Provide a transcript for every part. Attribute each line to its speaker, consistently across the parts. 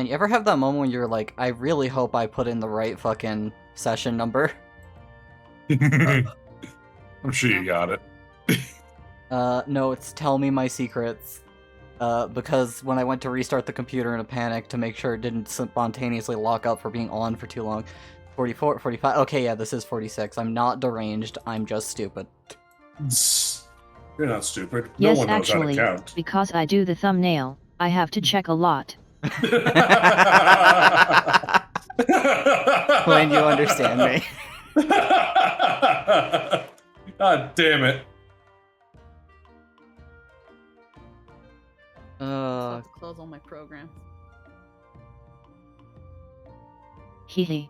Speaker 1: And you ever have that moment when you're like, I really hope I put in the right fucking session number?
Speaker 2: I'm sure you got it.
Speaker 1: No, it's tell me my secrets. Because when I went to restart the computer in a panic to make sure it didn't spontaneously lock up for being on for too long. 44, 45, okay, yeah, this is 46. I'm not deranged, I'm just stupid.
Speaker 2: You're not stupid.
Speaker 3: Yes,
Speaker 2: No one knows
Speaker 3: actually,
Speaker 2: how to count.
Speaker 3: because I do the thumbnail, I have to check a lot.
Speaker 1: When you understand me.
Speaker 2: God damn it.
Speaker 4: I have to close all my programs.
Speaker 3: Hehe.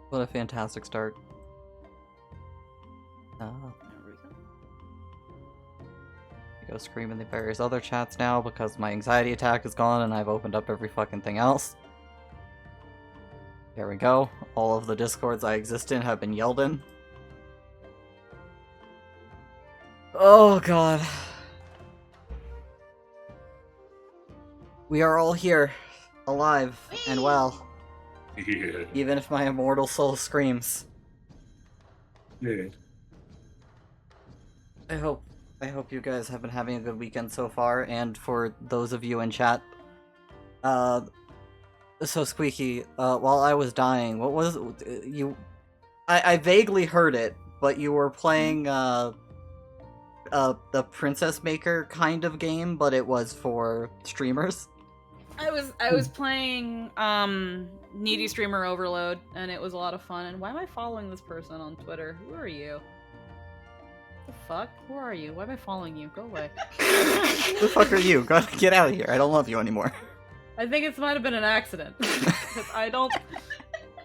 Speaker 1: What a fantastic start.
Speaker 4: There we go.
Speaker 1: I go scream in the various other chats now because my anxiety attack is gone and I've opened up every fucking thing else. There we go. All of the discords I exist in have been yelled in. Oh god. We are all here, alive and well,
Speaker 2: Yeah.
Speaker 1: even if my immortal soul screams.
Speaker 2: Yeah.
Speaker 1: I hope you guys have been having a good weekend so far, and for those of you in chat, so Squeaky, while I was dying, what was you? I vaguely heard it, but you were playing the Princess Maker kind of game, but it was for streamers.
Speaker 4: I was playing Needy Streamer Overload, and it was a lot of fun. And why am I following this person on Twitter? Who are you? The fuck? Who are you? Why am I following you? Go away.
Speaker 1: Who the fuck are you? Get out of here! I don't love you anymore.
Speaker 4: I think it might have been an accident. 'Cause I don't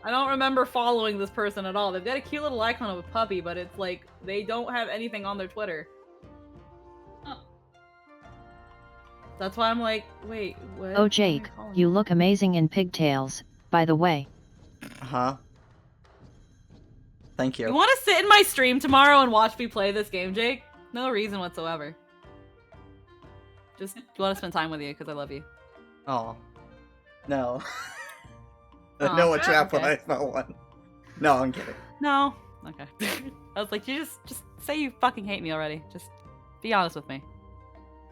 Speaker 4: remember following this person at all. They've got a cute little icon of a puppy, but it's like they don't have anything on their Twitter. That's why I'm like, wait, what?
Speaker 3: Oh Jake, you look amazing in pigtails, by the way.
Speaker 1: Huh? Thank you.
Speaker 4: You want to sit in my stream tomorrow and watch me play this game, Jake? No reason whatsoever. Just want to spend time with you because I love you.
Speaker 1: Oh. No.
Speaker 4: Aw,
Speaker 1: No, a trap when
Speaker 4: okay.
Speaker 1: I smell one. No, I'm kidding.
Speaker 4: No. Okay. I was like, you just say you fucking hate me already. Just be honest with me.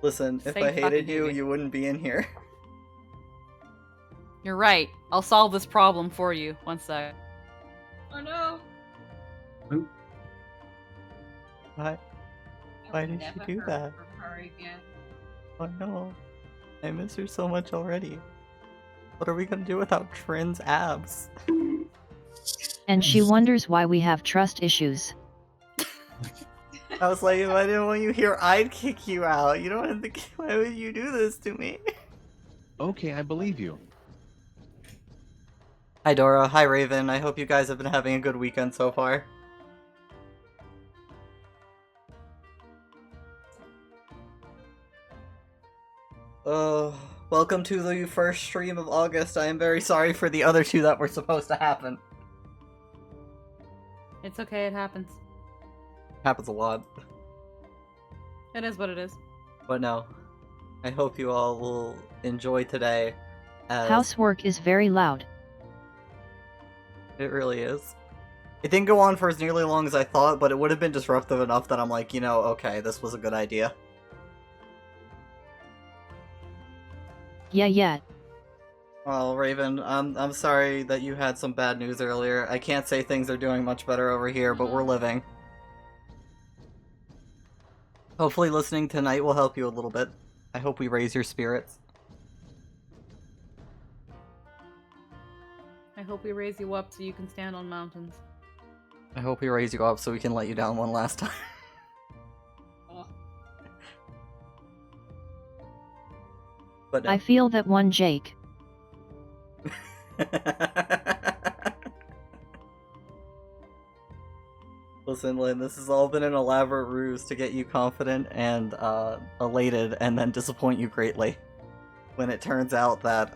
Speaker 1: Listen, if
Speaker 4: Say
Speaker 1: I
Speaker 4: fucking
Speaker 1: hated you,
Speaker 4: hate me.
Speaker 1: you wouldn't be in here.
Speaker 4: You're right. I'll solve this problem for you. One sec.
Speaker 5: Oh no!
Speaker 1: Why?
Speaker 5: I
Speaker 1: Why
Speaker 5: will
Speaker 1: did you
Speaker 5: never
Speaker 1: do
Speaker 5: hear
Speaker 1: that?
Speaker 5: from her again.
Speaker 1: Oh no. I miss her so much already. What are we gonna do without Trin's abs?
Speaker 3: And she wonders why we have trust issues.
Speaker 1: I was like, if I didn't want you here, I'd kick you out. You don't have to. Why would you do this to me?
Speaker 6: Okay, I believe you.
Speaker 1: Hi Dora, hi Raven. I hope you guys have been having a good weekend so far. Welcome to the first stream of August. I am very sorry for the other two that were supposed to happen.
Speaker 4: It's okay. It happens.
Speaker 1: Happens a lot.
Speaker 4: It is what it is.
Speaker 1: But no. I hope you all will enjoy today. As
Speaker 3: Housework is very loud.
Speaker 1: It really is. It didn't go on for as nearly long as I thought, but it would have been disruptive enough that I'm like, you know, okay, this was a good idea.
Speaker 3: Yeah.
Speaker 1: Well, Raven, I'm sorry that you had some bad news earlier. I can't say things are doing much better over here, but we're living. Hopefully listening tonight will help you a little bit. I hope we raise your spirits.
Speaker 4: I hope we raise you up so you can stand on mountains.
Speaker 1: I hope we raise you up so we can let you down one last time. But no.
Speaker 3: I feel that one Jake.
Speaker 1: Listen, Lynn, this has all been an elaborate ruse to get you confident and elated and then disappoint you greatly. When it turns out that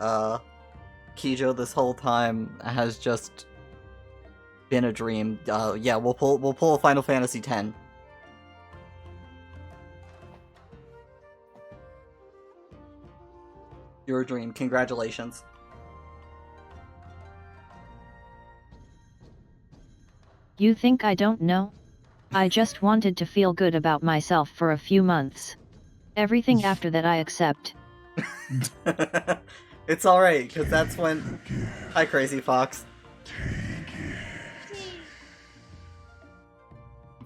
Speaker 1: Kijo this whole time has just been a dream. Yeah, we'll pull a Final Fantasy X. Your dream. Congratulations.
Speaker 3: You think I don't know? I just wanted to feel good about myself for a few months. Everything after that I accept.
Speaker 1: It's alright, because that's when... Hi, Crazy Fox.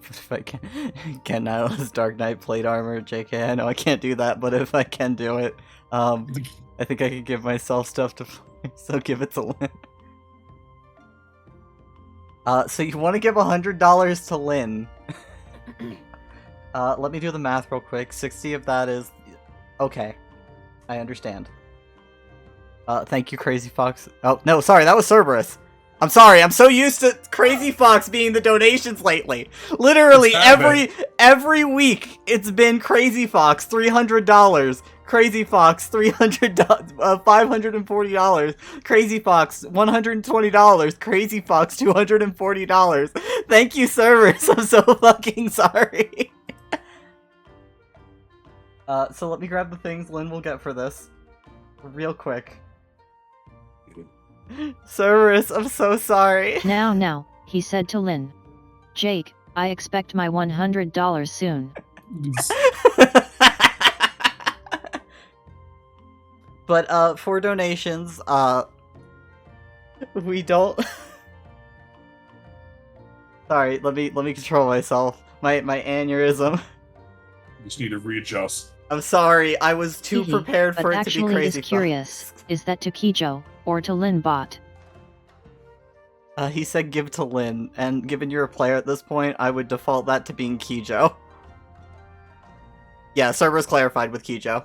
Speaker 1: If I can Nihilus Dark Knight plate armor, JK, I know I can't do that, but if I can do it, I think I could give myself stuff to play, so give it to Lynn. So you want to give $100 to Lynn. Let me do the math real quick. 60 of that is... Okay. I understand. Thank you, Crazy Fox. Oh, no, sorry, that was Cerberus. I'm sorry, I'm so used to Crazy Fox being the donations lately. Literally, every week, it's been Crazy Fox, $300. Crazy Fox, $540. Crazy Fox, $120. Crazy Fox, $240. Thank you, Cerberus. I'm so fucking sorry. So let me grab the things Lynn will get for this. Real quick. Cerberus, I'm so sorry.
Speaker 3: Now, he said to Lynn. Jake, I expect my $100 soon.
Speaker 1: But, for donations, we don't... Sorry, let me control myself. My aneurysm.
Speaker 2: Just need to readjust.
Speaker 1: I'm sorry, I was too
Speaker 3: Hehe,
Speaker 1: prepared for
Speaker 3: but
Speaker 1: it to
Speaker 3: actually
Speaker 1: be Crazy
Speaker 3: is curious, is that to Kijo, or to Lynn bot?
Speaker 1: He said give to Lynn, and given you're a player at this point, I would default that to being Kijo. Yeah, Cerberus clarified with Kijo.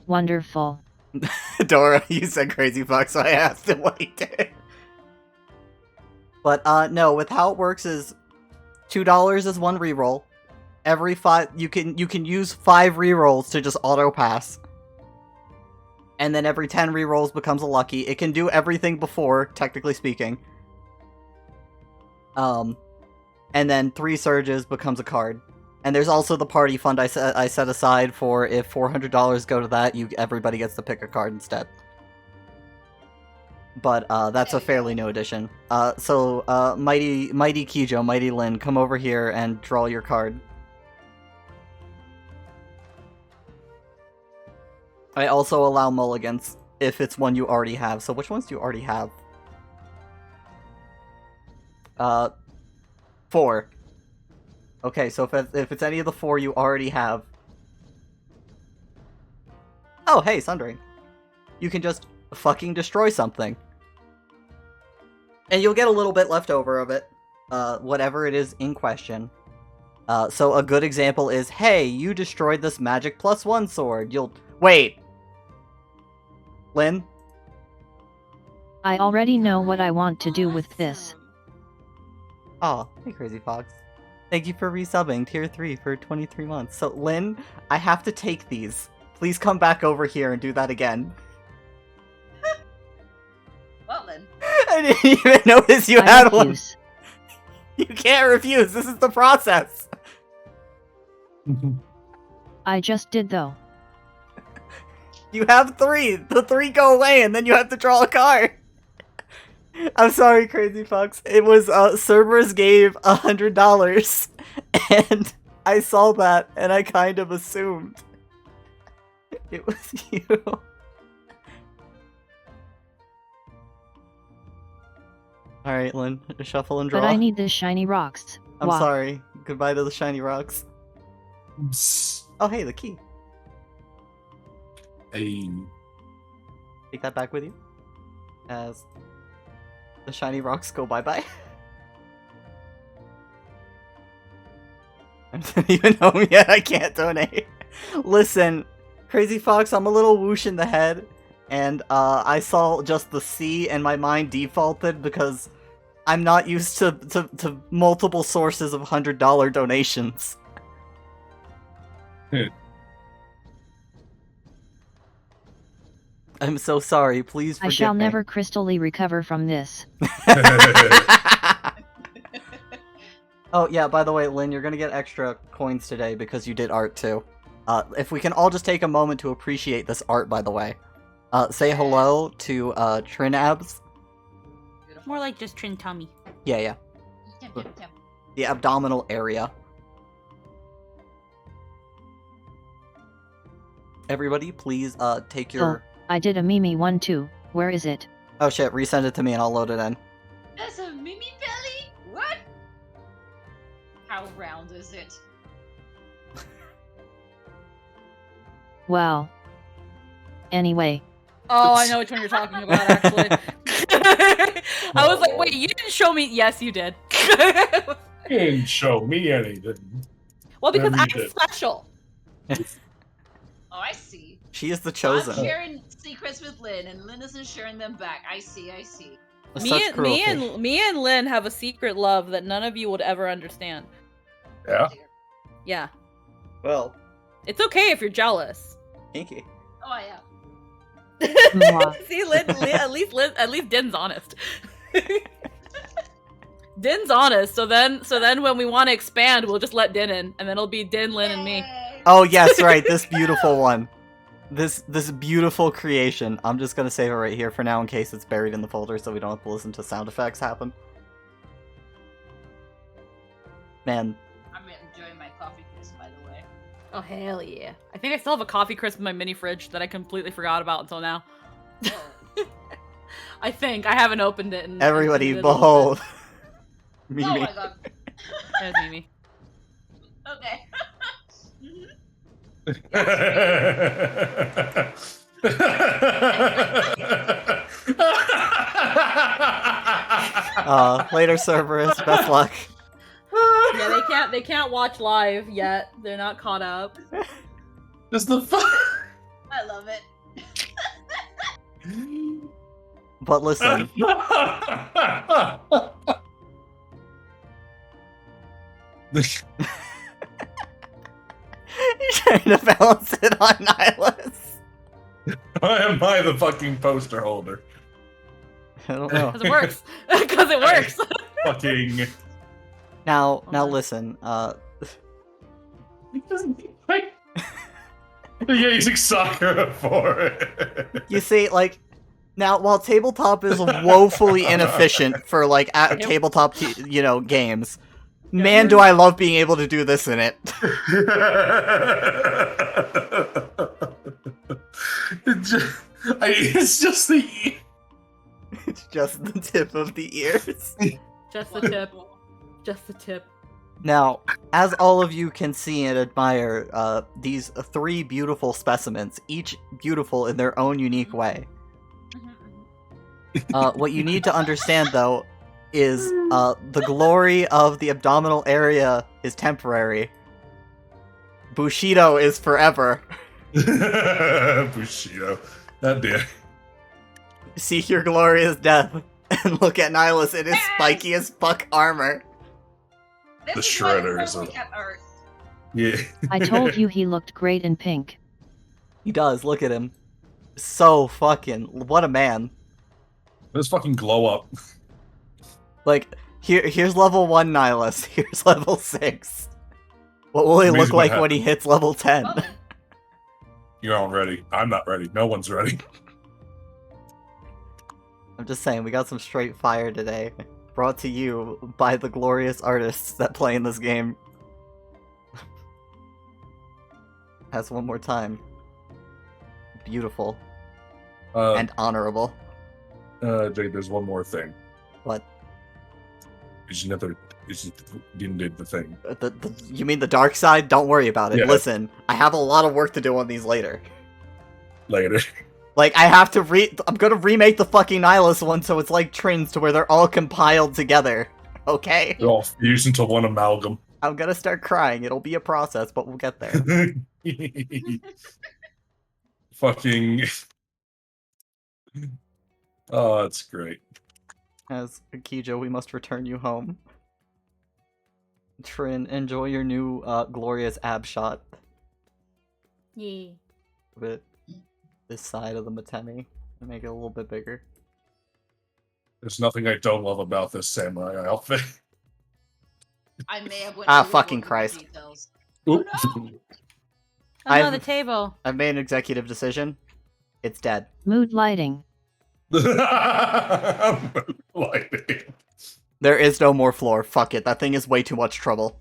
Speaker 3: Wonderful.
Speaker 1: Dora, you said Crazy Fox, so I asked him what he did. But, no, with how it works is $2 is one reroll. Every 5, you can use 5 rerolls to just auto-pass. And then every 10 rerolls becomes a lucky. It can do everything before, technically speaking. And then 3 surges becomes a card. And there's also the party fund I set aside for if $400 go to that, everybody gets to pick a card instead. But that's a fairly new addition. So Mighty Kijo, Mighty Lynn, come over here and draw your card. I also allow mulligans if it's one you already have. So which ones do you already have? 4. Okay, so if it's any of the 4 you already have... Oh, hey, Sundering. You can just fucking destroy something. And you'll get a little bit left over of it. Whatever it is in question. So a good example is, hey, you destroyed this magic +1 sword. You'll... Wait! Lynn?
Speaker 3: I already know what I want to do with this.
Speaker 1: Oh, hey Crazy Fox. Thank you for resubbing Tier 3 for 23 months. So, Lynn, I have to take these. Please come back over here and do that again.
Speaker 4: Well then.
Speaker 1: I didn't even notice you
Speaker 3: I
Speaker 1: had one.
Speaker 3: refuse.
Speaker 1: You can't refuse. This is the process.
Speaker 3: I just did though.
Speaker 1: You have 3. The 3 go away, and then you have to draw a card. I'm sorry, Crazy Fox. It was, Cerberus gave $100, and I saw that, and I kind of assumed it was you. Alright, Lynn, shuffle and draw.
Speaker 3: But I need the shiny rocks.
Speaker 1: I'm
Speaker 3: Wah.
Speaker 1: sorry. Goodbye to the shiny rocks. Oh, hey, the key.
Speaker 2: Hey.
Speaker 1: Take that back with you. As the shiny rocks go bye-bye. I don't even know him yet, I can't donate. Listen, Crazy Fox, I'm a little whoosh in the head, and I saw just the C and my mind defaulted because I'm not used to multiple sources of $100 donations. I'm so sorry, please forgive
Speaker 3: I shall
Speaker 1: me.
Speaker 3: never crystally recover from this.
Speaker 1: Oh, yeah, by the way, Lynn, you're gonna get extra coins today because you did art, too. If we can all just take a moment to appreciate this art, by the way. Say hello to Trinabs.
Speaker 5: Beautiful.
Speaker 4: More like just Trin tummy.
Speaker 1: Yeah.
Speaker 5: Tim, Tim, Tim.
Speaker 1: The abdominal area. Everybody, please take your...
Speaker 3: I did a Mimi one too. Where is it?
Speaker 1: Oh shit, resend it to me and I'll load it in.
Speaker 5: That's a Mimi belly? What? How round is it?
Speaker 3: Wow. Anyway,
Speaker 4: Oh, I know which one you're talking about, actually. I was like, wait, you didn't show me. Yes, you did.
Speaker 2: You didn't show me anything.
Speaker 4: Well, because
Speaker 2: Never
Speaker 4: I'm
Speaker 2: did.
Speaker 4: special.
Speaker 5: Oh, I see.
Speaker 1: She is the
Speaker 5: I'm
Speaker 1: chosen.
Speaker 5: sharing secrets with Lynn, and Lynn isn't sharing them back. I see.
Speaker 1: Such cruelty.
Speaker 4: Me and Lynn have a secret love that none of you would ever understand.
Speaker 2: Yeah.
Speaker 5: Dear.
Speaker 4: Yeah.
Speaker 1: Well,
Speaker 4: It's okay if you're jealous.
Speaker 1: kinky.
Speaker 5: Oh, I am.
Speaker 3: Mwah.
Speaker 4: See, Lynn, at least Din's honest. Din's honest, so then when we want to expand, we'll just let Din in, and then it'll be Din, Lynn, and me.
Speaker 5: Yay.
Speaker 1: Oh yes, right, this beautiful one. This beautiful creation. I'm just gonna save it right here for now in case it's buried in the folder so we don't have to listen to sound effects happen. Man,
Speaker 5: I'm enjoying my coffee crisp, by the way.
Speaker 4: Oh hell yeah! I think I still have a coffee crisp in my mini fridge that I completely forgot about until now.
Speaker 5: Oh.
Speaker 4: I think I haven't opened it. In
Speaker 1: everybody,
Speaker 4: in a little
Speaker 1: behold.
Speaker 5: Oh
Speaker 1: Mimi.
Speaker 5: my god.
Speaker 4: bit. There's Mimi.
Speaker 5: Okay.
Speaker 1: Later, Cerberus. Best luck.
Speaker 4: Yeah, they can't watch live yet. They're not caught up.
Speaker 2: Just the
Speaker 5: I love it.
Speaker 1: But listen, you're trying to balance it on Nihilus.
Speaker 2: Why am I the fucking poster holder?
Speaker 1: I don't know.
Speaker 4: Because it works. Because it works.
Speaker 2: Fucking.
Speaker 1: Now listen.
Speaker 2: You're using Sakura for it.
Speaker 1: You see, like, now while tabletop is woefully inefficient for like tabletop, games, man, do I love being able to do this in it.
Speaker 2: It's just the.
Speaker 1: It's just the tip of the ears.
Speaker 4: Just the tip. Just the tip.
Speaker 1: Now, as all of you can see and admire, these three beautiful specimens, each beautiful in their own unique way. What you need to understand, though, is the glory of the abdominal area is temporary. Bushido is forever.
Speaker 2: Bushido. That dear.
Speaker 1: Seek your glorious death, and look at Nihilus in his spiky as fuck armor.
Speaker 5: This
Speaker 2: The
Speaker 5: is why
Speaker 2: shredder
Speaker 5: I
Speaker 2: is a-
Speaker 5: look at art.
Speaker 2: Yeah.
Speaker 3: I told you he looked great in pink.
Speaker 1: He does, look at him. So fucking, what a man.
Speaker 2: Let's fucking glow up.
Speaker 1: Like, here's level 1 Nihilus, here's level 6. What will he
Speaker 2: Amazing
Speaker 1: look like
Speaker 2: what
Speaker 1: when he hits level 10?
Speaker 5: Well then,
Speaker 2: You aren't ready. I'm not ready. No one's ready.
Speaker 1: I'm just saying, we got some straight fire today. Brought to you by the glorious artists that play in this game. Has one more time. Beautiful and honorable.
Speaker 2: Jake, there's one more thing.
Speaker 1: What?
Speaker 2: You did the thing.
Speaker 1: You mean the dark side? Don't worry about it.
Speaker 2: Yeah.
Speaker 1: Listen, I have a lot of work to do on these later.
Speaker 2: Later.
Speaker 1: Like, I have to I'm gonna remake the fucking Nihilus one so it's like Trins to where they're all compiled together. Okay?
Speaker 2: They're all fused into one amalgam.
Speaker 1: I'm gonna start crying. It'll be a process, but we'll get there.
Speaker 2: Fucking. Oh, that's great.
Speaker 1: As Kijo, we must return you home. Trin, enjoy your new glorious ab shot.
Speaker 4: Yeah.
Speaker 1: Bit this side of the Matemi and make it a little bit bigger.
Speaker 2: There's nothing I don't love about this samurai outfit.
Speaker 5: I may have went
Speaker 1: Ah,
Speaker 5: overboard
Speaker 1: fucking
Speaker 5: with the
Speaker 1: Christ.
Speaker 5: details.
Speaker 2: Oops.
Speaker 5: no!
Speaker 4: Oh no,
Speaker 1: I've-
Speaker 4: the table.
Speaker 1: I've made an executive decision. It's dead.
Speaker 3: Mood lighting.
Speaker 2: Lighting.
Speaker 1: There is no more floor. Fuck it. That thing is way too much trouble.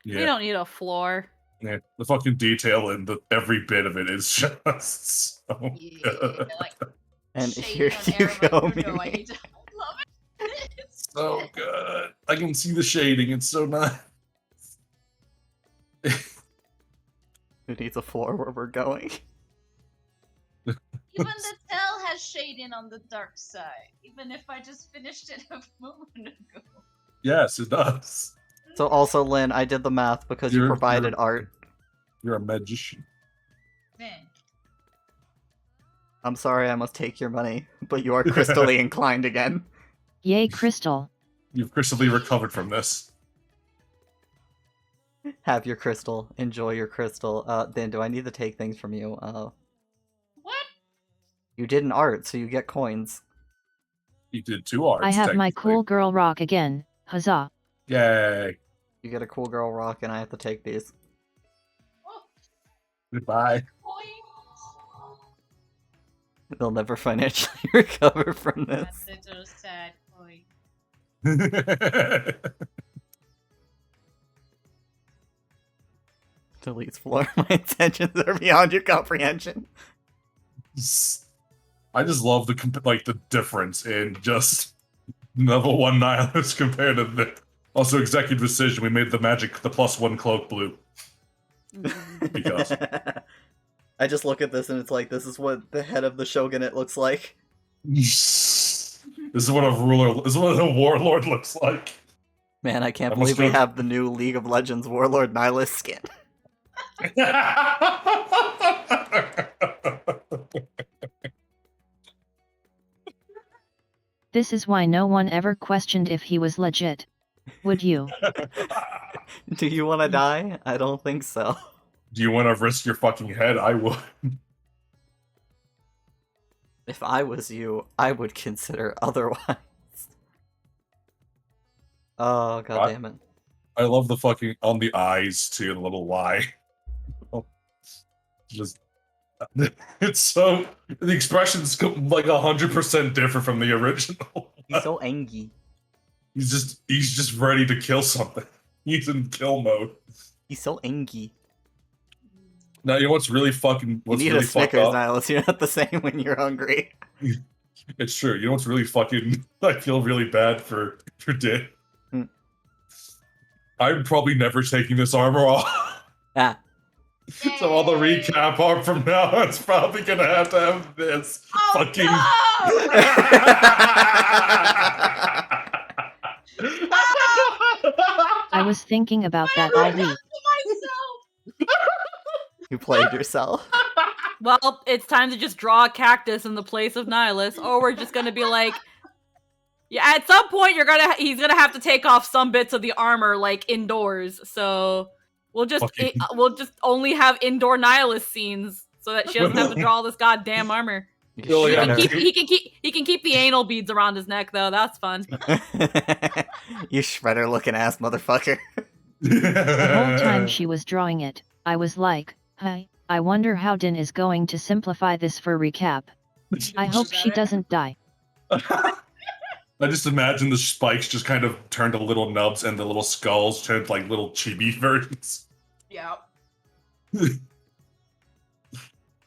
Speaker 4: We
Speaker 2: Yeah,
Speaker 4: don't need a floor.
Speaker 2: yeah. The fucking detail in every bit of it is just so
Speaker 5: Yeah,
Speaker 2: good.
Speaker 5: like
Speaker 1: And
Speaker 5: shading
Speaker 1: here
Speaker 5: on
Speaker 1: you
Speaker 5: air,
Speaker 1: go,
Speaker 5: like, no, I
Speaker 1: Mimi.
Speaker 5: need to love it. It's
Speaker 2: So good. I can see the shading. It's so nice.
Speaker 1: Who needs a floor where we're going?
Speaker 5: Even the tell has shading on the dark side. Even if I just finished it a moment ago.
Speaker 2: Yes, it does.
Speaker 1: So also, Lynn, I did the math because you
Speaker 2: You're-
Speaker 1: provided
Speaker 2: you're-
Speaker 1: art.
Speaker 2: You're a magician.
Speaker 5: Man.
Speaker 1: I'm sorry I must take your money, but you are crystally inclined again.
Speaker 3: Yay, Crystal.
Speaker 2: You've crystally recovered from this.
Speaker 1: Have your crystal. Enjoy your crystal. Then do I need to take things from you?
Speaker 5: What?
Speaker 1: You did an art, so you get coins.
Speaker 2: You did 2 arts.
Speaker 3: I have my
Speaker 2: technically.
Speaker 3: cool girl rock again. Huzzah.
Speaker 2: Yay.
Speaker 1: You get a cool girl rock, and I have to take these.
Speaker 5: Oh,
Speaker 2: Goodbye.
Speaker 5: coins.
Speaker 1: They'll never financially recover from this.
Speaker 5: That little sad coin.
Speaker 1: Deletes floor. My intentions are beyond your comprehension.
Speaker 2: I just love the difference in just level 1 Nihilist compared to the also executive decision. We made the +1 cloak blue. Because.
Speaker 1: I just look at this and it's like, this is what the head of the shogunate looks like.
Speaker 2: This is what a warlord looks like.
Speaker 1: Man, I can't
Speaker 2: I must
Speaker 1: believe we
Speaker 2: go-
Speaker 1: have the new League of Legends Warlord Nihilus skin.
Speaker 3: This is why no one ever questioned if he was legit. Would you?
Speaker 1: Do you want to die? I don't think so.
Speaker 2: Do you want to risk your fucking head? I would.
Speaker 1: If I was you, I would consider otherwise. Oh, god damn it.
Speaker 2: I love the fucking on the eyes too, the little Y. Just it's so the expression's like 100% different from the original.
Speaker 1: He's so angry.
Speaker 2: He's just ready to kill something. He's in kill mode.
Speaker 1: He's so angry.
Speaker 2: Now you know what's really fucking
Speaker 1: You
Speaker 2: what's
Speaker 1: need
Speaker 2: really
Speaker 1: a
Speaker 2: fucked
Speaker 1: Snickers,
Speaker 2: up?
Speaker 1: Nihilus. You're not the same when you're hungry.
Speaker 2: It's true. You know what's really fucking I feel really bad for Din.
Speaker 1: Hmm.
Speaker 2: I'm probably never taking this armor off.
Speaker 1: Ah.
Speaker 2: So all the recap art from now on is probably gonna have this
Speaker 5: Oh,
Speaker 2: fucking
Speaker 3: I was thinking about that all week.
Speaker 5: myself.
Speaker 1: You played yourself.
Speaker 4: Well, it's time to just draw a cactus in the place of Nihilus, or we're just gonna be like, yeah. At some point, he's gonna have to take off some bits of the armor, like indoors. So we'll just
Speaker 2: Okay.
Speaker 4: we'll just only have indoor Nihilus scenes, so that she doesn't have to draw all this goddamn armor.
Speaker 1: You
Speaker 2: Oh,
Speaker 4: He
Speaker 2: yeah.
Speaker 4: can,
Speaker 1: shredder.
Speaker 4: he can keep the anal beads around his neck though. That's fun.
Speaker 1: You shredder looking ass motherfucker.
Speaker 3: The whole time she was drawing it, I was like, hi, I wonder how Din is going to simplify this for recap. I hope she doesn't die.
Speaker 2: I just imagine the spikes just kind of turned to little nubs and the little skulls turned like little chibi versions.
Speaker 5: Yeah.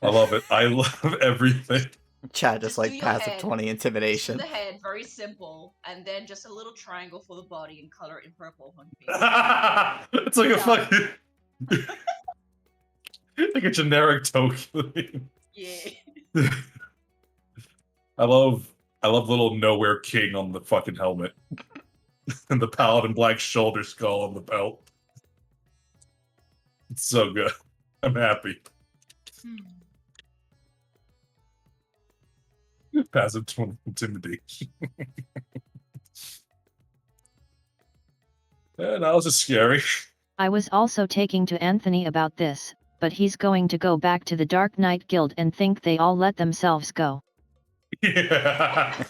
Speaker 2: I love it. I love everything.
Speaker 1: Chad just
Speaker 5: Just do
Speaker 1: like
Speaker 5: your
Speaker 1: passive
Speaker 5: head.
Speaker 1: 20
Speaker 5: To
Speaker 1: intimidation.
Speaker 5: the head, very simple, and then just a little triangle for the body and color it in purple on face.
Speaker 2: It's like a fucking like a generic token.
Speaker 5: Yeah.
Speaker 2: I love little nowhere king on the fucking helmet. And the paladin black shoulder skull on the belt. It's so good. I'm happy. Passive 20 intimidation. Yeah, that was just scary.
Speaker 3: I was also taking to Anthony about this, but he's going to go back to the Dark Knight Guild and think they all let themselves go.
Speaker 2: Yeah.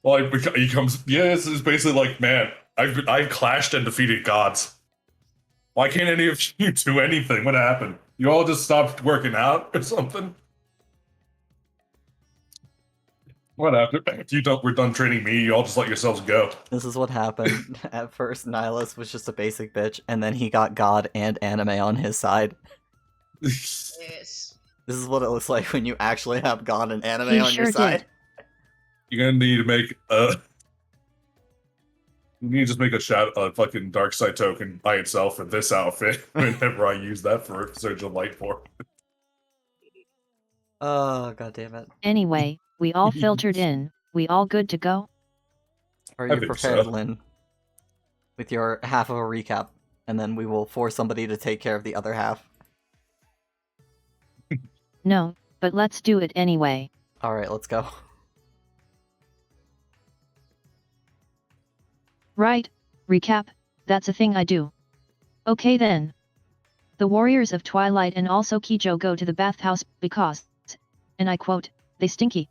Speaker 2: Well, he comes. Yeah, this is basically like, man, I've clashed and defeated gods. Why can't any of you do anything? What happened? You all just stopped working out or something? What after we're done training me, you all just let yourselves go.
Speaker 1: This is what happened. At first, Nihilus was just a basic bitch, and then he got God and anime on his side.
Speaker 5: Yes.
Speaker 1: This is what it looks like when you actually have God and anime
Speaker 3: He
Speaker 1: on
Speaker 3: sure
Speaker 1: your side.
Speaker 2: You're gonna need to make you need to just make a fucking dark side token by itself for this outfit whenever I use that for Surge of Light for.
Speaker 1: Oh, god damn it.
Speaker 3: Anyway, we all filtered in. We all good to go?
Speaker 1: Are
Speaker 2: I
Speaker 1: you
Speaker 2: think
Speaker 1: prepared,
Speaker 2: so.
Speaker 1: Lynn? With your half of a recap, and then we will force somebody to take care of the other half.
Speaker 3: No, but let's do it anyway.
Speaker 1: Alright, let's go.
Speaker 3: Right, recap, that's a thing I do. Okay then. The warriors of Twilight and also Kijo go to the bathhouse because, and I quote, they stinky.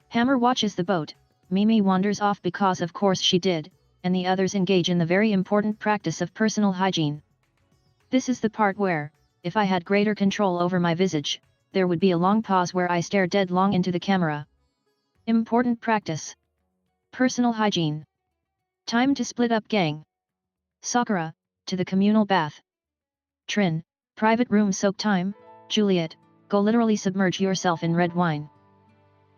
Speaker 3: Hammer watches the boat, Mimi wanders off because of course she did, and the others engage in the very important practice of personal hygiene. This is the part where, if I had greater control over my visage, there would be a long pause where I stare dead long into the camera. Important practice. Personal hygiene. Time to split up, gang. Sakura, to the communal bath. Trin, private room soak time. Juliet, go literally submerge yourself in red wine.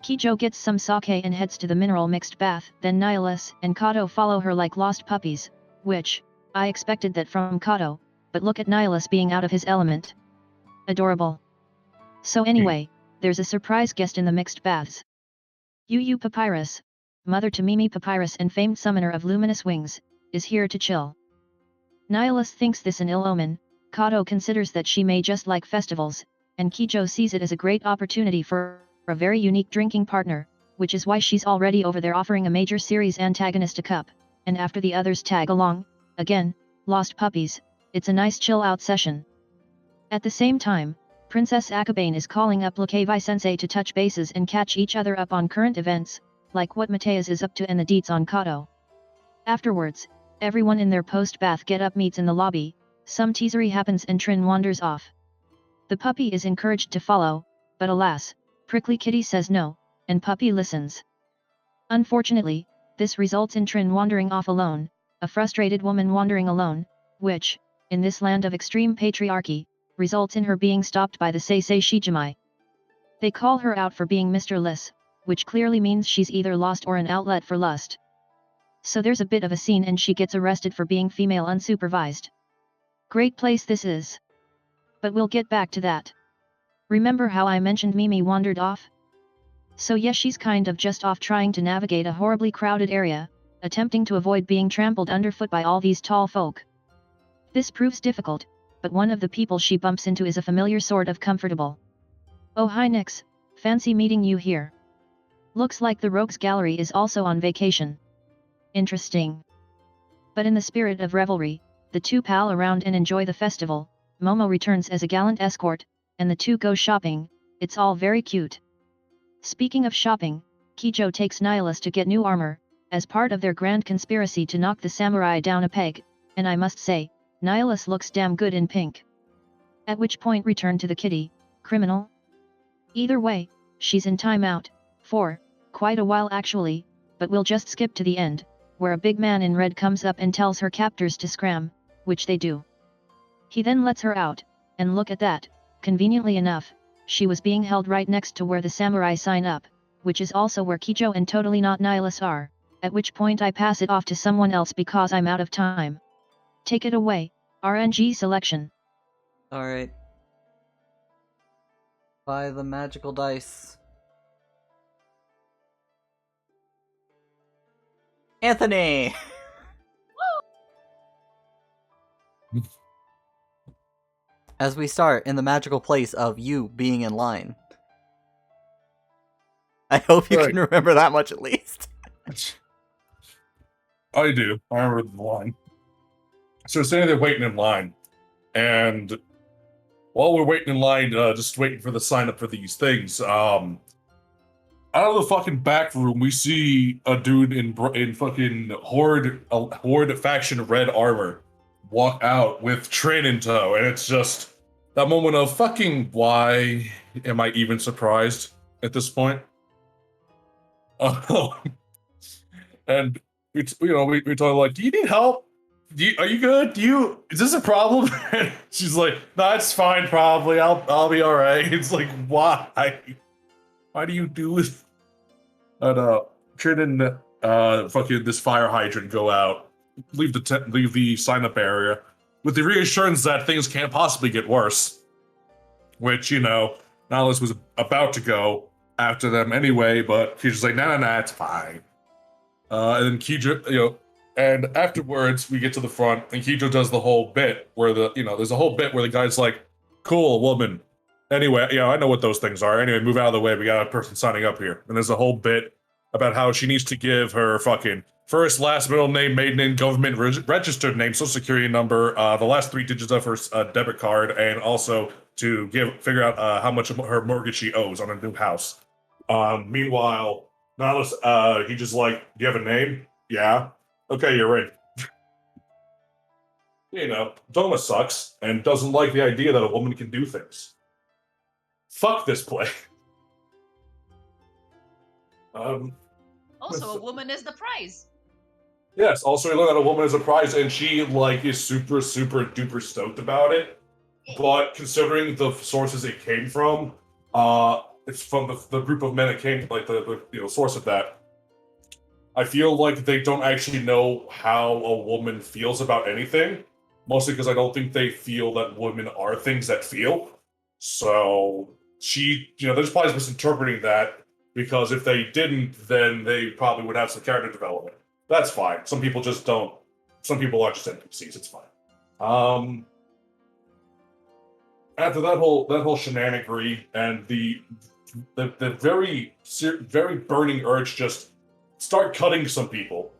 Speaker 3: Kijo gets some sake and heads to the mineral mixed bath, then Nihilus and Kato follow her like lost puppies, which, I expected that from Kato, but look at Nihilus being out of his element. Adorable. So anyway, there's a surprise guest in the mixed baths. Yu Papyrus, mother to Mimi Papyrus and famed summoner of luminous wings, is here to chill. Nihilus thinks this an ill omen, Kato considers that she may just like festivals, and Kijo sees it as a great opportunity for a very unique drinking partner, which is why she's already over there offering a major series antagonist a cup, and after the others tag along, again, lost puppies, it's a nice chill out session. At the same time, Princess Akabane is calling up Lekevi Sensei to touch bases and catch each other up on current events, like what Mateus is up to and the deets on Kato. Afterwards, everyone in their post-bath get-up meets in the lobby, some teasery happens and Trin wanders off. The puppy is encouraged to follow, but alas, Prickly Kitty says no, and Puppy listens. Unfortunately, this results in Trin wandering off alone, a frustrated woman wandering alone, which, in this land of extreme patriarchy, results in her being stopped by the Seisei Shijimai. They call her out for being Mr.less, which clearly means she's either lost or an outlet for lust. So there's a bit of a scene and she gets arrested for being female unsupervised. Great place this is. But we'll get back to that. Remember how I mentioned Mimi wandered off? So yes, she's kind of just off trying to navigate a horribly crowded area, attempting to avoid being trampled underfoot by all these tall folk. This proves difficult, but one of the people she bumps into is a familiar sort of comfortable. Oh hi Nyx, fancy meeting you here. Looks like the Rogues Gallery is also on vacation. Interesting. But in the spirit of revelry, the two pal around and enjoy the festival. Momo returns as a gallant escort, and the two go shopping. It's all very cute. Speaking of shopping, Kijo takes Nihilus to get new armor, as part of their grand conspiracy to knock the samurai down a peg, and I must say, Nihilus looks damn good in pink. At which point return to the kitty, criminal? Either way, she's in timeout, for quite a while actually, but we'll just skip to the end, where a big man in red comes up and tells her captors to scram, which they do. He then lets her out, and look at that, conveniently enough, she was being held right next to where the samurai sign up, which is also where Kijo and totally not Nihilus are, at which point I pass it off to someone else because I'm out of time. Take it away, RNG selection.
Speaker 1: Alright. By the magical dice. Anthony! As we start in the magical place of you being in line. I hope you
Speaker 2: Right.
Speaker 1: can remember that much at least.
Speaker 2: I do. I remember the line. So we're standing there waiting in line, and while we're waiting in line, just waiting for the sign up for these things, out of the fucking back room, we see a dude in fucking horde faction red armor walk out with Trin in tow, and it's just That moment of fucking why am I even surprised at this point? And we told her like, do you need help? Are you good? Is this a problem? And she's like, no, it's fine, probably. I'll be all right. It's like, why? Why do you do this? And Trin and fucking this fire hydrant go out, leave the sign up area with the reassurance that things can't possibly get worse. Which, Nihilus was about to go after them anyway, but she's just like, nah, it's fine. And then Kijo, and afterwards we get to the front, and Kijo does the whole bit where there's a whole bit where the guy's like, cool, woman. Anyway, I know what those things are. Anyway, move out of the way, we got a person signing up here. And there's a whole bit about how she needs to give her fucking first, last, middle name, maiden name, government registered name, social security number, the last 3 digits of her debit card, and also to figure out how much of her mortgage she owes on a new house. Meanwhile, Nihilus, he just like, do you have a name? Yeah. Okay, you're in. Doma sucks and doesn't like the idea that a woman can do things. Fuck this play.
Speaker 5: Also, a woman is the prize.
Speaker 2: Yes, also we learned that a woman is a prize, and she is super, super duper stoked about it. But considering the sources it came from, it's from the group of men it came, like the source of that. I feel like they don't actually know how a woman feels about anything, mostly because I don't think they feel that women are things that feel. So they're just probably misinterpreting that, because if they didn't, then they probably would have some character development. That's fine. Some people just don't. Some people are just NPCs. It's fine. After that whole shenanigery and the very very burning urge just start cutting some people.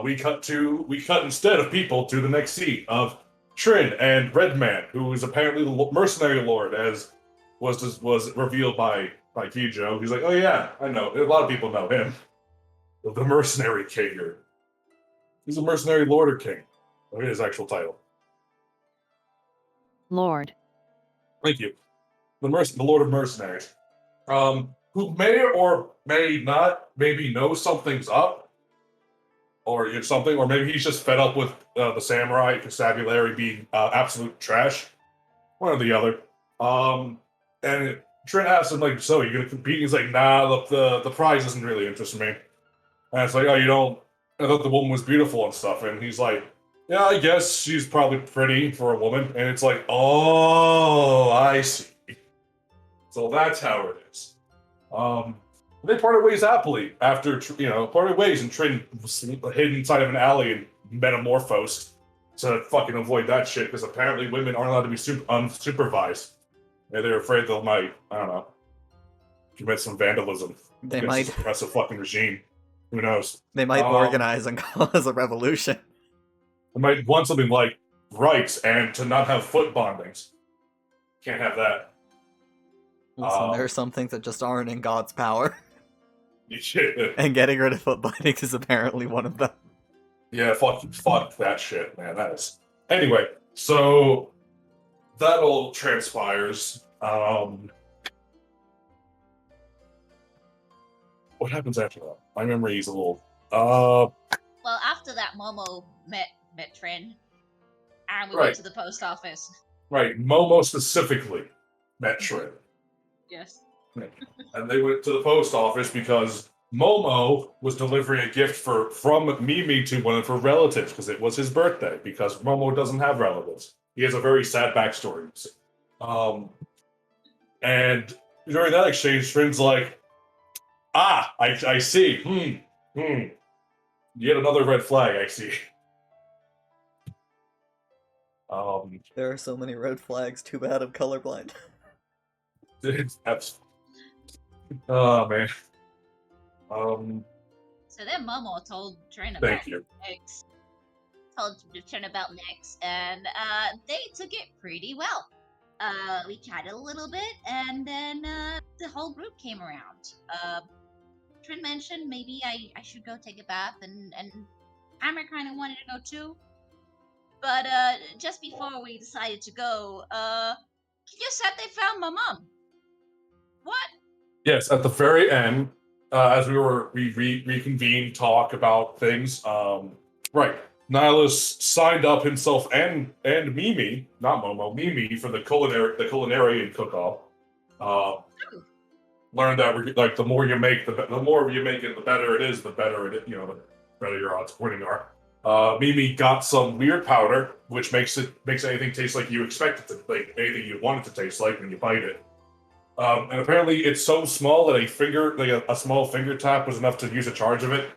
Speaker 2: We cut instead of people to the next scene of Trin and Redman, who is apparently the mercenary lord, as was revealed by Kijo. He's like, oh yeah, I know. A lot of people know him. The mercenary king. He's a mercenary lord or king. Look at his actual title.
Speaker 3: Lord.
Speaker 2: Thank you. The Lord of Mercenaries. Who may or may not maybe know something's up, or something, or maybe he's just fed up with the samurai constabulary being absolute trash. One or the other. And Trent asks him, like, so, you gonna compete? He's like, nah, the prize doesn't really interest me. And it's like, oh, you don't... I thought the woman was beautiful and stuff. And he's like, yeah, I guess she's probably pretty for a woman. And it's like, oh, I see. So that's how it is. They parted ways happily after, parted ways, and Trin was hidden inside of an alley and metamorphosed to fucking avoid that shit, because apparently women aren't allowed to be unsupervised. And they're afraid they might, I don't know, commit some vandalism.
Speaker 1: They
Speaker 2: against
Speaker 1: might.
Speaker 2: this oppressive fucking regime. Who knows?
Speaker 1: They might organize and cause a revolution.
Speaker 2: They might want something like rights and to not have foot bondings. Can't have that.
Speaker 1: Listen, there are some things that just aren't in God's power.
Speaker 2: Yeah.
Speaker 1: And getting rid of foot bindings is apparently one of them.
Speaker 2: Yeah, fuck that shit, man. That is. Anyway, so that all transpires. What happens after that? My memory is a little.
Speaker 5: Well, after that, Momo met Trin, and we
Speaker 2: Right.
Speaker 5: went to the post office.
Speaker 2: Right, Momo specifically met Trin.
Speaker 5: Yes.
Speaker 2: And they went to the post office because Momo was delivering a gift from Mimi to one of her relatives because it was his birthday, because Momo doesn't have relatives. He has a very sad backstory. And during that exchange, Trin's like, I see. Yet another red flag, I see.
Speaker 1: There are so many red flags. Too bad I'm colorblind.
Speaker 2: Oh man.
Speaker 5: So then Momo told Trin
Speaker 2: Thank
Speaker 5: about
Speaker 2: you.
Speaker 5: Nyx. Told Trin about Nyx, and they took it pretty well. We chatted a little bit, and then the whole group came around. Trin mentioned maybe I should go take a bath, and Hammer kind of wanted to go too. But just before we decided to go, You said they found my mom. What?
Speaker 2: Yes, at the very end, as we reconvened, talk about things. Right, Nihilus signed up himself and Mimi, not Momo, Mimi for the culinarian cook-off. Learned that like the more you make, the more you make it, the better it is. The better it, the better your odds of winning are. Mimi got some weird powder, which makes anything taste like you expect it to, like anything you want it to taste like when you bite it. And apparently, it's so small that a small finger tap was enough to use a charge of it.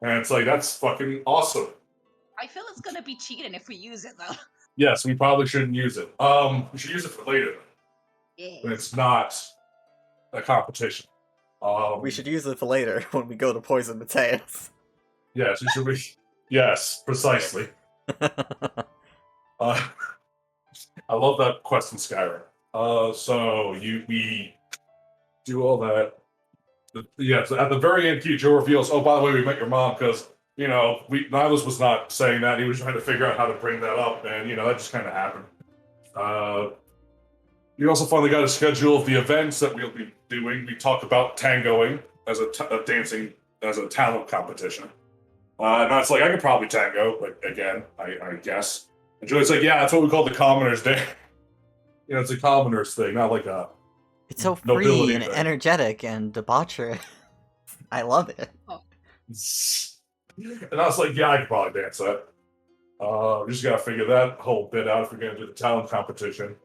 Speaker 2: And it's like that's fucking awesome.
Speaker 5: I feel it's gonna be cheating if we use it though.
Speaker 2: Yes, we probably shouldn't use it. We should use it for later when
Speaker 5: Yes.
Speaker 2: it's not a competition.
Speaker 1: We should use it for later when we go to Poison Mateus.
Speaker 2: Yes, it should be. Yes, precisely. I love that quest in Skyrim. So we do all that. So at the very end, Kijo reveals, "Oh, by the way, we met your mom," because Nihilus was not saying that. He was trying to figure out how to bring that up, and that just kind of happened. We also finally got a schedule of the events that we'll be doing. We talked about tangoing as a dancing as a talent competition. And I was like, I could probably tango, like again, I guess. And Julie's like, yeah, that's what we call the commoners day. It's a commoners thing, not like a.
Speaker 1: It's so
Speaker 2: Nobility
Speaker 1: free and
Speaker 2: thing.
Speaker 1: energetic and debaucherous. I love it.
Speaker 2: And I was like, yeah, I could probably dance that. We just gotta figure that whole bit out if we're gonna do the talent competition.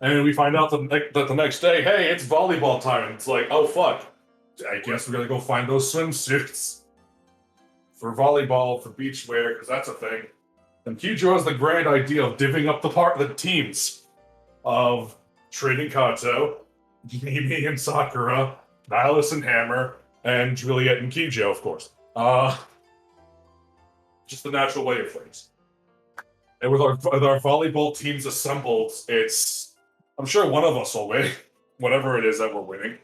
Speaker 2: And we find out that the next day, hey, it's volleyball time. And it's like, oh fuck. I guess we're gonna go find those swimsuits for volleyball, for beach wear, because that's a thing. And Kijo has the grand idea of divvying up the teams of Trin and Kato, Mimi and Sakura, Nihilus and Hammer, and Juliet and Kijo, of course. Just the natural way of things. And with our volleyball teams assembled, I'm sure one of us will win, whatever it is that we're winning.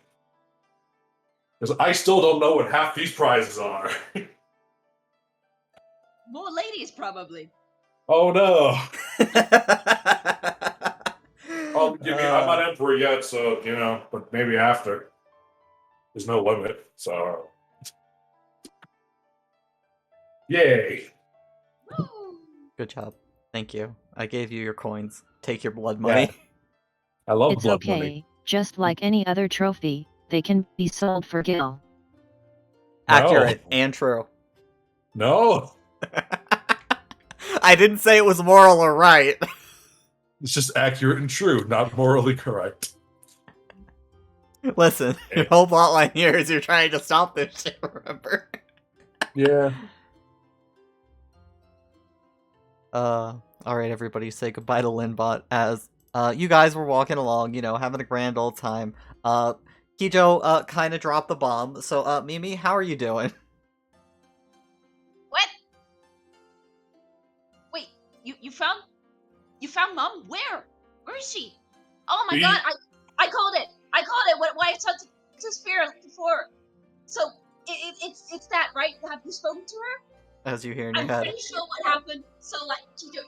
Speaker 2: Because I still don't know what half these prizes are.
Speaker 5: More ladies, probably.
Speaker 2: Oh no! I'm not Emperor yet, so, but maybe after. There's no limit, so. Yay!
Speaker 5: Woo!
Speaker 1: Good job. Thank you. I gave you your coins. Take your blood money.
Speaker 2: I love
Speaker 3: It's
Speaker 2: blood
Speaker 3: okay.
Speaker 2: money.
Speaker 3: Just like any other trophy, they can be sold for gil.
Speaker 1: Accurate and true.
Speaker 2: No!
Speaker 1: I didn't say it was moral or right.
Speaker 2: It's just accurate and true, not morally correct.
Speaker 1: Listen, your whole plotline here is you're trying to stop this shit, remember?
Speaker 2: Yeah.
Speaker 1: Alright everybody, say goodbye to Linbot as, you guys were walking along, having a grand old time. Kijo, kinda dropped the bomb, so, Mimi, how are you doing?
Speaker 5: What? Wait, you found Mom? Where? Where is she? Oh my god, I called it. Why I talked to Sphere before. So it's that, right? Have you spoken to her?
Speaker 1: As you hear in your
Speaker 5: I'm
Speaker 1: head.
Speaker 5: pretty sure what happened. So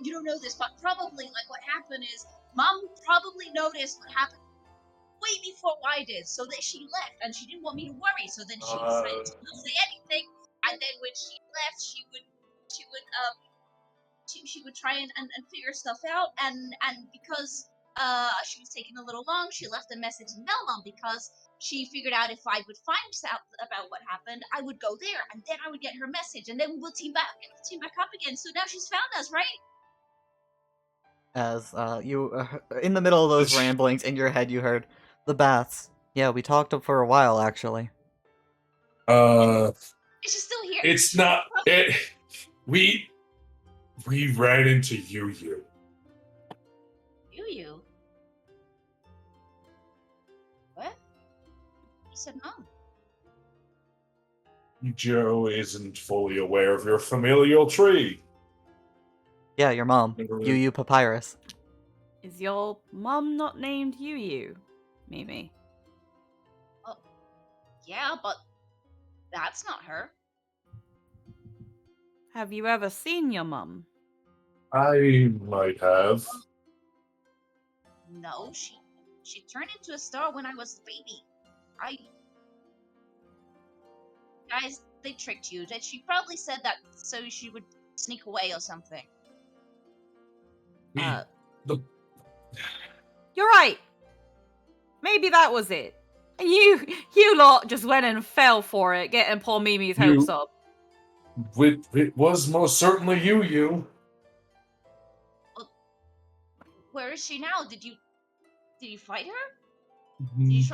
Speaker 5: you don't know this, but probably what happened is Mom probably noticed what happened way before I did, so that she left, and she didn't want me to worry. So then she decided to not say anything, and then when she left, she would try and figure stuff out, and because she was taking a little long, she left a message in Melmon because she figured out if I would find out about what happened, I would go there, and then I would get her message, and then we'll team back up again. So now she's found us, right?
Speaker 1: As, you, in the middle of those ramblings, in your head you heard, the bats. Yeah, we talked for a while, actually.
Speaker 5: Is she still here?
Speaker 2: It's not it. We ran into Yu.
Speaker 5: You? What? You said Mom.
Speaker 2: Joe isn't fully aware of your familial tree.
Speaker 1: Yeah, your mom.
Speaker 2: Never-
Speaker 1: Yu Papyrus.
Speaker 4: Is your mum not named Yu, Mimi?
Speaker 5: Yeah, but that's not her.
Speaker 4: Have you ever seen your mum?
Speaker 2: I might have.
Speaker 5: No, she turned into a star when I was a baby. Guys, they tricked you. That she probably said that so she would sneak away or something.
Speaker 4: Uh,
Speaker 2: The-
Speaker 4: You're right. Maybe that was it. You lot just went and fell for it, getting poor Mimi's hopes up.
Speaker 2: it was most certainly you.
Speaker 5: Where is she now? Did you fight her? Did you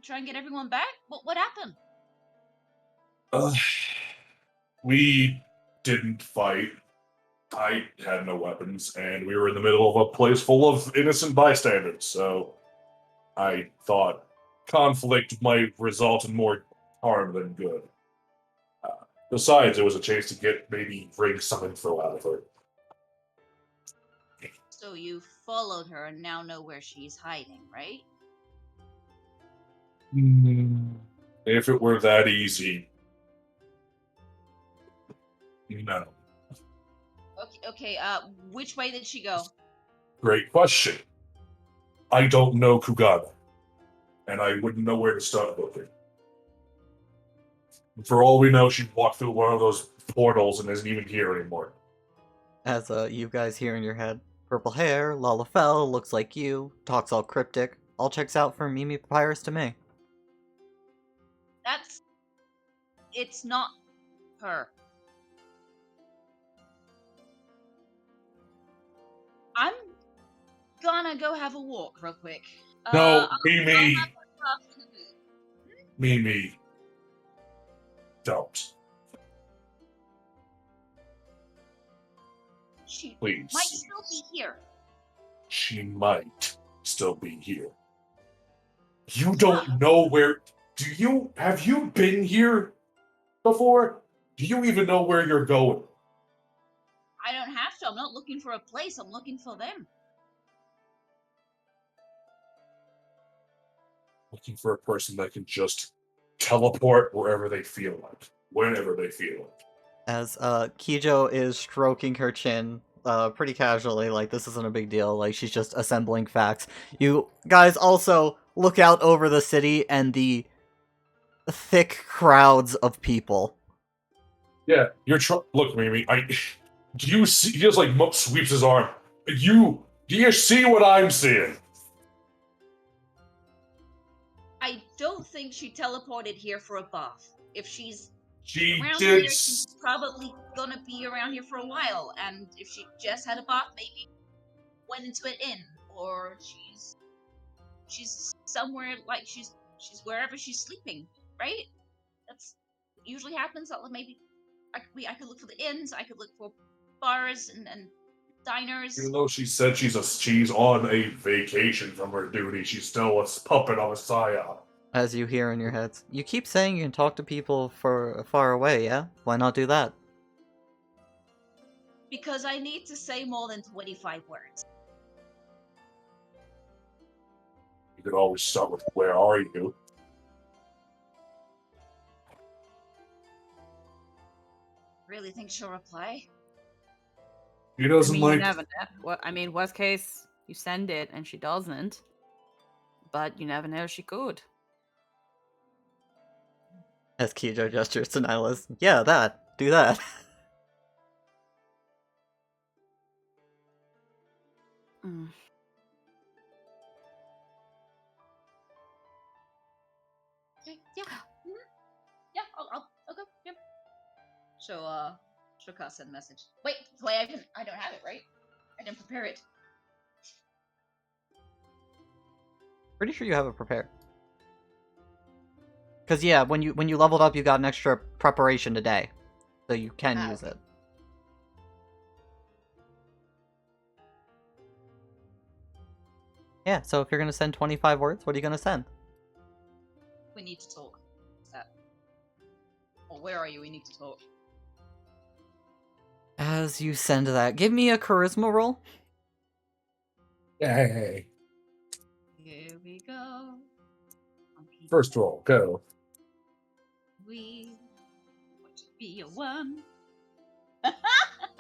Speaker 5: try and get everyone back? What happened?
Speaker 2: We didn't fight. I had no weapons, and we were in the middle of a place full of innocent bystanders, so I thought conflict might result in more harm than good. Besides, it was a chance to bring some info out of her.
Speaker 5: So you followed her and now know where she's hiding, right?
Speaker 2: If it were that easy. No.
Speaker 5: Okay, which way did she go?
Speaker 2: Great question. I don't know Kugana, and I wouldn't know where to start looking. For all we know, she walked through one of those portals and isn't even here anymore.
Speaker 1: As you guys hear in your head, purple hair, Lalafell, looks like you, talks all cryptic, all checks out from Mimi Papyrus to me.
Speaker 5: It's not her. I'm gonna go have a walk real quick.
Speaker 2: No,
Speaker 5: Mimi.
Speaker 2: Mimi. Don't.
Speaker 5: She
Speaker 2: Please.
Speaker 5: might still be here.
Speaker 2: She might still be here. You don't know where... Have you been here before? Do you even know where you're going?
Speaker 5: I don't have to. I'm not looking for a place. I'm looking for them.
Speaker 2: Looking for a person that can just teleport wherever they feel like, whenever they feel like.
Speaker 1: As Kijo is stroking her chin pretty casually, like this isn't a big deal, like she's just assembling facts. You guys also look out over the city and the thick crowds of people.
Speaker 2: Yeah, look, Mimi, do you see? He just like sweeps his arm. Do you see what I'm seeing?
Speaker 5: I don't think she teleported here for a bath. If she's
Speaker 2: She
Speaker 5: around
Speaker 2: did.
Speaker 5: here, she's probably gonna be around here for a while. And if she just had a bath, maybe went into an inn, or she's somewhere, like she's wherever she's sleeping, right? That's usually happens. Maybe I could look for the inns. I could look for bars and diners.
Speaker 2: Even though she said she's on a vacation from her duty, she's still a puppet of a psyop.
Speaker 1: As you hear in your heads, you keep saying you can talk to people far away, yeah? Why not do that?
Speaker 5: Because I need to say more than 25 words.
Speaker 2: You could always start with, "Where are you?"
Speaker 5: Really think she'll reply?
Speaker 2: He doesn't
Speaker 4: You never know. Worst case, you send it and she doesn't. But you never know, she could.
Speaker 1: As Kijo gestures to Nihilus, yeah, do that.
Speaker 5: Okay, yeah. Yeah, I'll go. Yep. She'll cast send message. Wait, I don't have it, right? I didn't prepare it.
Speaker 1: Pretty sure you have it prepared. Cause yeah, when you leveled up, you got an extra preparation today, so you can use it. Yeah. So if you're gonna send 25 words, what are you gonna send?
Speaker 5: We need to talk. Or where are you? We need to talk.
Speaker 1: As you send that, give me a charisma roll.
Speaker 2: Hey.
Speaker 5: Here we go.
Speaker 2: First roll, go.
Speaker 5: We want to be a one.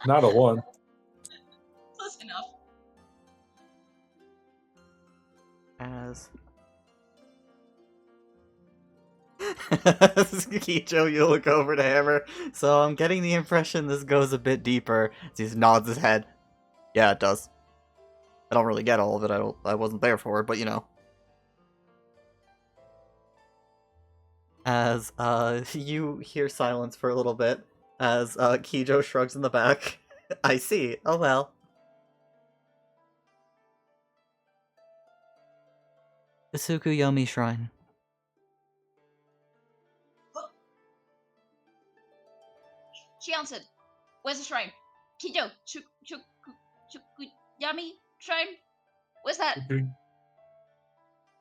Speaker 2: Not a 1.
Speaker 5: Close enough.
Speaker 1: As Kicho, you look over to Hammer. So I'm getting the impression this goes a bit deeper. As he nods his head. Yeah, it does. I don't really get all of it. I wasn't there for it, but you know. As you hear silence for a little bit, as Kijo shrugs in the back. I see. Oh well. The Tsukuyomi Shrine.
Speaker 5: She answered. Where's the shrine? Kijo, Chukuyami shrine? Where's that?
Speaker 2: Okay.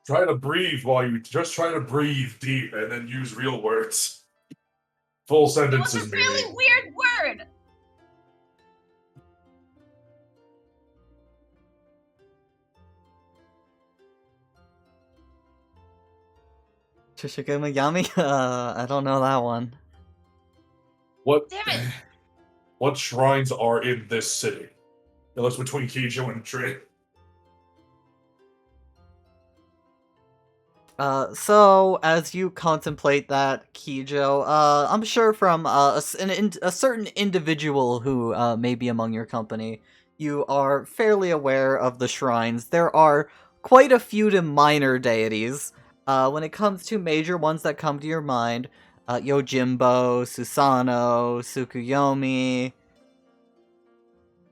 Speaker 2: Try to breathe while you just try to breathe deep and then use real words. Full
Speaker 5: It was
Speaker 2: sentences,
Speaker 5: a really
Speaker 2: maybe.
Speaker 5: weird word.
Speaker 1: Tsukuyomi? I don't know that one.
Speaker 2: What?
Speaker 5: Damn it.
Speaker 2: What shrines are in this city? It looks between Kijo and Trin.
Speaker 1: So as you contemplate that, Kijo, I'm sure from a certain individual who may be among your company, you are fairly aware of the shrines. There are quite a few to minor deities. When it comes to major ones that come to your mind, Yojimbo, Susanoo, Tsukuyomi,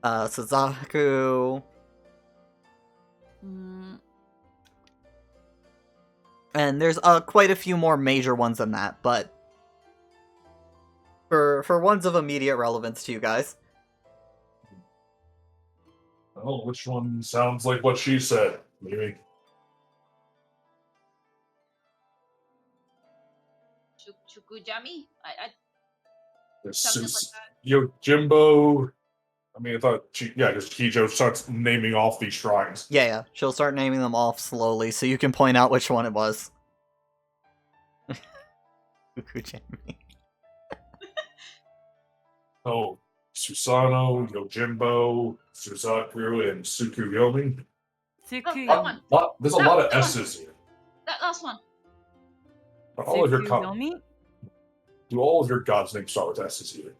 Speaker 1: Suzaku. And there's quite a few more major ones than that, but for ones of immediate relevance to you guys.
Speaker 2: Oh, which one sounds like what she said? Maybe.
Speaker 5: Chukuyami?
Speaker 2: There's
Speaker 5: Something
Speaker 2: Sus-
Speaker 5: like
Speaker 2: Yojimbo. I mean, I thought because Kijo starts naming off these shrines.
Speaker 1: Yeah. She'll start naming them off slowly, so you can point out which one it was. Ukujami.
Speaker 2: Oh, Susanoo, Yojimbo, Suzaku, and Tsukuyomi.
Speaker 5: that one.
Speaker 2: There's a
Speaker 5: That
Speaker 2: lot
Speaker 5: one,
Speaker 2: of
Speaker 5: that one.
Speaker 2: S's here.
Speaker 5: That last one.
Speaker 2: All of your
Speaker 4: Tsukuyomi?
Speaker 2: do all of your gods' names start with S's here?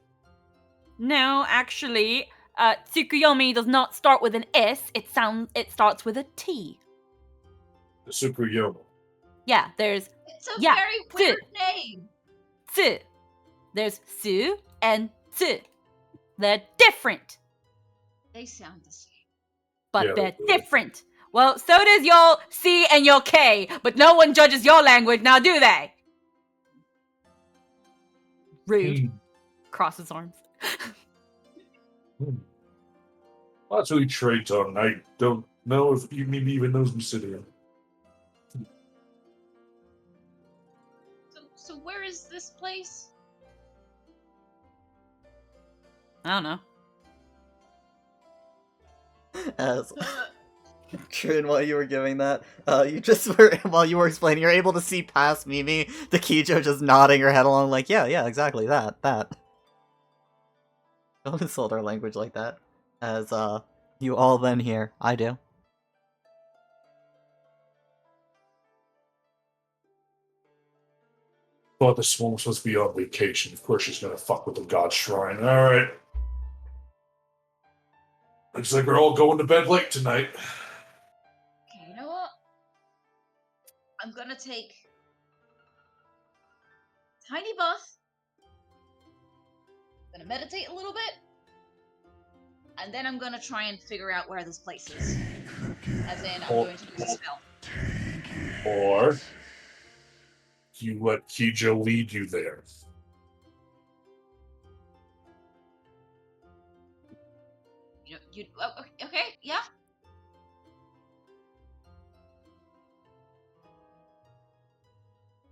Speaker 4: No, actually, Tsukuyomi does not start with an S. It starts with a T.
Speaker 2: The Tsukuyomi.
Speaker 4: Yeah, there's
Speaker 5: It's a
Speaker 4: Yeah,
Speaker 5: very weird name.
Speaker 4: Tsu. There's Su and Tsu. They're different,
Speaker 5: They sound the same.
Speaker 4: but
Speaker 2: Yeah,
Speaker 4: they're
Speaker 2: they do.
Speaker 4: different. Well, so does your C and your K, but no one judges your language now, do they? Rude. Cross his arms.
Speaker 2: Well, that's who he trades on. I don't know if he maybe even knows Mysidian.
Speaker 5: So where is this place?
Speaker 4: I don't know.
Speaker 1: As Trin, while you were giving that, you just were while you were explaining, you're able to see past Mimi, to Kijo just nodding her head along, like, yeah, exactly that. Don't insult our language like that. As you all then hear, I do.
Speaker 2: Thought this one was supposed to be on vacation. Of course she's gonna fuck with the god shrine. Alright. Looks like we're all going to bed late tonight.
Speaker 5: Okay, you know what? I'm gonna take a tiny bath. I'm gonna meditate a little bit. And then I'm gonna try and figure out where this place is. As in, I'm going to use a spell.
Speaker 2: Or you let Kijo lead you there.
Speaker 5: Okay, yeah.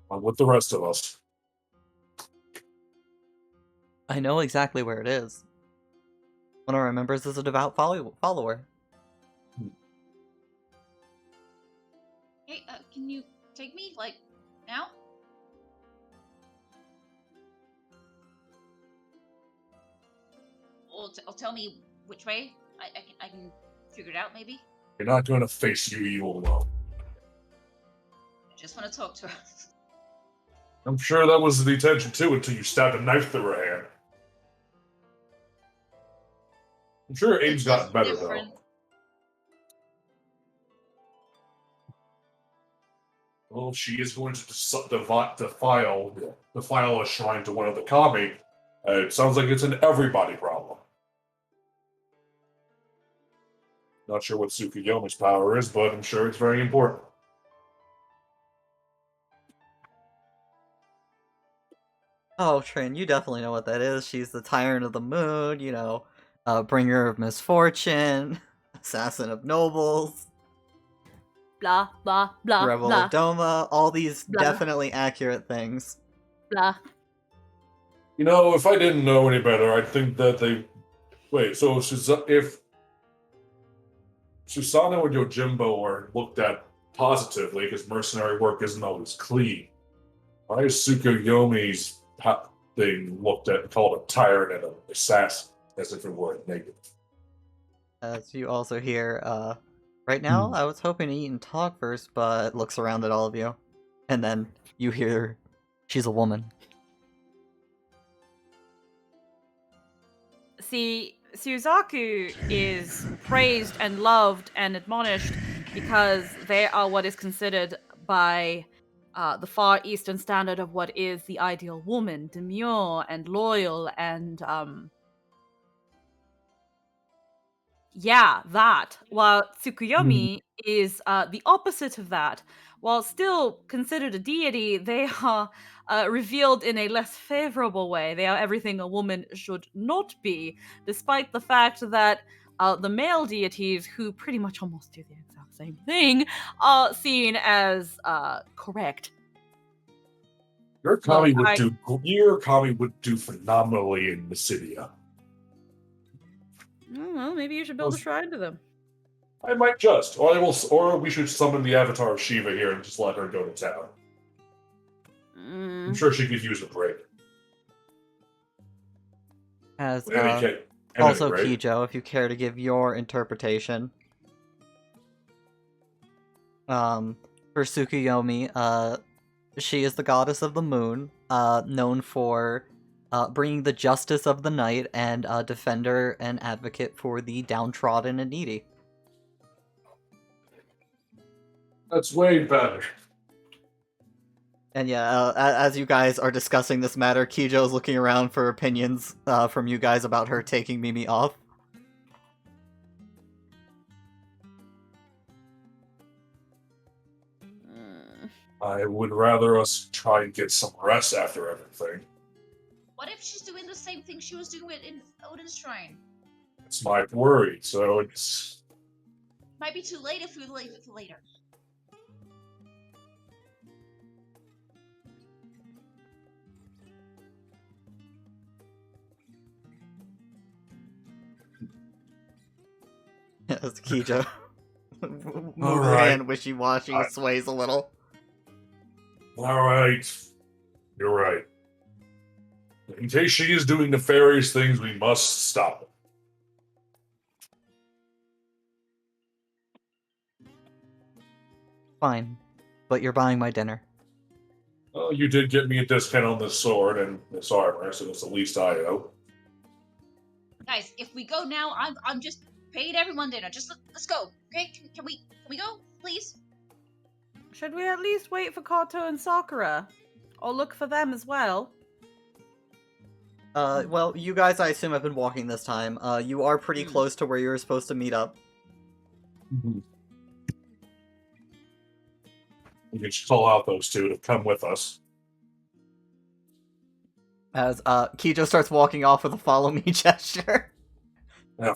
Speaker 2: On with the rest of us.
Speaker 1: I know exactly where it is. One of our members is a devout follower.
Speaker 5: Hey, can you take me, like, now? Or tell me which way. I can figure it out, maybe.
Speaker 2: You're not going to face you alone.
Speaker 5: Just want to talk to her.
Speaker 2: I'm sure that was the intention too until you stabbed a knife through her hand. I'm sure her aim's
Speaker 5: It's
Speaker 2: gotten
Speaker 5: just
Speaker 2: better
Speaker 5: different.
Speaker 2: though. Well, she is going to defile a shrine to one of the kami. It sounds like it's an everybody problem. Not sure what Tsukuyomi's power is, but I'm sure it's very important.
Speaker 1: Oh, Trin, you definitely know what that is. She's the Tyrant of the Moon, bringer of misfortune, assassin of nobles,
Speaker 4: Blah blah blah
Speaker 1: rebel
Speaker 4: blah
Speaker 1: of Doma, all these
Speaker 4: Blah.
Speaker 1: definitely accurate things.
Speaker 4: blah.
Speaker 2: You know, if I didn't know any better, I'd think that they... Wait, so if Susanoo and Yojimbo are looked at positively, because mercenary work isn't always clean, why is Tsukuyomi's thing looked at and called a tyrant and an assassin, as if it were a negative?
Speaker 1: As you also hear, right now, I was hoping to eat and talk first, but looks around at all of you. And then you hear, she's a woman.
Speaker 4: See, Suzaku is praised and loved and admonished because they are what is considered by the Far Eastern standard of what is the ideal woman, demure and loyal and that. While Tsukuyomi is the opposite of that. While still considered a deity, they are revealed in a less favorable way. They are everything a woman should not be, despite the fact that the male deities, who pretty much almost do the exact same thing, are seen as correct.
Speaker 2: Your kami
Speaker 4: Look,
Speaker 2: would do phenomenally in Mysidia.
Speaker 4: Well, maybe you should build a shrine to them.
Speaker 2: I might just, or we should summon the avatar of Shiva here and just let her go to town. I'm sure she could use a break.
Speaker 1: As,
Speaker 2: Anyway,
Speaker 1: also,
Speaker 2: right?
Speaker 1: Kijo, if you care to give your interpretation. For Tsukuyomi, she is the goddess of the moon, known for bringing the justice of the night and defender and advocate for the downtrodden and needy.
Speaker 2: That's way better.
Speaker 1: And yeah, as you guys are discussing this matter, Kijo's looking around for opinions from you guys about her taking Mimi off.
Speaker 2: I would rather us try and get some rest after everything.
Speaker 5: What if she's doing the same thing she was doing in Odin's Shrine?
Speaker 2: It's my worry, so it's...
Speaker 5: Might be too late if we leave it for later.
Speaker 1: As Kijo moves her
Speaker 2: Alright.
Speaker 1: hand wishy-washy, sways a little.
Speaker 2: Alright. You're right. In case she is doing nefarious things, we must stop it.
Speaker 1: Fine, but you're buying my dinner.
Speaker 2: Well, you did get me a discount on this sword and this armor, so that's the least I owe.
Speaker 5: Guys, if we go now, I'm just paying everyone dinner. Just let's go. Okay? Can we go, please?
Speaker 4: Should we at least wait for Kato and Sakura? Or look for them as well?
Speaker 1: Well, you guys, I assume, have been walking this time. You are pretty close to where you were supposed to meet up.
Speaker 2: You can just call out those two to come with us.
Speaker 1: As, Kijo starts walking off with a follow me gesture.
Speaker 2: Yeah.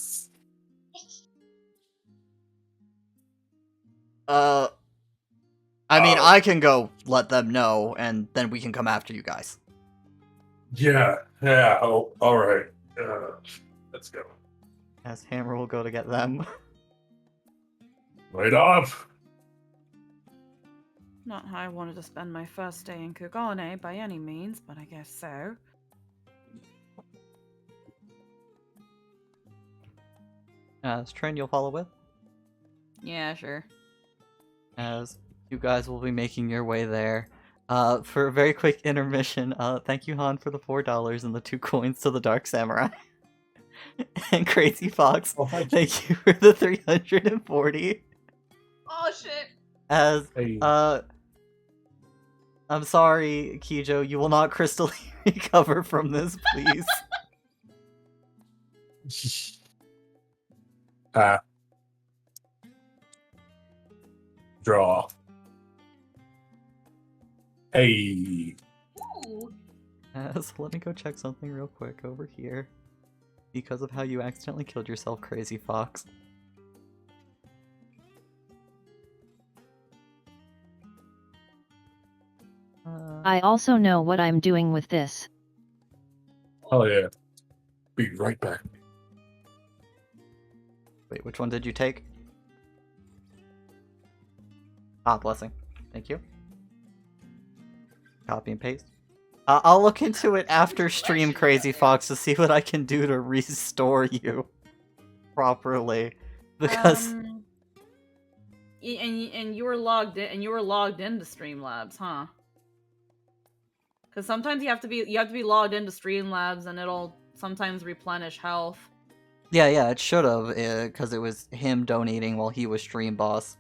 Speaker 1: I mean, I can go let them know, and then we can come after you guys.
Speaker 2: Yeah, oh, alright. Let's go.
Speaker 1: As Hammer will go to get them.
Speaker 2: Right off!
Speaker 4: Not how I wanted to spend my first day in Kugane by any means, but I guess so.
Speaker 1: As Trin, you'll follow with.
Speaker 4: Yeah, sure.
Speaker 1: As You guys will be making your way there. For a very quick intermission, thank you, Han, for the $4 and the 2 coins to the Dark Samurai. And Crazy Fox,
Speaker 2: Oh, thank you.
Speaker 1: thank you for the 340.
Speaker 5: Oh shit.
Speaker 1: As,
Speaker 2: Hey.
Speaker 1: I'm sorry, Kijo, you will not crystally recover from this, please.
Speaker 2: Draw. Hey.
Speaker 5: Ooh.
Speaker 1: So let me go check something real quick over here. Because of how you accidentally killed yourself, Crazy Fox.
Speaker 3: I also know what I'm doing with this.
Speaker 2: Oh yeah. Be right back.
Speaker 1: Wait, which one did you take? Ah, blessing. Thank you. Copy and paste. I'll look into it after stream, Crazy Fox, to see what I can do to restore you properly. Because
Speaker 4: And you were logged in, and you were logged into Streamlabs, huh? Because sometimes you have to be logged into Streamlabs, and it'll sometimes replenish health.
Speaker 1: yeah, it should have, because it was him donating while he was stream boss.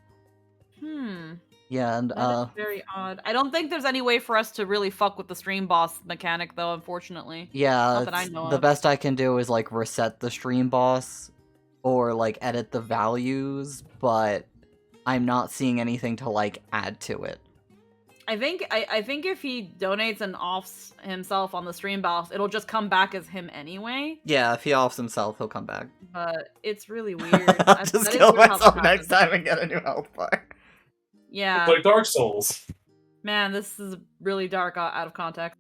Speaker 1: Yeah, and
Speaker 4: That is very odd. I don't think there's any way for us to really fuck with the stream boss mechanic, though. Unfortunately.
Speaker 1: yeah,
Speaker 4: Not that I know
Speaker 1: the
Speaker 4: of.
Speaker 1: best I can do is like reset the stream boss or like edit the values, but I'm not seeing anything to like add to it.
Speaker 4: I think if he donates and offs himself on the stream boss, it'll just come back as him anyway.
Speaker 1: Yeah, if he offs himself, he'll come back.
Speaker 4: But it's really weird.
Speaker 1: I'll
Speaker 4: That
Speaker 1: just
Speaker 4: is
Speaker 1: kill
Speaker 4: weird how
Speaker 1: myself
Speaker 4: that
Speaker 1: next
Speaker 4: happens.
Speaker 1: time and get a new health bar.
Speaker 4: Yeah,
Speaker 2: Like Dark Souls.
Speaker 4: man, this is really dark out of context.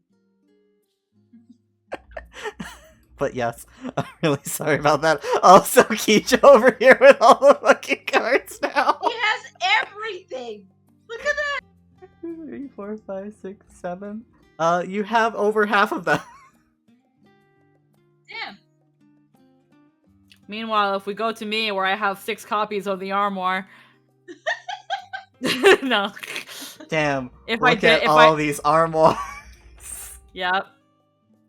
Speaker 1: But yes, I'm really sorry about that. Also, Kicho over here with all the fucking cards now.
Speaker 5: He has everything. Look at that.
Speaker 1: 3, 4, 5, 6, 7. You have over half of them.
Speaker 5: Damn.
Speaker 4: Meanwhile, if we go to me, where I have 6 copies of the armor, no.
Speaker 1: Damn.
Speaker 4: If
Speaker 1: Look
Speaker 4: I did,
Speaker 1: at
Speaker 4: if
Speaker 1: all
Speaker 4: I,
Speaker 1: these armor.
Speaker 4: yep.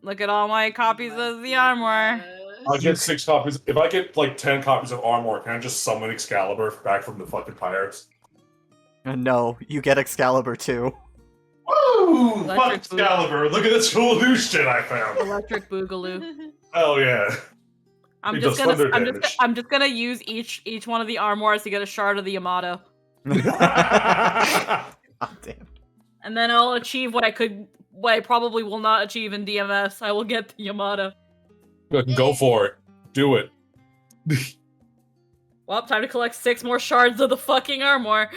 Speaker 4: Look at all my copies of the armor.
Speaker 2: I get 6 copies. If I get like 10 copies of armor, can I just summon Excalibur back from the fucking pirates?
Speaker 1: No, you get Excalibur too.
Speaker 2: Woo! Fuck
Speaker 4: Electric
Speaker 2: Excalibur! Look at this cool new shit I found.
Speaker 4: Electric Boogaloo.
Speaker 2: Hell yeah!
Speaker 4: I'm
Speaker 2: It
Speaker 4: just
Speaker 2: does
Speaker 4: gonna,
Speaker 2: thunder
Speaker 4: I'm just,
Speaker 2: damage.
Speaker 4: I'm just gonna use each one of the armors to get a shard of the Yamato,
Speaker 1: God damn.
Speaker 4: and then I'll achieve what I probably will not achieve in DMS. I will get the Yamato.
Speaker 2: Go for it. Do it.
Speaker 4: Well, time to collect 6 more shards of the fucking armor.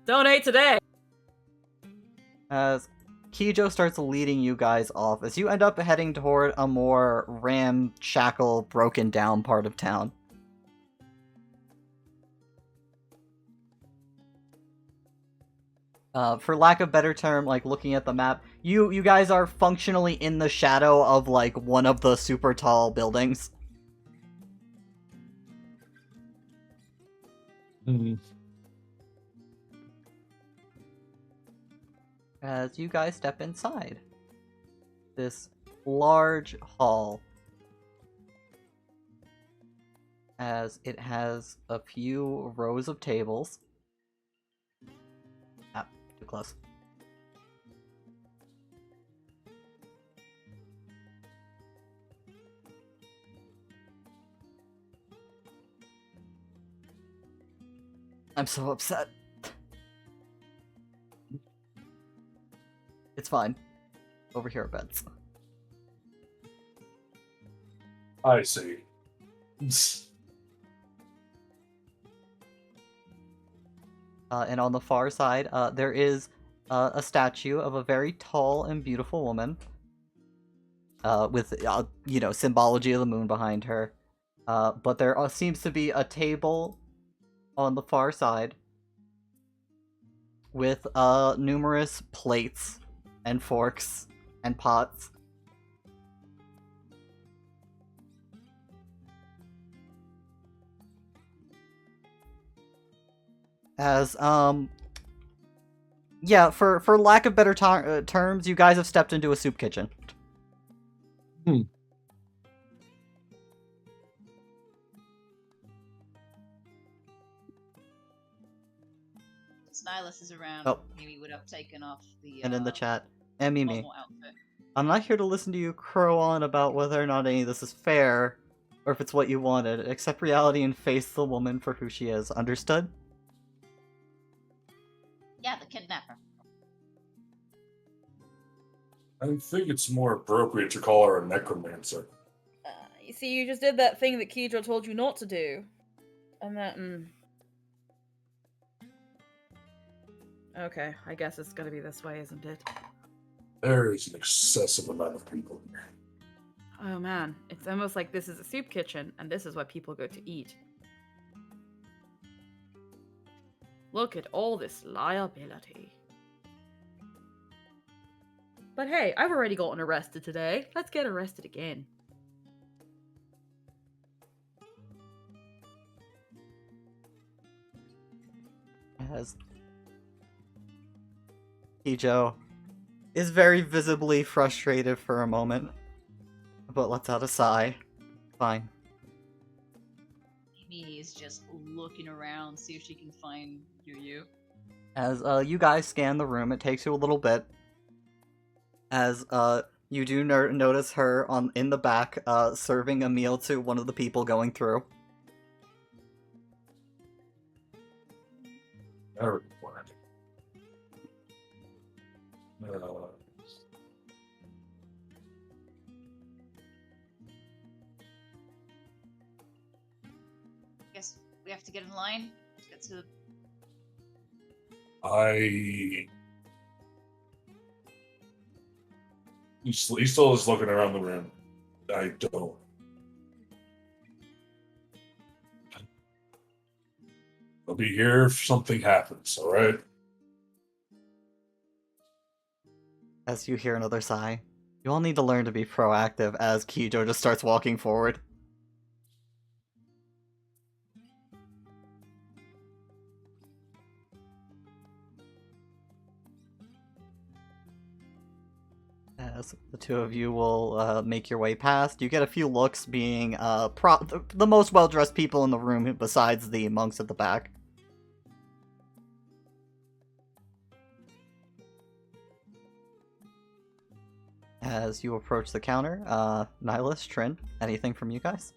Speaker 4: Donate today.
Speaker 1: As Kijo starts leading you guys off, as you end up heading toward a more ramshackle, broken down part of town. For lack of better term, like looking at the map, you guys are functionally in the shadow of like one of the super tall buildings. As you guys step inside this large hall, as it has a few rows of tables. Ah, too close. I'm so upset. It's fine. Over here are beds.
Speaker 2: I see.
Speaker 1: And on the far side, there is a statue of a very tall and beautiful woman. With, you know, symbology of the moon behind her. But there seems to be a table on the far side with numerous plates and forks and pots. As Yeah, for lack of better terms, you guys have stepped into a soup kitchen.
Speaker 5: Nihilus is around.
Speaker 1: Oh.
Speaker 5: Maybe would have taken off the
Speaker 1: And in the chat, Mimi,
Speaker 5: normal outfit.
Speaker 1: I'm not here to listen to you crow on about whether or not any of this is fair, or if it's what you wanted. Accept reality and face the woman for who she is. Understood?
Speaker 5: Yeah, the kidnapper.
Speaker 2: I think it's more appropriate to call her a necromancer.
Speaker 4: You see, you just did that thing that Kidra told you not to do. And that, Okay, I guess it's gonna be this way, isn't it?
Speaker 2: There is an excessive amount of people here.
Speaker 4: Oh man, it's almost like this is a soup kitchen, and this is why people go to eat. Look at all this liability. But hey, I've already gotten arrested today. Let's get arrested again.
Speaker 1: As Kijo is very visibly frustrated for a moment, but lets out a sigh. Fine.
Speaker 5: Mimi's just looking around, see if she can find you.
Speaker 1: As you guys scan the room, it takes you a little bit. As you do notice her in the back serving a meal to one of the people going through.
Speaker 2: Very
Speaker 5: Guess we have to get in line. Get to.
Speaker 2: He still is looking around the room. I don't. I'll be here if something happens, alright?
Speaker 1: As you hear another sigh. You all need to learn to be proactive as Kijo just starts walking forward. As the two of you will make your way past, you get a few looks being the most well-dressed people in the room besides the monks at the back. As you approach the counter, Nihilus, Trin, anything from you guys?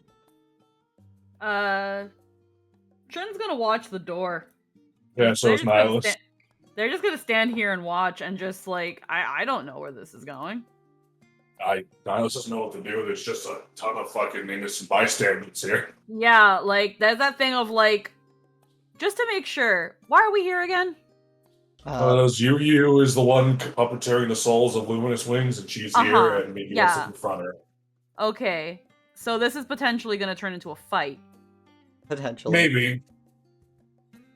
Speaker 4: Trin's gonna watch the door.
Speaker 2: Yeah, so is Nihilus.
Speaker 4: They're just gonna stand here and watch and just like, I don't know where this is going.
Speaker 2: Nihilus doesn't know what to do. There's just a ton of fucking innocent bystanders here.
Speaker 4: Yeah, like, there's that thing of like, just to make sure, why are we here again?
Speaker 2: Yu is the one puppeteering the souls of Luminous Wings, and she's here, and maybe wants to confront her.
Speaker 4: Okay, so this is potentially going to turn into a fight.
Speaker 1: Potentially.
Speaker 2: Maybe.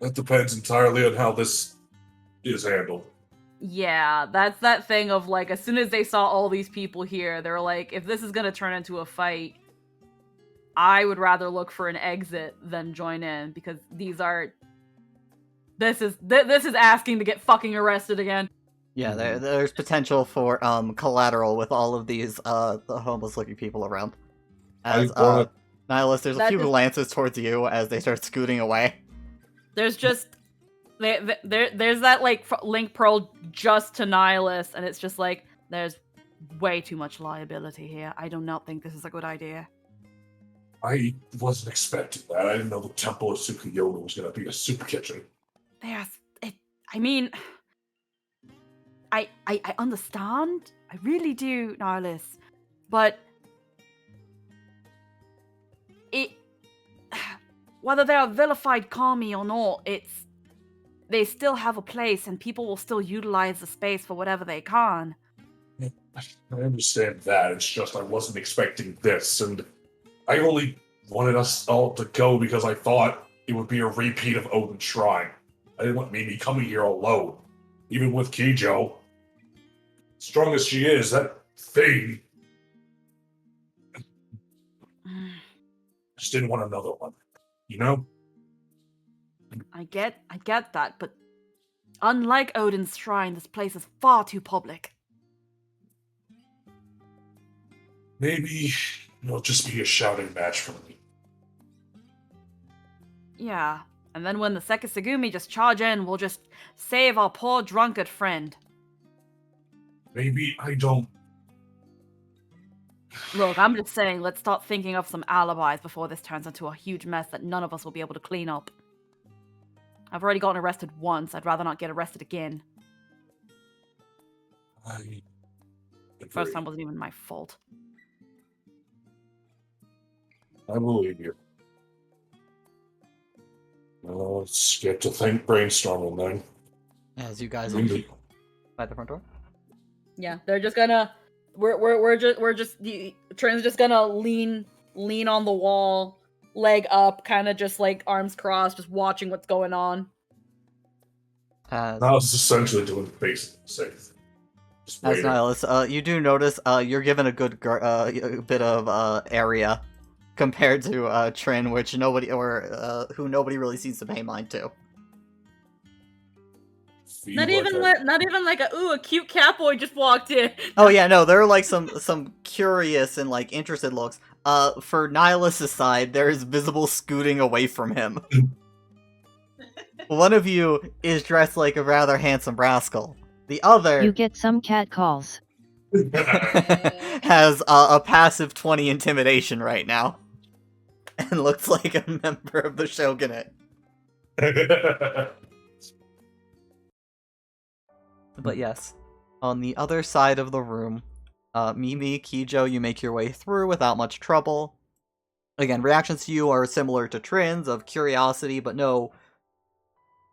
Speaker 2: That depends entirely on how this is handled.
Speaker 4: Yeah, that's that thing of like, as soon as they saw all these people here, they're like, if this is going to turn into a fight, I would rather look for an exit than join in, because this is asking to get fucking arrested again.
Speaker 1: Yeah, there's potential for collateral with all of these the homeless-looking people around. As Nihilus, there's a few glances towards you as they start scooting away.
Speaker 4: There's just there's that like link pearl just to Nihilus, and it's just like there's way too much liability here. I do not think this is a good idea.
Speaker 2: I wasn't expecting that. I didn't know the Temple of Tsukuyomi was going to be a soup kitchen.
Speaker 4: I mean, I understand. I really do, Nihilus. But whether they're a vilified kami or not, they still have a place, and people will still utilize the space for whatever they can.
Speaker 2: I understand that. It's just I wasn't expecting this, and I only wanted us all to go because I thought it would be a repeat of Odin's Shrine. I didn't want Mimi coming here alone. Even with Kijo. Strong as she is, that thing. Just didn't want another one. You know?
Speaker 4: I get that, but Unlike Odin's shrine, this place is far too public.
Speaker 2: Maybe it'll just be a shouting match for me.
Speaker 4: Yeah, and then when the Sekisagumi just charge in, we'll just save our poor drunkard friend.
Speaker 2: Maybe I don't.
Speaker 4: Look, I'm just saying, let's start thinking of some alibis before this turns into a huge mess that none of us will be able to clean up. I've already gotten arrested once, I'd rather not get arrested again.
Speaker 2: I
Speaker 4: First time wasn't even my fault.
Speaker 2: I believe you. Well, let's get to brainstorming then.
Speaker 1: As you guys
Speaker 2: Indeed.
Speaker 1: by the front door.
Speaker 4: Yeah, they're just gonna. Trin's just gonna lean on the wall, leg up, kind of just like arms crossed, just watching what's going on.
Speaker 1: As
Speaker 2: I was essentially doing the basic safe. Just
Speaker 1: As
Speaker 2: waiting.
Speaker 1: Nihilus, you do notice you're given a good bit of area compared to Trin, which nobody who nobody really seems to pay mind to.
Speaker 2: Feel
Speaker 4: Not even
Speaker 2: like
Speaker 4: a cute cat boy just walked in.
Speaker 1: Oh yeah, no, there are like some curious and like interested looks. For Nihilus' side, there is visible scooting away from him. One of you is dressed like a rather handsome rascal. The other
Speaker 3: You get some cat calls.
Speaker 1: has a passive 20 intimidation right now. And looks like a member of the Shogunate. But yes, on the other side of the room, Mimi, Kijo, you make your way through without much trouble. Again, reactions to you are similar to Trin's, of curiosity, but no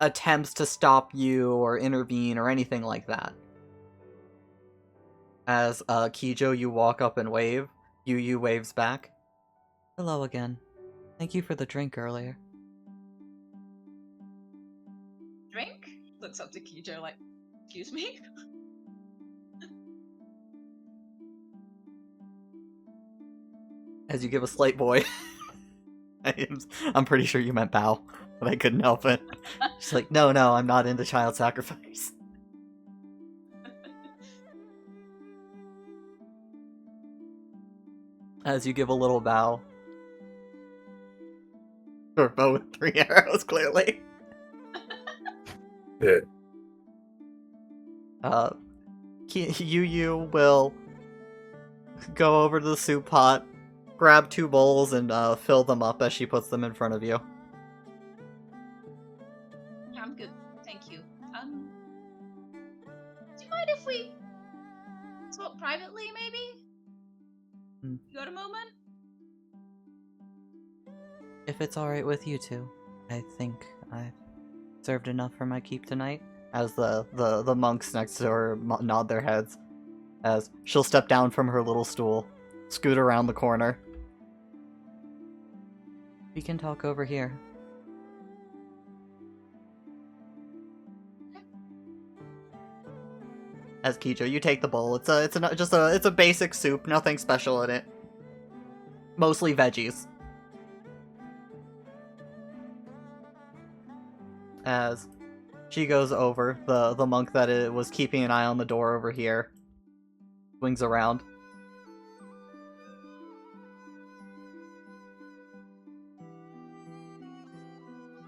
Speaker 1: attempts to stop you or intervene or anything like that. As Kijo, you walk up and wave. Yu waves back. Hello again. Thank you for the drink earlier.
Speaker 5: Drink? Looks up to Kijo like, excuse me?
Speaker 1: As you give a slight boy. I'm pretty sure you meant bow, but I couldn't help it. She's like, no, I'm not into child sacrifice. As you give a little bow. Or bow with 3 arrows, clearly.
Speaker 2: Yeah.
Speaker 1: Yu will go over to the soup pot, grab 2 bowls, and fill them up as she puts them in front of you.
Speaker 5: I'm good, thank you. Do you mind if we talk privately, maybe?
Speaker 1: Hmm.
Speaker 5: You got a moment?
Speaker 1: If it's alright with you two, I think I've served enough for my keep tonight. As the monks next to her nod their heads. As she'll step down from her little stool, scoot around the corner. We can talk over here. As Kijo, you take the bowl. It's a basic soup, nothing special in it. Mostly veggies. As she goes over, the monk that was keeping an eye on the door over here swings around.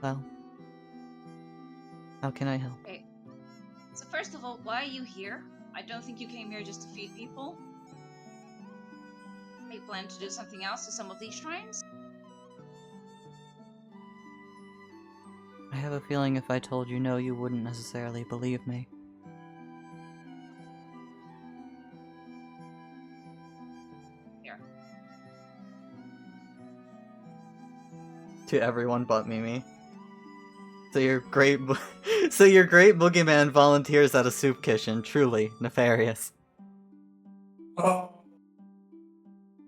Speaker 1: Well, how can I help?
Speaker 5: Okay. So first of all, why are you here? I don't think you came here just to feed people. Are you planning to do something else to some of these shrines?
Speaker 1: I have a feeling if I told you no, you wouldn't necessarily believe me.
Speaker 5: Here.
Speaker 1: To everyone but Mimi. So your great boogeyman volunteers at a soup kitchen. Truly nefarious.
Speaker 2: Oh.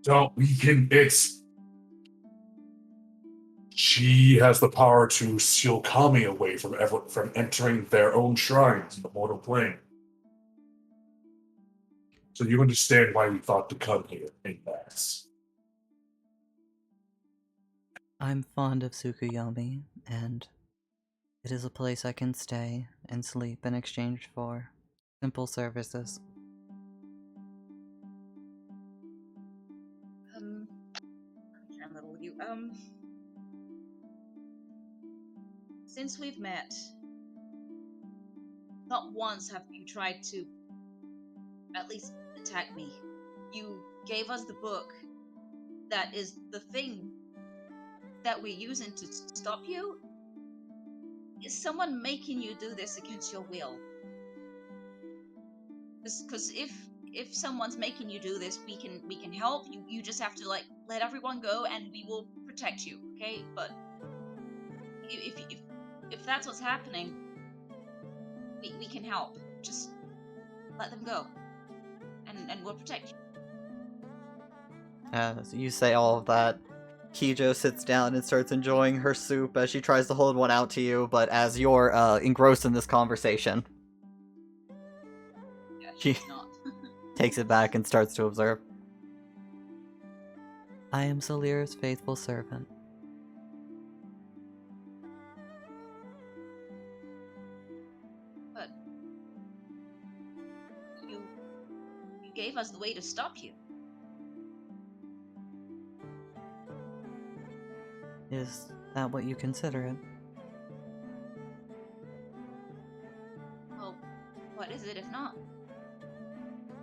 Speaker 2: Don't weaken its. She has the power to seal Kami away from entering their own shrines in the mortal plane. So you understand why we thought to come here in mass.
Speaker 1: I'm fond of Tsukuyomi, and It is a place I can stay and sleep in exchange for simple services.
Speaker 5: I'm trying to little with you. Since we've met, not once have you tried to at least attack me. You gave us the book that is the thing that we're using to stop you. Is someone making you do this against your will? Because if someone's making you do this, we can help you. You just have to like let everyone go, and we will protect you. Okay, but if that's what's happening, we can help. Just let them go, and we'll protect you.
Speaker 1: As you say all of that, Kijo sits down and starts enjoying her soup as she tries to hold one out to you, but as you're engrossed in this conversation,
Speaker 5: Yeah,
Speaker 1: She-
Speaker 5: she's not.
Speaker 1: takes it back and starts to observe. I am Zalira's faithful servant.
Speaker 5: But you gave us the way to stop you.
Speaker 1: Is that what you consider it?
Speaker 5: Well, what is it if not?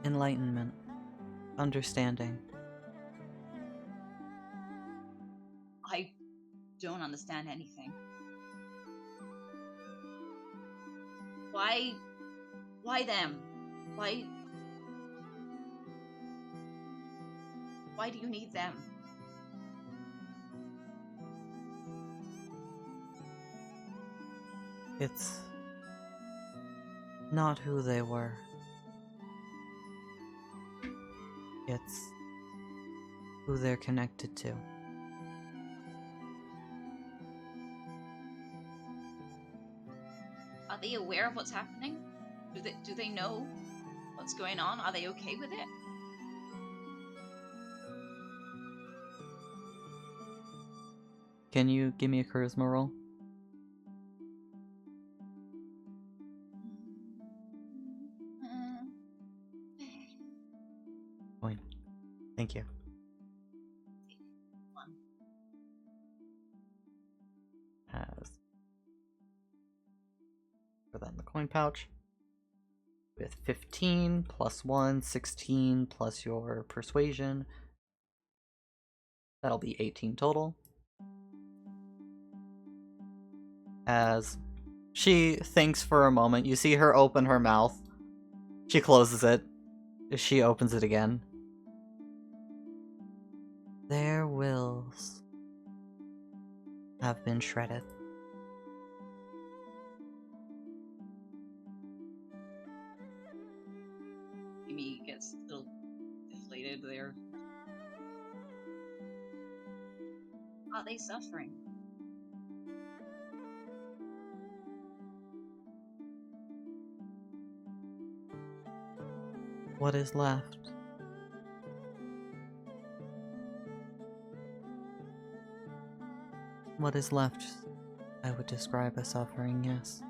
Speaker 1: Enlightenment. Understanding.
Speaker 5: I don't understand anything. Why them? Why do you need them?
Speaker 1: It's not who they were. It's who they're connected to.
Speaker 5: Are they aware of what's happening? Do they know what's going on? Are they okay with it?
Speaker 1: Can you give me a charisma roll? Point. Thank you.
Speaker 5: One.
Speaker 1: As for then the coin pouch with 15 plus 1, 16 plus your persuasion. That'll be 18 total. As she thinks for a moment, you see her open her mouth. She closes it. She opens it again. Their wills have been shredded.
Speaker 5: Amy gets a little deflated there. Are they suffering?
Speaker 1: What is left? What is left, I would describe as suffering, yes.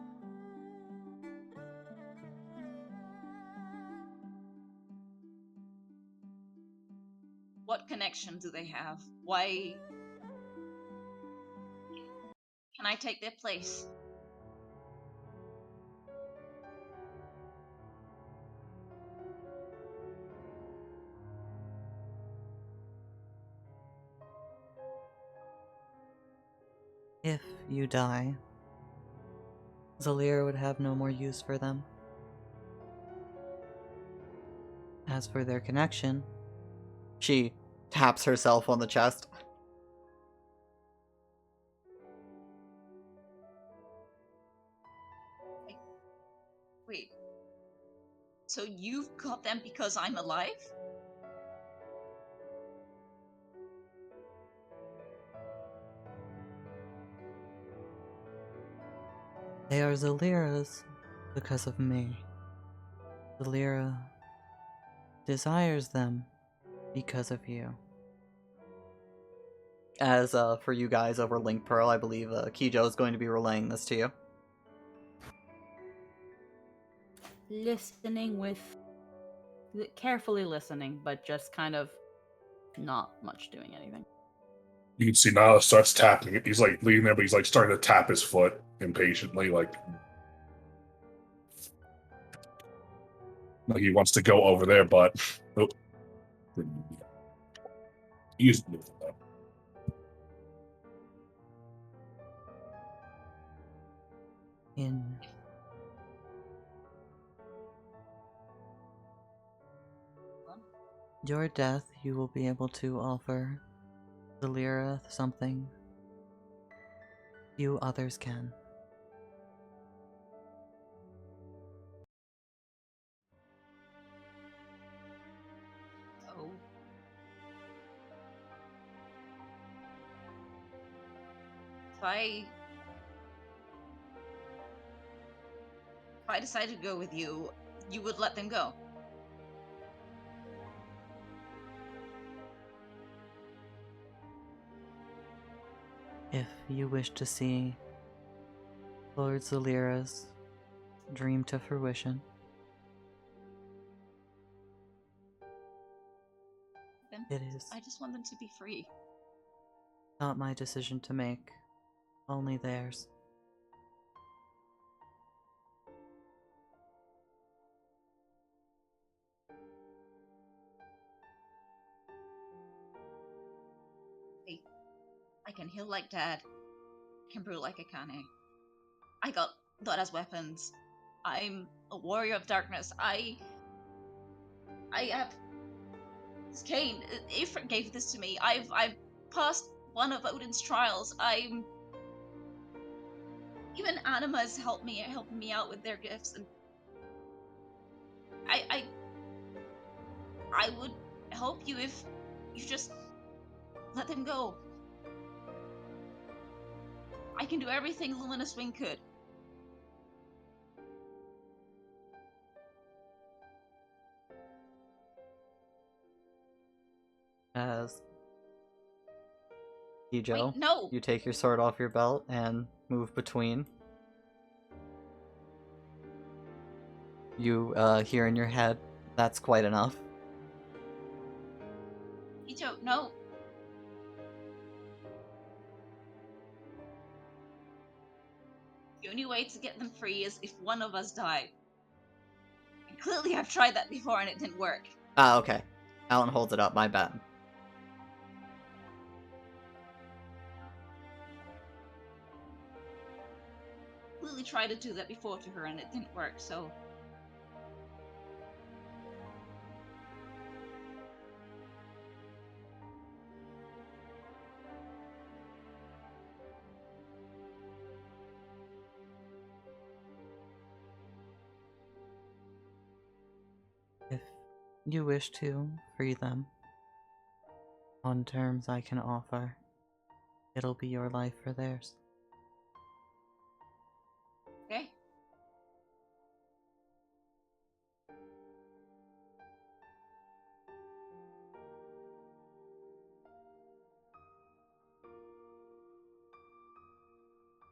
Speaker 5: What connection do they have? Why can I take their place?
Speaker 1: If you die, Zalira would have no more use for them. As for their connection, she taps herself on the chest.
Speaker 5: Wait. So you've got them because I'm alive?
Speaker 1: They are Zalira's because of me. Zalira desires them because of you. As for you guys over Link Pearl, I believe Kijo is going to be relaying this to you.
Speaker 4: listening carefully listening, but just kind of not much doing anything.
Speaker 2: You can see Nihilus starts tapping it. He's like leaning there, but he's like starting to tap his foot impatiently, like he wants to go over there, but oh, he's moving though.
Speaker 1: In your death, you will be able to offer Zalira something few others can.
Speaker 5: Oh. If I decided to go with you, you would let them go.
Speaker 1: If you wish to see Lord Zalira's dream to fruition,
Speaker 5: Then
Speaker 1: it is
Speaker 5: I just want them to be free.
Speaker 1: not my decision to make, only theirs.
Speaker 5: I can heal like Dad. I can brew like Akane. I got that as weapons. I'm a warrior of darkness. I have this cane. Ifrit gave this to me. I've passed one of Odin's trials. Even Animas helping me out with their gifts, and I would help you if you just let them go. I can do everything Luminous Wing could.
Speaker 1: As Kijo,
Speaker 5: Wait, no!
Speaker 1: you take your sword off your belt and move between. You hear in your head, that's quite enough.
Speaker 5: Icho, no! The only way to get them free is if one of us died. And clearly I've tried that before and it didn't work.
Speaker 1: Ah, okay. Alan holds it up, my bad.
Speaker 5: Clearly tried to do that before to her and it didn't work, so...
Speaker 1: If you wish to free them, on terms I can offer, it'll be your life for theirs.
Speaker 5: Okay?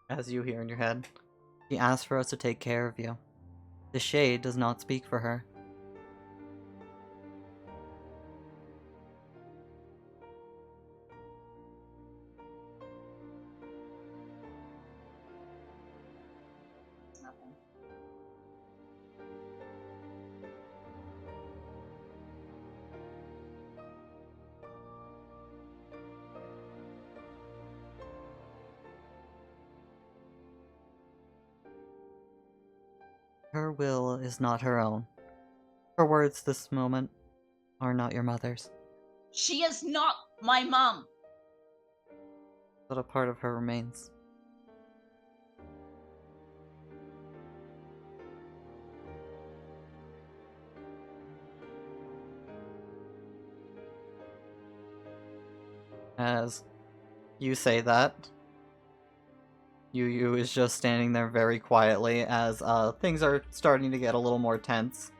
Speaker 1: As you hear in your head, she asked for us to take care of you. The Shade does not speak for her.
Speaker 5: Nothing.
Speaker 1: Her will is not her own. Her words this moment are not your mother's,
Speaker 5: She is not my mom!
Speaker 1: but a part of her remains. As you say that, Yu is just standing there very quietly as things are starting to get a little more tense.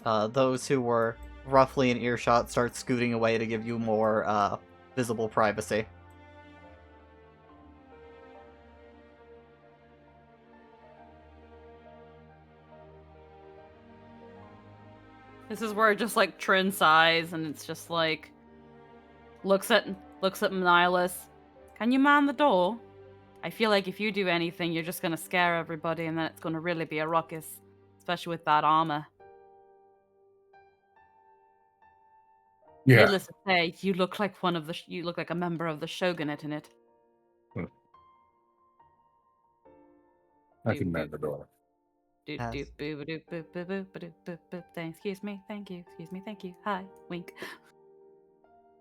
Speaker 1: Those who were roughly in earshot start scooting away to give you more visible privacy.
Speaker 4: This is where just like Trin sighs and it's just like looks at Nihilus. Can you man the door? I feel like if you do anything, you're just gonna scare everybody, and then it's gonna really be a ruckus, especially with that armor.
Speaker 2: Yeah.
Speaker 4: Needless to say, you look like you look like a member of the shogunate in it.
Speaker 2: I can man the door.
Speaker 1: Yes.
Speaker 4: Excuse me, thank you. Excuse me, thank you. Hi, wink.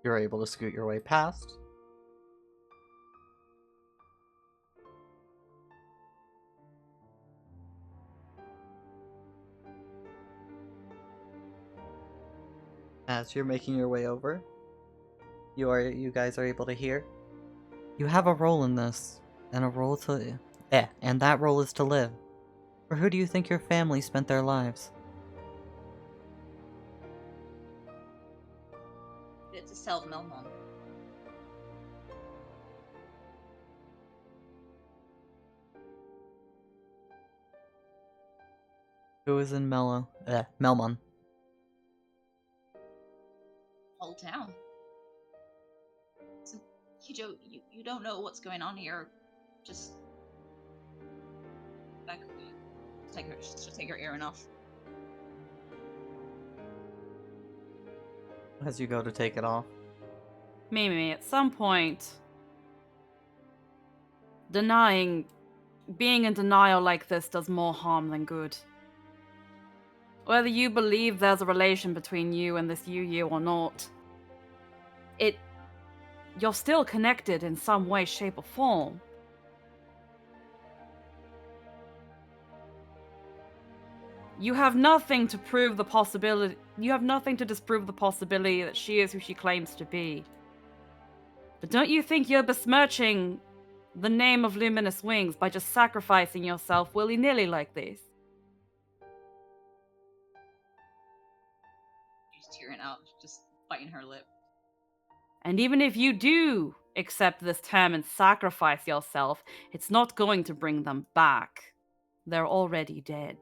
Speaker 1: You're able to scoot your way past. As you're making your way over, you guys are able to hear. You have a role in this, and and that role is to live. For who do you think your family spent their lives?
Speaker 5: It's a self-Melmon.
Speaker 1: Who is in Melmon?
Speaker 5: Whole town. So, Kijo, you don't know what's going on here. Just back. Take her ear enough.
Speaker 1: As you go to take it off.
Speaker 4: Mimi, at some point, being in denial like this does more harm than good. Whether you believe there's a relation between you and this Yu or not, you're still connected in some way, shape, or form. You have nothing to disprove the possibility that she is who she claims to be. But don't you think you're besmirching the name of Luminous Wings by just sacrificing yourself willy-nilly like this?
Speaker 5: She's tearing out, just biting her lip.
Speaker 4: And even if you do accept this term and sacrifice yourself, it's not going to bring them back. They're already dead.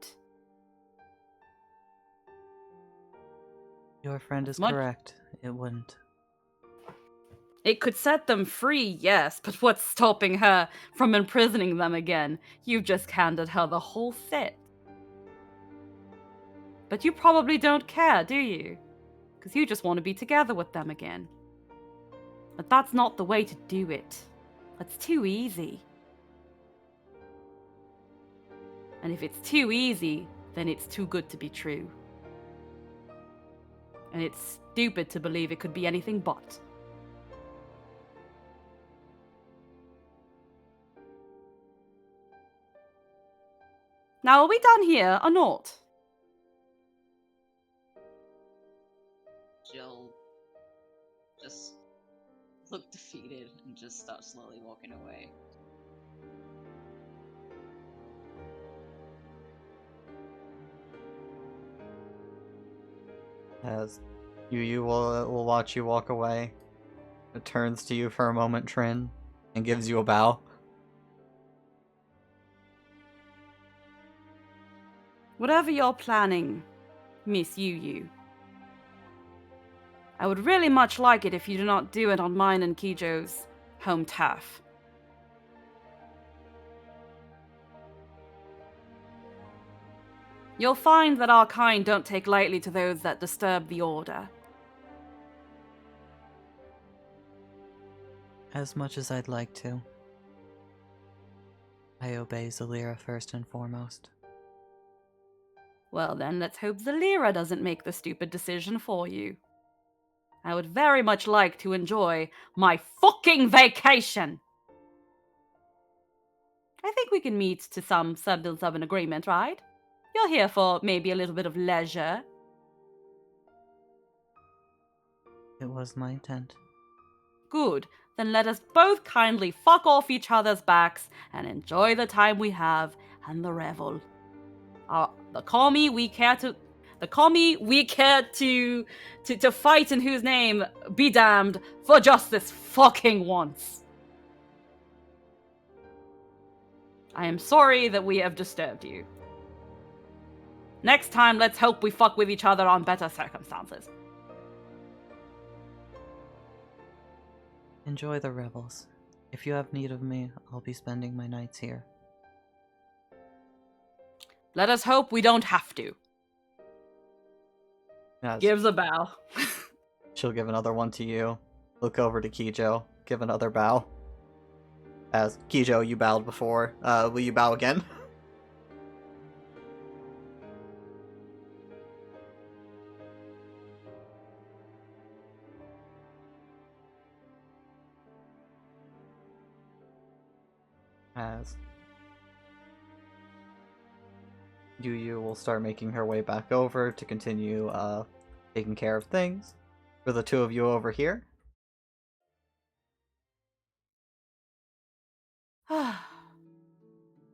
Speaker 1: Your friend is correct. It wouldn't.
Speaker 4: It could set them free, yes, but what's stopping her from imprisoning them again? You've just handed her the whole set. But you probably don't care, do you? Because you just want to be together with them again. But that's not the way to do it. That's too easy. And if it's too easy, then it's too good to be true. And it's stupid to believe it could be anything but. Now, are we done here or not?
Speaker 5: Jill just looked defeated and just stopped slowly walking away.
Speaker 1: As Yu will watch you walk away. It turns to you for a moment, Trin, and gives you a bow.
Speaker 4: Whatever you're planning, Miss Yu, I would really much like it if you do not do it on mine and Kijo's home turf. You'll find that our kind don't take lightly to those that disturb the order.
Speaker 1: As much as I'd like to. I obey Zalira first and foremost.
Speaker 4: Well then, let's hope Zalira doesn't make the stupid decision for you. I would very much like to enjoy my fucking vacation! I think we can meet to some semblance of an agreement, right? You're here for maybe a little bit of leisure.
Speaker 1: It was my intent.
Speaker 4: Good. Then let us both kindly fuck off each other's backs and enjoy the time we have and the revel. The commie we care to fight, in whose name be damned, for just this fucking once. I am sorry that we have disturbed you. Next time, let's hope we fuck with each other on better circumstances.
Speaker 1: Enjoy the revels. If you have need of me, I'll be spending my nights here.
Speaker 4: Let us hope we don't have to.
Speaker 1: As
Speaker 4: Gives a bow.
Speaker 1: she'll give another one to you. Look over to Kijo. Give another bow. As Kijo, you bowed before. Will you bow again? As Yu will start making her way back over to continue taking care of things. For the two of you over here,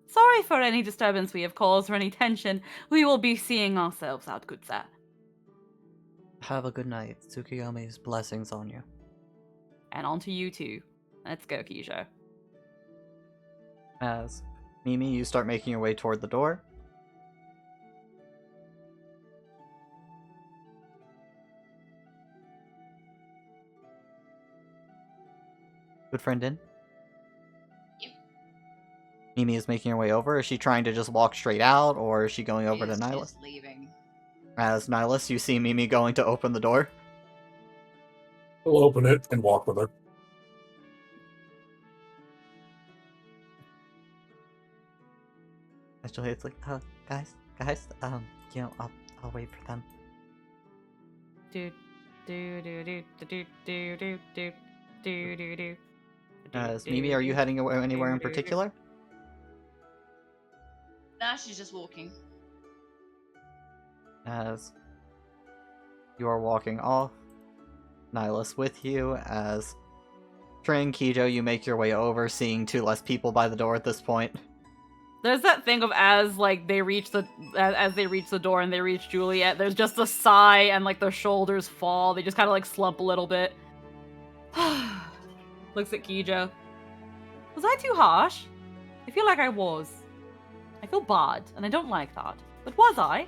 Speaker 4: Sorry for any disturbance we have caused or any tension. We will be seeing ourselves out, good sir.
Speaker 1: have a good night. Tsukiyomi's blessings on you.
Speaker 4: And on to you too. Let's go, Kijo.
Speaker 1: As Mimi, you start making your way toward the door. Good friend in?
Speaker 5: Yep.
Speaker 1: Mimi is making her way over. Is she trying to just walk straight out, or is she going over to
Speaker 5: She's
Speaker 1: Nihilus?
Speaker 5: just leaving.
Speaker 1: As Nihilus, you see Mimi going to open the door.
Speaker 2: We'll open it and walk with her.
Speaker 1: Actually, it's like, guys, I'll wait for them.
Speaker 4: Do do do do do do do do do do do.
Speaker 1: As Mimi, are you heading anywhere in particular?
Speaker 5: Nah, she's just walking.
Speaker 1: As you are walking off, Nihilus with you, as Tring, Kijo, you make your way over, seeing two less people by the door at this point.
Speaker 4: There's that thing of as they reach the door and they reach Juliet, there's just a sigh and like their shoulders fall. They just kind of like slump a little bit. Looks at Kijo. Was I too harsh? I feel like I was. I feel bad, and I don't like that. But was I?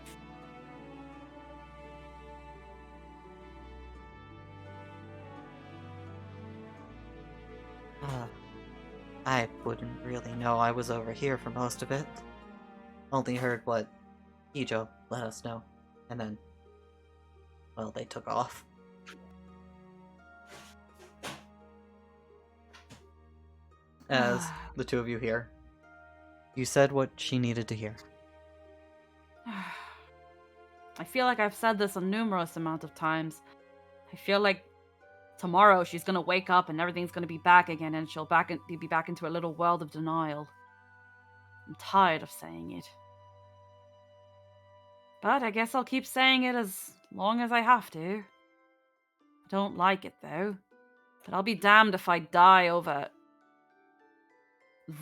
Speaker 1: I wouldn't really know. I was over here for most of it. Only heard what Kijo let us know. And then, well, they took off. As the two of you hear, you said what she needed to hear.
Speaker 4: I feel like I've said this a numerous amount of times. I feel like tomorrow she's gonna wake up and everything's gonna be back again and she'll be back into a little world of denial. I'm tired of saying it. But I guess I'll keep saying it as long as I have to. I don't like it though. But I'll be damned if I die over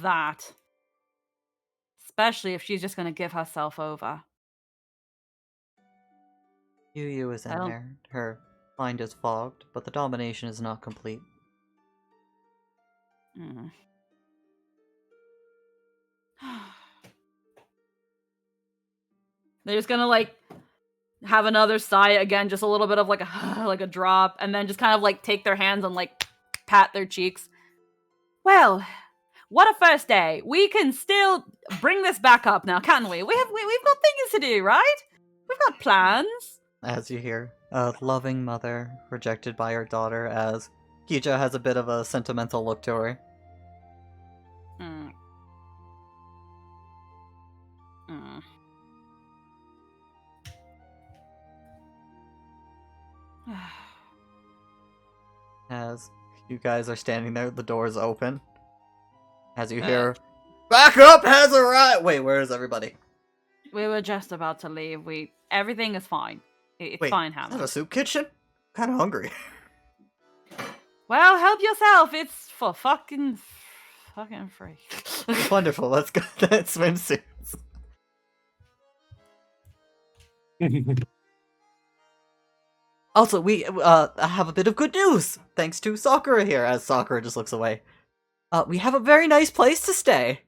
Speaker 4: that. Especially if she's just gonna give herself over.
Speaker 1: Yu is in
Speaker 4: I don't-
Speaker 1: there. Her mind is fogged, but the domination is not complete.
Speaker 4: Mm. They're just gonna have another sigh again, just a little bit of like a drop, and then just kind of take their hands and pat their cheeks. Well, what a first day. We can still bring this back up now, can't we? We've got things to do, right? We've got plans.
Speaker 1: As you hear, a loving mother rejected by her daughter, as Kijo has a bit of a sentimental look to her.
Speaker 4: Mm. Mm.
Speaker 1: As you guys are standing there, the door's open. As you hear, "Backup has arrived!" Wait, where is everybody?
Speaker 4: We were just about to leave. Everything is fine. It's
Speaker 1: Wait,
Speaker 4: fine,
Speaker 1: is that
Speaker 4: Hammer.
Speaker 1: a soup kitchen? Kind of hungry.
Speaker 4: Well, help yourself. It's for fucking free.
Speaker 1: Wonderful, let's go to that swimsuits. Also, we have a bit of good news, thanks to Sakura here, as Sakura just looks away. We have a very nice place to stay.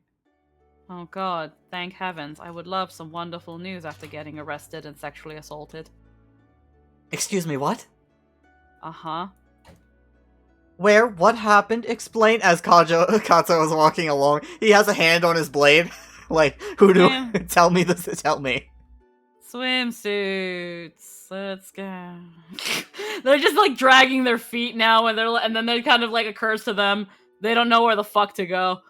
Speaker 4: Oh god, thank heavens. I would love some wonderful news after getting arrested and sexually assaulted.
Speaker 1: Excuse me, what?
Speaker 4: Uh-huh.
Speaker 1: Where? What happened? Explain. As Katsuo was walking along, he has a hand on his blade. Like, who do?
Speaker 4: Yeah.
Speaker 1: Tell me this. Tell me.
Speaker 4: Swimsuits. Let's go. They're just like dragging their feet now, and then they kind of like occurs to them they don't know where the fuck to go.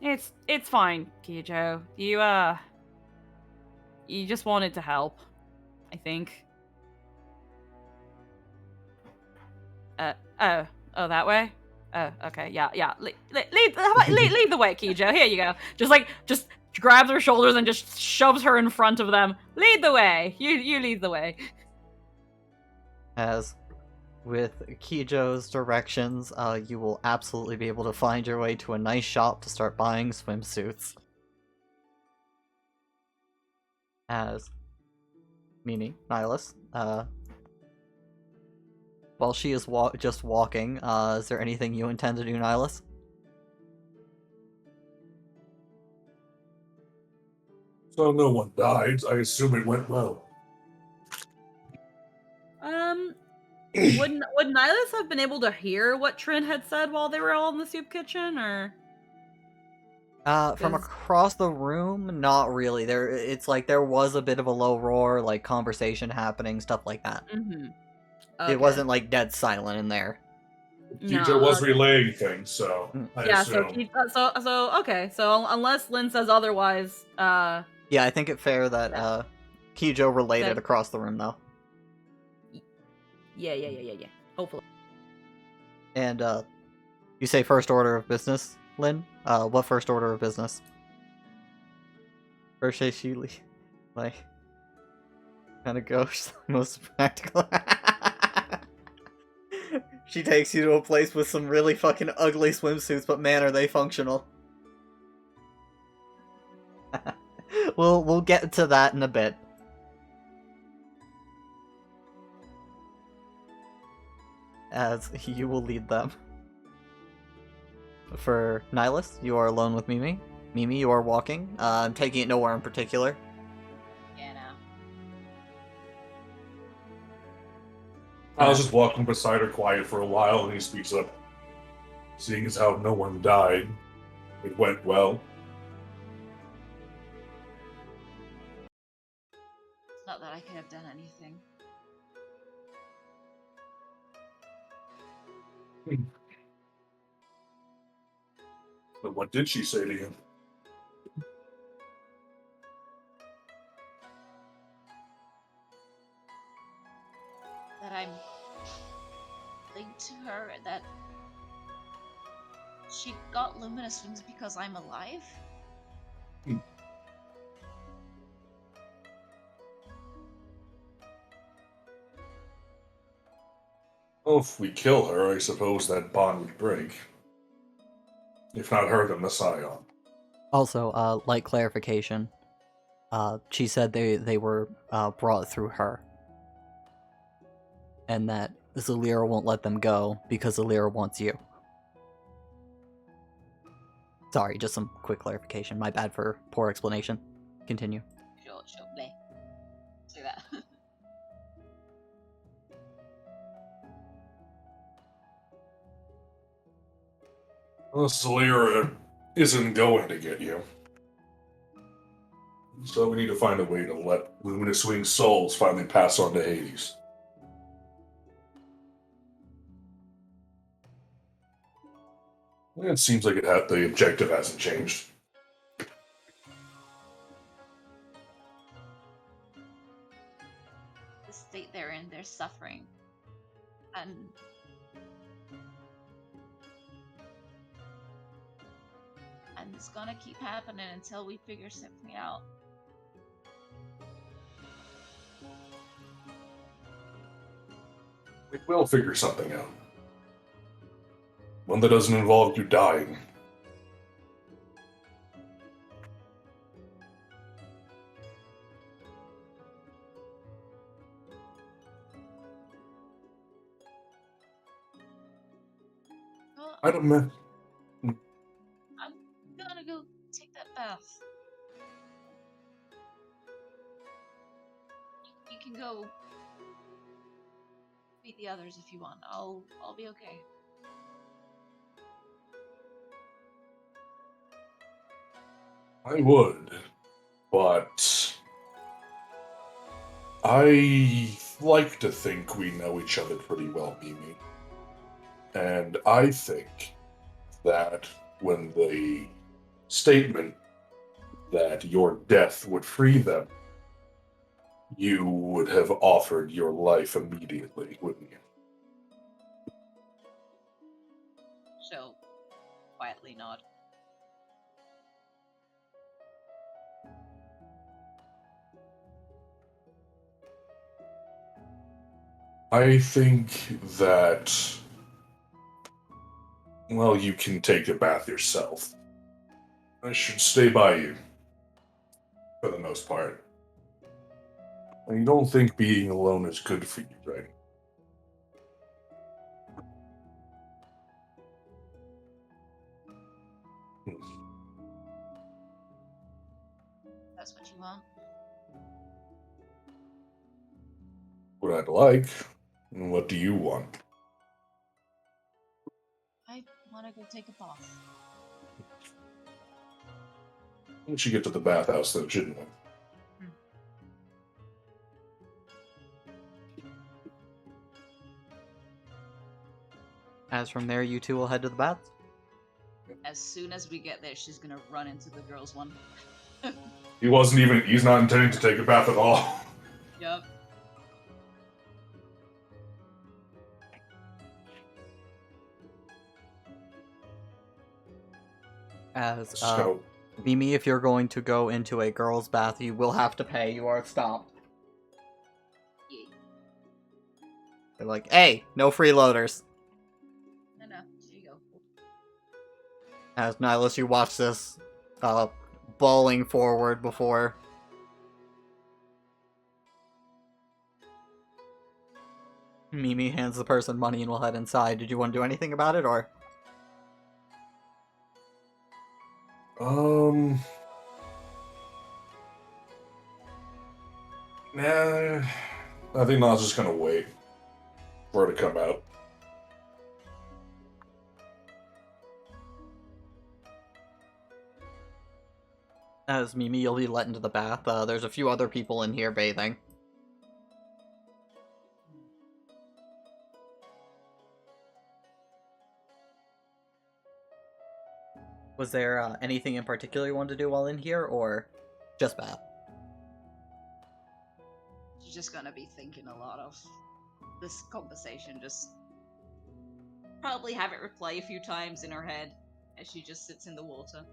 Speaker 4: It's fine, Kijo. You just wanted to help, I think. Oh, that way? Oh, okay, yeah. How about lead the way, Kijo. Here you go. Just grabs her shoulders and just shoves her in front of them. Lead the way. You lead the way.
Speaker 1: As with Kijo's directions, you will absolutely be able to find your way to a nice shop to start buying swimsuits. As Mimi, Nihilus, while she is just walking, is there anything you intend to do, Nihilus?
Speaker 2: So no one died. I assume it went well.
Speaker 4: Would Nihilus have been able to hear what Trin had said while they were all in the soup kitchen, or?
Speaker 1: From across the room, not really. It's like there was a bit of a low roar, like conversation happening, stuff like that.
Speaker 4: Mm-hmm.
Speaker 1: It wasn't like dead silent in there.
Speaker 2: Kijo was relaying things, so I assume.
Speaker 4: So unless Lynn says otherwise,
Speaker 1: Yeah, I think it's fair that Kijo relayed it across the room, though.
Speaker 4: Yeah. Hopefully.
Speaker 1: And you say first order of business, Lynn? What first order of business? First, she like kind of goes most practical. She takes you to a place with some really fucking ugly swimsuits, but man, are they functional. We'll get to that in a bit. As you will lead them. For Nihilus, you are alone with Mimi. Mimi, you are walking. I'm taking it nowhere in particular.
Speaker 5: Yeah, no.
Speaker 2: I was just walking beside her quiet for a while, and he speaks up. Seeing as how no one died, it went well.
Speaker 5: It's not that I could have done anything.
Speaker 2: But what did she say to you?
Speaker 5: That I'm linked to her, that she got luminous wings because I'm alive?
Speaker 2: Well, if we kill her, I suppose that bond would break. If not her, then the Scion.
Speaker 1: Also, light clarification. She said they were brought through her. And that Zalira won't let them go because Zalira wants you. Sorry, just some quick clarification. My bad for poor explanation. Continue.
Speaker 5: Sure, bleh. Say that.
Speaker 2: Well, Zalira isn't going to get you. So we need to find a way to let Luminous Wing souls finally pass on to Hades. It seems like the objective hasn't changed.
Speaker 5: The state they're in, they're suffering. And it's gonna keep happening until we figure something out.
Speaker 2: We will figure something out. One that doesn't involve you dying. I don't know.
Speaker 5: I'm gonna go take that bath. You can go meet the others if you want. I'll be okay.
Speaker 2: I would, but I like to think we know each other pretty well, Mimi. And I think that when the statement that your death would free them, you would have offered your life immediately, wouldn't you?
Speaker 5: She'll quietly nod.
Speaker 2: I think that, well, you can take a bath yourself. I should stay by you, for the most part. I don't think being alone is good for you, right?
Speaker 5: That's what you want.
Speaker 2: What I'd like, and what do you want?
Speaker 5: I want to go take a bath.
Speaker 2: We should get to the bathhouse, though, shouldn't we?
Speaker 1: As from there, you two will head to the baths.
Speaker 5: As soon as we get there, she's gonna run into the girls' one.
Speaker 2: He's not intending to take a bath at all.
Speaker 5: Yup.
Speaker 1: As
Speaker 2: So,
Speaker 1: Mimi, if you're going to go into a girl's bath, you will have to pay. You are stopped.
Speaker 5: Yeah.
Speaker 1: They're like, hey, no freeloaders.
Speaker 5: No, there you go.
Speaker 1: As Nihilus, you watch this, bawling forward before Mimi hands the person money and will head inside. Did you want to do anything about it, or?
Speaker 2: Nah, I think Nas just gonna wait for her to come out.
Speaker 1: As Mimi, you'll be let into the bath. There's a few other people in here bathing. Was there anything in particular you wanted to do while in here, or just bath?
Speaker 5: She's just gonna be thinking a lot of this conversation, just probably have it replay a few times in her head as she just sits in the water.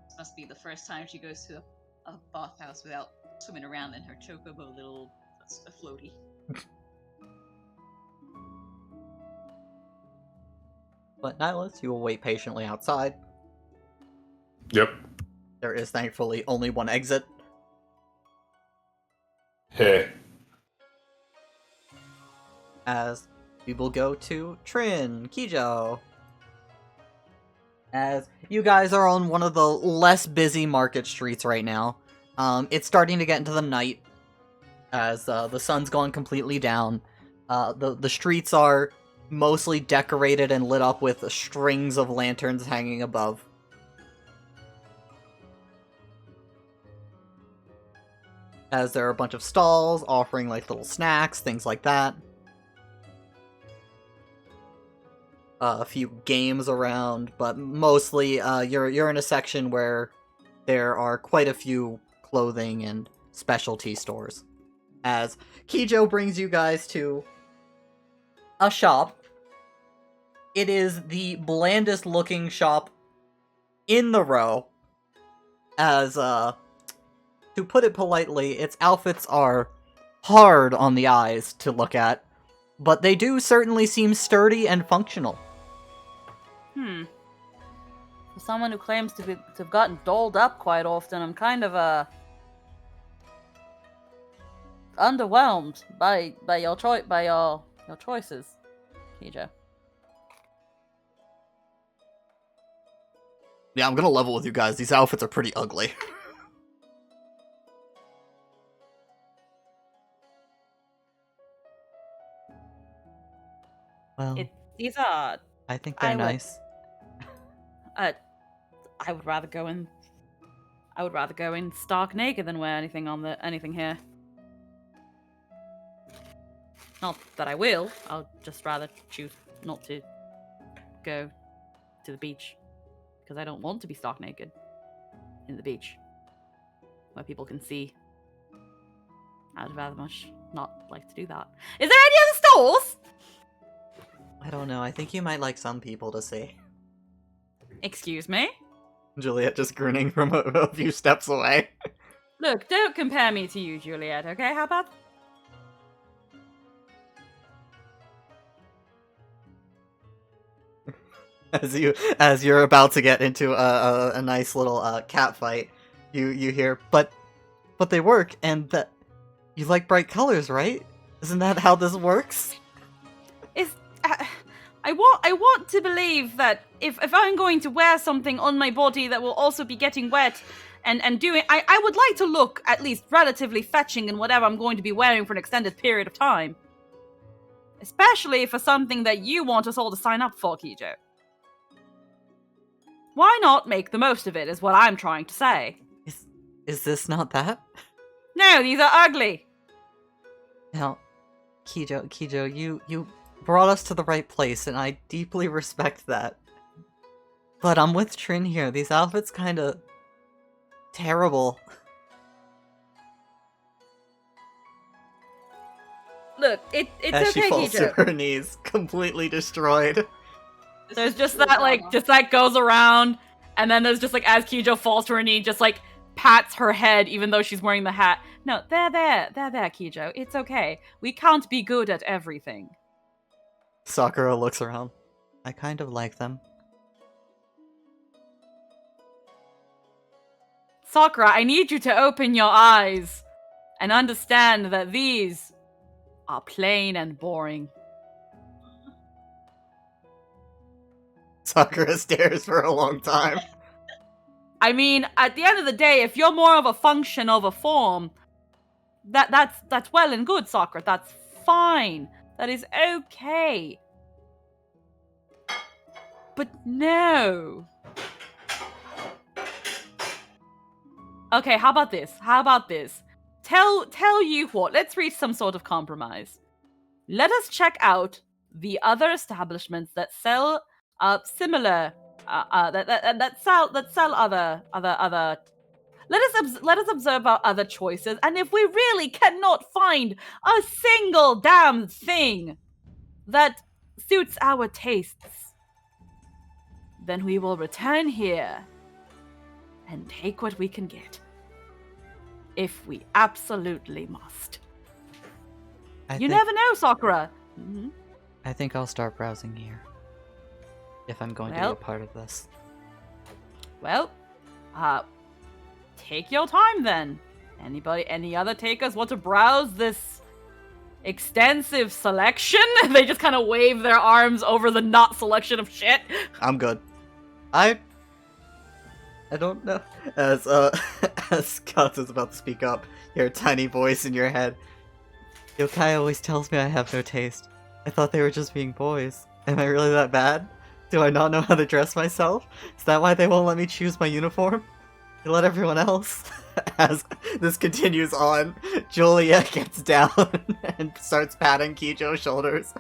Speaker 5: This must be the first time she goes to a bathhouse without swimming around in her chocobo little floaty.
Speaker 1: But Nihilus, you will wait patiently outside.
Speaker 2: Yep.
Speaker 1: There is thankfully only one exit.
Speaker 2: Hey.
Speaker 1: As we will go to Trin, Kijo. As you guys are on one of the less busy market streets right now. It's starting to get into the night as the sun's gone completely down. The streets are mostly decorated and lit up with strings of lanterns hanging above. As there are a bunch of stalls offering like little snacks, things like that. A few games around, but mostly you're in a section where there are quite a few clothing and specialty stores. As Kijo brings you guys to a shop. It is the blandest looking shop in the row. As, to put it politely, its outfits are hard on the eyes to look at, but they do certainly seem sturdy and functional.
Speaker 4: For someone who claims to have gotten dolled up quite often, I'm kind of underwhelmed by your choices, Kijo.
Speaker 1: Yeah, I'm gonna level with you guys. These outfits are pretty ugly. Well,
Speaker 4: These are.
Speaker 1: I think they're
Speaker 4: I would-
Speaker 1: nice.
Speaker 4: I would rather go in. I would rather go in stark naked than wear anything here. Not that I will. I'll just rather choose not to go to the beach because I don't want to be stark naked in the beach where people can see. I'd rather much not like to do that. Is there any other stores?
Speaker 1: I don't know. I think you might like some people to see.
Speaker 4: Excuse me?
Speaker 1: Juliet just grinning from a few steps away.
Speaker 4: Look, don't compare me to you, Juliet, okay? How about...
Speaker 1: As you're about to get into a nice little cat fight, you hear, but they work, and that you like bright colors, right? Isn't that how this works?
Speaker 4: I want to believe that if I'm going to wear something on my body that will also be getting wet and doing... I would like to look at least relatively fetching in whatever I'm going to be wearing for an extended period of time. Especially for something that you want us all to sign up for, Kijo. Why not make the most of it, is what I'm trying to say.
Speaker 1: Is this not that?
Speaker 4: No, these are ugly!
Speaker 1: Now, Kijo, you brought us to the right place, and I deeply respect that. But I'm with Trin here. These outfits kinda... terrible.
Speaker 4: Look, it's
Speaker 1: As
Speaker 4: okay,
Speaker 1: she falls
Speaker 4: Kijo.
Speaker 1: to her knees, completely destroyed.
Speaker 4: There's just that, just that goes around, and then there's just, as Kijo falls to her knee, just, pats her head, even though she's wearing the hat. No, there, Kijo. It's okay. We can't be good at everything.
Speaker 1: Sakura looks around. I kind of like them.
Speaker 4: Sakura, I need you to open your eyes and understand that these are plain and boring.
Speaker 1: Sakura stares for a long time.
Speaker 4: I mean, at the end of the day, if you're more of a function of a form, that's well and good, Sakura. That's fine. That is okay. But no. Okay, how about this? Tell you what, let's reach some sort of compromise. Let us check out the other establishments that sell similar that sell other. Let us observe our other choices, and if we really cannot find a single damn thing that suits our tastes, then we will return here and take what we can get. If we absolutely must. You never know, Sakura. Mm-hmm.
Speaker 1: I think I'll start browsing here. If I'm going to be a part of this.
Speaker 4: Well, take your time then. Any other takers want to browse this extensive selection? They just kind of wave their arms over the not selection of shit.
Speaker 1: I'm good. I don't know. As as Katz is about to speak up, you hear a tiny voice in your head. Yokai always tells me I have no taste. I thought they were just being boys. Am I really that bad? Do I not know how to dress myself? Is that why they won't let me choose my uniform? They let everyone else. As this continues on, Juliet gets down and starts patting Kijo's shoulders.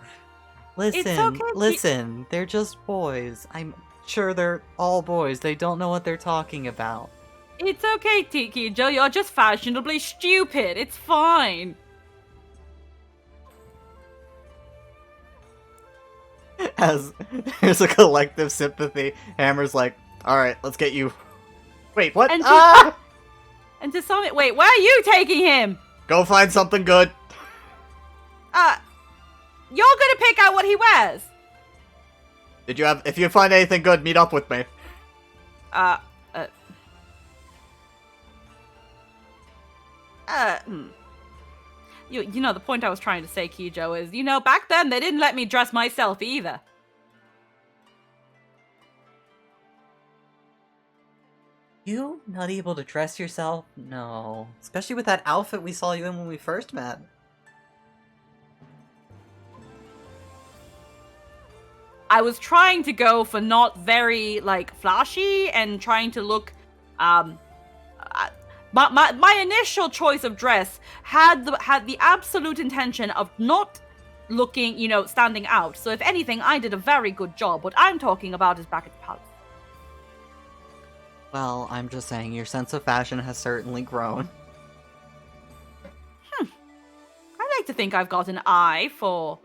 Speaker 1: Listen, they're just boys. I'm sure they're all boys. They don't know what they're talking about.
Speaker 4: It's okay, Kijo. You're just fashionably stupid. It's fine.
Speaker 1: As there's a collective sympathy, Hammer's like, alright, let's get you... Wait, what?
Speaker 4: And
Speaker 1: Ah!
Speaker 4: And to some... Wait, where are you taking him?
Speaker 1: Go find something good.
Speaker 4: You're gonna pick out what he wears.
Speaker 1: If you find anything good, meet up with me.
Speaker 4: You know, the point I was trying to say, Kijo, is, you know, back then they didn't let me dress myself either.
Speaker 1: You not able to dress yourself? No. Especially with that outfit we saw you in when we first met.
Speaker 4: I was trying to go for not very, like, flashy and trying to look, my initial choice of dress had the absolute intention of not looking, you know, standing out. So if anything, I did a very good job. What I'm talking about is back at the palace.
Speaker 1: Well, I'm just saying, your sense of fashion has certainly grown.
Speaker 4: I like to think I've got an eye for,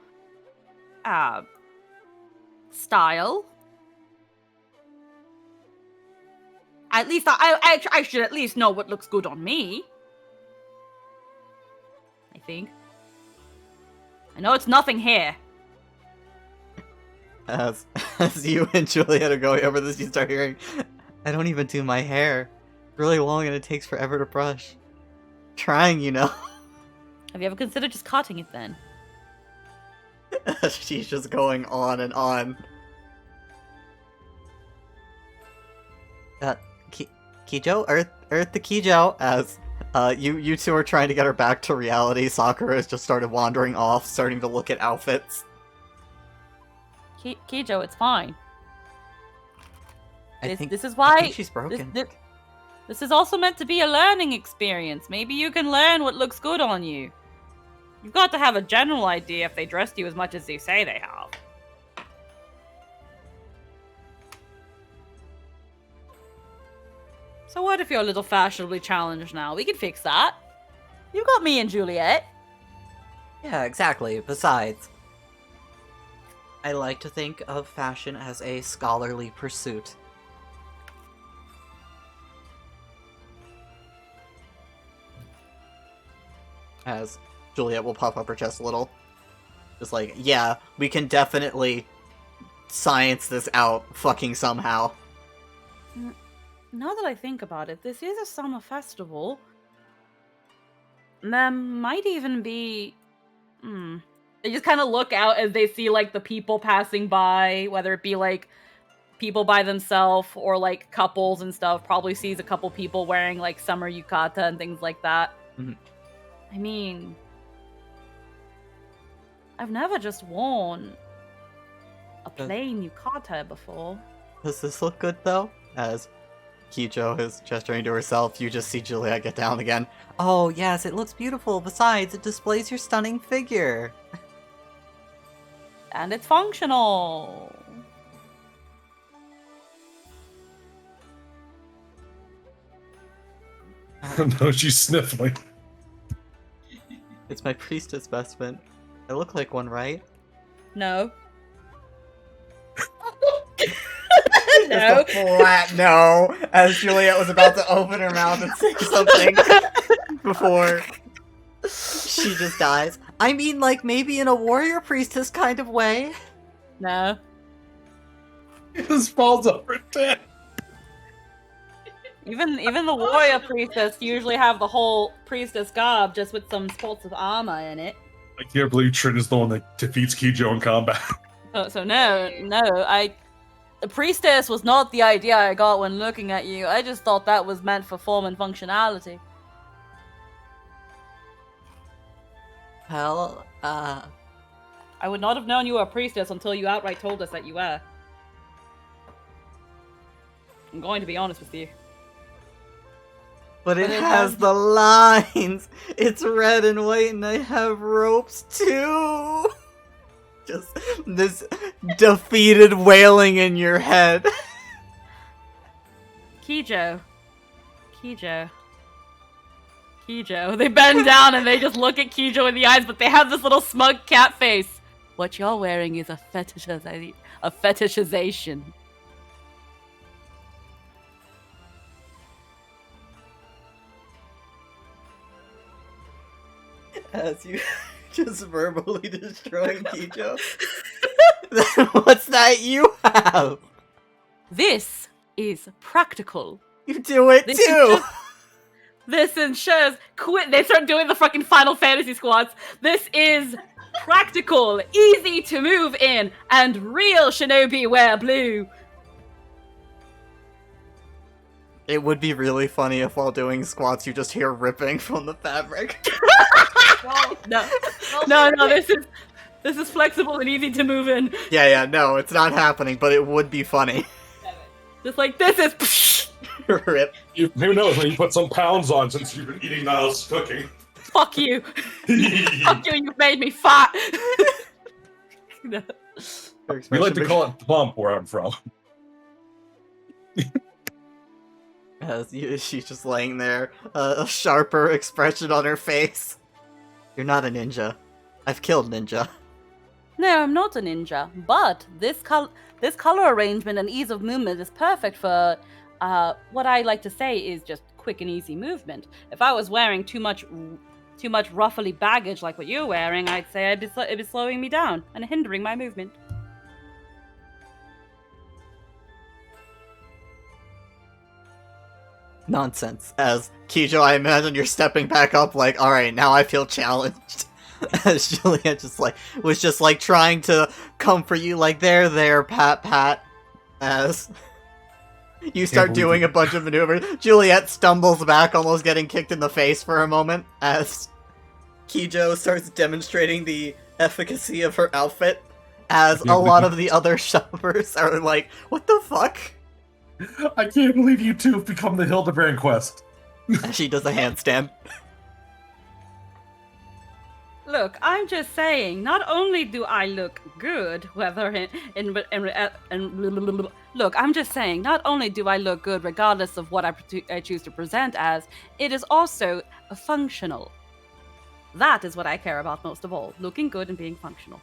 Speaker 4: style. At least I should at least know what looks good on me. I think. I know it's nothing here.
Speaker 1: As you and Juliet are going over this, you start hearing, I don't even do my hair. Really long and it takes forever to brush. Trying, you know.
Speaker 4: Have you ever considered just cutting it then?
Speaker 1: She's just going on and on. Kijo? Earth the Kijo, as you two are trying to get her back to reality. Sakura has just started wandering off, starting to look at outfits.
Speaker 4: Kijo, it's fine.
Speaker 1: I think she's broken.
Speaker 4: This is also meant to be a learning experience. Maybe you can learn what looks good on you. You've got to have a general idea if they dressed you as much as they say they have. So what if you're a little fashionably challenged now? We can fix that. You've got me and Juliet.
Speaker 1: Yeah, exactly. Besides, I like to think of fashion as a scholarly pursuit. As Juliet will puff up her chest a little. Just like, yeah, we can definitely science this out fucking somehow.
Speaker 4: Now that I think about it, this is a summer festival. There might even be... They just kind of look out as they see, like, the people passing by, whether it be, like, people by themselves or, like, couples and stuff. Probably sees a couple people wearing, like, summer yukata and things like that.
Speaker 1: Mm-hmm.
Speaker 4: I mean... I've never just worn a plain yukata before.
Speaker 1: Does this look good, though? As Kijo is gesturing to herself, you just see Juliet get down again. Oh, yes, it looks beautiful. Besides, it displays your stunning figure.
Speaker 4: And it's functional.
Speaker 2: No, she's sniffling.
Speaker 1: It's my priestess vestment. I look like one, right?
Speaker 4: No.
Speaker 1: No. Just a flat no, as Juliet was about to open her mouth and say something before she just dies. I mean, like, maybe in a warrior priestess kind of way.
Speaker 4: No.
Speaker 2: He just falls over dead.
Speaker 4: Even the warrior priestess usually have the whole priestess garb just with some spots of armor in it.
Speaker 2: I can't believe Trin is the one that defeats Kijo in combat.
Speaker 4: So no, the priestess was not the idea I got when looking at you. I just thought that was meant for form and functionality.
Speaker 1: Well,
Speaker 4: I would not have known you were a priestess until you outright told us that you were. I'm going to be honest with you.
Speaker 1: But it has the lines! It's red and white and I have ropes too! Just this defeated wailing in your head.
Speaker 4: Kijo. They bend down and they just look at Kijo in the eyes, but they have this little smug cat face. What you're wearing is a fetishization.
Speaker 1: As you just verbally destroying Kijo. Then what's that you have?
Speaker 4: This is practical.
Speaker 1: You do it too!
Speaker 4: This ensures quit. They start doing the fucking Final Fantasy squats. This is practical, easy to move in, and real shinobi wear blue.
Speaker 1: It would be really funny if while doing squats you just hear ripping from the fabric.
Speaker 4: No. This is flexible and easy to move in.
Speaker 1: Yeah, no, it's not happening, but it would be funny.
Speaker 4: Just like this is.
Speaker 1: Rip.
Speaker 2: Who knows when you put some pounds on since you've been eating Niles' cooking.
Speaker 4: Fuck you. Fuck you. You've made me fat. No.
Speaker 2: We like to call it bump where I'm from.
Speaker 1: She's just laying there, a sharper expression on her face. You're not a ninja. I've killed ninja.
Speaker 4: No, I'm not a ninja, but this color arrangement and ease of movement is perfect for what I like to say is just quick and easy movement. If I was wearing too much ruffly baggage like what you're wearing, I'd say it'd be slowing me down and hindering my movement.
Speaker 1: Nonsense. As Kijo, I imagine you're stepping back up like, alright, now I feel challenged. As Juliet was just trying to comfort you, like, there, pat. As you start doing a bunch of maneuvers, Juliet stumbles back, almost getting kicked in the face for a moment, as Kijo starts demonstrating the efficacy of her outfit, as a lot of the other shoppers are like, what the fuck?
Speaker 2: I can't believe you two have become the Hildebrand quest.
Speaker 1: As she does a handstand.
Speaker 4: Look, I'm just saying, not only do I look good, look, I'm just saying, not only do I look good regardless of what I choose to present as, it is also functional. That is what I care about most of all, looking good and being functional.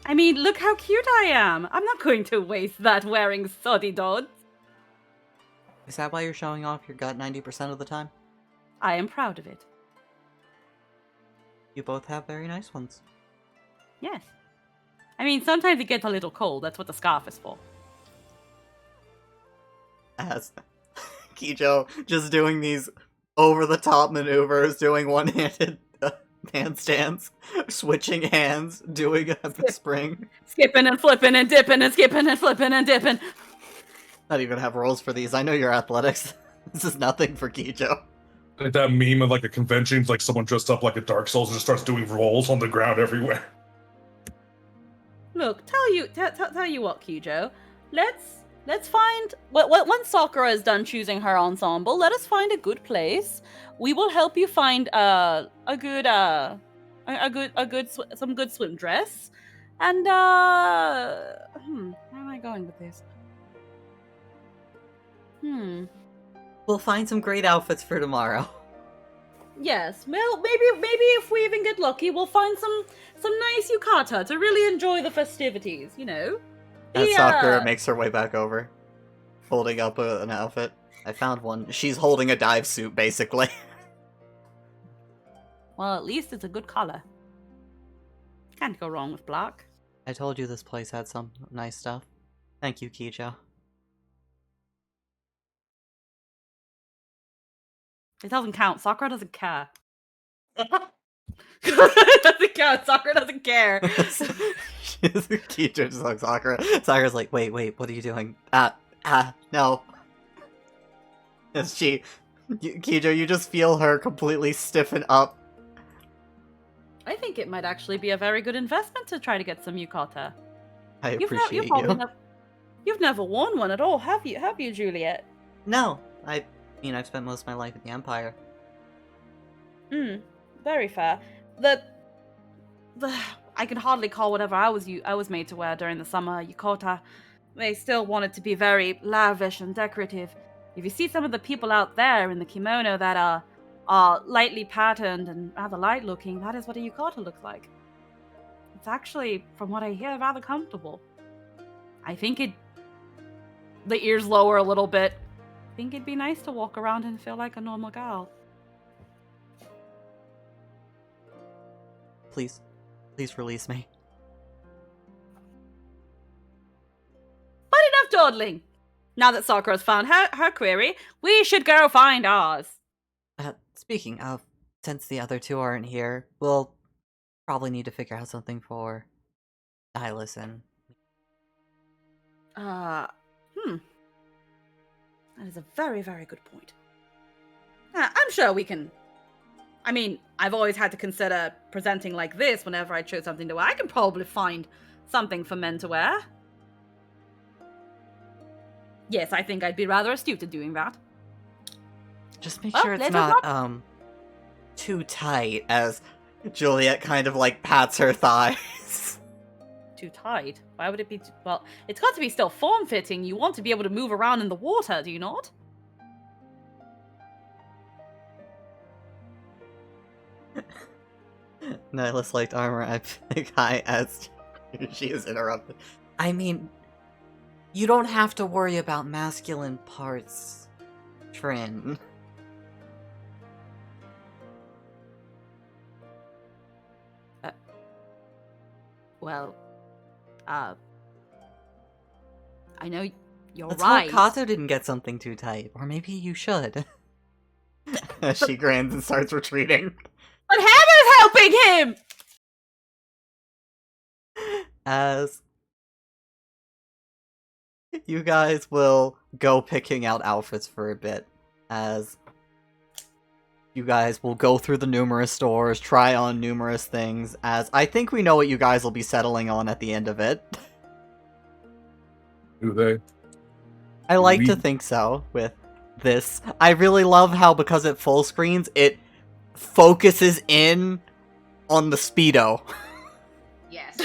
Speaker 4: I mean, look how cute I am. I'm not going to waste that wearing soddy dods.
Speaker 1: Is that why you're showing off your gut 90% of the time?
Speaker 4: I am proud of it.
Speaker 1: You both have very nice ones.
Speaker 4: Yes. I mean, sometimes it gets a little cold. That's what the scarf is for.
Speaker 1: As Kijo just doing these over-the-top maneuvers, doing one-handed handstands, switching hands, doing a spring.
Speaker 4: Skipping and flipping and dipping and skipping and flipping and dipping.
Speaker 1: Not even have rolls for these. I know your athletics. This is nothing for Kijo.
Speaker 2: Like that meme of like a convention, it's like someone dressed up like a Dark Souls and just starts doing rolls on the ground everywhere.
Speaker 4: Look, tell you what, Kijo. Let's find once Sakura is done choosing her ensemble, let us find a good place. We will help you find some good swim dress. And where am I going with this?
Speaker 1: We'll find some great outfits for tomorrow.
Speaker 4: Yes, well, maybe if we even get lucky, we'll find some nice yukata to really enjoy the festivities, you know?
Speaker 1: As Sakura makes her way back over, holding up an outfit. I found one. She's holding a dive suit, basically.
Speaker 4: Well, at least it's a good color. Can't go wrong with black.
Speaker 1: I told you this place had some nice stuff. Thank you, Kijo.
Speaker 4: It doesn't count. Sakura doesn't care. It doesn't count. Sakura doesn't care.
Speaker 1: Kijo just looks Sakura. Sakura's like, wait, what are you doing? No. As Kijo, you just feel her completely stiffen up.
Speaker 4: I think it might actually be a very good investment to try to get some yukata.
Speaker 1: I appreciate you.
Speaker 4: You've never worn one at all, have you, Juliet?
Speaker 1: No, I've spent most of my life in the Empire.
Speaker 4: Very fair. I can hardly call whatever I was made to wear during the summer yukata. They still want it to be very lavish and decorative. If you see some of the people out there in the kimono that are lightly patterned and rather light looking, that is what a yukata looks like. It's actually, from what I hear, rather comfortable. I think the ears lower a little bit. I think it'd be nice to walk around and feel like a normal gal.
Speaker 1: Please release me.
Speaker 4: But enough dawdling! Now that Sakura's found her query, we should go find ours.
Speaker 1: Speaking of, since the other two aren't here, we'll probably need to figure out something for Nihilus and...
Speaker 4: That is a very, very good point. I'm sure we can... I mean, I've always had to consider presenting like this whenever I chose something to wear. I can probably find something for men to wear. Yes, I think I'd be rather astute at doing that.
Speaker 1: Just make
Speaker 4: Oh,
Speaker 1: sure it's
Speaker 4: let's
Speaker 1: not, too tight, as Juliet kind of, like, pats her thighs.
Speaker 4: Too tight? Why would it be well, it's got to be still form-fitting. You want to be able to move around in the water, do you not?
Speaker 1: Nihilus liked armor, I think as she is interrupted. I mean, you don't have to worry about masculine parts, Trin.
Speaker 4: Well, I know you're
Speaker 1: Let's
Speaker 4: right.
Speaker 1: hope Kato didn't get something too tight, or maybe you should. As she grins and starts retreating.
Speaker 4: But Hammer's helping him!
Speaker 1: As you guys will go picking out outfits for a bit, as you guys will go through the numerous stores, try on numerous things, as I think we know what you guys will be settling on at the end of it.
Speaker 2: Do they?
Speaker 1: I like to
Speaker 2: We-
Speaker 1: think so with this. I really love how, because it full screens, it focuses in on the Speedo.
Speaker 5: Yes.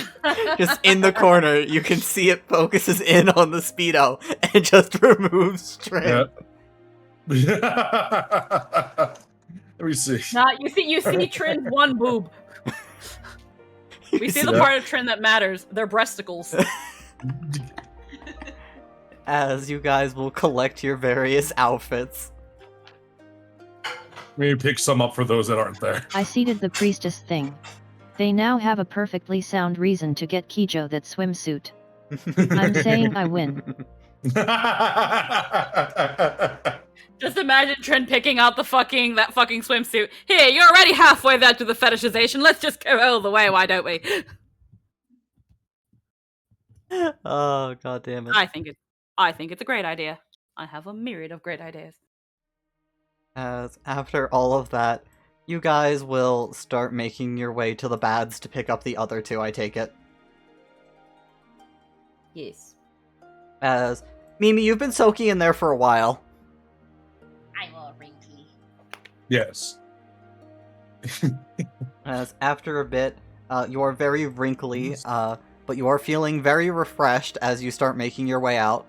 Speaker 1: Just in the corner, you can see it focuses in on the Speedo and just removes Trin.
Speaker 2: Yeah. Let me see.
Speaker 4: Nah, you see Trin's one boob. We see the
Speaker 2: Yeah.
Speaker 4: part of Trin that matters. Their breasticles.
Speaker 1: As you guys will collect your various outfits.
Speaker 2: Maybe pick some up for those that aren't there.
Speaker 3: I seeded the priestess thing. They now have a perfectly sound reason to get Kijo that swimsuit. I'm saying I win.
Speaker 4: Just imagine Trin picking out that fucking swimsuit. Here, you're already halfway there to the fetishization. Let's just go all the way, why don't we?
Speaker 1: Oh, god damn it.
Speaker 4: I think it's a great idea. I have a myriad of great ideas.
Speaker 1: As after all of that, you guys will start making your way to the bads to pick up the other two, I take it.
Speaker 4: Yes.
Speaker 1: As Mimi, you've been soaking in there for a while.
Speaker 5: I'm all wrinkly.
Speaker 2: Yes.
Speaker 1: As after a bit, you are very wrinkly, but you are feeling very refreshed as you start making your way out.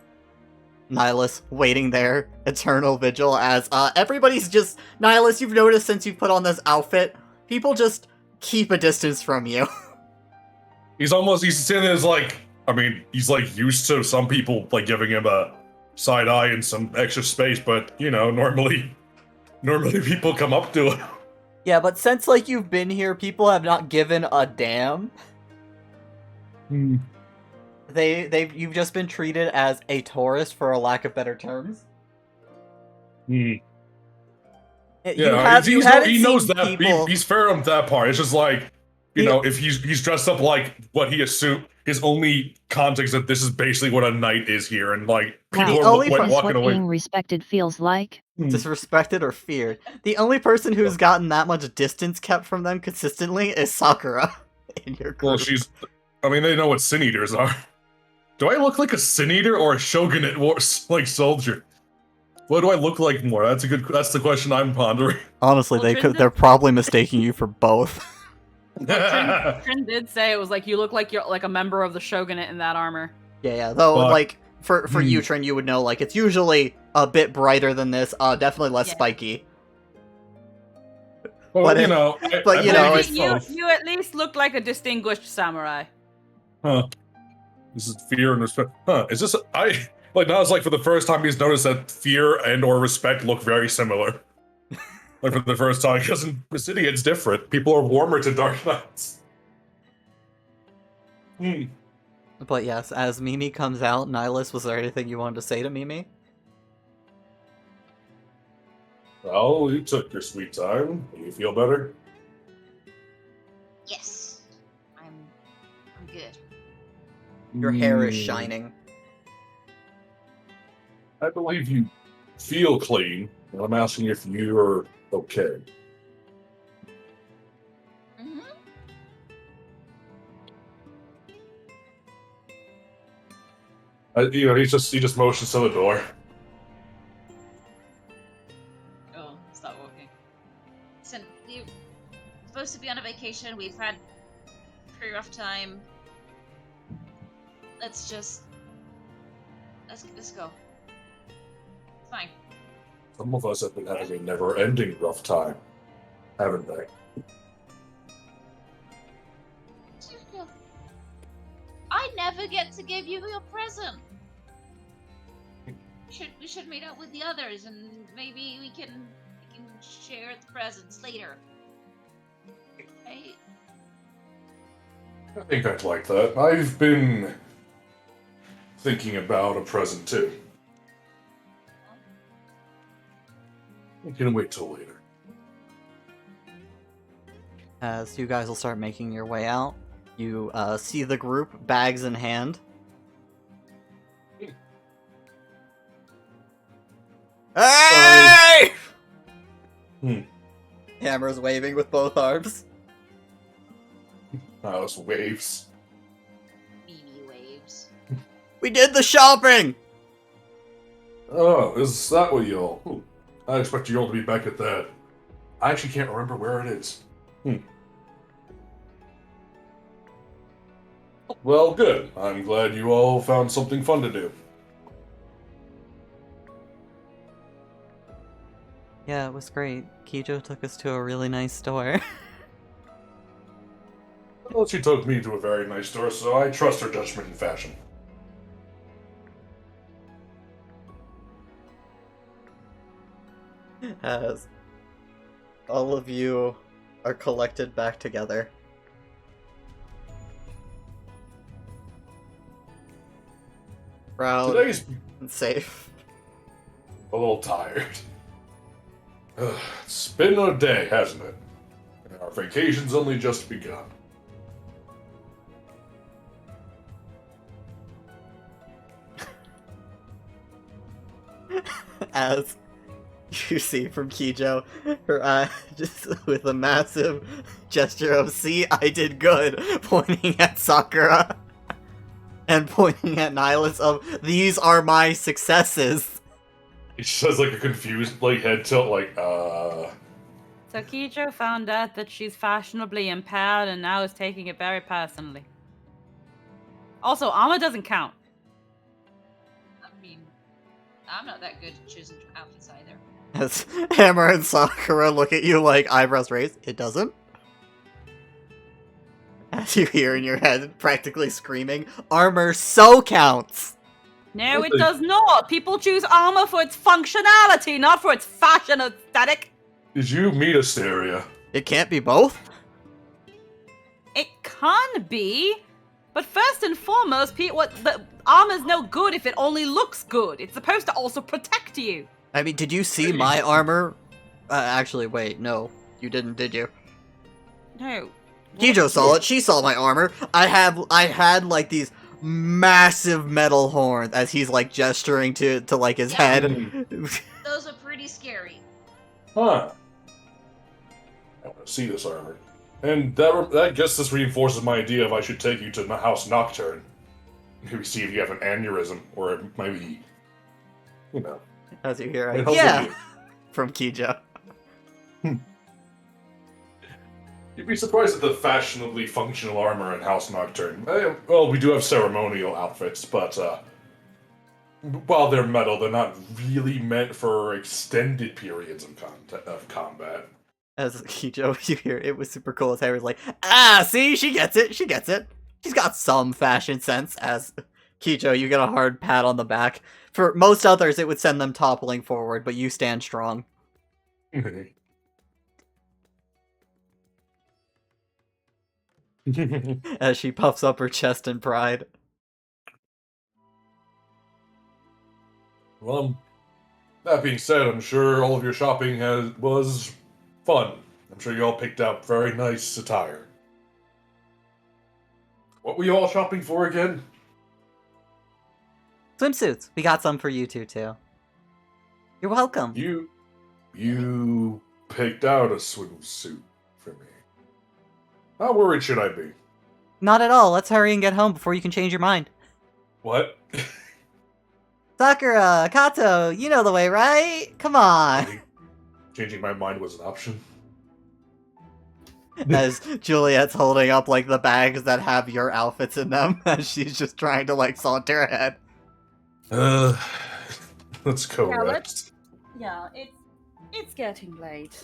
Speaker 1: Nihilus waiting there, eternal vigil, as everybody's just... Nihilus, you've noticed since you've put on this outfit, people just keep a distance from you.
Speaker 2: He's sitting there as like, I mean, he's like used to some people like giving him a side eye and some extra space, but you know, normally people come up to him.
Speaker 1: Yeah, but since, like, you've been here, people have not given a damn. You've just been treated as a tourist, for a lack of better terms.
Speaker 2: Hmm.
Speaker 1: You
Speaker 2: Yeah,
Speaker 1: haven't
Speaker 2: he knows
Speaker 1: seen
Speaker 2: that.
Speaker 1: people-
Speaker 2: He's fair on that part. It's just like, you
Speaker 1: He-
Speaker 2: know, if he's dressed up like what he assumed, his only context that this is basically what a knight is here, and like people
Speaker 1: The
Speaker 2: are
Speaker 1: only
Speaker 3: Is this
Speaker 2: walking
Speaker 3: what
Speaker 2: away.
Speaker 3: being respected feels like?
Speaker 1: disrespected or feared. The only person who's gotten that much distance kept from them consistently is Sakura in your group.
Speaker 2: Well, I mean, they know what sin eaters are. Do I look like a sin eater or a shogunate like soldier? What do I look like more? That's the question I'm pondering.
Speaker 1: Honestly,
Speaker 4: Well,
Speaker 1: they're probably mistaking you for both.
Speaker 4: Trin did say it was like you look like you're like a member of the shogunate in that armor.
Speaker 1: Yeah. Though,
Speaker 2: But-
Speaker 1: like, for you, Trin, you would know, like, it's usually a bit brighter than this, definitely less
Speaker 4: Yeah.
Speaker 1: spiky.
Speaker 2: Well,
Speaker 1: But
Speaker 2: you
Speaker 1: it-
Speaker 2: know,
Speaker 1: but,
Speaker 2: I
Speaker 1: you know,
Speaker 2: believe
Speaker 1: it's
Speaker 2: both.
Speaker 4: you at least look like a distinguished samurai.
Speaker 2: Huh. This is fear and respect. Huh. Is this like now it's like for the first time he's noticed that fear and or respect look very similar. Like for the first time, because in the city it's different. People are warmer to Dark Knights.
Speaker 1: But yes, as Mimi comes out, Nihilus, was there anything you wanted to say to Mimi?
Speaker 2: Well, you took your sweet time. Do you feel better?
Speaker 5: Yes, I'm good.
Speaker 1: Your hair is
Speaker 2: Mm,
Speaker 1: shining.
Speaker 2: I believe you feel clean. And I'm asking if you're okay.
Speaker 5: Hmm.
Speaker 2: He just motions to the door.
Speaker 5: Oh, stop walking. Listen, we're supposed to be on a vacation. We've had a pretty rough time. Let's go. It's fine.
Speaker 2: Some of us have been having a never-ending rough time, haven't they?
Speaker 5: I never get to give you your present. We should meet up with the others and maybe we can share the presents later. Hey,
Speaker 2: I think I'd like that. I've been thinking about a present too. We can wait till later.
Speaker 1: As you guys will start making your way out, you see the group, bags in hand. Hey! Hammer's waving with both arms.
Speaker 2: Those waves.
Speaker 5: BB waves.
Speaker 1: We did the shopping!
Speaker 2: Oh, is that what y'all? I expect you all to be back at that. I actually can't remember where it is. Well, good. I'm glad you all found something fun to do.
Speaker 1: Yeah, it was great. Kijo took us to a really nice store.
Speaker 2: Well, she took me to a very nice store, so I trust her judgment in fashion.
Speaker 1: As all of you are collected back together. Proud
Speaker 2: Today's
Speaker 1: and safe.
Speaker 2: a little tired. It's been a day, hasn't it? And our vacation's only just begun.
Speaker 1: As you see from Kijo, her eye just with a massive gesture of "See, I did good," pointing at Sakura and pointing at Nihilus of "These are my successes."
Speaker 2: It just has like a confused head tilt,
Speaker 4: So Kijo found out that she's fashionably impaired and now is taking it very personally. Also, armor doesn't count.
Speaker 5: I mean, I'm not that good at choosing outfits either.
Speaker 1: As Hammer and Sakura look at you like eyebrows raised, it doesn't. As you hear in your head, practically screaming, "Armor so counts!"
Speaker 4: No, it does not. People choose armor for its functionality, not for its fashion aesthetic.
Speaker 2: Did you meet Asteria?
Speaker 1: It can't be both?
Speaker 4: It can be, but first and foremost, the armor's no good if it only looks good. It's supposed to also protect you.
Speaker 1: I mean, did you see my armor? Actually, wait, no. You didn't, did you?
Speaker 4: No.
Speaker 1: Kijo saw it. She saw my armor. I had like these massive metal horns as he's like gesturing to like his
Speaker 5: Yeah.
Speaker 1: head.
Speaker 5: Those are pretty scary.
Speaker 2: Huh. I want to see this armor. And that guess this reinforces my idea of I should take you to House Nocturne. Maybe see if you have an aneurysm, or maybe,
Speaker 1: As you hear,
Speaker 2: It helps
Speaker 1: yeah,
Speaker 2: with you.
Speaker 1: from Kijo.
Speaker 2: You'd be surprised at the fashionably functional armor in House Nocturne. Well, we do have ceremonial outfits, but while they're metal, they're not really meant for extended periods of combat.
Speaker 1: As Kijo, you hear it was super cool. As Harry's like, "Ah, see, she gets it. She gets it. She's got some fashion sense." As Kijo, you get a hard pat on the back. For most others, it would send them toppling forward, but you stand strong. As she puffs up her chest in pride.
Speaker 2: Well, that being said, I'm sure all of your shopping was fun. I'm sure you all picked out very nice attire. What were you all shopping for again?
Speaker 1: Swimsuits. We got some for you two too. You're welcome.
Speaker 2: You picked out a swimsuit for me. How worried should I be?
Speaker 1: Not at all. Let's hurry and get home before you can change your mind.
Speaker 2: What?
Speaker 1: Sakura, Kato, you know the way, right? Come on.
Speaker 2: Changing my mind was an option.
Speaker 1: As Juliet's holding up like the bags that have your outfits in them, as she's just trying to like saunter ahead.
Speaker 2: Let's go.
Speaker 4: Yeah,
Speaker 2: rest.
Speaker 4: Yeah, it's getting late.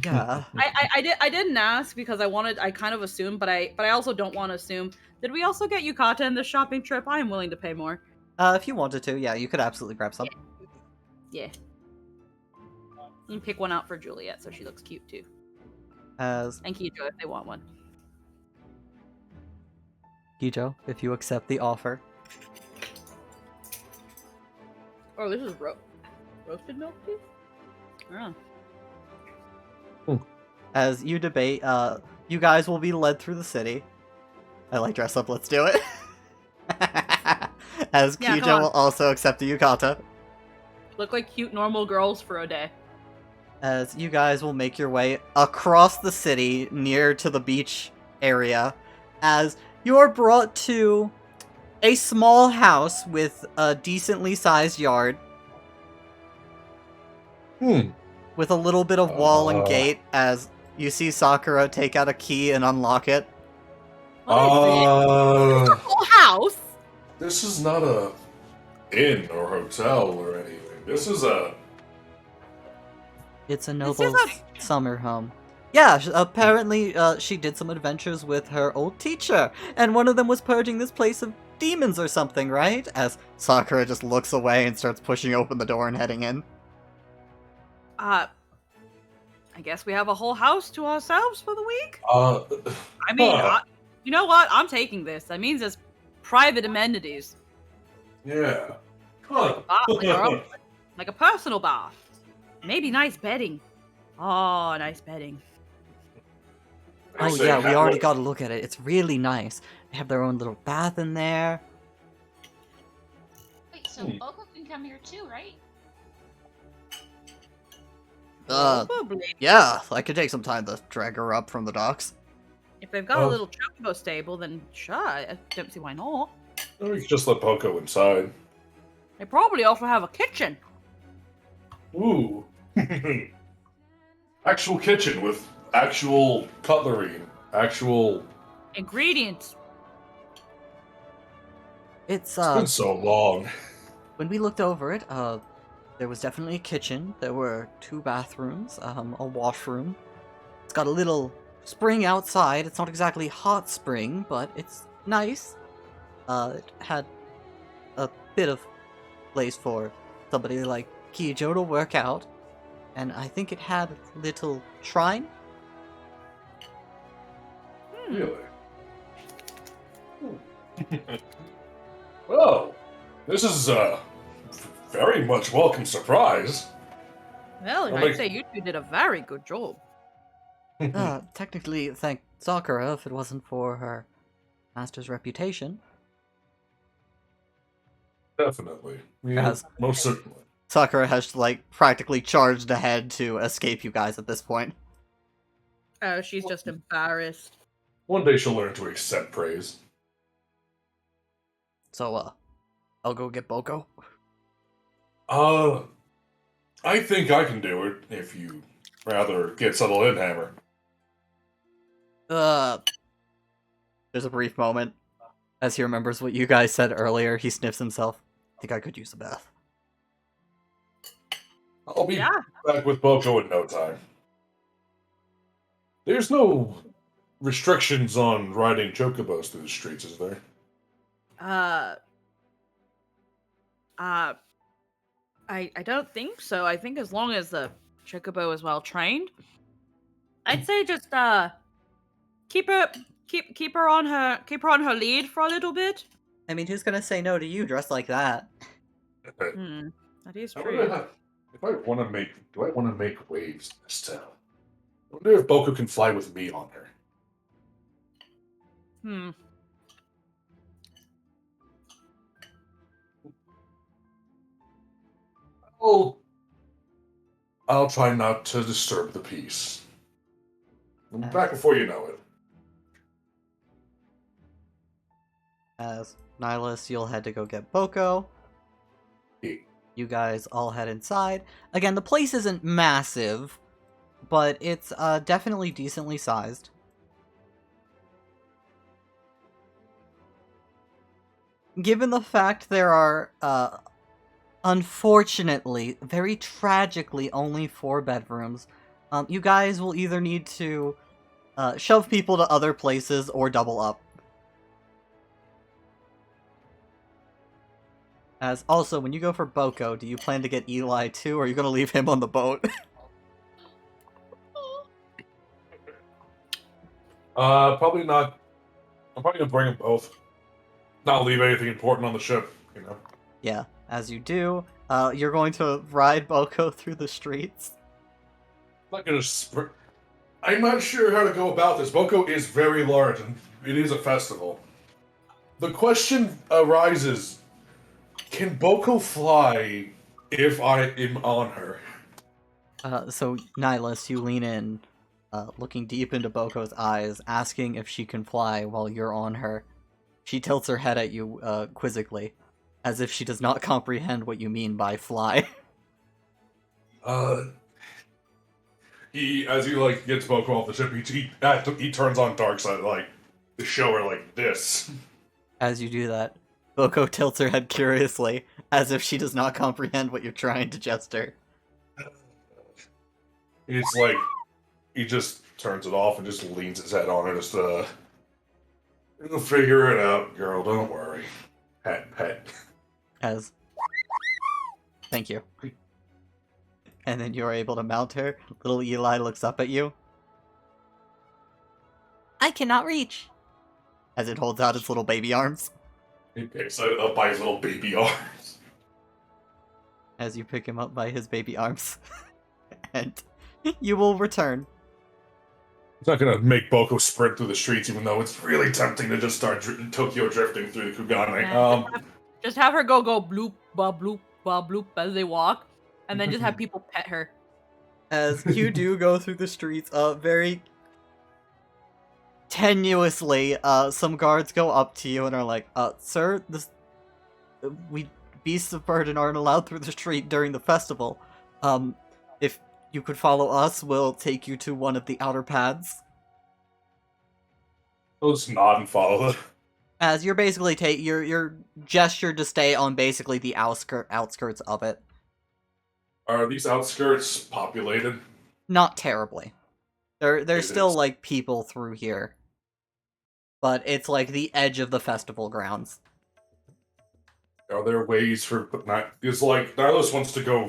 Speaker 1: Yeah.
Speaker 4: I didn't ask because I kind of assumed, but I also don't want to assume. Did we also get Yukata in this shopping trip? I am willing to pay more.
Speaker 1: If you wanted to, yeah, you could absolutely grab some.
Speaker 4: Yeah. You can pick one out for Juliet so she looks cute too.
Speaker 1: As
Speaker 4: And Kijo if they want one.
Speaker 1: Gijo, if you accept the offer.
Speaker 4: Oh, this is roasted milk tea? Oh.
Speaker 1: As you debate, you guys will be led through the city. I like dress up, let's do it. As
Speaker 4: Yeah, come
Speaker 1: Kijo
Speaker 4: on.
Speaker 1: will also accept the yukata.
Speaker 4: Look like cute normal girls for a day.
Speaker 1: As you guys will make your way across the city near to the beach area, as you are brought to a small house with a decently sized yard with a little bit of wall and gate, as you see Sakura take out a key and unlock it.
Speaker 4: What is this? A whole house?
Speaker 2: This is not a inn or hotel or anything. This is a...
Speaker 1: It's a
Speaker 4: This is
Speaker 1: noble's summer home. Yeah, apparently she did some adventures with her old teacher, and one of them was purging this place of demons or something, right? As Sakura just looks away and starts pushing open the door and heading in.
Speaker 4: I guess we have a whole house to ourselves for the week? I mean, you know what? I'm taking this. That means it's private amenities.
Speaker 2: yeah. Huh.
Speaker 4: Like, like a personal bath. Maybe nice bedding. Oh, nice bedding.
Speaker 1: Oh yeah, we already got to look at it. It's really nice. They have their own little bath in there.
Speaker 5: Wait, so Oko can come here too, right?
Speaker 4: Probably.
Speaker 1: Yeah, I could take some time to drag her up from the docks.
Speaker 4: If they've got a
Speaker 2: Oh.
Speaker 4: little chocobo stable, then sure, I don't see why not.
Speaker 2: We can just let Poco inside.
Speaker 4: They probably also have a kitchen.
Speaker 2: Ooh. Actual kitchen with actual cutlery, and actual...
Speaker 4: Ingredients.
Speaker 1: It's
Speaker 2: It's been so long.
Speaker 1: when we looked over it, there was definitely a kitchen. There were 2 bathrooms, a washroom. It's got a little spring outside. It's not exactly hot spring, but it's nice. It had a bit of place for somebody like Kijo to work out. And I think it had a little shrine.
Speaker 2: Really? Well, this is a very much welcome surprise.
Speaker 4: Well,
Speaker 2: I'll
Speaker 4: I'd
Speaker 2: make-
Speaker 4: say you two did a very good job.
Speaker 1: Technically, thank Sakura if it wasn't for her master's reputation.
Speaker 2: Definitely. Yeah,
Speaker 1: Yes.
Speaker 2: most certainly.
Speaker 1: Sakura has, like, practically charged ahead to escape you guys at this point.
Speaker 4: Oh, she's just embarrassed.
Speaker 2: One day she'll learn to accept praise.
Speaker 1: So, I'll go get Boko.
Speaker 2: I think I can do it if you rather get settled in, Hammer.
Speaker 1: There's a brief moment. As he remembers what you guys said earlier, he sniffs himself. I think I could use a bath.
Speaker 2: I'll be
Speaker 4: Yeah.
Speaker 2: back with Boko in no time. There's no restrictions on riding chocobos through the streets, is there?
Speaker 4: I don't think so. I think as long as the chocobo is well trained, I'd say just keep her on her lead for a little bit.
Speaker 1: I mean, who's gonna say no to you dressed like that?
Speaker 4: That is
Speaker 2: I
Speaker 4: true.
Speaker 2: wonder if I want to make. Do I want to make waves in this town? I wonder if Boko can fly with me on her.
Speaker 4: Hmm.
Speaker 2: I'll try not to disturb the peace. We'll be back before you know it.
Speaker 1: As Nihilus, you'll head to go get Boko. You guys all head inside. Again, the place isn't massive, but it's definitely decently sized. Given the fact there are, unfortunately, very tragically, only 4 bedrooms, you guys will either need to shove people to other places or double up. As also, when you go for Boko, do you plan to get Eli too, or are you going to leave him on the boat?
Speaker 2: Probably not. I'm probably gonna bring them both. Not leave anything important on the ship, you know.
Speaker 1: Yeah, as you do, you're going to ride Boko through the streets.
Speaker 2: I'm not gonna. I'm not sure how to go about this. Boko is very large, and it is a festival. The question arises: can Boko fly if I am on her?
Speaker 1: So, Nihilus, you lean in, looking deep into Boko's eyes, asking if she can fly while you're on her. She tilts her head at you, quizzically, as if she does not comprehend what you mean by fly.
Speaker 2: As he like gets Boko off the ship, he turns on Darkseid like to show her like this.
Speaker 1: As you do that, Boko tilts her head curiously, as if she does not comprehend what you're trying to gesture.
Speaker 2: It's like he just turns it off and just leans his head on her, just you'll figure it out, girl. Don't worry. Pet, pet.
Speaker 1: As, thank you. And then you're able to mount her. Little Eli looks up at you. I cannot reach! As it holds out its little baby arms.
Speaker 2: He picks it up by his little baby arms.
Speaker 1: As you pick him up by his baby arms. And you will return.
Speaker 2: It's not gonna make Boko sprint through the streets, even though it's really tempting to just start Tokyo drifting through the Kugane.
Speaker 4: Just have her go bloop, ba bloop, ba bloop as they walk, and then just have people pet her.
Speaker 1: As you do go through the streets, very tenuously, some guards go up to you and are like, sir, we beasts of burden aren't allowed through the street during the festival. If you could follow us, we'll take you to one of the outer paths.
Speaker 2: I'll just nod and follow them.
Speaker 1: As you're basically your gesture to stay on basically the outskirts of it.
Speaker 2: Are these outskirts populated?
Speaker 1: Not terribly. There's
Speaker 2: It
Speaker 1: still
Speaker 2: is.
Speaker 1: like people through here. But it's like the edge of the festival grounds.
Speaker 2: Are there ways for is like Nihilus wants to go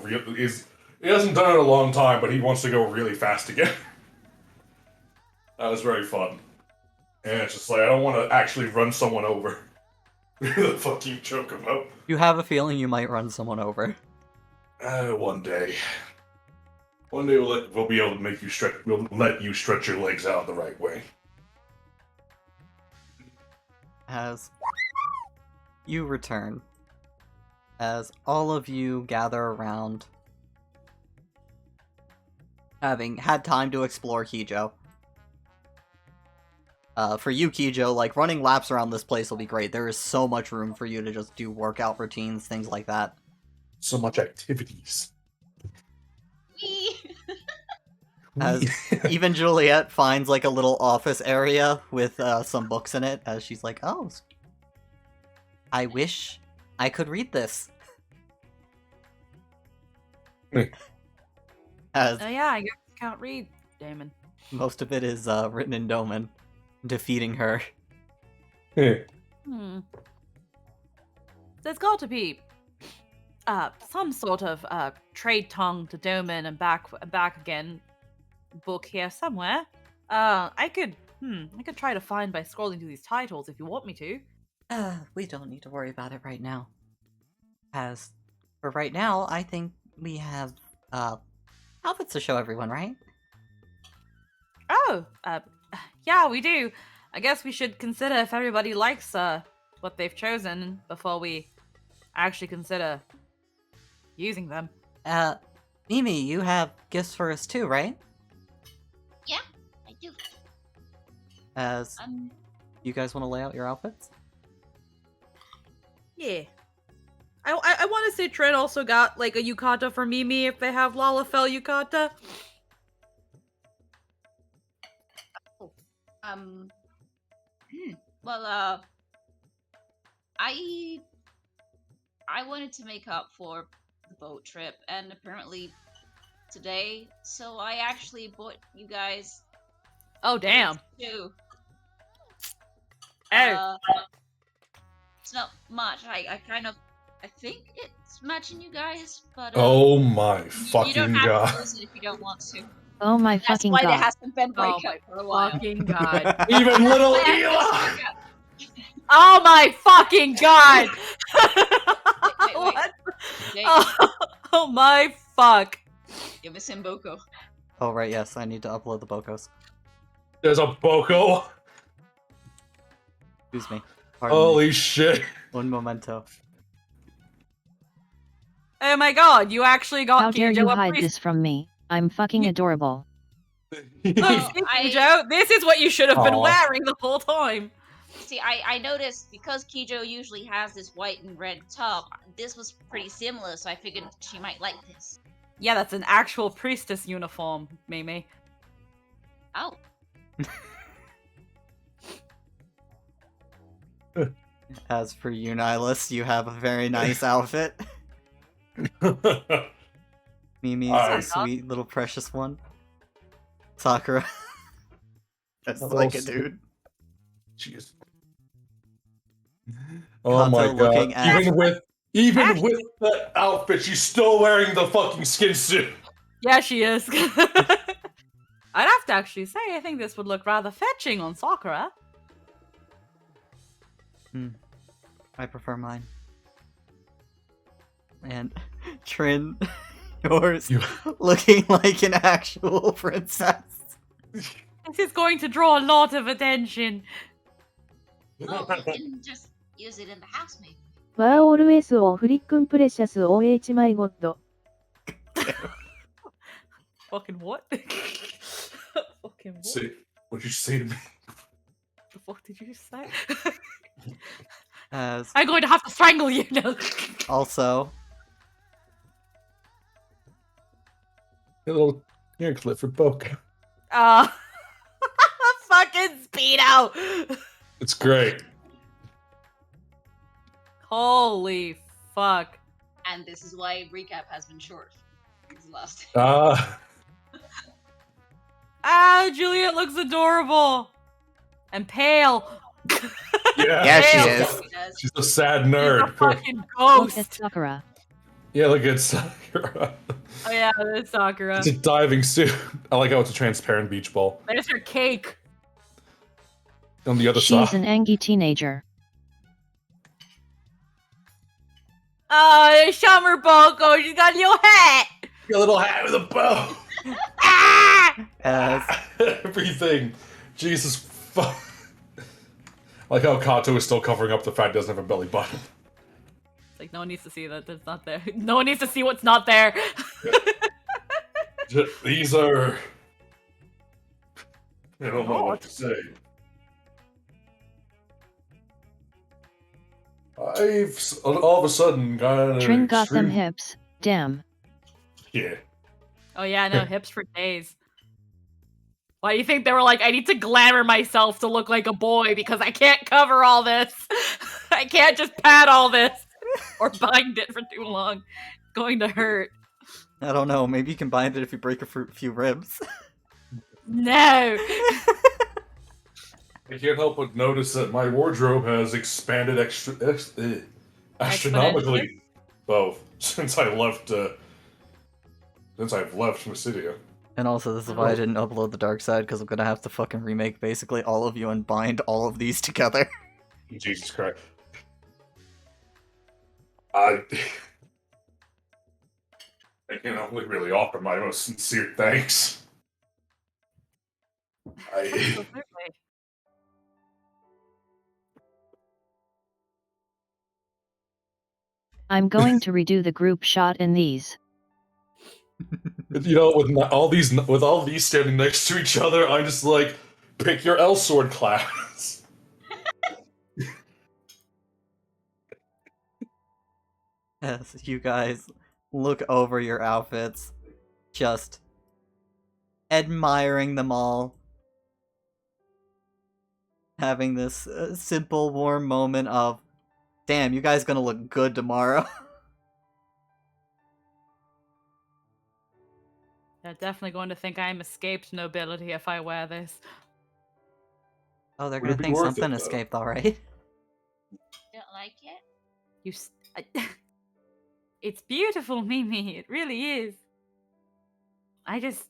Speaker 2: he hasn't done it in a long time, but he wants to go really fast again. That was very fun. And it's just like I don't want to actually run someone over. The fuck you joke about?
Speaker 1: You have a feeling you might run someone over.
Speaker 2: One day. One day we'll be able to make you stretch. We'll let you stretch your legs out the right way.
Speaker 1: As you return, as all of you gather around, having had time to explore Kijo. For you, Kijo, like, running laps around this place will be great. There is so much room for you to just do workout routines, things like that.
Speaker 2: So much activities.
Speaker 5: Wee.
Speaker 1: As even Juliet finds, like, a little office area with some books in it, as she's like, oh, I wish I could read this. As
Speaker 4: Yeah, I guess I can't read, Damon.
Speaker 1: most of it is written in Doman, defeating her.
Speaker 4: There's got to be some sort of trade tongue to Doman and back again book here somewhere. I could try to find by scrolling through these titles if you want me to.
Speaker 1: We don't need to worry about it right now. As For right now, I think we have outfits to show everyone, right?
Speaker 4: Oh, yeah, we do. I guess we should consider if everybody likes what they've chosen before we actually consider using them.
Speaker 1: Mimi, you have gifts for us too, right?
Speaker 5: Yeah, I do.
Speaker 1: As you guys want to lay out your outfits?
Speaker 4: Yeah. I want to say Trin also got like a yukata for Mimi if they have Lalafell yukata.
Speaker 5: Well, I wanted to make up for the boat trip, and apparently today, so I actually bought you guys
Speaker 4: Oh damn.
Speaker 5: too.
Speaker 4: Oh.
Speaker 5: It's not much. I think it's matching you guys, but
Speaker 2: Oh my
Speaker 5: you
Speaker 2: fucking
Speaker 5: don't have to
Speaker 2: god.
Speaker 5: use it if you don't want to.
Speaker 3: Oh my
Speaker 5: That's
Speaker 3: fucking
Speaker 5: why there
Speaker 3: god.
Speaker 5: hasn't been
Speaker 4: Oh
Speaker 5: breakup
Speaker 4: my
Speaker 5: for a while.
Speaker 4: fucking god.
Speaker 2: Even little
Speaker 5: Why hasn't
Speaker 2: Eli!
Speaker 5: been breakup?
Speaker 4: Oh my fucking god!
Speaker 5: Wait.
Speaker 4: What?
Speaker 5: Jake,
Speaker 4: Oh my fuck.
Speaker 5: give us Simboko.
Speaker 1: Oh, right, yes, I need to upload the Bokos.
Speaker 2: There's a Boko.
Speaker 1: Excuse me. Pardon me.
Speaker 2: Holy shit.
Speaker 1: Un momento.
Speaker 4: Oh my god, you actually got
Speaker 3: How dare
Speaker 4: Kijo
Speaker 3: you
Speaker 4: a
Speaker 3: hide
Speaker 4: priest-
Speaker 3: this from me? I'm fucking adorable.
Speaker 4: Look,
Speaker 5: Oh,
Speaker 4: see,
Speaker 5: I-
Speaker 4: Kijo, this is what you should have been
Speaker 2: Aw.
Speaker 4: wearing the whole time.
Speaker 5: See, I noticed because Kijo usually has this white and red top, this was pretty similar, so I figured she might like this.
Speaker 4: Yeah, that's an actual priestess uniform, Mimi.
Speaker 5: Oh,
Speaker 1: As for you, Nihilus, you have a very nice outfit. Mimi's a
Speaker 2: Alright.
Speaker 1: sweet little precious one. Sakura. That's
Speaker 2: Hello,
Speaker 1: like a
Speaker 2: sweet.
Speaker 1: dude.
Speaker 2: Jeez. Oh my
Speaker 1: Kato
Speaker 2: god.
Speaker 1: looking at-
Speaker 2: Even with that outfit, she's still wearing the fucking skin suit.
Speaker 4: Yeah, she is. I'd have to actually say, I think this would look rather fetching on Sakura.
Speaker 1: I prefer mine. And Trin, yours
Speaker 2: You-
Speaker 1: looking like an actual princess.
Speaker 4: This is going to draw a lot of attention.
Speaker 5: well, we can just use it in the house, maybe.
Speaker 7: ワーオルエスをフリックンプレシャス OH マイゴッド
Speaker 4: Fucking what? Fucking what?
Speaker 2: See, what'd you say to me?
Speaker 4: The fuck did you say?
Speaker 1: As
Speaker 4: I'm going to have to strangle you now.
Speaker 1: also,
Speaker 2: A little ear clip for Boko.
Speaker 4: Fucking Speedo!
Speaker 2: It's great.
Speaker 4: Holy fuck.
Speaker 5: And this is why recap has been short. Since the last.
Speaker 4: Juliet looks adorable. And pale.
Speaker 1: yeah, she
Speaker 4: Damn.
Speaker 1: is.
Speaker 5: It does.
Speaker 2: She's a sad
Speaker 4: She's a
Speaker 2: nerd.
Speaker 4: fucking
Speaker 3: Look
Speaker 4: ghost.
Speaker 3: at Sakura.
Speaker 2: Yeah, look at Sakura.
Speaker 4: Oh yeah, there's Sakura.
Speaker 2: It's a diving suit. I like how it's a transparent beach ball.
Speaker 4: There's her cake.
Speaker 2: On the other
Speaker 3: She's
Speaker 2: side.
Speaker 3: an angry teenager.
Speaker 4: Oh, Summer Boko, she's got a little hat.
Speaker 2: Your little hat with a bow.
Speaker 4: Ah!
Speaker 1: As
Speaker 2: Everything. Jesus fuck. I like how Kato is still covering up the fact he doesn't have a belly button.
Speaker 4: Like, no one needs to see that that's not there. No one needs to see what's not there.
Speaker 2: These are. I don't know what to say. I've all of a sudden got an
Speaker 3: Trin got them
Speaker 2: extreme-
Speaker 3: hips. Damn.
Speaker 2: Yeah.
Speaker 4: Oh yeah, no, hips for days. Why do you think they were like, I need to glamour myself to look like a boy because I can't cover all this. I can't just pad all this or bind it for too long. It's going to hurt.
Speaker 1: I don't know, maybe you can bind it if you break a few ribs.
Speaker 4: No.
Speaker 2: I can't help but notice that my wardrobe has expanded astronomically, both since I've left Mysidia.
Speaker 1: And also, this is why I didn't upload the dark side, because I'm gonna have to fucking remake basically all of you and bind all of these together.
Speaker 2: Jesus Christ! I can only really offer my most sincere thanks.
Speaker 4: Absolutely.
Speaker 3: I'm going to redo the group shot in these.
Speaker 2: You know, with all these standing next to each other, I'm just like, pick your L sword class.
Speaker 1: As you guys look over your outfits, just admiring them all, having this simple, warm moment of, damn, you guys gonna look good tomorrow.
Speaker 4: They're definitely going to think I'm escaped nobility if I wear this.
Speaker 1: Oh, they're
Speaker 2: Would
Speaker 1: gonna
Speaker 2: it be
Speaker 1: think
Speaker 2: worth it,
Speaker 1: something
Speaker 2: though?
Speaker 1: escaped, alright?
Speaker 5: Don't like it?
Speaker 4: You. It's beautiful, Mimi. It really is. I guess,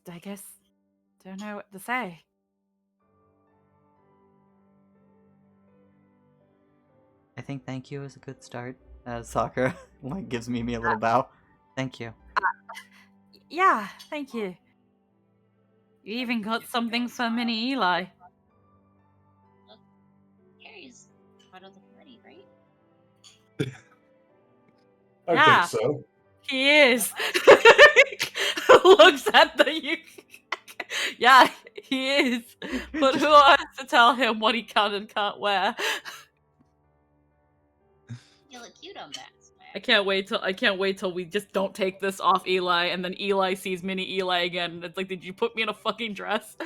Speaker 4: don't know what to say.
Speaker 1: I think thank you is a good start. As Sakura like gives Mimi a little bow. Thank you.
Speaker 4: Yeah, thank you. You even got something for Mini Eli.
Speaker 5: Harry's part of the party, right?
Speaker 2: I
Speaker 4: Yeah.
Speaker 2: think so.
Speaker 4: He is. Looks at the you. Yeah, he is. But who has to tell him what he can and can't wear?
Speaker 5: You look cute on that.
Speaker 4: I can't wait till we just don't take this off Eli, and then Eli sees Mini Eli again, and it's like, did you put me in a fucking dress?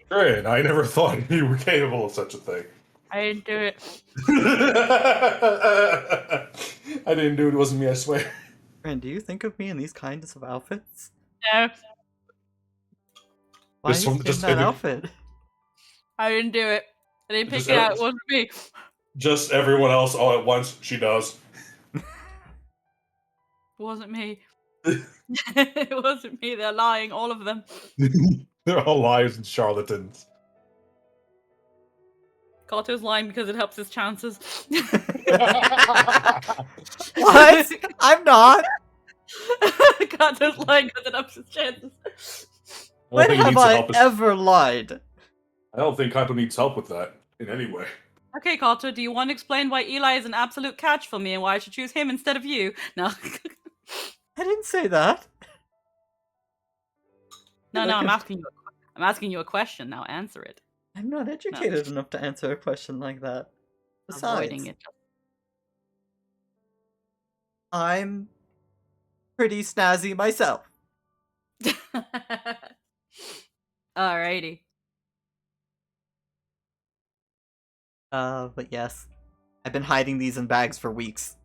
Speaker 2: Great, I never thought you were capable of such a thing.
Speaker 4: I didn't do it.
Speaker 2: I didn't do it, it wasn't me, I swear.
Speaker 1: Ren, do you think of me in these kinds of outfits?
Speaker 4: No,
Speaker 1: Why
Speaker 2: Just
Speaker 1: are you
Speaker 2: from-
Speaker 1: in
Speaker 2: just
Speaker 1: that
Speaker 2: in the-
Speaker 1: outfit?
Speaker 4: I didn't do it. I didn't pick
Speaker 2: Just
Speaker 4: it out.
Speaker 2: out-
Speaker 4: It wasn't me.
Speaker 2: Just everyone else all at once, she does.
Speaker 4: It wasn't me. It wasn't me. They're lying, all of them.
Speaker 2: They're all liars and charlatans.
Speaker 4: Kato's lying because it helps his chances.
Speaker 1: What? I'm not!
Speaker 4: Kato's lying because it helps his chances.
Speaker 1: When
Speaker 2: think he
Speaker 1: have
Speaker 2: needs
Speaker 1: I
Speaker 2: help with-
Speaker 1: ever lied?
Speaker 2: I don't think Kaito needs help with that in any way.
Speaker 4: Okay, Kato, do you want to explain why Eli is an absolute catch for me and why I should choose him instead of you? No.
Speaker 1: I didn't say that.
Speaker 4: No,
Speaker 1: Like
Speaker 4: I'm
Speaker 1: a-
Speaker 4: asking you a question. Now answer it.
Speaker 1: I'm not educated enough to answer a question like that.
Speaker 4: Avoiding
Speaker 1: Besides,
Speaker 4: it.
Speaker 1: I'm pretty snazzy myself.
Speaker 4: Alrighty.
Speaker 1: But yes. I've been hiding these in bags for weeks.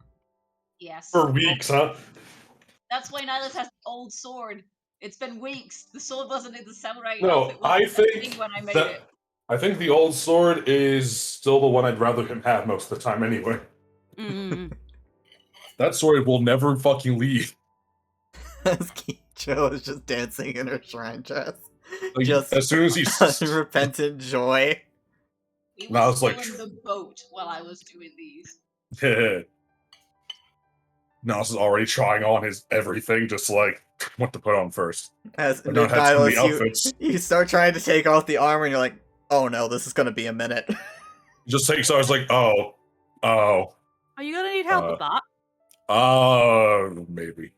Speaker 5: Yes.
Speaker 2: For weeks, huh?
Speaker 5: That's why Nihilus has the old sword. It's been weeks. The sword wasn't in the samurai
Speaker 2: No,
Speaker 5: outfit.
Speaker 2: I
Speaker 5: wasn't a thing
Speaker 2: think
Speaker 5: when I made
Speaker 2: that
Speaker 5: it.
Speaker 2: I think the old sword is still the one I'd rather him have most of the time anyway.
Speaker 4: Mm.
Speaker 2: That sword will never fucking leave.
Speaker 1: As Kicho is just dancing in her shrine dress.
Speaker 2: Like,
Speaker 1: Just
Speaker 2: as soon as he's
Speaker 1: unrepentant joy.
Speaker 5: We
Speaker 2: No,
Speaker 5: were
Speaker 2: it's like-
Speaker 5: still in the boat while I was doing these.
Speaker 2: Nas is already trying on his everything, just like what to put on first.
Speaker 1: As
Speaker 2: I don't have too many
Speaker 1: Nihilus,
Speaker 2: outfits.
Speaker 1: you start trying to take off the armor and you're like, oh no, this is gonna be a minute.
Speaker 2: Just takes I was like, oh,
Speaker 4: Are you gonna need help with that?
Speaker 2: maybe.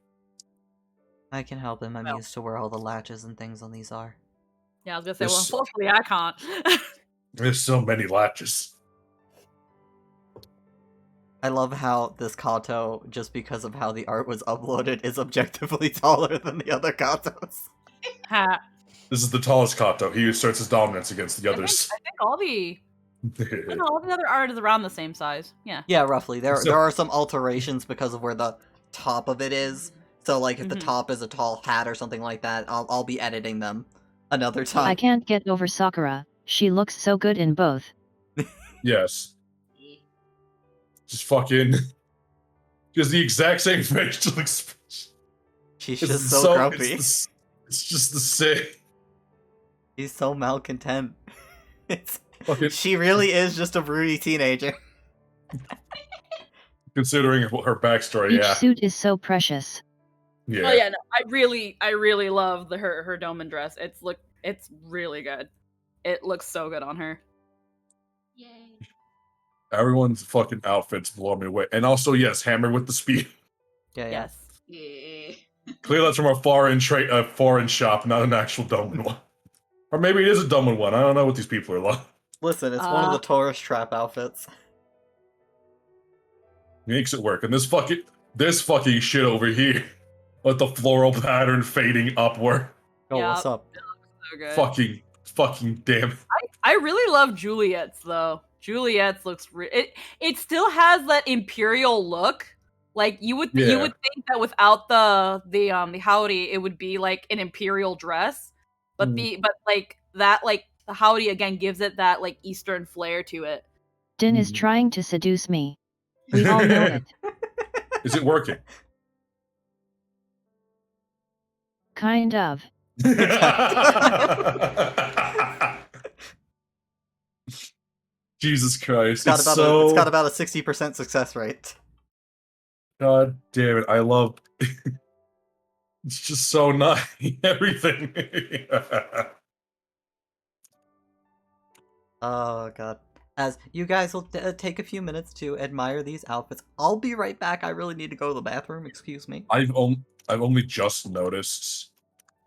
Speaker 1: I can help him. I'm
Speaker 4: Well.
Speaker 1: used to where all the latches and things on these are.
Speaker 4: Yeah, I was gonna say, well,
Speaker 2: This-
Speaker 4: unfortunately, I can't.
Speaker 2: There's so many latches.
Speaker 1: I love how this Kato, just because of how the art was uploaded, is objectively taller than the other Katos.
Speaker 4: Ha.
Speaker 2: This is the tallest Kato. He asserts his dominance against the
Speaker 4: I think,
Speaker 2: others.
Speaker 4: I think all the other art is around the same size. Yeah.
Speaker 1: Yeah, roughly. There
Speaker 2: So-
Speaker 1: are some alterations because of where the top of it is. So, like, if the
Speaker 4: Mhm.
Speaker 1: top is a tall hat or something like that, I'll be editing them another
Speaker 3: I
Speaker 1: time.
Speaker 3: can't get over Sakura. She looks so good in both.
Speaker 2: Yes. Just fucking. Just the exact same facial expression.
Speaker 1: She's
Speaker 2: It's
Speaker 1: just so grumpy.
Speaker 2: It's just the same.
Speaker 1: She's so malcontent. It's,
Speaker 2: Fucking,
Speaker 1: she really is just a broody teenager.
Speaker 2: considering her backstory,
Speaker 3: Each
Speaker 2: yeah.
Speaker 3: suit is so precious.
Speaker 2: Yeah.
Speaker 4: Oh yeah, no, I really love her Doman dress. It's really good. It looks so good on her.
Speaker 5: Yay.
Speaker 2: Everyone's fucking outfits blow me away. And also, yes, Hammer with the speed.
Speaker 1: Yeah.
Speaker 4: Yes.
Speaker 5: Yeah.
Speaker 2: Clearly that's from a foreign shop, not an actual Doman one. Or maybe it is a Doman one. I don't know what these people are like.
Speaker 1: Listen, it's one of the tourist trap outfits.
Speaker 2: Makes it work. And this fucking shit over here. With the floral pattern fading upward.
Speaker 1: Oh,
Speaker 4: Yeah.
Speaker 1: what's up?
Speaker 4: So good.
Speaker 2: Fucking damn.
Speaker 4: I really love Juliet's though. Juliet's looks it still has that imperial look. Like you would think that without the howdy it would be like an imperial dress, but the howdy again gives it that like Eastern flair to it.
Speaker 3: Din is trying to seduce me. We all know it.
Speaker 2: Is it working?
Speaker 3: Kind of.
Speaker 2: Jesus Christ.
Speaker 1: It's got about a 60% success rate.
Speaker 2: God damn it. I love it's just so nice. Everything.
Speaker 1: Oh god. As you guys will take a few minutes to admire these outfits. I'll be right back. I really need to go to the bathroom. Excuse me.
Speaker 2: I've only just noticed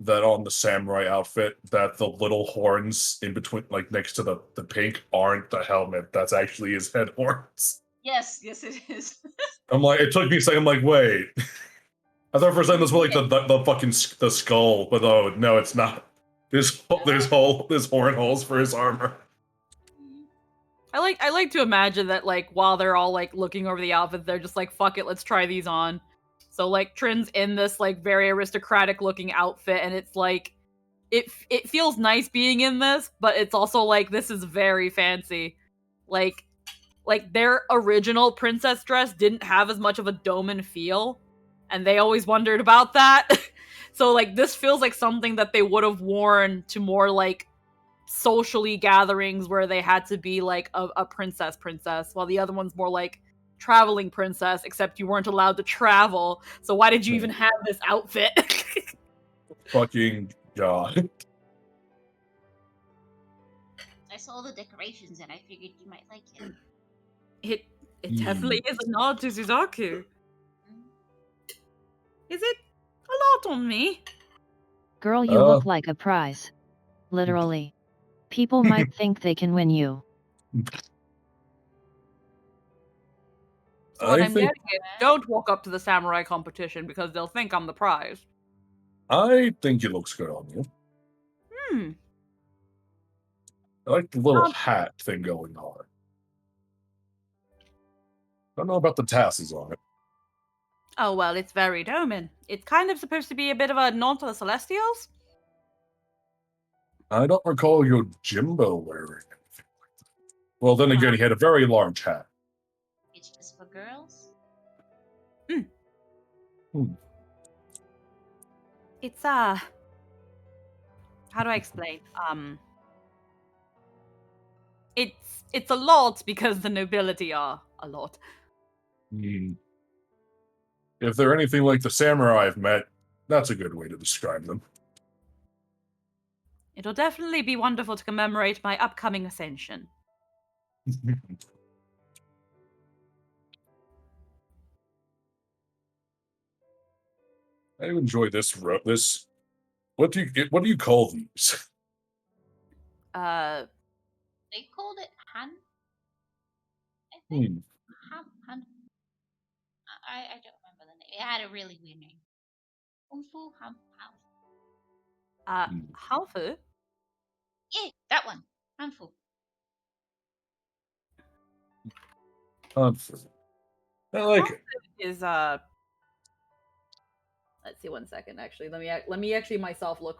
Speaker 2: that on the samurai outfit that the little horns in between, like next to the pink, aren't the helmet. That's actually his head horns.
Speaker 5: Yes, it is.
Speaker 2: I'm like, it took me a second. I'm like, wait. I thought for a second this was like the fucking the skull, but oh no, it's not. There's horn holes for his armor.
Speaker 4: I like to imagine that like while they're all like looking over the outfits, they're just like, fuck it, let's try these on. So like Trin's in this like very aristocratic looking outfit, and it's like it feels nice being in this, but it's also like this is very fancy. Like their original princess dress didn't have as much of a Doman feel, and they always wondered about that. So like this feels like something that they would have worn to more like socially gatherings where they had to be like a princess, while the other one's more like traveling princess, except you weren't allowed to travel. So why did you even have this outfit?
Speaker 2: Fucking god.
Speaker 5: I saw the decorations and I figured you might like it.
Speaker 4: It definitely is a nod to Suzaku. Is it a lot on me?
Speaker 3: Girl, you look like a prize. Literally. People might think they can win you.
Speaker 4: So what I'm getting is, don't walk up to the samurai competition because they'll think I'm the prize.
Speaker 2: I think it looks good on you. I like the little hat thing going on. I don't know about the tassels on it.
Speaker 4: Oh, well, it's very Doman. It's kind of supposed to be a bit of a nod to the Celestials.
Speaker 2: I don't recall Yojimbo wearing anything like that. Well, then again, he had a very large hat.
Speaker 5: It's just for girls?
Speaker 4: It's, how do I explain? It's a lot because the nobility are a lot.
Speaker 2: If they're anything like the samurai I've met, that's a good way to describe them.
Speaker 4: It'll definitely be wonderful to commemorate my upcoming ascension.
Speaker 2: I enjoy this. What do you call these?
Speaker 5: They called it Han. I think. Han. I don't remember the name. It had a really weird name. Hanfu.
Speaker 4: Hanfu?
Speaker 5: Yeah, that one. Hanfu.
Speaker 2: I like it.
Speaker 4: Is let's see, 1 second. Actually, let me actually myself look.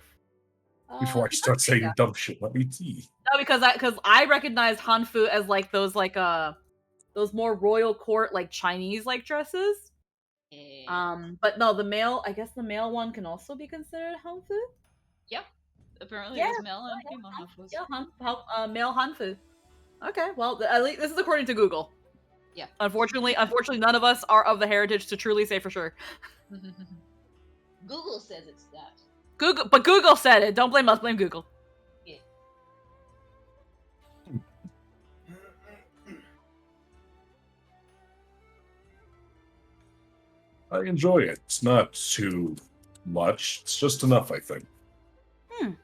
Speaker 2: Before I start saying dumb shit, let me see.
Speaker 4: No, because I recognize Hanfu as like those more royal court like Chinese like dresses. But no, I guess the male one can also be considered Hanfu.
Speaker 5: Yep. Apparently, there's male and female Hanfus.
Speaker 4: Yeah, male Hanfu. Okay, well, at least this is according to Google.
Speaker 5: Yeah.
Speaker 4: Unfortunately, none of us are of the heritage to truly say for sure.
Speaker 5: Google says it's that.
Speaker 4: Google said it. Don't blame us. Blame Google.
Speaker 2: I enjoy it. It's not too much. It's just enough, I think.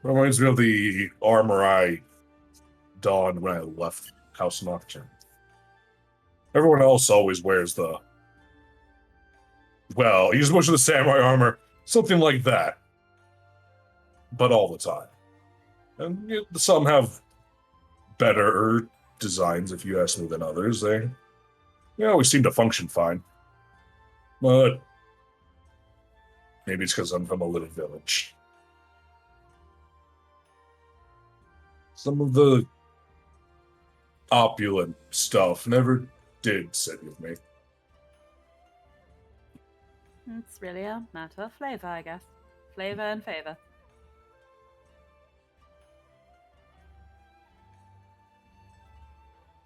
Speaker 2: Reminds me of the armor I donned when I left House Nocturne. Everyone else always wears the... Well, you just mentioned the samurai armor. Something like that. But all the time. And some have better designs, if you ask me, than others. They always seem to function fine. But maybe it's because I'm from a little village. Some of the opulent stuff never did sit with me.
Speaker 4: It's really a matter of flavor, I guess. Flavor and favor.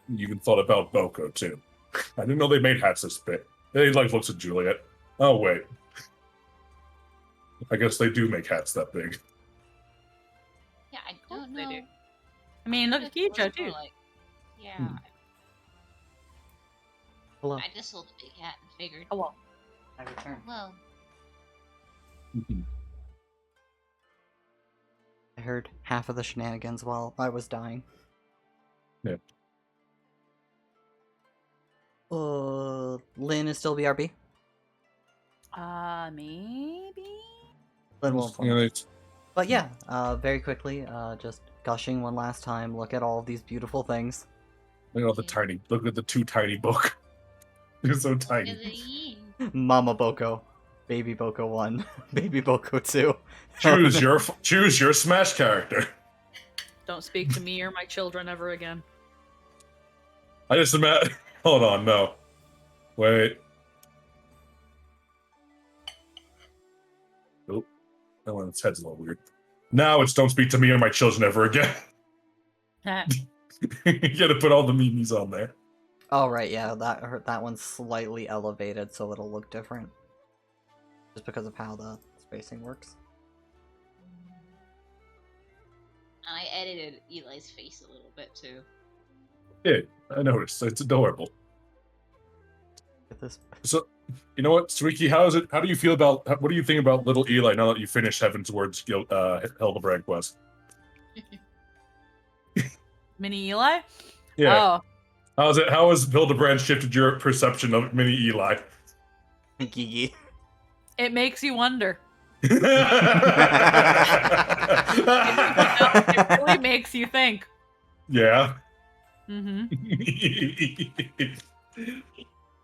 Speaker 2: You even thought about Boko, too. I didn't know they made hats this big. They looks at Juliet. Oh, wait. I guess they do make hats that big.
Speaker 5: Yeah, I don't
Speaker 4: They
Speaker 5: know.
Speaker 4: do. I mean, look at
Speaker 5: It was
Speaker 4: Kijo,
Speaker 5: more
Speaker 4: too.
Speaker 5: like- yeah.
Speaker 1: Hello.
Speaker 5: I just sold a big hat and figured,
Speaker 4: Oh, well.
Speaker 1: I return.
Speaker 5: well,
Speaker 1: I heard half of the shenanigans while I was dying.
Speaker 2: Yeah.
Speaker 1: Lynn is still BRB?
Speaker 4: Maybe?
Speaker 1: Lynn will inform
Speaker 2: You know,
Speaker 1: us.
Speaker 2: it's-
Speaker 1: But yeah, very quickly, just gushing one last time. Look at all of these beautiful things.
Speaker 2: Look at the tiny. Look at the two tiny book. They're so tiny.
Speaker 1: Mama Boko, Baby Boko 1, Baby Boko 2.
Speaker 2: Choose your Smash character.
Speaker 4: Don't speak to me or my children ever again.
Speaker 2: I just imagine. Hold on, no. Wait. Oh, that one's head's a little weird. Now it's don't speak to me or my children ever again. You gotta put all the memes on there.
Speaker 1: Oh right, yeah, that one's slightly elevated, so it'll look different, just because of how the spacing works.
Speaker 5: I edited Eli's face a little bit too.
Speaker 2: Yeah, I noticed. It's adorable.
Speaker 1: Get this.
Speaker 2: So, you know what, Suiki, how do you feel about, what do you think about little Eli now that you finished Heaven's Word's Hildebrand quest?
Speaker 4: Mini Eli?
Speaker 2: Yeah.
Speaker 4: Oh,
Speaker 2: How has Hildebrand shifted your perception of mini Eli?
Speaker 1: Gigi.
Speaker 4: it makes you wonder.
Speaker 2: Yeah.
Speaker 4: It really makes you think. Mm-hmm.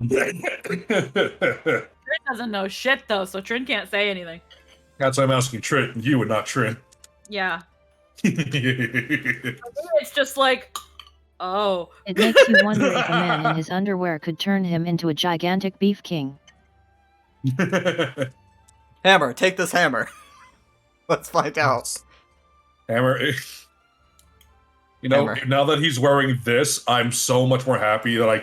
Speaker 4: Trin doesn't know shit though, so Trin can't say anything.
Speaker 2: That's why I'm asking Trin, you and not Trin.
Speaker 4: Yeah. It's just like, oh.
Speaker 3: It makes you wonder if a man in his underwear could turn him into a gigantic beef king.
Speaker 1: Hammer, take this hammer. Let's find out.
Speaker 2: Hammer. You know,
Speaker 1: Hammer.
Speaker 2: now that he's wearing this, I'm so much more happy that I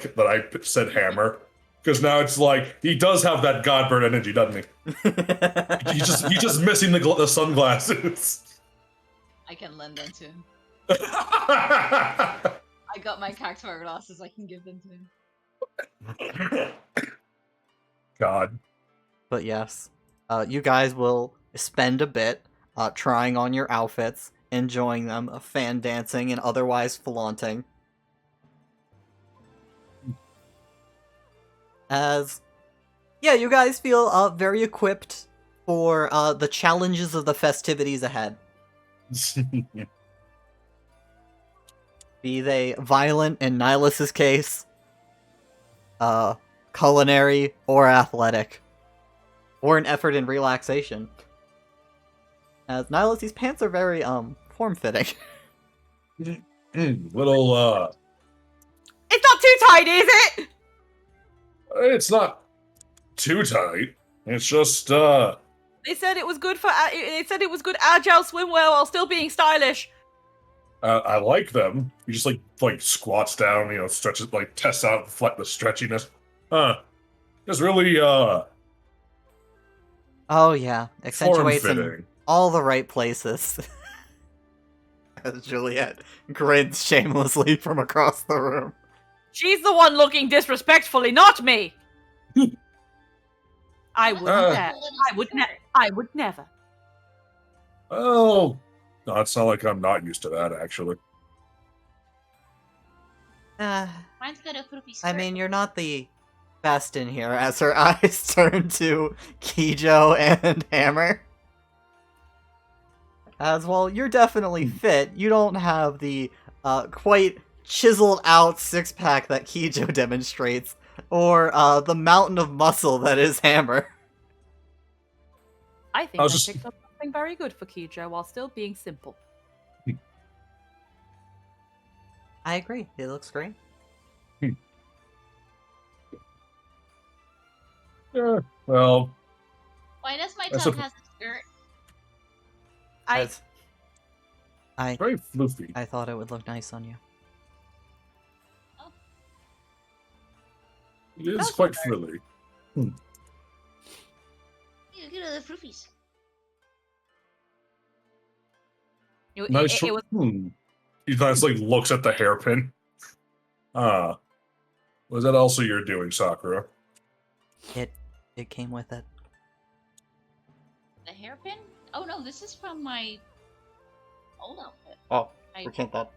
Speaker 2: said hammer, because now it's like he does have that Godbird energy, doesn't he? He's just missing the sunglasses.
Speaker 5: I can lend them to him. I got my cactuar glasses, I can give them to him.
Speaker 2: God.
Speaker 1: But yes, you guys will spend a bit trying on your outfits, enjoying them, fan dancing, and otherwise flaunting. As, yeah, you guys feel very equipped for the challenges of the festivities ahead. Be they violent in Nihilus's case, culinary, or athletic. Or an effort in relaxation. As Nihilus, these pants are very, form-fitting.
Speaker 2: Little,
Speaker 4: It's not too tight, is it?
Speaker 2: it's not too tight. It's just,
Speaker 4: They said it was good for. They said it was good agile swimwear while still being stylish.
Speaker 2: I like them. You just like squats down, you know, stretches, like tests out the stretchiness. It's really
Speaker 1: Oh yeah, accentuates in
Speaker 2: Form-fitting.
Speaker 1: all the right places. As Juliet grins shamelessly from across the room.
Speaker 4: She's the one looking disrespectfully, not me. I wouldn't dare. I would never.
Speaker 2: Oh, no, it's not like I'm not used to that, actually.
Speaker 5: Mine's got a poopy skirt.
Speaker 1: I mean, you're not the best in here, as her eyes turn to Kijo and Hammer. As well, you're definitely fit. You don't have the quite chiseled out six-pack that Kijo demonstrates, or the mountain of muscle that is Hammer.
Speaker 4: I think I picked up something very good for Kijo while still being simple.
Speaker 1: I agree. It looks great.
Speaker 2: Yeah, well,
Speaker 5: Why does my
Speaker 2: That's
Speaker 5: tongue
Speaker 2: a-
Speaker 5: has a skirt?
Speaker 1: As- I
Speaker 2: very floofy.
Speaker 1: I thought it would look nice on you.
Speaker 2: It is quite frilly.
Speaker 5: You get the froofies.
Speaker 2: Nice.
Speaker 4: It was
Speaker 2: He nice, like, looks at the hairpin. Was that also your doing, Sakura?
Speaker 1: It came with it.
Speaker 5: The hairpin? Oh no, this is from my old outfit.
Speaker 1: Oh,
Speaker 5: I-
Speaker 1: recant that.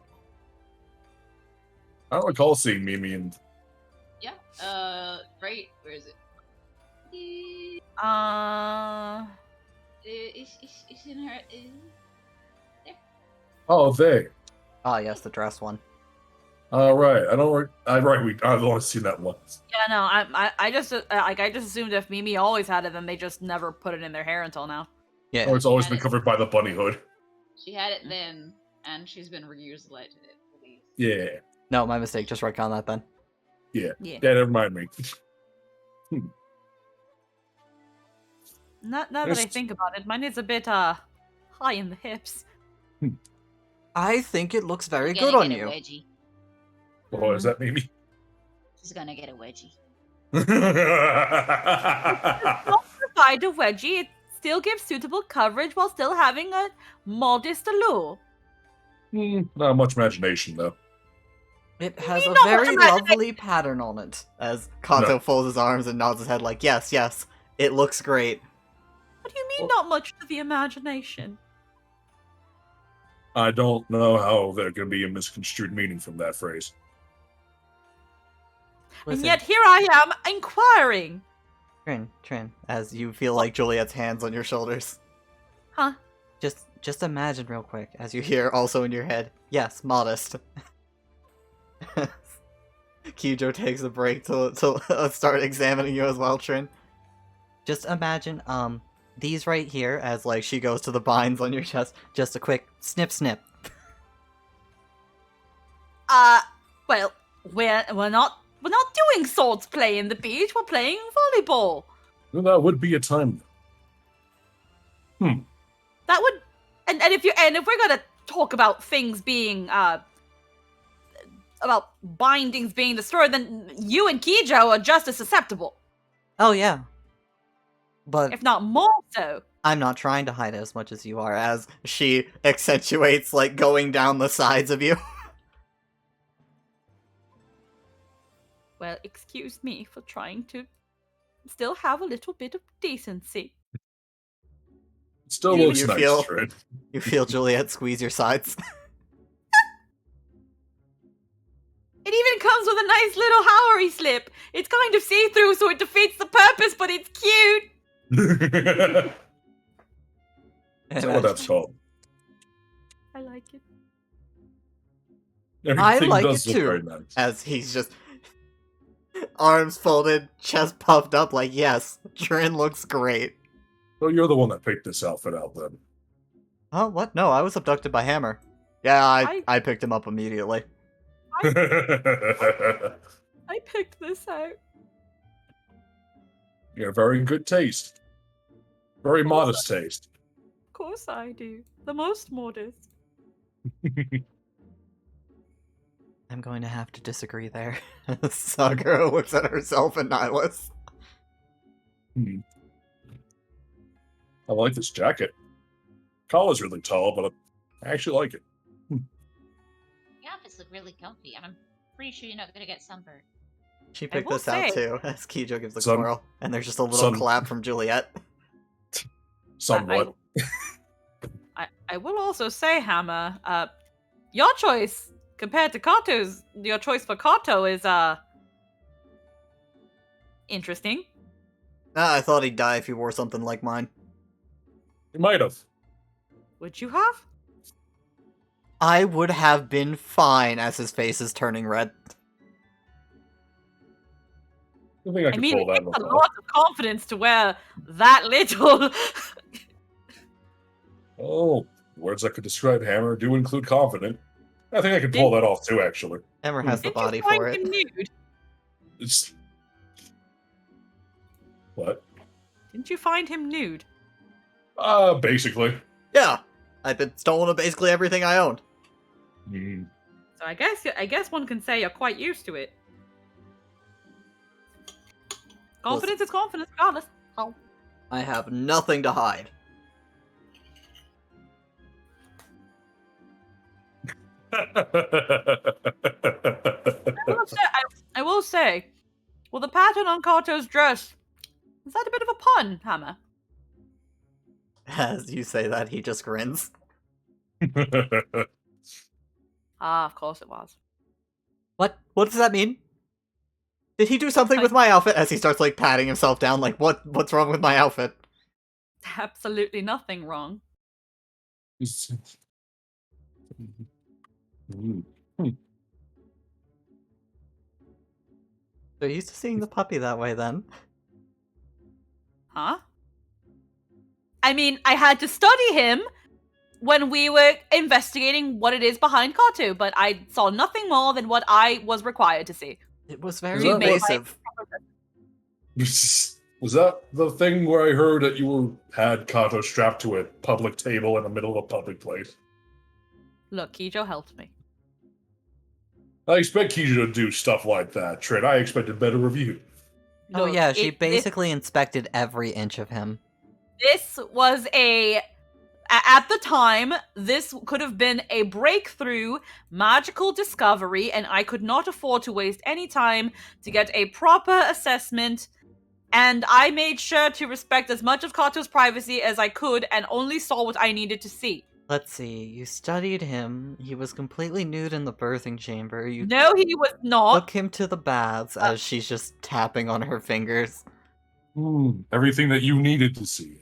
Speaker 2: I don't recall seeing Mimi and
Speaker 5: Yeah. Right. Where is it? It's in her.
Speaker 2: oh, they.
Speaker 1: Ah, yes, the dress one.
Speaker 2: Right. I don't. I've only seen that once.
Speaker 4: Yeah, no, I just I just assumed if Mimi always had it, then they just never put it in their hair until now.
Speaker 1: Yeah.
Speaker 2: Oh, it's always been covered by the bunny hood.
Speaker 5: She had it then, and she's been reused it.
Speaker 2: Yeah.
Speaker 1: No, my mistake. Just retcon that then.
Speaker 2: Yeah.
Speaker 4: Yeah.
Speaker 2: Yeah. Never mind me.
Speaker 4: Now that I
Speaker 2: It's-
Speaker 4: think about it, mine is a bit high in the hips.
Speaker 1: I think it looks very
Speaker 5: She's
Speaker 1: good
Speaker 5: gonna
Speaker 1: on
Speaker 5: get
Speaker 1: you.
Speaker 5: a wedgie.
Speaker 2: Oh, is that Mimi?
Speaker 5: She's gonna get a wedgie.
Speaker 4: Provide a wedgie, it still gives suitable coverage while still having a modest allure.
Speaker 2: Not much imagination, though.
Speaker 1: It has a
Speaker 4: not much
Speaker 1: very
Speaker 4: imagination.
Speaker 1: lovely pattern on it. As Kanto
Speaker 2: No.
Speaker 1: folds his arms and nods his head like, yes, yes, it looks great.
Speaker 4: What do you mean, not much to the imagination?
Speaker 2: I don't know how there can be a misconstrued meaning from that phrase.
Speaker 1: Listen,
Speaker 4: And yet here I am inquiring.
Speaker 1: Trin, as you feel like Juliet's hands on your shoulders.
Speaker 4: Huh?
Speaker 1: Just imagine real quick, as you hear also in your head, yes, modest. Kijo takes a break to start examining you as well, Trin. Just imagine, these right here, as like she goes to the binds on your chest, just a quick snip snip.
Speaker 4: Well, we're not doing swords play in the beach, we're playing volleyball.
Speaker 2: Well, that would be a time.
Speaker 4: That would and if we're gonna talk about things being about bindings being destroyed, then you and Kijo are just as susceptible,
Speaker 1: Oh yeah. But
Speaker 4: if not more so.
Speaker 1: I'm not trying to hide it as much as you are, as she accentuates, like, going down the sides of you.
Speaker 4: Well, excuse me for trying to still have a little bit of decency.
Speaker 2: It still
Speaker 1: You-
Speaker 2: looks
Speaker 1: you
Speaker 2: nice,
Speaker 1: feel-
Speaker 2: Trin.
Speaker 1: You feel Juliet squeeze your sides.
Speaker 4: It even comes with a nice little Howery slip. It's kind of see-through, so it defeats the purpose, but it's cute.
Speaker 2: Is
Speaker 1: And
Speaker 2: that what that's called?
Speaker 4: I like it.
Speaker 2: Everything
Speaker 1: like
Speaker 2: does
Speaker 1: it
Speaker 2: look
Speaker 1: too.
Speaker 2: very nice.
Speaker 1: as he's just arms folded, chest puffed up, like, yes, Trin looks great.
Speaker 2: So you're the one that picked this outfit out, then.
Speaker 1: Oh, what? No, I was abducted by Hammer. Yeah, I picked him up immediately.
Speaker 4: I picked this out.
Speaker 2: You have very good taste. Very modest taste.
Speaker 4: Of course I do. The most modest.
Speaker 1: I'm going to have to disagree there. Sakura looks at herself and Nihilus.
Speaker 2: Hmm. I like this jacket. Collar's really tall, but I actually like it.
Speaker 5: The outfits look really comfy, and I'm pretty sure you're not gonna get sunburned.
Speaker 1: She
Speaker 4: I
Speaker 1: picked
Speaker 4: will
Speaker 1: this out
Speaker 4: say-
Speaker 1: too, as Kijo gives the
Speaker 2: Some-
Speaker 1: squirrel, and there's just a little
Speaker 2: some-
Speaker 1: collab from Juliet.
Speaker 2: Somewhat.
Speaker 4: I will also say, Hammer, your choice compared to Kato's, your choice for Kato is interesting.
Speaker 1: I thought he'd die if he wore something like mine.
Speaker 2: You might have.
Speaker 4: Would you have?
Speaker 1: I would have been fine as his face is turning red.
Speaker 2: I think I
Speaker 4: I
Speaker 2: could
Speaker 4: mean,
Speaker 2: pull
Speaker 4: it
Speaker 2: that
Speaker 4: takes a
Speaker 2: one off.
Speaker 4: lot of confidence to wear that little.
Speaker 2: Oh, words that could describe Hammer do include confident. I think I could pull that off too, actually.
Speaker 1: Emmer has the
Speaker 4: Didn't you
Speaker 1: body
Speaker 4: find
Speaker 1: for it.
Speaker 4: him nude?
Speaker 2: It's. What?
Speaker 4: Didn't you find him nude?
Speaker 2: Basically.
Speaker 1: Yeah, I've been stolen of basically everything I owned.
Speaker 2: Mm.
Speaker 4: So I guess one can say you're quite used to it. Confidence is confidence, regardless. Oh.
Speaker 1: I have nothing to hide.
Speaker 4: I will say, well, the pattern on Kato's dress, is that a bit of a pun, Hammer?
Speaker 1: As you say that, he just grins.
Speaker 4: Ah, of course it was.
Speaker 1: What? What does that mean? Did he do something with my outfit? As he starts like patting himself down, like what's wrong with my outfit?
Speaker 4: Absolutely nothing wrong.
Speaker 2: Mm.
Speaker 1: So you're used to seeing the puppy that way then.
Speaker 4: Huh? I mean, I had to study him when we were investigating what it is behind Kato, but I saw nothing more than what I was required to see.
Speaker 1: It was
Speaker 2: Is
Speaker 1: very
Speaker 2: that what-
Speaker 1: invasive.
Speaker 2: Was that the thing where I heard that you had Kato strapped to a public table in the middle of a public place?
Speaker 4: Look, Kijo helped me.
Speaker 2: I expect Kijo to do stuff like that, Trin. I expected better of you.
Speaker 1: Oh
Speaker 4: Look,
Speaker 1: yeah, she
Speaker 4: this-
Speaker 1: basically inspected every inch of him.
Speaker 4: This was at the time, this could have been a breakthrough magical discovery, and I could not afford to waste any time to get a proper assessment. And I made sure to respect as much of Kato's privacy as I could and only saw what I needed to see.
Speaker 1: Let's see, you studied him, he was completely nude in the birthing chamber, you
Speaker 4: No, he was not.
Speaker 1: took him to the baths as she's just tapping on her fingers.
Speaker 2: Everything that you needed to see.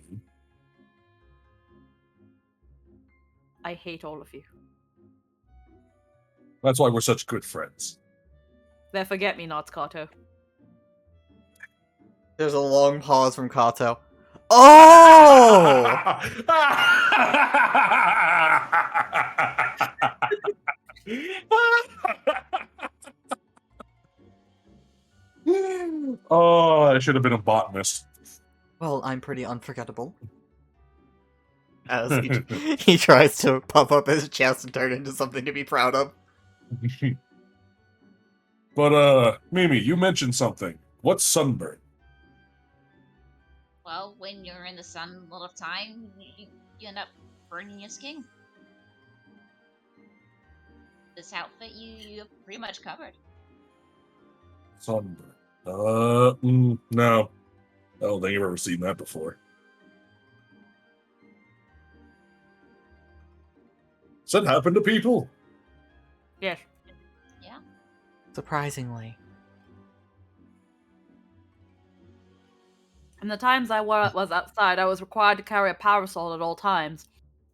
Speaker 4: I hate all of you.
Speaker 2: That's why we're such good friends.
Speaker 4: They're forget-me-nots, Kato.
Speaker 1: There's a long pause from Kato. Oh!
Speaker 2: Oh, I should have been a botanist.
Speaker 1: Well, I'm pretty unforgettable. As he tries to puff up his chest and turn into something to be proud of.
Speaker 2: But, Mimi, you mentioned something. What's sunburn?
Speaker 5: Well, when you're in the sun a lot of time, you end up burning your skin. This outfit, you're pretty much covered.
Speaker 2: Sunburn. No. I don't think I've ever seen that before. Does that happen to people?
Speaker 4: Yes.
Speaker 5: Yeah.
Speaker 1: Surprisingly.
Speaker 4: In the times I was outside, I was required to carry a parasol at all times.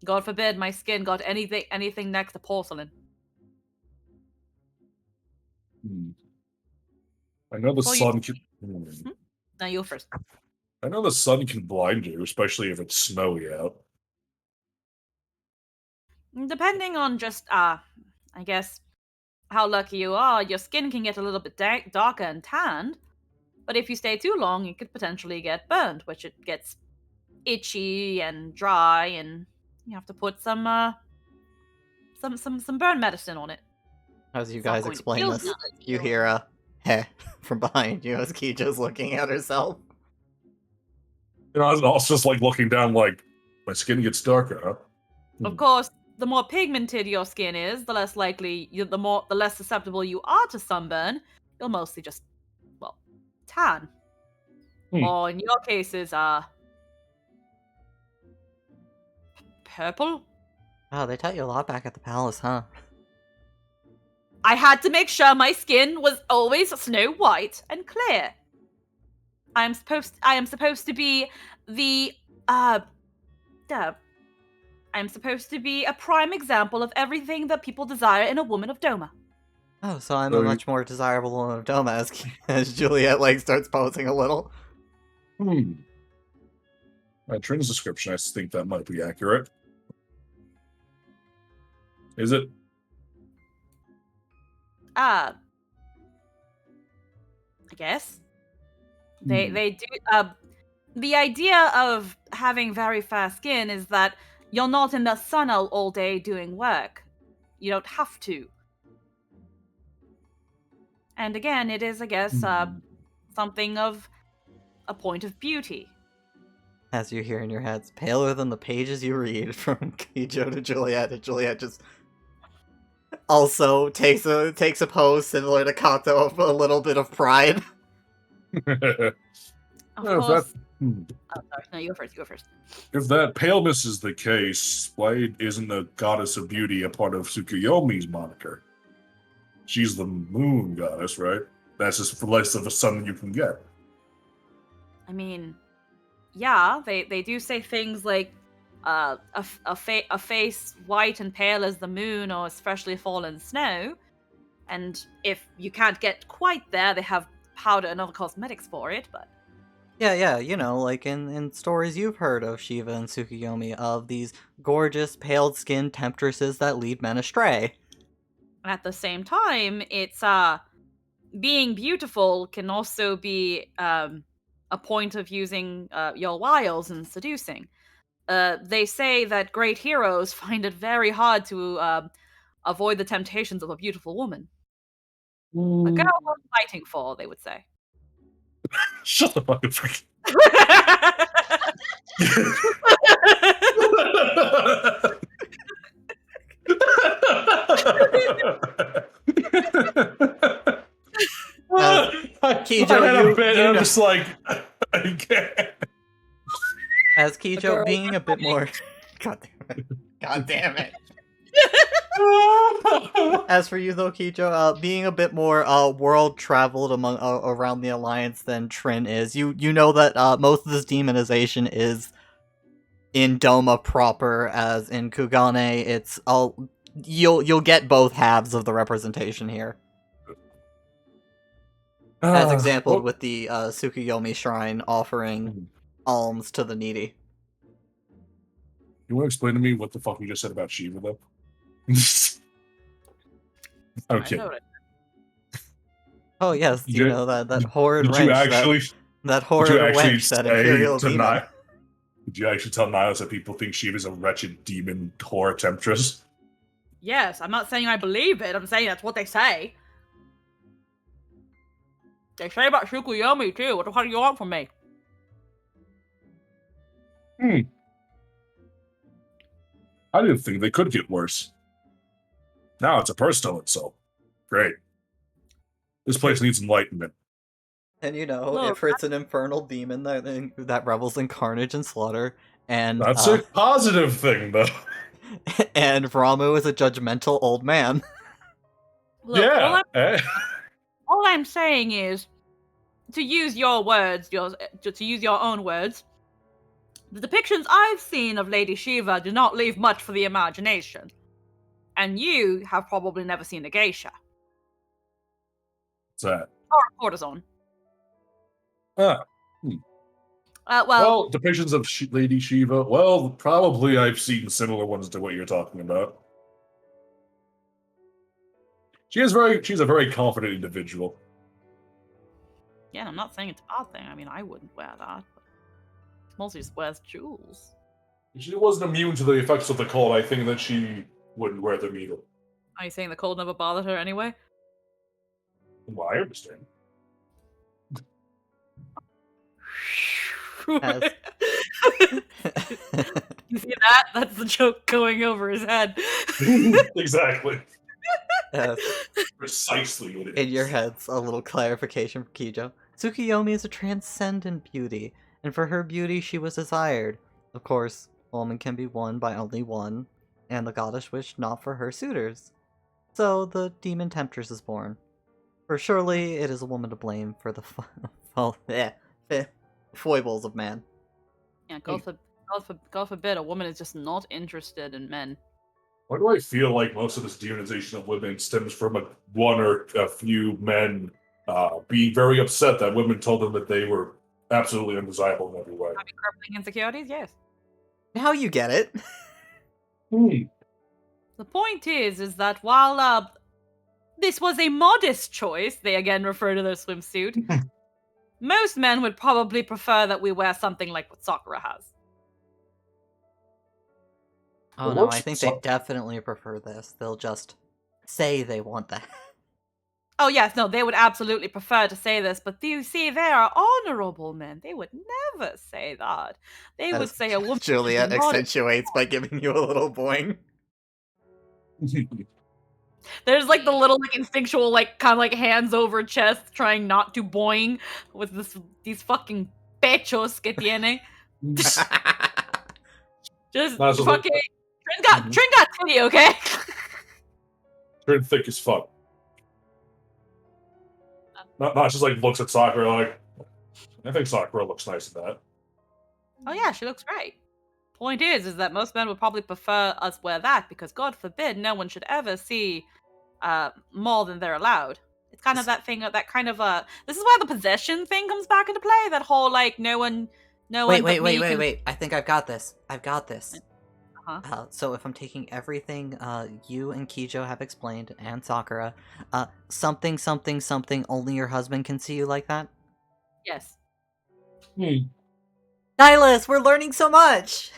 Speaker 4: God forbid my skin got anything next to porcelain.
Speaker 2: I know the
Speaker 4: Well,
Speaker 2: sun can.
Speaker 4: Now you first.
Speaker 2: I know the sun can blind you, especially if it's snowy out.
Speaker 4: Depending on just, I guess, how lucky you are, your skin can get a little bit darker and tanned. But if you stay too long, you could potentially get burned, which it gets itchy and dry, and you have to put some burn medicine on it.
Speaker 1: As you
Speaker 4: It's not
Speaker 1: guys
Speaker 4: going to
Speaker 1: explain
Speaker 4: feel
Speaker 1: this,
Speaker 5: good.
Speaker 1: you hear a heh from behind you as Kijo's looking at herself.
Speaker 2: I was also just like looking down, like my skin gets darker, huh?
Speaker 4: Of course, the more pigmented your skin is, the less likely, the less susceptible you are to sunburn. You'll mostly just, well, tan.
Speaker 2: Hmm.
Speaker 4: Or in your cases, purple.
Speaker 1: Oh, they taught you a lot back at the palace, huh?
Speaker 4: I had to make sure my skin was always snow white and clear. I am supposed to be the I am supposed to be a prime example of everything that people desire in a woman of Doma.
Speaker 1: Oh, so I'm
Speaker 2: So
Speaker 1: a
Speaker 2: you-
Speaker 1: much more desirable woman of Doma as Juliet like starts posing a little.
Speaker 2: Trin's description, I think that might be accurate. Is it?
Speaker 4: I guess. They do the idea of having very fair skin is that you're not in the sun all day doing work. You don't have to. And again, it is, I guess, something of a point of beauty.
Speaker 1: As you hear in your heads, paler than the pages you read from Kijo to Juliet, and Juliet just also takes a pose similar to Kato of a little bit of pride.
Speaker 4: Of
Speaker 2: Yeah, if
Speaker 4: course.
Speaker 2: that-
Speaker 4: Oh, sorry. No, you go first. You go first.
Speaker 2: If that paleness is the case, why isn't the goddess of beauty a part of Tsukuyomi's moniker? She's the moon goddess, right? That's just the less of a sun than you can get.
Speaker 4: I mean, yeah, they do say things like a face white and pale as the moon or especially fallen snow. And if you can't get quite there, they have powder and other cosmetics for it, but
Speaker 1: Yeah, you know, like in stories you've heard of Shiva and Tsukuyomi, of these gorgeous, pale-skinned temptresses that lead men astray.
Speaker 4: at the same time, it's being beautiful can also be a point of using your wiles and seducing. They say that great heroes find it very hard to avoid the temptations of a beautiful woman. A girl worth fighting for, they would say.
Speaker 2: Shut the fuck up.
Speaker 1: Kijo,
Speaker 2: I had a
Speaker 1: you-
Speaker 2: bit,
Speaker 1: you
Speaker 2: and I'm
Speaker 1: know-
Speaker 2: just like, I can't.
Speaker 1: As Kijo
Speaker 4: girl
Speaker 1: being a bit more... God damn it. God damn it. As for you though, Kijo, being a bit more world traveled among around the Alliance than Trin is, you know that most of this demonization is in Doma proper, as in Kugane. It's all you'll get both halves of the representation here, as exampled with the Tsukuyomi Shrine offering alms to the needy.
Speaker 2: You want to explain to me what the fuck you just said about Shiva, though? Okay.
Speaker 4: I know it.
Speaker 1: Oh yes,
Speaker 2: Did
Speaker 1: you
Speaker 2: you-
Speaker 1: know that horrid
Speaker 2: Did you
Speaker 1: wench,
Speaker 2: actually?
Speaker 1: that
Speaker 2: Did
Speaker 1: horrid
Speaker 2: you actually
Speaker 1: wench, that
Speaker 2: say
Speaker 1: Imperial
Speaker 2: to
Speaker 1: demon.
Speaker 2: Ni- Did you actually tell Niles that people think Shiva's a wretched demon whore temptress?
Speaker 4: Yes, I'm not saying I believe it. I'm saying that's what they say. They say about Tsukuyomi too. What the fuck do you want from me?
Speaker 2: I didn't think they could get worse. Now it's a personal insult. Great. This place needs enlightenment.
Speaker 1: And you know,
Speaker 4: Look,
Speaker 1: if it's an infernal demon that revels in carnage and slaughter, and
Speaker 2: That's a positive thing, though.
Speaker 1: and Ramu is a judgmental old man.
Speaker 4: Look,
Speaker 2: yeah.
Speaker 4: all I'm saying is, to use your words, to use your own words, the depictions I've seen of Lady Shiva do not leave much for the imagination. And you have probably never seen a geisha.
Speaker 2: What's that?
Speaker 4: Or a courtesan.
Speaker 2: Ah.
Speaker 4: Well,
Speaker 2: depictions of Lady Shiva. Well, probably I've seen similar ones to what you're talking about. She's a very confident individual.
Speaker 4: yeah, I'm not saying it's a bad thing. I mean, I wouldn't wear that. But mostly just wears jewels.
Speaker 2: She wasn't immune to the effects of the cold. I think that she wouldn't wear them either.
Speaker 4: Are you saying the cold never bothered her anyway?
Speaker 2: Well, I understand.
Speaker 1: As-
Speaker 4: You see that? That's the joke going over his head.
Speaker 2: Exactly.
Speaker 1: As
Speaker 2: Precisely what it
Speaker 1: in your
Speaker 2: is.
Speaker 1: heads, a little clarification from Kijo. Tsukuyomi is a transcendent beauty, and for her beauty she was desired. Of course, a woman can be won by only one, and the goddess wished not for her suitors. So the demon temptress is born. For surely it is a woman to blame for the foibles of man.
Speaker 4: Yeah, God forbid a woman is just not interested in men.
Speaker 2: Why do I feel like most of this demonization of women stems from one or a few men being very upset that women told them that they were absolutely undesirable in every way?
Speaker 4: Having crippling insecurities, yes.
Speaker 1: Now you get it.
Speaker 4: The point is that while this was a modest choice, they again refer to their swimsuit, most men would probably prefer that we wear something like what Sakura has.
Speaker 1: Oh
Speaker 2: It
Speaker 1: no,
Speaker 2: works
Speaker 1: I think
Speaker 2: for
Speaker 1: they
Speaker 2: some-
Speaker 1: definitely prefer this. They'll just say they want that.
Speaker 4: Oh yes, no, they would absolutely prefer to say this, but you see, they are honorable men. They would never say that. They would
Speaker 1: As
Speaker 4: say a woman.
Speaker 1: Juliet
Speaker 4: is modest.
Speaker 1: accentuates by giving you a little boing.
Speaker 4: There's like the little like instinctual like kind of like hands over chest trying not to boing with these fucking pechos que tiene. Just
Speaker 2: Might as well-
Speaker 4: fucking Trin got titty, okay?
Speaker 2: Turn thick as fuck. Not just like looks at Sakura like, I think Sakura looks nice in that.
Speaker 4: Oh yeah, she looks great. Point is that most men would probably prefer us wear that because God forbid no one should ever see more than they're allowed. It's kind of that thing, that kind of this is where the possession thing comes back into play. That whole like no one but me can-
Speaker 1: Wait. I think I've got this.
Speaker 4: Uh-huh.
Speaker 1: So if I'm taking everything you and Kijo have explained, and Sakura, something, only your husband can see you like that?
Speaker 4: Yes.
Speaker 1: Nihilus, we're learning so much!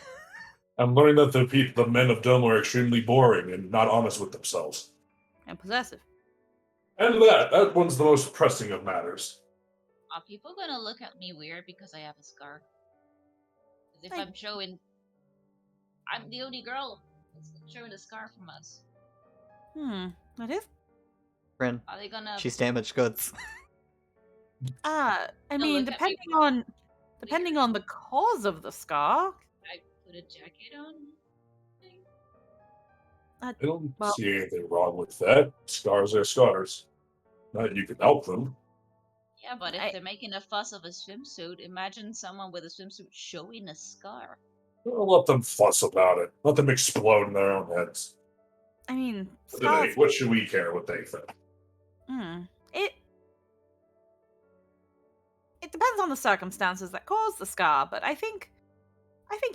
Speaker 2: I'm learning that the men of Dome are extremely boring and not honest with themselves.
Speaker 4: And possessive.
Speaker 2: And that one's the most pressing of matters.
Speaker 5: Are people gonna look at me weird because I have a scar? As if
Speaker 4: Like-
Speaker 5: I'm showing. I'm the only girl that's showing a scar from us.
Speaker 4: That is
Speaker 1: Bryn,
Speaker 5: Are they gonna?
Speaker 1: she's damaged goods.
Speaker 4: I
Speaker 5: No,
Speaker 4: mean,
Speaker 5: look at me.
Speaker 4: depending on the cause of the scar.
Speaker 5: I put a jacket on.
Speaker 2: I don't
Speaker 4: Well-
Speaker 2: see anything wrong with that. Scars are scars. Not you can help them.
Speaker 5: Yeah, but if
Speaker 4: I-
Speaker 5: they're making a fuss of a swimsuit, imagine someone with a swimsuit showing a scar.
Speaker 2: Don't let them fuss about it. Let them explode in their own heads.
Speaker 4: I mean,
Speaker 2: What do they-
Speaker 4: scars.
Speaker 2: what should we care what they think?
Speaker 4: It depends on the circumstances that caused the scar, but I think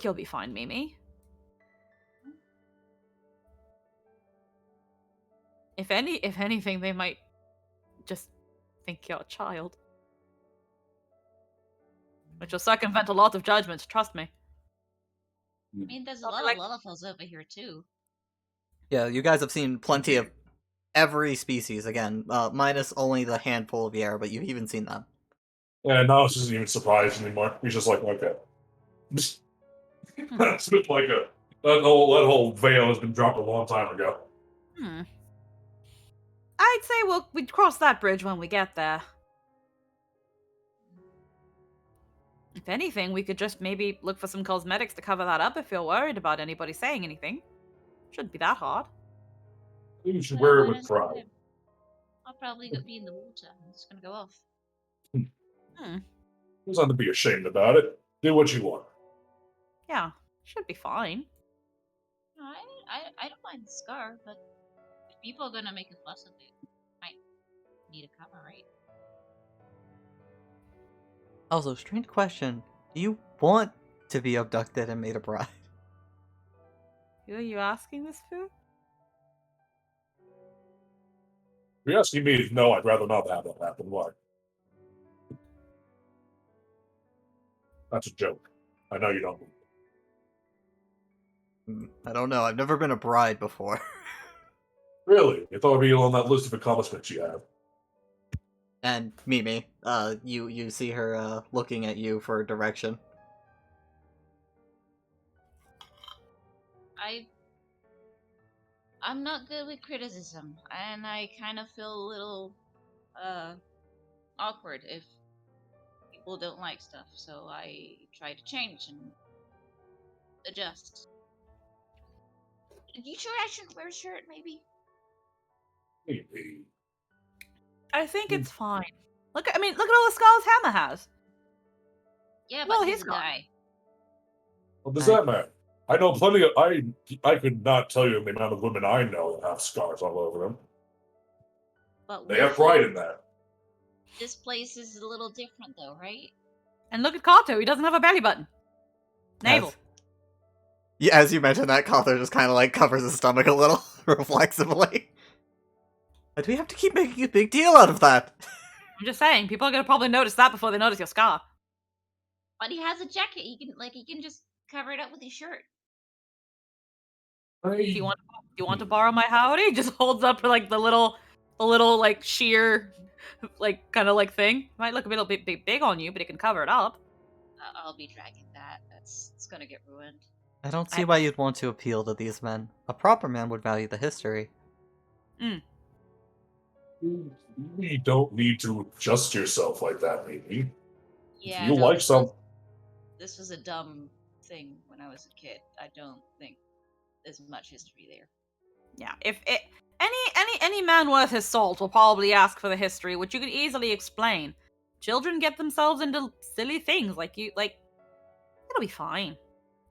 Speaker 4: you'll be fine, Mimi. If anything, they might just think you're a child, which will circumvent a lot of judgment. Trust me.
Speaker 5: I mean, there's a
Speaker 4: Well,
Speaker 5: lot
Speaker 4: like-
Speaker 5: of Lullafels over here too.
Speaker 1: Yeah, you guys have seen plenty of every species, again, minus only the handful of Yara, but you've even seen them.
Speaker 2: Yeah, now this isn't even surprised anymore. He's just like, okay. It's just like that whole veil has been dropped a long time ago.
Speaker 4: I'd say we'd cross that bridge when we get there. If anything, we could just maybe look for some cosmetics to cover that up if you're worried about anybody saying anything. Shouldn't be that hard.
Speaker 2: You should
Speaker 5: Well,
Speaker 2: wear it
Speaker 5: why
Speaker 2: with
Speaker 5: doesn't
Speaker 2: pride.
Speaker 5: it- I'll probably be in the water. It's gonna go off.
Speaker 2: There's nothing to be ashamed about it. Do what you want.
Speaker 4: Yeah, should be fine.
Speaker 5: No, I don't mind the scar, but if people are gonna make a fuss of it, might need a cover, right?
Speaker 1: Also, strange question. Do you want to be abducted and made a bride?
Speaker 4: Who are you asking this for?
Speaker 2: If you're asking me, no, I'd rather not have that happen. Why? That's a joke. I know you don't.
Speaker 1: I don't know. I've never been a bride before.
Speaker 2: Really? You thought it'd be on that list of accomplishments you have.
Speaker 1: And Mimi, you see her looking at you for direction.
Speaker 5: I'm not good with criticism, and I kind of feel a little awkward if people don't like stuff. So I try to change and adjust. You sure I shouldn't wear a shirt? Maybe.
Speaker 2: Maybe.
Speaker 4: I think it's fine. Look at all the scars Hammer has.
Speaker 5: Yeah,
Speaker 4: Well,
Speaker 5: but
Speaker 4: he's
Speaker 5: he's a
Speaker 4: not.
Speaker 5: guy.
Speaker 2: What does that matter? I know plenty of. I could not tell you the amount of women I know that have scars all over them.
Speaker 5: But
Speaker 2: They have pride in that.
Speaker 5: this place is a little different, though, right?
Speaker 4: And look at Kato, he doesn't have a belly button. Navel.
Speaker 1: Yeah, as you mentioned that, Cawthor just kind of like covers his stomach a little reflexively. But we have to keep making a big deal out of that.
Speaker 4: I'm just saying, people are gonna probably notice that before they notice your scar.
Speaker 5: But he has a jacket. He can just cover it up with his shirt.
Speaker 4: Do you want to borrow my howdy? He just holds up like the little like sheer like kind of like thing. Might look a little bit big on you, but it can cover it up.
Speaker 5: I'll be dragging that. It's gonna get ruined.
Speaker 1: I don't see why you'd want to appeal to these men. A proper man would value the history.
Speaker 2: You don't need to adjust yourself like that, maybe.
Speaker 5: Yeah.
Speaker 2: If you like some.
Speaker 5: This was a dumb thing when I was a kid. I don't think there's much history there.
Speaker 4: Yeah, if it any man worth his salt will probably ask for the history, which you can easily explain. Children get themselves into silly things it'll be fine.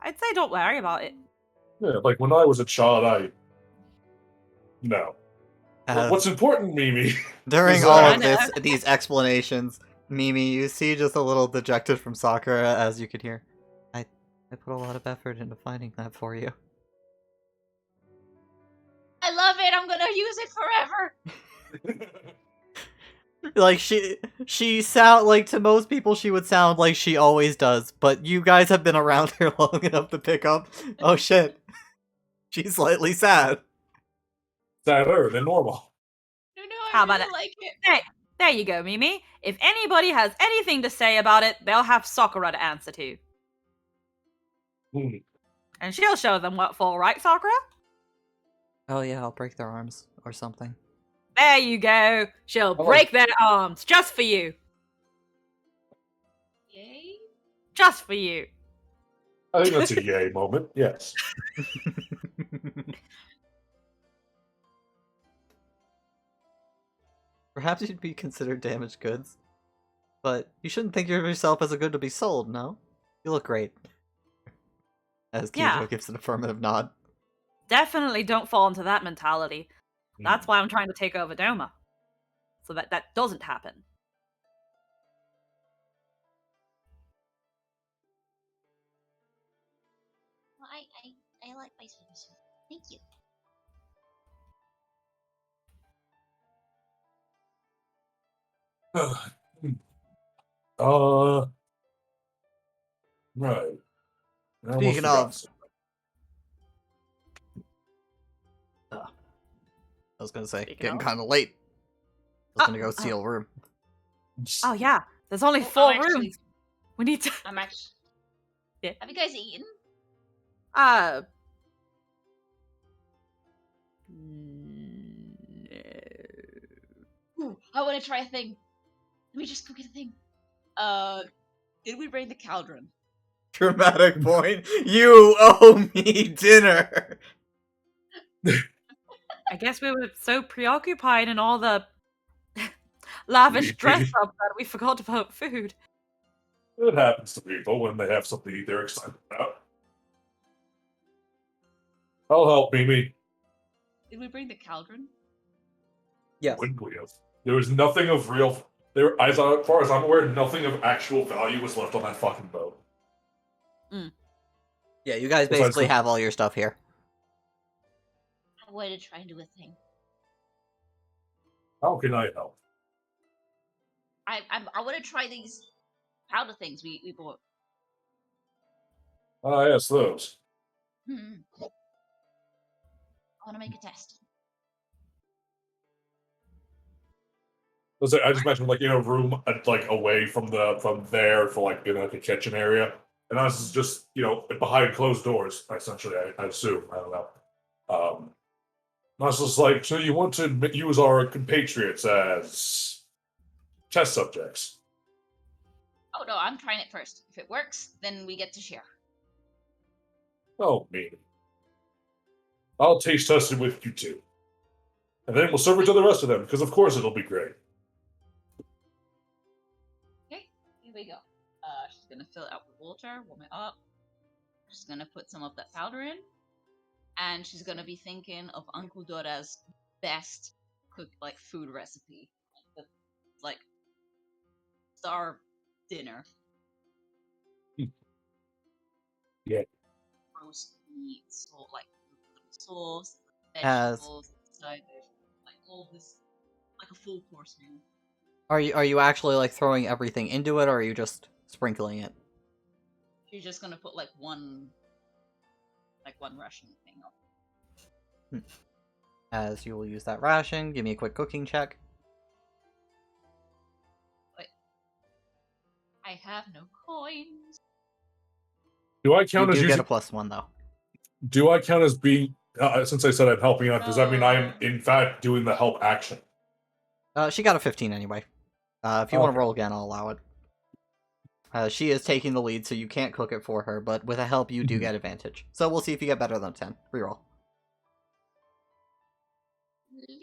Speaker 4: I'd say don't worry about it.
Speaker 2: Yeah, like when I was a child, No. What's important, Mimi?
Speaker 1: During
Speaker 2: is
Speaker 1: all
Speaker 2: that-
Speaker 1: of these explanations, Mimi, you see just a little dejected from Sakura, as you could hear. I put a lot of effort into finding that for you.
Speaker 5: I love it. I'm gonna use it forever.
Speaker 1: Like she sound like to most people she would sound like she always does, but you guys have been around here long enough to pick up. Oh shit, she's slightly sad.
Speaker 2: Sadder than normal.
Speaker 5: No,
Speaker 4: How
Speaker 5: I
Speaker 4: about
Speaker 5: really
Speaker 4: it?
Speaker 5: like it.
Speaker 4: Hey, there you go, Mimi. If anybody has anything to say about it, they'll have Sakura to answer to. And she'll show them what for, right, Sakura?
Speaker 1: Oh yeah, I'll break their arms or something.
Speaker 4: There you go. She'll break their arms just for you.
Speaker 5: Yay.
Speaker 4: Just for you.
Speaker 2: I think that's a yay moment, yes.
Speaker 1: Perhaps you'd be considered damaged goods. But you shouldn't think of yourself as a good to be sold, no? You look great. As Kijo gives an affirmative nod.
Speaker 4: Definitely don't fall into that mentality. That's why I'm trying to take over Doma. So that doesn't happen.
Speaker 5: Well, I like my swimsuit. Thank you.
Speaker 2: Right. I almost
Speaker 1: Speaking
Speaker 2: forgot
Speaker 1: of-
Speaker 2: something.
Speaker 1: I was gonna say,
Speaker 4: Speaking
Speaker 1: getting
Speaker 4: of-
Speaker 1: kind of late. I was gonna go steal a room.
Speaker 4: Oh yeah, there's only
Speaker 5: Oh,
Speaker 4: 4
Speaker 5: I'm actually-
Speaker 4: rooms. We need to.
Speaker 5: I'm actually.
Speaker 4: Yeah.
Speaker 5: Have you guys eaten? Ooh, I want to try a thing. Let me just go get a thing. Did we bring the cauldron?
Speaker 1: Dramatic point. You owe me dinner.
Speaker 4: I guess we were so preoccupied in all the lavish dress up that we forgot about food.
Speaker 2: It happens to people when they have something to eat they're excited about. I'll help, Mimi.
Speaker 5: Did we bring the cauldron?
Speaker 1: Yes.
Speaker 2: Wouldn't we have? There was nothing of real. There, as far as I'm aware, nothing of actual value was left on that fucking boat.
Speaker 1: Yeah, you guys
Speaker 2: Besides
Speaker 1: basically
Speaker 2: the-
Speaker 1: have all your stuff here.
Speaker 5: I wanted to try and do a thing.
Speaker 2: How can I help?
Speaker 5: I want to try these powder things we bought.
Speaker 2: Ah, yes, those.
Speaker 5: I want to make a test.
Speaker 2: I just mentioned like in a room like away from there for like in like a kitchen area, and this is just behind closed doors. Essentially, I assume I don't know. I was just like, so you want to use our compatriots as test subjects?
Speaker 5: Oh no, I'm trying it first. If it works, then we get to share.
Speaker 2: Oh, me. I'll taste test it with you too. And then we'll serve it to the rest of them, because of course it'll be great.
Speaker 5: Okay, here we go. She's gonna fill it up with water, warm it up. She's gonna put some of that powder in, and she's gonna be thinking of Uncle Dora's best food recipe, like star dinner.
Speaker 2: Yeah.
Speaker 5: Roast meat, sauce,
Speaker 1: As-
Speaker 5: vegetables, side dish, like all this, like a full course meal.
Speaker 1: Are you actually like throwing everything into it, or are you just sprinkling it?
Speaker 5: She's just gonna put one Russian thing on.
Speaker 1: As you will use that ration, give me a quick cooking check.
Speaker 5: I have no coins.
Speaker 2: Do I
Speaker 1: You
Speaker 2: count as
Speaker 1: do
Speaker 2: using?
Speaker 1: get a +1 though.
Speaker 2: Do I count as being? Since I said I'm helping out, does that mean I am in fact doing the help action?
Speaker 1: She got a 15 anyway. If you want
Speaker 2: Okay.
Speaker 1: to roll again, I'll allow it. She is taking the lead, so you can't cook it for her, but with a help, you do
Speaker 2: Mhm.
Speaker 1: get advantage. So we'll see if you get better than 10. Reroll.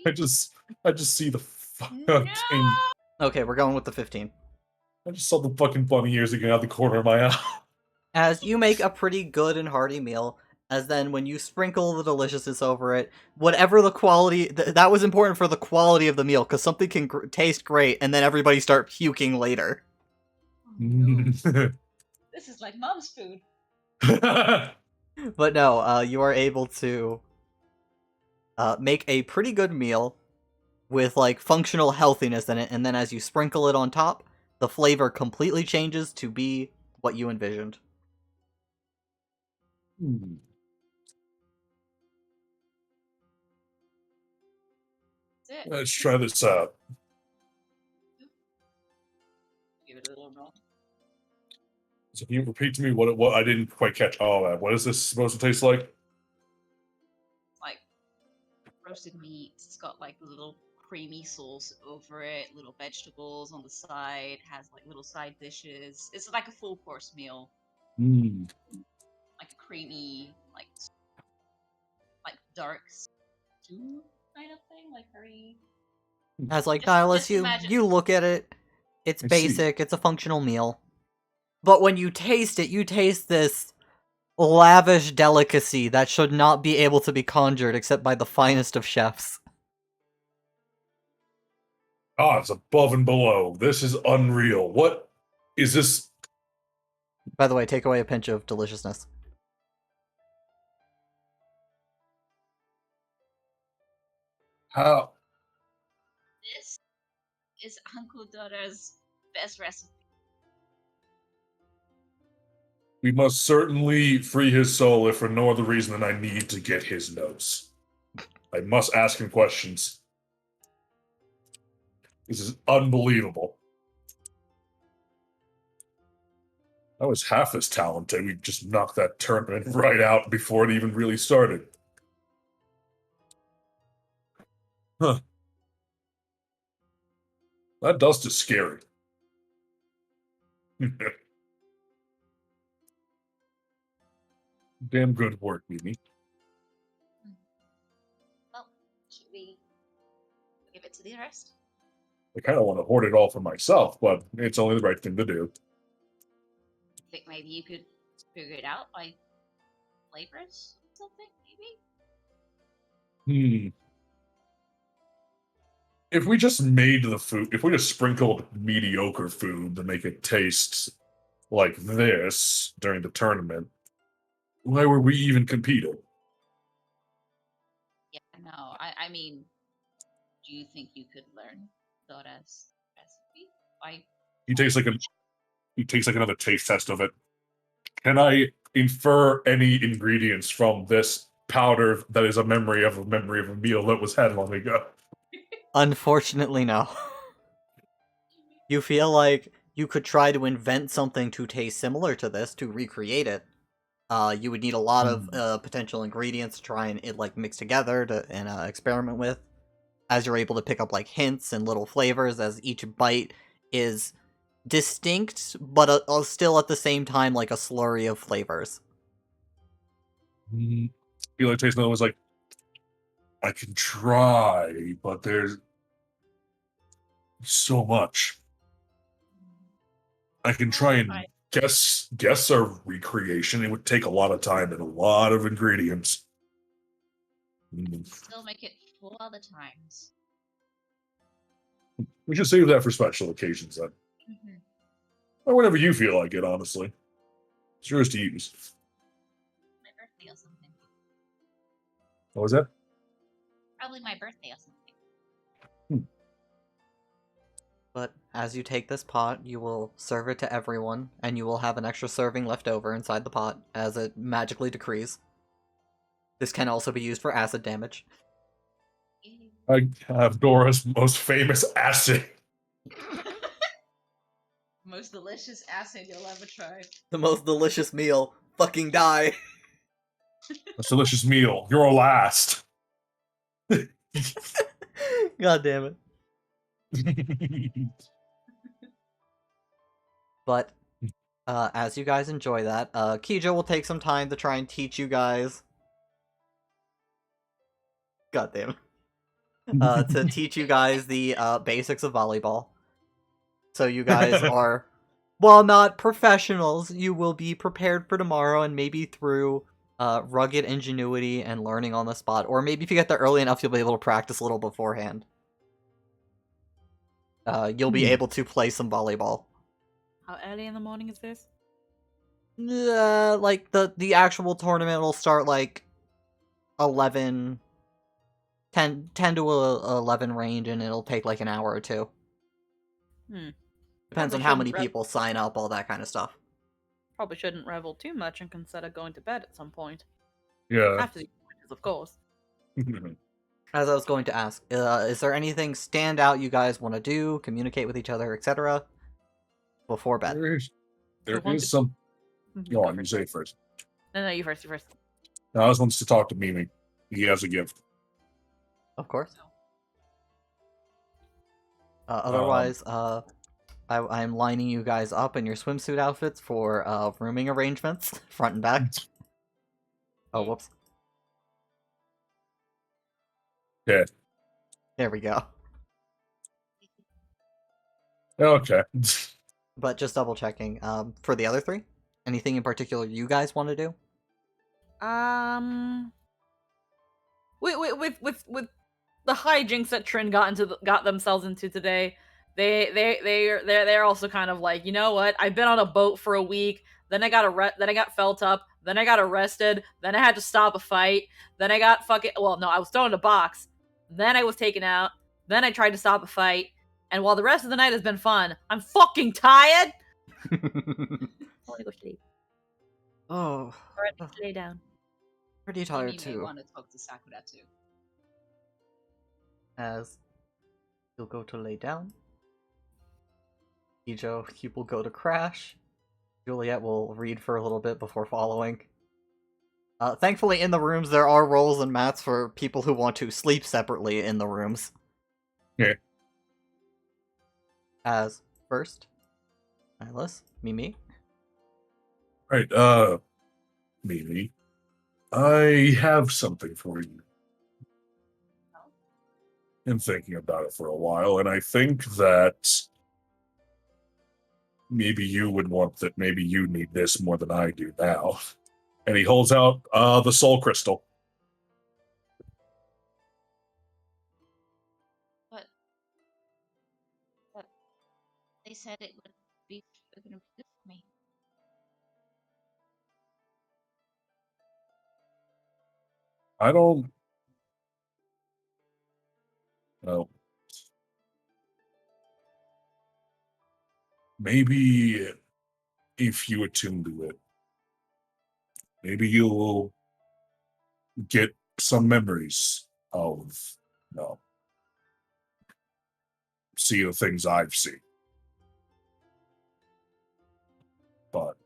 Speaker 2: I just see the
Speaker 5: No!
Speaker 2: fucking.
Speaker 1: Okay, we're going with the 15.
Speaker 2: I just saw the fucking bunny ears again out the corner of my eye.
Speaker 1: As you make a pretty good and hearty meal, as then when you sprinkle the deliciousness over it, whatever the quality, that was important for the quality of the meal, because something can taste great, and then everybody start puking later.
Speaker 5: Oh, no. This is like mom's food.
Speaker 1: But no, you are able to make a pretty good meal with like functional healthiness in it, and then as you sprinkle it on top, the flavor completely changes to be what you envisioned.
Speaker 5: That's it.
Speaker 2: Let's try this out.
Speaker 5: Give it a little roll.
Speaker 2: So can you repeat to me what I didn't quite catch all that? What is this supposed to taste like?
Speaker 5: Like roasted meat. It's got like little creamy sauce over it, little vegetables on the side, has like little side dishes. It's like a full course meal.
Speaker 2: Mm.
Speaker 5: Like a creamy, like dark stew kind of thing, like curry.
Speaker 1: As like,
Speaker 5: Just-
Speaker 1: Nihilus,
Speaker 5: just
Speaker 1: you
Speaker 5: imagine-
Speaker 1: you look at it, it's
Speaker 2: I see.
Speaker 1: basic, it's a functional meal. But when you taste it, you taste this lavish delicacy that should not be able to be conjured except by the finest of chefs.
Speaker 2: Ah, it's above and below. This is unreal. What is this?
Speaker 1: By the way, take away a pinch of deliciousness.
Speaker 2: How?
Speaker 5: This is Uncle Dora's best recipe.
Speaker 2: We must certainly free his soul if for no other reason than I need to get his notes. I must ask him questions. This is unbelievable. I was half as talented. We just knocked that tournament right out before it even really started. Huh. That dust is scary. Damn good work, Mimi.
Speaker 5: Well, should we give it to the rest?
Speaker 2: I kind of want to hoard it all for myself, but it's only the right thing to do.
Speaker 5: Think maybe you could figure it out by flavors or something, maybe?
Speaker 2: If we just made the food, if we just sprinkled mediocre food to make it taste like this during the tournament, why were we even competing?
Speaker 5: Yeah, no. I mean, do you think you could learn Dora's recipe?
Speaker 2: He takes like another taste test of it. Can I infer any ingredients from this powder that is a memory of a meal that was had long ago?
Speaker 1: Unfortunately, no. You feel like you could try to invent something to taste similar to this to recreate it, You would need a lot of potential ingredients to try and like mix together and experiment with, as you're able to pick up like hints and little flavors as each bite is distinct, but still at the same time like a slurry of flavors.
Speaker 2: You like taste another was like, I can try, but there's so much. I can try and guess a recreation. It would take a lot of time and a lot of ingredients.
Speaker 5: Still make it full all the times.
Speaker 2: We should save that for special occasions then.
Speaker 5: Mm-hmm.
Speaker 2: Or whenever you feel like it, honestly. It's yours to use.
Speaker 5: My birthday or something.
Speaker 2: What was that?
Speaker 5: Probably my birthday or something.
Speaker 1: But as you take this pot, you will serve it to everyone, and you will have an extra serving left over inside the pot as it magically decrees. This can also be used for acid damage.
Speaker 2: I have Dora's most famous acid.
Speaker 5: Most delicious acid you'll ever try.
Speaker 1: The most delicious meal. Fucking die.
Speaker 2: A delicious meal. You're last.
Speaker 1: God damn it. But as you guys enjoy that, Kijo will take some time to try and teach you guys. God damn it. To teach you guys the basics of volleyball. So you guys are, while not professionals, you will be prepared for tomorrow, and maybe through rugged ingenuity and learning on the spot, or maybe if you get there early enough, you'll be able to practice a little beforehand. You'll be able to play some volleyball.
Speaker 4: How early in the morning is this?
Speaker 1: Like the actual tournament will start like 10 to 11 range, and it'll take like an hour or two. Depends on how many people sign up, all that kind of stuff.
Speaker 4: Probably shouldn't revel too much and consider going to bed at some point.
Speaker 2: Yeah.
Speaker 4: After the matches, of course.
Speaker 1: As I was going to ask, is there anything stand out you guys want to do, communicate with each other, etc. before bed?
Speaker 2: There is some. Go on, you say it first.
Speaker 4: No, you first. You first.
Speaker 2: No, I just wants to talk to Mimi. He has a gift.
Speaker 1: Of course. Otherwise, I'm lining you guys up in your swimsuit outfits for rooming arrangements, front and back. Oh, whoops.
Speaker 2: Yeah.
Speaker 1: There we go.
Speaker 2: Okay.
Speaker 1: But just double checking. For the other three, anything in particular you guys want to do?
Speaker 4: With the hijinks that Trin got themselves into today, they're also kind of like, you know what? I've been on a boat for a week. Then I got felt up. Then I got arrested. Then I had to stop a fight. Then I got I was thrown in a box. Then I was taken out. Then I tried to stop a fight. And while the rest of the night has been fun, I'm fucking tired. I want to go sleep.
Speaker 1: Oh.
Speaker 4: Or at least lay down.
Speaker 1: Pretty tired
Speaker 5: You
Speaker 1: too.
Speaker 5: may want to talk to Sakura too.
Speaker 1: As you'll go to lay down. Ijo, you will go to crash. Juliet will read for a little bit before following. Thankfully, in the rooms, there are rolls and mats for people who want to sleep separately in the rooms.
Speaker 2: Yeah.
Speaker 1: As first, Alice, Mimi.
Speaker 2: Right, Mimi. I have something for you. Been thinking about it for a while, and I think that maybe you would want that. Maybe you need this more than I do now. And he holds out the soul crystal.
Speaker 5: But they said it would be good for me.
Speaker 2: I don't know. Maybe if you attune to it, maybe you'll get some memories of, see the things I've seen. But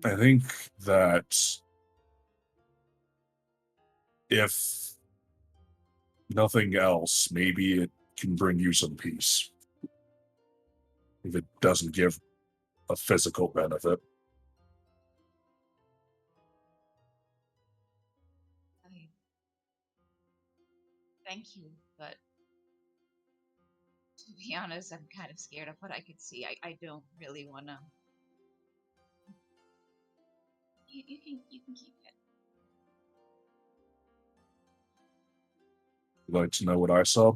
Speaker 2: I think that if nothing else, maybe it can bring you some peace. If it doesn't give a physical benefit.
Speaker 5: I thank you, but to be honest, I'm kind of scared of what I could see. I don't really wanna. You can keep it.
Speaker 2: You'd like to know what I saw?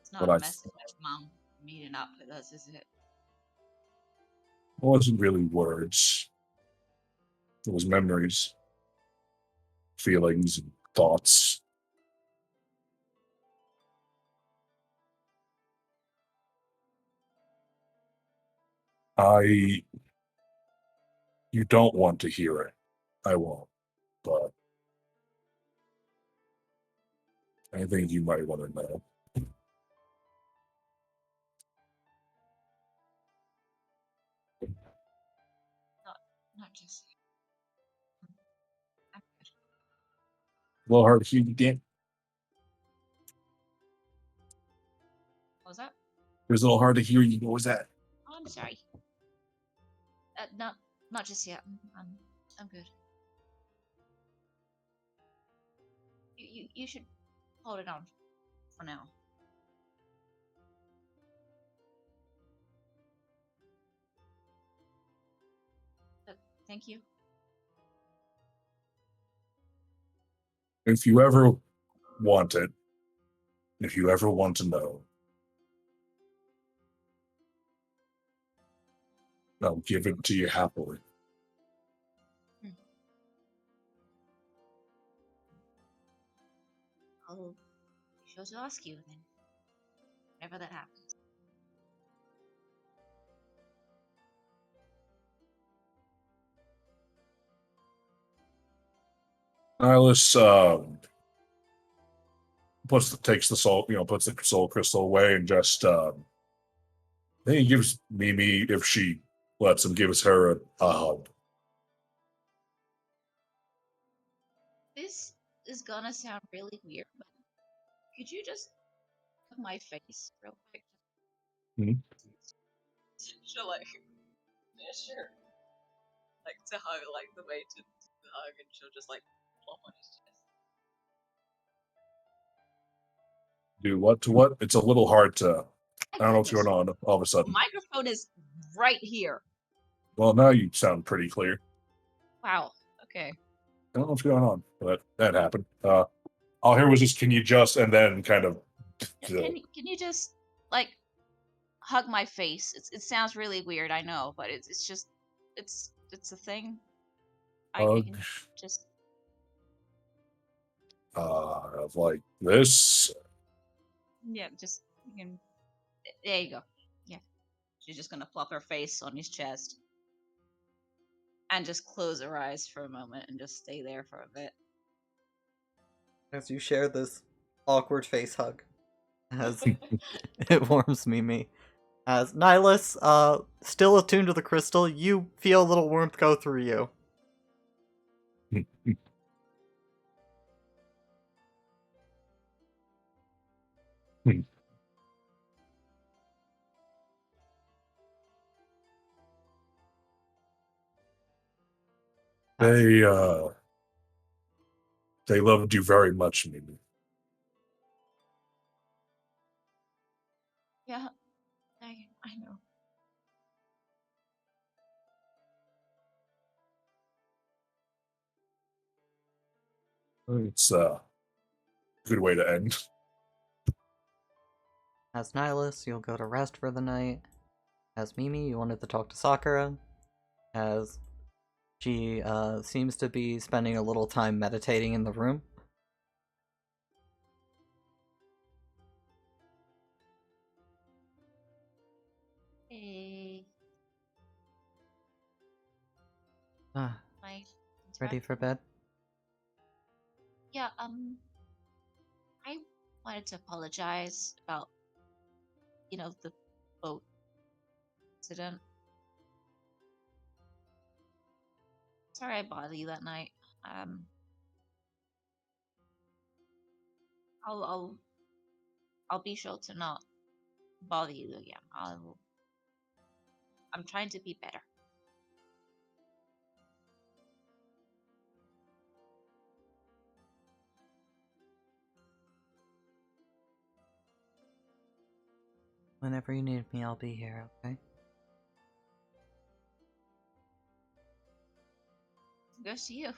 Speaker 5: It's not
Speaker 2: What
Speaker 5: a
Speaker 2: I
Speaker 5: message of mom meeting up with us, is it?
Speaker 2: wasn't really words. It was memories, feelings, and thoughts. You don't want to hear it. I won't, but I think you might want to know.
Speaker 5: Not just. I'm good.
Speaker 2: A little hard to hear you, Dan.
Speaker 5: What was that?
Speaker 2: It was a little hard to hear you. What was that?
Speaker 5: Oh, I'm sorry. Not just yet. I'm good. You should hold it on for now. But thank you.
Speaker 2: If you ever want it, if you ever want to know, I'll give it to you happily.
Speaker 5: I'll be sure to ask you then. Whenever that happens.
Speaker 2: Nihilus takes the soul, puts the soul crystal away and just then he gives Mimi, if she lets him, gives her a hug.
Speaker 5: This is gonna sound really weird, but could you just hug my face real quick?
Speaker 2: Mhm.
Speaker 5: She'll like, yeah, sure. Like to hug, like the way to hug, and she'll just like plop on his chest.
Speaker 2: Do what to what? It's a little hard to.
Speaker 5: My
Speaker 2: I don't know what's
Speaker 5: goodness.
Speaker 2: going on all of a
Speaker 5: The
Speaker 2: sudden.
Speaker 5: microphone is right here.
Speaker 2: Well, now you sound pretty clear.
Speaker 5: Wow. Okay.
Speaker 2: I don't know what's going on, but that happened. All here was just, can you just, and then kind of.
Speaker 5: Can you just like hug my face? It sounds really weird, I know, but it's just it's a thing. I
Speaker 2: Hug.
Speaker 5: can just
Speaker 2: Like this.
Speaker 5: yeah, just you can. There you go. Yeah, she's just gonna plop her face on his chest and just close her eyes for a moment and just stay there for a bit.
Speaker 1: As you share this awkward face hug, as it warms Mimi. As Nihilus, still attuned to the crystal, you feel a little warmth go through you.
Speaker 2: They loved you very much, Mimi.
Speaker 5: Yeah, I know.
Speaker 2: It's a good way to end.
Speaker 1: As Nihilus, you'll go to rest for the night. As Mimi, you wanted to talk to Sakura. As she seems to be spending a little time meditating in the room.
Speaker 5: Hey,
Speaker 1: Ah,
Speaker 5: my
Speaker 1: ready for bed?
Speaker 5: Yeah, I wanted to apologize about, the boat incident. Sorry I bothered you that night. I'll be sure to not bother you again. I'm trying to be better.
Speaker 1: Whenever you need me, I'll be here, okay?
Speaker 5: Go see you.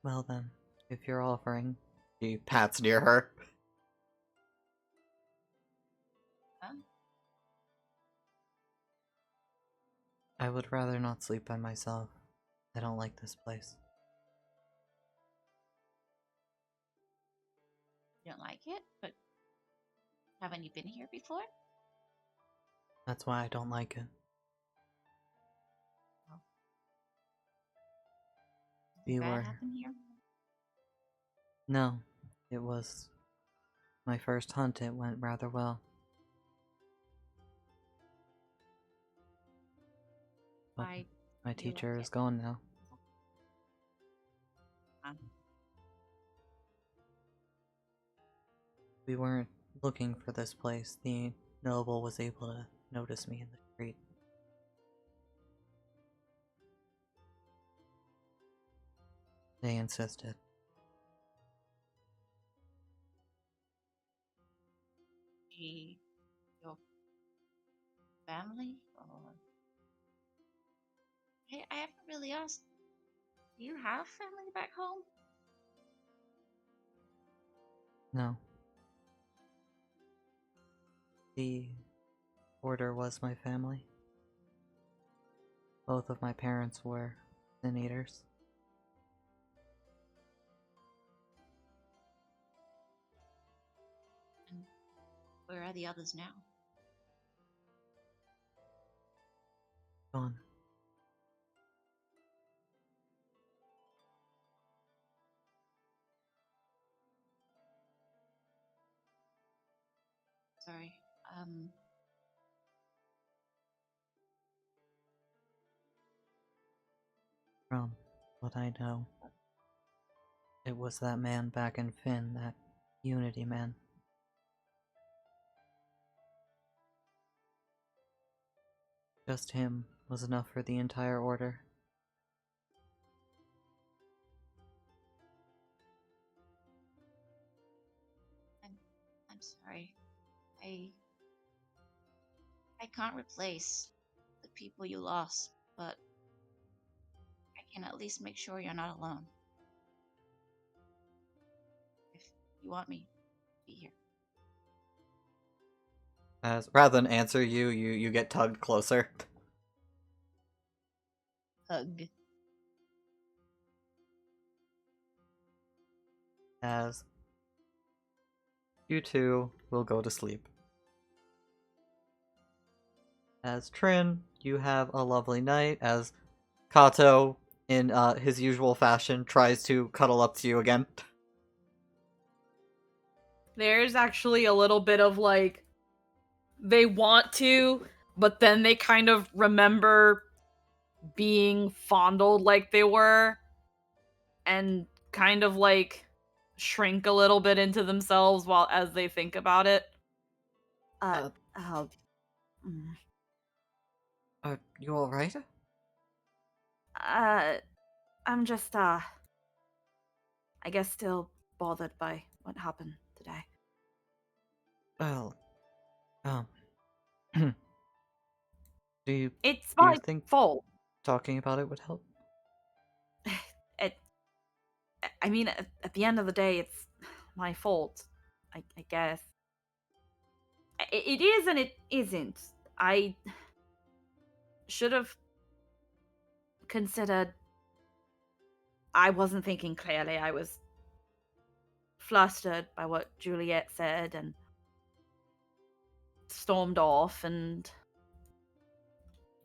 Speaker 1: Well then, if you're offering... She pats near her.
Speaker 5: Huh?
Speaker 1: I would rather not sleep by myself. I don't like this place.
Speaker 5: You don't like it, but haven't you been here before?
Speaker 1: That's why I don't like it. We
Speaker 5: Bad
Speaker 1: were...
Speaker 5: happen here?
Speaker 1: No, it was my first hunt. It went rather well. But
Speaker 5: I
Speaker 1: my
Speaker 5: you
Speaker 1: teacher
Speaker 5: like
Speaker 1: is
Speaker 5: it?
Speaker 1: gone now.
Speaker 5: Um,
Speaker 1: We weren't looking for this place. The noble was able to notice me in the street. They insisted.
Speaker 5: Your family? Or... I haven't really asked. Do you have family back home?
Speaker 1: No. The order was my family. Both of my parents were sin eaters.
Speaker 5: And where are the others now?
Speaker 1: Gone.
Speaker 5: Sorry.
Speaker 1: From what I know, it was that man back in Finn, that Unity man. Just him was enough for the entire order.
Speaker 5: I'm sorry. I can't replace the people you lost, but I can at least make sure you're not alone. If you want me, be here.
Speaker 1: As rather than answer you, you get tugged closer.
Speaker 5: Hug.
Speaker 1: As you two will go to sleep. As Trin, you have a lovely night. As Kato, in his usual fashion, tries to cuddle up to you again.
Speaker 4: There's actually a little bit of like, they want to, but then they kind of remember being fondled like they were, and kind of like shrink a little bit into themselves while as they think about it. Mm.
Speaker 1: Are you alright?
Speaker 4: I'm just I guess still bothered by what happened today.
Speaker 1: Well, do
Speaker 4: It's
Speaker 1: you
Speaker 4: my
Speaker 1: think
Speaker 4: fault.
Speaker 1: talking about it would help?
Speaker 4: I mean, at the end of the day, it's my fault. I guess. It is and it isn't. I should have considered. I wasn't thinking clearly. I was flustered by what Juliet said and stormed off and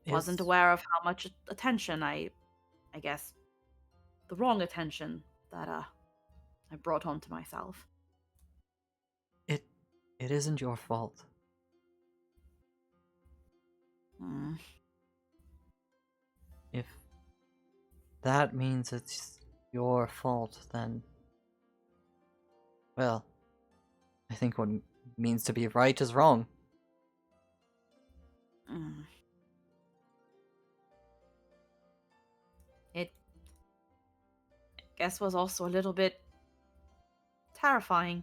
Speaker 4: wasn't aware of how much attention I guess the wrong attention that I brought onto myself.
Speaker 1: It isn't your fault.
Speaker 4: Hmm.
Speaker 1: If that means it's your fault, then, well, I think what means to be right is wrong.
Speaker 4: Mm. It, I guess, was also a little bit terrifying.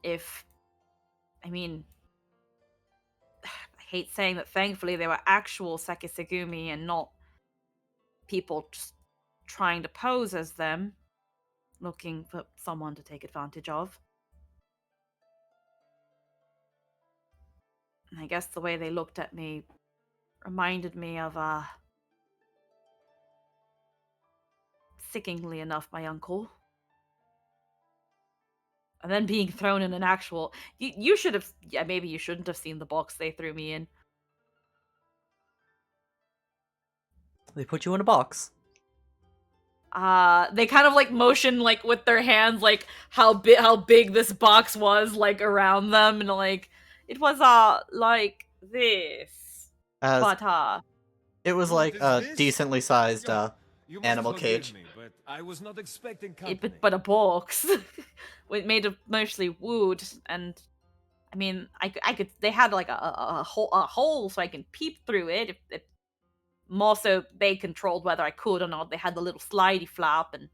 Speaker 4: I mean, I hate saying that thankfully they were actual Sekisegumi and not people just trying to pose as them, looking for someone to take advantage of. And I guess the way they looked at me reminded me of, sickeningly enough, my uncle. And then being thrown in an actual... You should have... Yeah, maybe you shouldn't have seen the box they threw me in.
Speaker 1: They put you in a box.
Speaker 4: They kind of like motion like with their hands, like how big this box was, like around them, and like it was like this.
Speaker 1: As
Speaker 4: But
Speaker 1: it was like a decently sized animal cage.
Speaker 8: But I was not expecting
Speaker 4: but a box, made of mostly wood, and I mean, I could. They had like a hole so I can peep through it. If more so, they controlled whether I could or not. They had the little slidey flap, and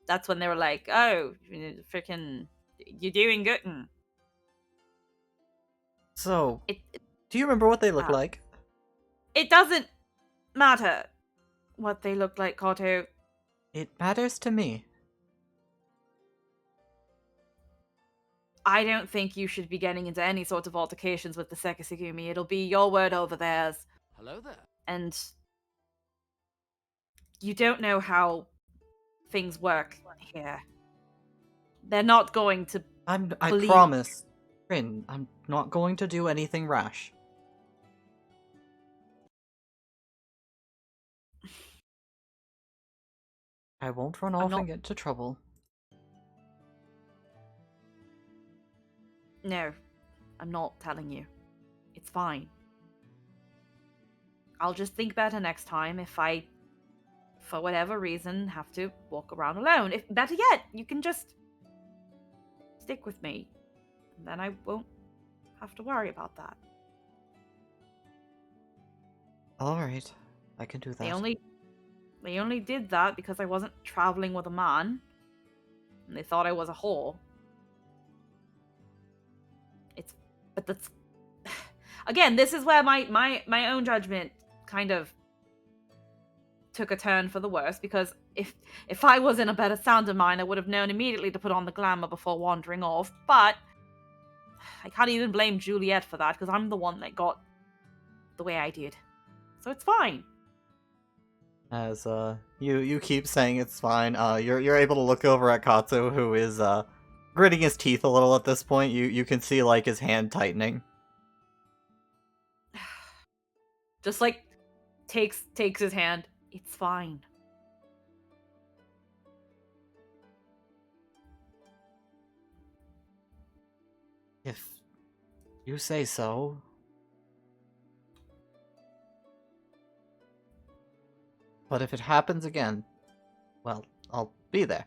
Speaker 4: that's when they were like, "Oh, freaking, you're doing good."
Speaker 1: So, do you remember what they look like?
Speaker 4: It doesn't matter what they look like, Kato.
Speaker 1: It matters to me.
Speaker 4: I don't think you should be getting into any sort of altercations with the Sekisegumi. It'll be your word over theirs.
Speaker 8: Hello there.
Speaker 4: And you don't know how things work here. They're not going to
Speaker 1: I
Speaker 4: believe...
Speaker 1: promise, Rin, I'm not going to do anything rash. I won't run off and get into trouble.
Speaker 4: No, I'm not telling you. It's fine. I'll just think better next time if I, for whatever reason, have to walk around alone. If better yet, you can just stick with me. And then I won't have to worry about that.
Speaker 1: Alright, I can do that.
Speaker 4: They only did that because I wasn't traveling with a man. And they thought I was a whore. But that's... Again, this is where my own judgment kind of took a turn for the worse, because if I was in a better sound of mind, I would have known immediately to put on the glamour before wandering off, but I can't even blame Juliet for that, because I'm the one that got the way I did. So it's fine.
Speaker 1: As you keep saying it's fine, you're able to look over at Katsu, who is gritting his teeth a little at this point. You can see like his hand tightening.
Speaker 4: Just like takes his hand. It's fine.
Speaker 1: If you say so. But if it happens again, well, I'll be there.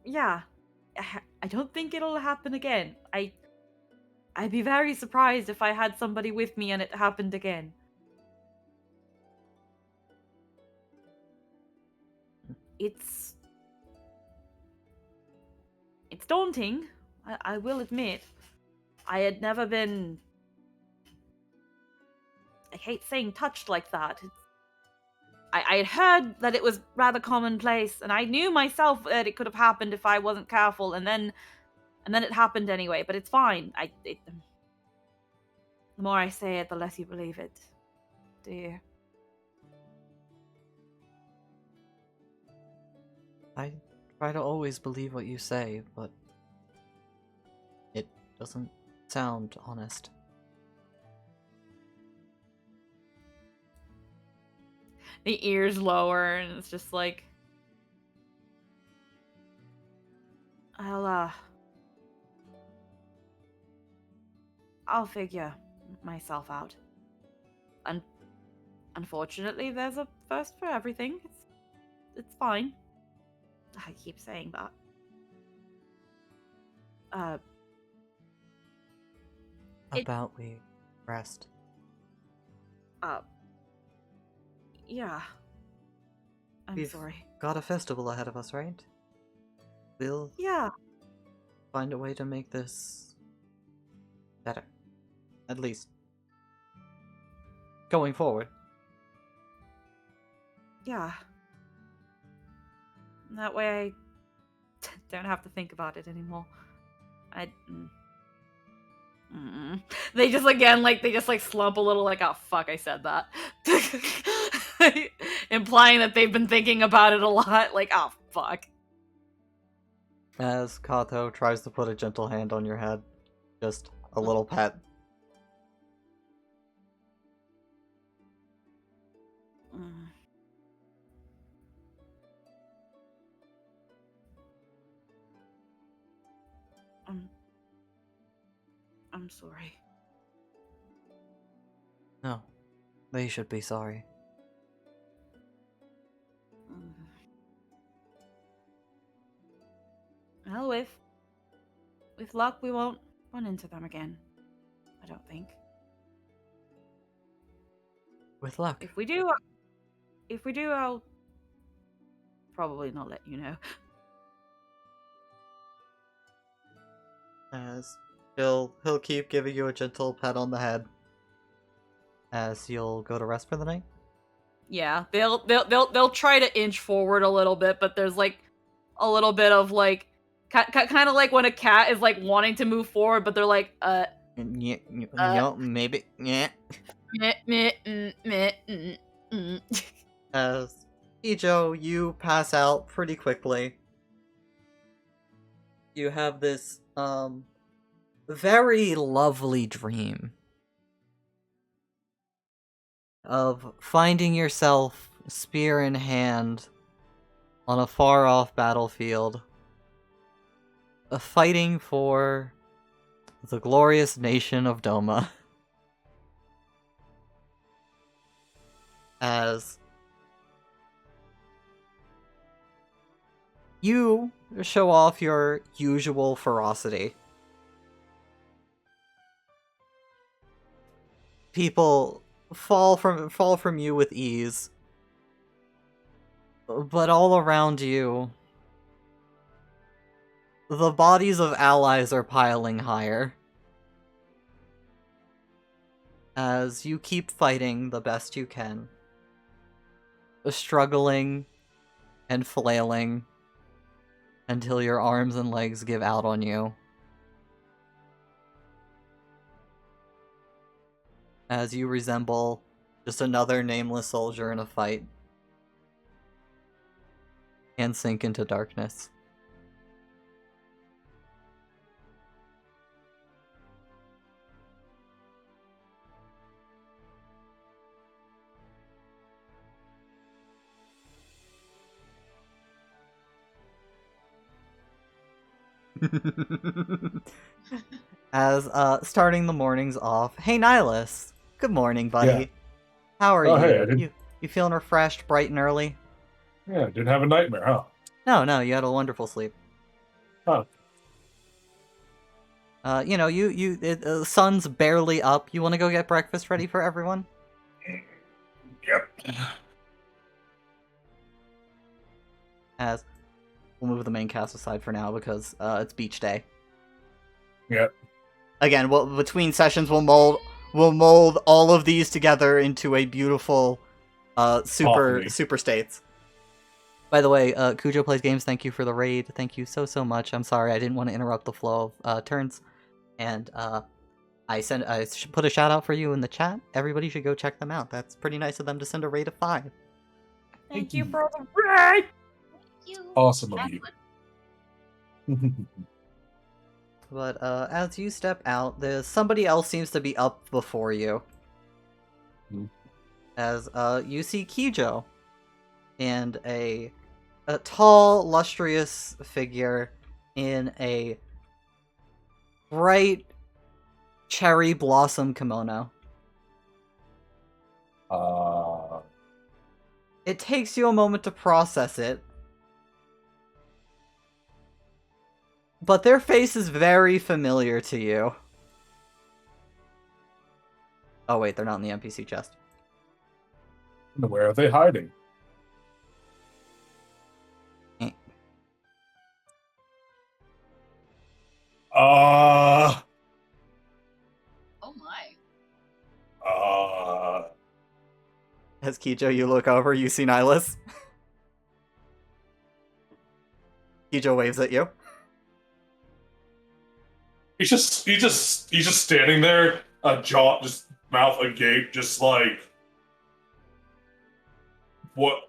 Speaker 4: Yeah. I don't think it'll happen again. I'd be very surprised if I had somebody with me and it happened again. It's daunting, I will admit. I had never been... I hate saying touched like that. I had heard that it was rather commonplace, and I knew myself that it could have happened if I wasn't careful, and then it happened anyway, but it's fine. The more I say it, the less you believe it. Do you?
Speaker 1: I try to always believe what you say, but it doesn't sound honest.
Speaker 4: the ears lower, and it's just like, I'll figure myself out. Unfortunately, there's a first for everything. It's fine. I keep saying that.
Speaker 1: About we rest.
Speaker 4: Yeah. I'm
Speaker 1: We've
Speaker 4: sorry.
Speaker 1: got a festival ahead of us, right? We'll
Speaker 4: Yeah.
Speaker 1: find a way to make this better. At least. Going forward.
Speaker 4: Yeah. That way I don't have to think about it anymore. They just slump a little like, oh fuck, I said that. Implying that they've been thinking about it a lot, like, oh fuck.
Speaker 1: As Kato tries to put a gentle hand on your head. Just a little pet.
Speaker 4: Mm. I'm sorry.
Speaker 1: No. They should be sorry.
Speaker 4: Well, with luck, we won't run into them again. I don't think.
Speaker 1: With luck.
Speaker 4: If we do, I'll probably not let you know.
Speaker 1: As he'll keep giving you a gentle pat on the head. As you'll go to rest for the night.
Speaker 4: Yeah, they'll try to inch forward a little bit, but there's like a little bit of like kind of like when a cat is like wanting to move forward, but they're like
Speaker 1: No, maybe. Yeah. As Ijo, you pass out pretty quickly. You have this very lovely dream of finding yourself spear in hand on a far off battlefield, fighting for the glorious nation of Doma. As you show off your usual ferocity. People fall from you with ease. But all around you, the bodies of allies are piling higher. As you keep fighting the best you can. Struggling and flailing until your arms and legs give out on you. As you resemble just another nameless soldier in a fight. And sink into darkness. As starting the mornings off. Hey Nihilus! Good morning, buddy.
Speaker 2: Yeah.
Speaker 1: How are
Speaker 2: Oh,
Speaker 1: you?
Speaker 2: hey, I didn't-
Speaker 1: You feeling refreshed, bright and early?
Speaker 2: Yeah, didn't have a nightmare, huh?
Speaker 1: No, you had a wonderful sleep.
Speaker 2: Huh.
Speaker 1: The sun's barely up. You want to go get breakfast ready for everyone?
Speaker 2: Yep.
Speaker 1: As we'll move the main cast aside for now because it's beach day.
Speaker 2: Yep.
Speaker 1: Again, between sessions we'll mold all of these together into a beautiful super states. By the way, Cujo Plays Games, thank you for the raid. Thank you so much. I'm sorry I didn't want to interrupt the flow of turns. And I should put a shout out for you in the chat. Everybody should go check them out. That's pretty nice of them to send a raid of 5.
Speaker 4: Thank you for the raid.
Speaker 5: You.
Speaker 2: Awesome of
Speaker 5: That's
Speaker 2: you.
Speaker 5: what-
Speaker 1: But as you step out, there's somebody else seems to be up before you.
Speaker 2: Hmm.
Speaker 1: As you see Kijo and a tall, lustrous figure in a bright cherry blossom kimono. It takes you a moment to process it, but their face is very familiar to you. Oh wait, they're not in the NPC chest.
Speaker 2: Where are they hiding?
Speaker 1: Eh.
Speaker 2: Uh,
Speaker 5: Oh my.
Speaker 1: As Kijo, you look over, you see Nihilus. Kijo waves at you.
Speaker 2: he's just standing there, jaw, just mouth agape, just like, what?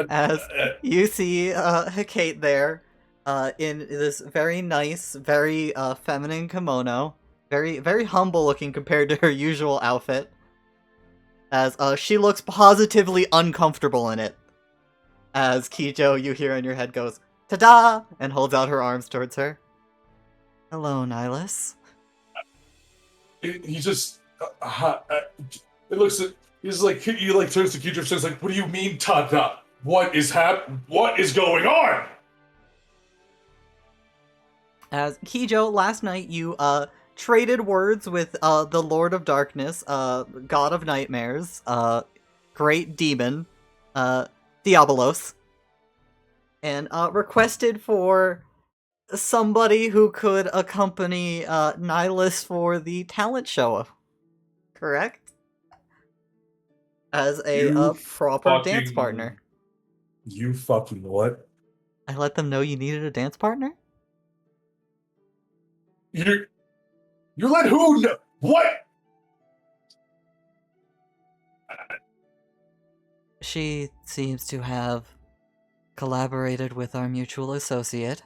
Speaker 1: As you see Hecate there, in this very nice, very feminine kimono, very humble looking compared to her usual outfit, as she looks positively uncomfortable in it. As Kijo, you hear in your head, goes, "Ta-da!" and holds out her arms towards her. "Hello, Nihilus."
Speaker 2: He just, it looks at, he's like, he like turns to Kijo and says like, what do you mean, Tada? What is going on?
Speaker 1: As Kijo, last night you traded words with the Lord of Darkness, God of Nightmares, Great Demon, Diabolos, and requested for somebody who could accompany Nihilus for the talent show. Correct? As a
Speaker 2: You
Speaker 1: proper dance
Speaker 2: fucking-
Speaker 1: partner.
Speaker 2: You fucking what?
Speaker 1: I let them know you needed a dance partner?
Speaker 2: You let who know? What?
Speaker 1: She seems to have collaborated with our mutual associate.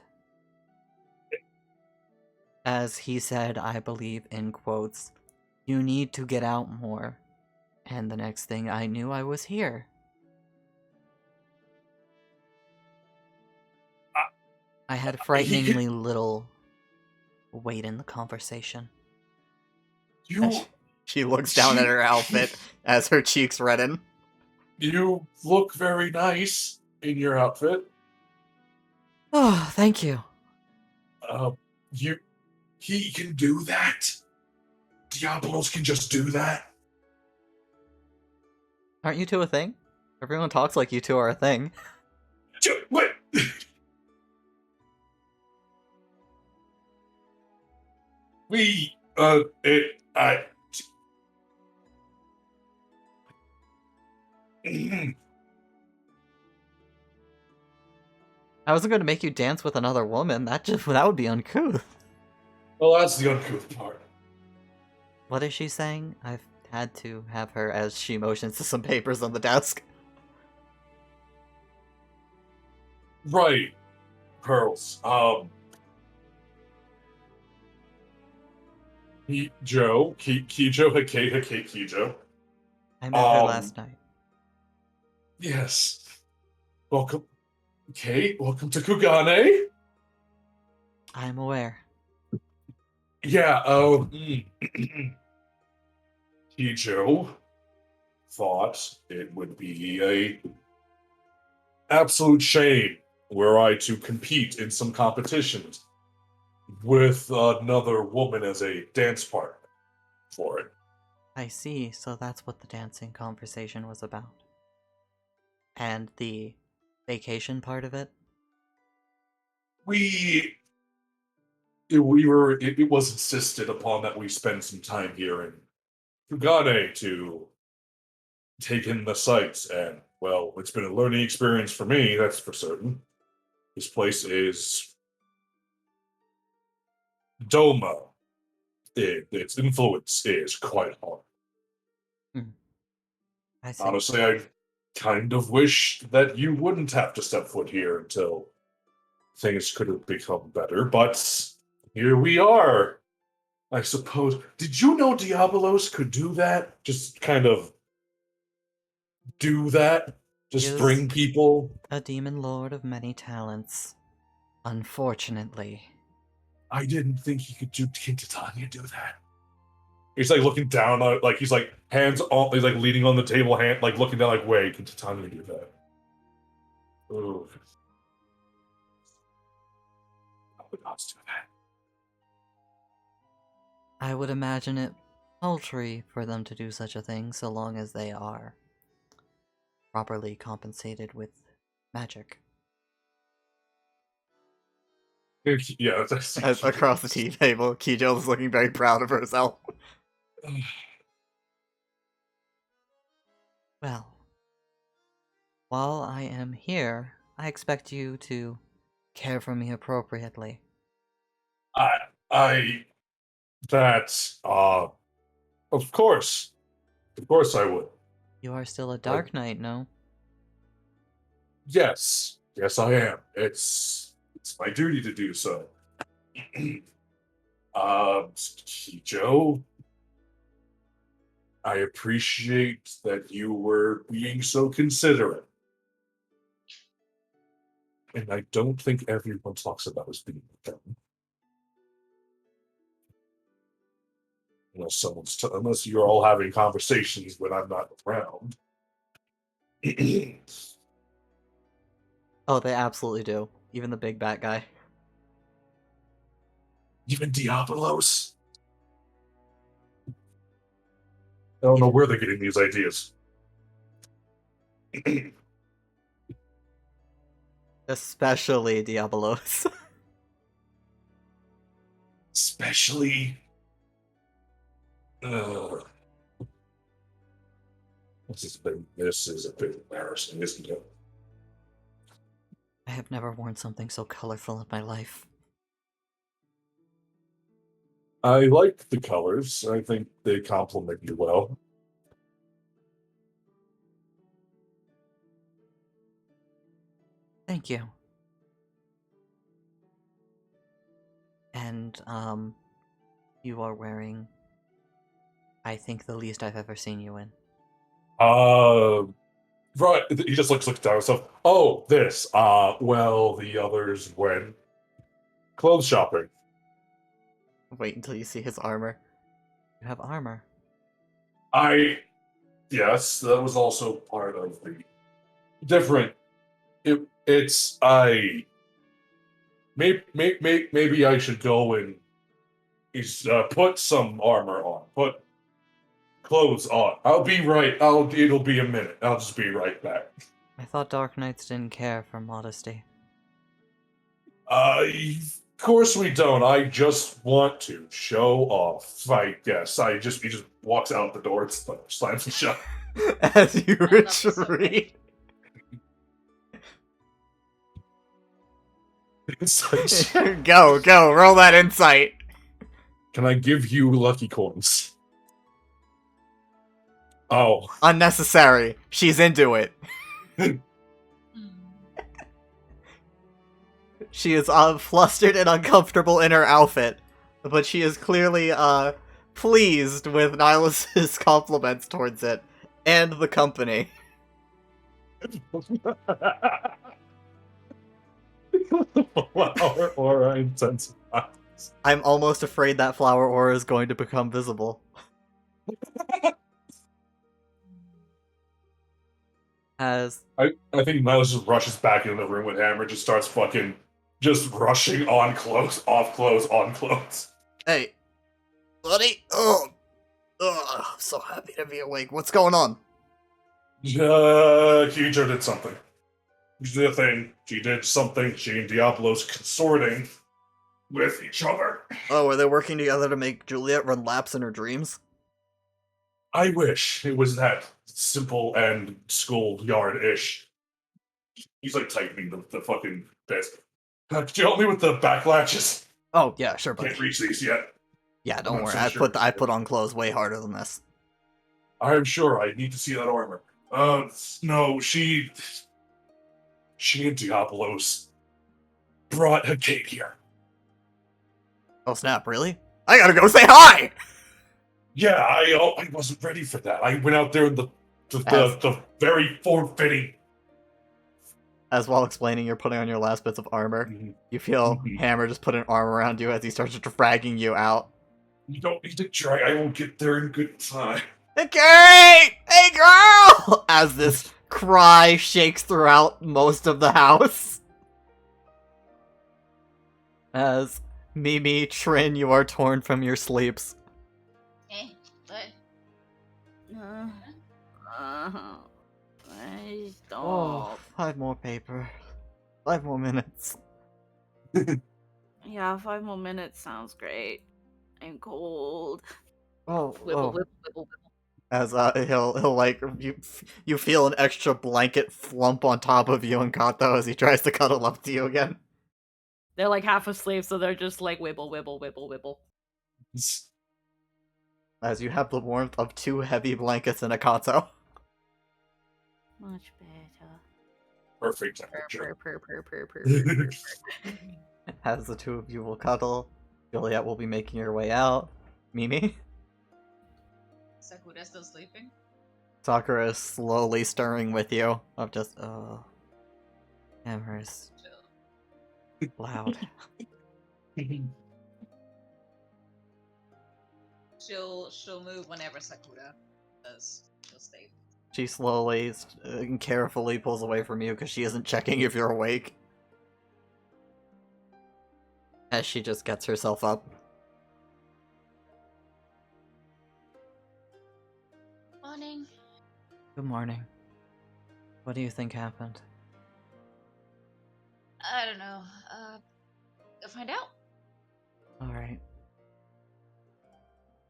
Speaker 1: As he said, I believe, in quotes, "You need to get out more." And the next thing I knew, I was here. I had frighteningly little weight in the conversation. She looks down at her outfit as her cheeks redden.
Speaker 2: You look very nice in your outfit.
Speaker 1: Oh, thank you.
Speaker 2: He can do that. Diablos can just do that.
Speaker 1: Aren't you two a thing? Everyone talks like you two are a thing.
Speaker 2: What?
Speaker 1: I wasn't going to make you dance with another woman. That would be uncouth.
Speaker 2: Well, that's the uncouth part.
Speaker 1: What is she saying? I've had to have her as she motions to some papers on the desk.
Speaker 2: Right. Pearls. Kijo, Hecate, Kijo.
Speaker 1: I met her last night.
Speaker 2: Yes. Welcome, Kate. Welcome to Kugane.
Speaker 1: I'm aware.
Speaker 2: Yeah, Kijo thought it would be a absolute shame were I to compete in some competitions with another woman as a dance partner for it.
Speaker 1: I see, so that's what the dancing conversation was about. And the vacation part of it?
Speaker 2: It was insisted upon that we spend some time here in Kugane to take in the sights, and, well, it's been a learning experience for me, that's for certain. This place is Doma. Its influence is quite hard.
Speaker 1: I see.
Speaker 2: Honestly, I kind of wish that you wouldn't have to step foot here until things could have become better, but here we are. I suppose. Did you know Diabolos could do that? Just kind of do that. Just
Speaker 1: Yes.
Speaker 2: bring people.
Speaker 1: A demon lord of many talents. Unfortunately.
Speaker 2: I didn't think he could do Titania do that. He's like looking down on, like he's like hands on, he's like leaning on the table, hand like looking down, like, wait, can Titania do that? Ooh. I would not do that.
Speaker 1: I would imagine it paltry for them to do such a thing so long as they are properly compensated with magic.
Speaker 2: Yeah, that's
Speaker 1: Across the tea table, Kijo is looking very proud of herself. Well, while I am here, I expect you to care for me appropriately.
Speaker 2: That's of course I would.
Speaker 1: You are still a Dark Knight, no?
Speaker 2: Yes, I am. It's my duty to do so. Joe, I appreciate that you were being so considerate. And I don't think everyone talks about us being dumb. Unless you're all having conversations when I'm not around.
Speaker 1: Oh, they absolutely do. Even the big bat guy.
Speaker 2: Even Diabolos? I don't know where they're getting these ideas.
Speaker 1: Especially Diabolos.
Speaker 2: Especially. This is a bit embarrassing, isn't it?
Speaker 1: I have never worn something so colorful in my life.
Speaker 2: I like the colors. I think they complement you well.
Speaker 1: Thank you. And, you are wearing, I think, the least I've ever seen you in.
Speaker 2: Right. He just looks down at himself. Oh, this. Well, the others went clothes shopping.
Speaker 1: Wait until you see his armor. You have armor.
Speaker 2: Yes, that was also part of the different. Maybe I should go and put some armor on, put clothes on. I'll be right. It'll be a minute. I'll just be right back.
Speaker 1: I thought Dark Knights didn't care for modesty.
Speaker 2: Of course we don't. I just want to show off. I guess. He just walks out the door and slams it shut.
Speaker 1: As you retreat. Go, roll that insight.
Speaker 2: Can I give you lucky coins? Oh.
Speaker 1: Unnecessary. She's into it. She is flustered and uncomfortable in her outfit, but she is clearly pleased with Nihilus's compliments towards it and the company.
Speaker 2: Flower aura intensifies.
Speaker 1: I'm almost afraid that flower aura is going to become visible. I
Speaker 2: think Nihilus just rushes back into the room with Hammer, just starts fucking just rushing on clothes, off clothes, on clothes.
Speaker 1: Hey, buddy. I'm so happy to be awake. What's going on?
Speaker 2: Kijo did something. She did a thing. She did something. She and Diablo's consorting with each other.
Speaker 1: Oh, are they working together to make Juliet run laps in her dreams?
Speaker 2: I wish it was that simple and schoolyard-ish. He's like tightening the fucking bits. Could you help me with the backlatches?
Speaker 1: Oh yeah, sure, buddy.
Speaker 2: Can't reach these yet.
Speaker 1: Yeah, don't
Speaker 2: I'm
Speaker 1: worry.
Speaker 2: so sure.
Speaker 1: I put on clothes way harder than this.
Speaker 2: I'm sure I need to see that armor. No, she and Diablos brought a cake here.
Speaker 1: Oh snap! Really? I gotta go say hi.
Speaker 2: Yeah, I wasn't ready for that. I went out there in the The very form-fitting.
Speaker 1: As while explaining you're putting on your last bits of armor,
Speaker 2: Mhm.
Speaker 1: you feel
Speaker 2: Mhm.
Speaker 1: Hammer just put an arm around you as he starts dragging you out.
Speaker 2: You don't need to try. I will get there in good time.
Speaker 1: Kate! Hey girl! As this cry shakes throughout most of the house. As Mimi, Trin, you are torn from your sleeps.
Speaker 5: What?
Speaker 4: I
Speaker 1: Oh,
Speaker 4: don't.
Speaker 1: 5 more paper. 5 more minutes.
Speaker 4: Yeah, 5 more minutes sounds great. I'm cold.
Speaker 1: Oh,
Speaker 4: Wibble,
Speaker 1: oh.
Speaker 4: wibble, wibble, wibble.
Speaker 1: As he'll like you feel an extra blanket flump on top of you and Kato as he tries to cuddle up to you again.
Speaker 4: They're like half asleep, so they're just like wibble, wibble, wibble, wibble.
Speaker 1: As you have the warmth of 2 heavy blankets and a Kato.
Speaker 4: Much better.
Speaker 2: Perfect
Speaker 4: Purr,
Speaker 2: temperature.
Speaker 4: purr, purr, purr, purr, purr, purr, purr.
Speaker 1: As the 2 of you will cuddle, Juliet will be making her way out. Mimi?
Speaker 5: Sakura still sleeping?
Speaker 1: Sakura is slowly stirring with you. Of just, Hammer's
Speaker 5: Chill.
Speaker 1: loud.
Speaker 5: She'll move whenever Sakura does. She'll stay.
Speaker 1: She slowly and carefully pulls away from you because she isn't checking if you're awake. As she just gets herself up.
Speaker 5: Morning.
Speaker 1: Good morning. What do you think happened?
Speaker 5: I don't know. Go find out.
Speaker 1: Alright.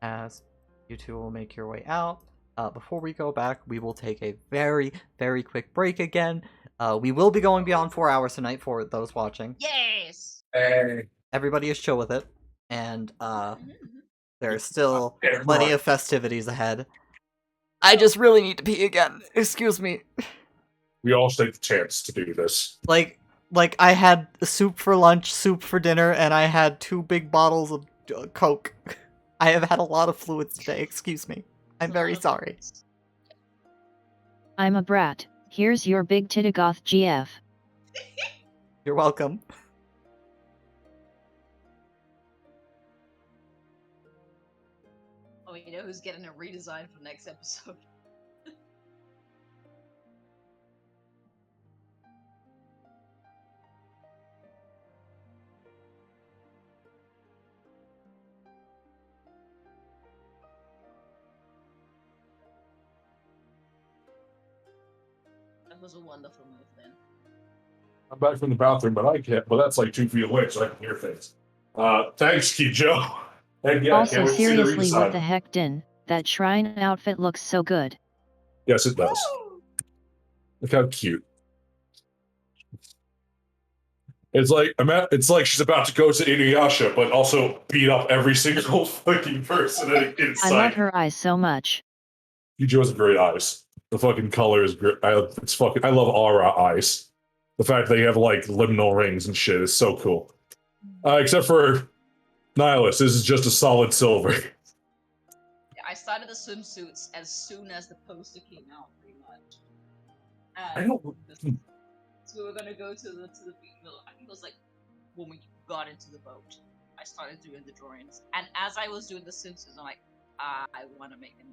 Speaker 1: As you 2 will make your way out, before we go back, we will take a very, very quick break again. We will be going beyond 4 hours tonight for those watching.
Speaker 5: Yes.
Speaker 2: Hey.
Speaker 1: Everybody is chill with it, and
Speaker 5: Mhm.
Speaker 1: there's still
Speaker 2: Yeah,
Speaker 1: plenty
Speaker 2: right.
Speaker 1: of festivities ahead. I just really need to pee again. Excuse me.
Speaker 2: We all take the chance to do this.
Speaker 1: Like I had soup for lunch, soup for dinner, and I had 2 big bottles of Coke. I have had a lot of fluids today. Excuse me. I'm very sorry.
Speaker 3: I'm a brat. Here's your big Titagoth GF.
Speaker 1: You're welcome.
Speaker 5: Oh, you know who's getting a redesign for next episode? That was a wonderful move, then.
Speaker 2: I'm back from the bathroom, but I can't. But that's like 2 feet away, so I can hear things. Thanks, Kijo. And yeah,
Speaker 3: Also,
Speaker 2: can't wait to see the
Speaker 3: seriously, what
Speaker 2: redesign.
Speaker 3: the heck, Din? That shrine outfit looks so good.
Speaker 2: Yes, it does.
Speaker 5: Woo!
Speaker 2: Look how cute. It's like it's like she's about to go to Inuyasha, but also beat up every single fucking person in
Speaker 3: I
Speaker 2: sight.
Speaker 3: love her eyes so much.
Speaker 2: Kijo has great eyes. The fucking color is great. I love Aura eyes. The fact they have like liminal rings and shit is so cool. Except for Nihilus, this is just a solid silver.
Speaker 5: Yeah, I started the swimsuits as soon as the poster came out, pretty much.
Speaker 2: I don't.
Speaker 5: So we were gonna go to the beach. I think it was like when we got into the boat. I started doing the drawings, and as I was doing the swimsuits, I'm like, I want to make an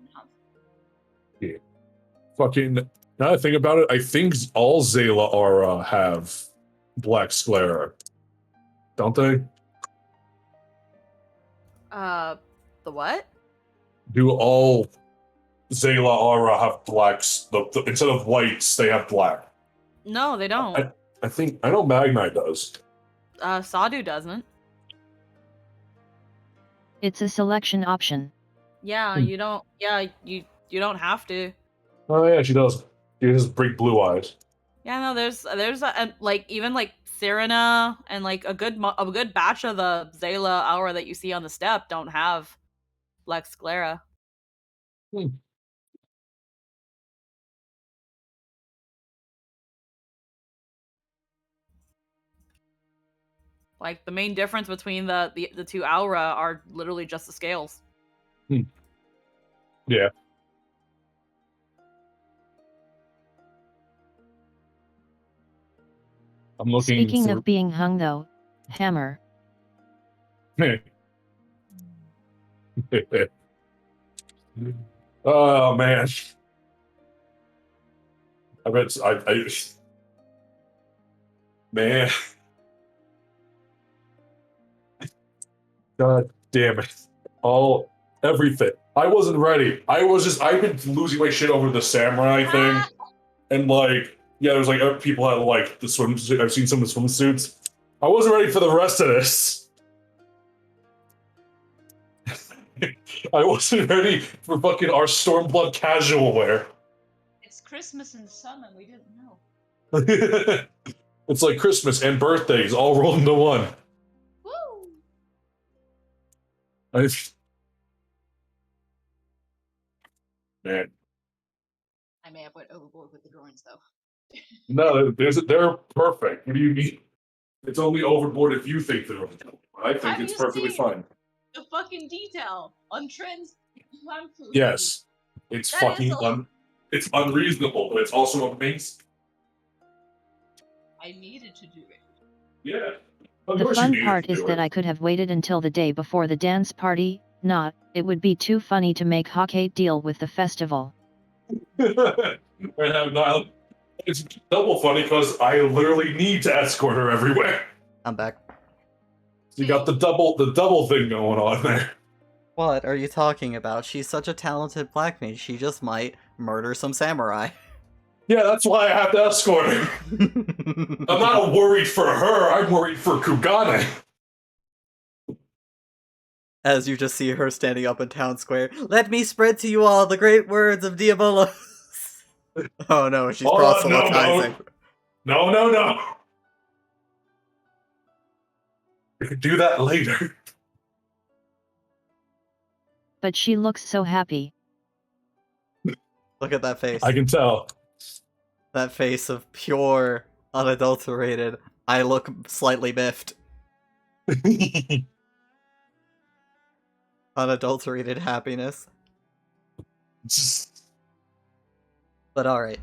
Speaker 5: enhancement.
Speaker 2: Fucking. Now that I think about it, I think all Zayla Aura have black sclera. Don't they?
Speaker 4: The what?
Speaker 2: Do all Zayla Aura have blacks? Instead of whites, they have black.
Speaker 4: No, they don't.
Speaker 2: I know Magnite does.
Speaker 4: Sadu doesn't.
Speaker 3: It's a selection option.
Speaker 4: Yeah, you don't. Yeah, you don't have to.
Speaker 2: Oh yeah, she does. She has big blue eyes.
Speaker 4: Yeah, no, there's like even like Serena and like a good batch of the Zayla Aura that you see on the step don't have black sclera. Like the main difference between the 2 aura are literally just the scales.
Speaker 2: Yeah. I'm looking
Speaker 3: Speaking
Speaker 2: through.
Speaker 3: of being hung though, Hammer,
Speaker 2: Oh man, I bet man, God damn it, everything. I wasn't ready. I've been losing my shit over the samurai thing, and like, yeah, there's like people had like the swimsuit. I've seen some of the swimsuits. I wasn't ready for the rest of this. I wasn't ready for fucking our Stormblood casual wear.
Speaker 5: It's Christmas in summer. We didn't know.
Speaker 2: It's like Christmas and birthdays all rolled into one.
Speaker 5: Woo!
Speaker 2: Man,
Speaker 5: I may have went overboard with the drawings though.
Speaker 2: no, they're perfect. What do you mean? It's only overboard if you think they're overboard. I think
Speaker 5: Have
Speaker 2: it's
Speaker 5: you
Speaker 2: perfectly
Speaker 5: seen
Speaker 2: fine.
Speaker 5: the fucking detail on Trent's pamphlet?
Speaker 2: Yes, it's
Speaker 5: That
Speaker 2: fucking
Speaker 5: is
Speaker 2: it's unreasonable, but it's also amazing.
Speaker 5: I needed to do it.
Speaker 2: Yeah. Of
Speaker 3: the
Speaker 2: course you
Speaker 3: fun
Speaker 2: needed
Speaker 3: part
Speaker 2: to
Speaker 3: is
Speaker 2: do
Speaker 3: that
Speaker 2: it.
Speaker 3: I could have waited until the day before the dance party. Not, it would be too funny to make Hawkeye deal with the festival.
Speaker 2: It's double funny because I literally need to escort her everywhere.
Speaker 1: I'm back.
Speaker 2: So you got the double thing going on there.
Speaker 1: What are you talking about? She's such a talented black mage. She just might murder some samurai.
Speaker 2: Yeah, that's why I have to escort her. I'm not worried for her. I'm worried for Kugane.
Speaker 1: As you just see her standing up in town square. Let me spread to you all the great words of Diabolos. Oh no, she's proselytizing.
Speaker 2: No. We could do that later.
Speaker 3: But she looks so happy.
Speaker 1: Look at that face.
Speaker 2: I can tell.
Speaker 1: That face of pure, unadulterated, I look slightly miffed, unadulterated happiness. But alright,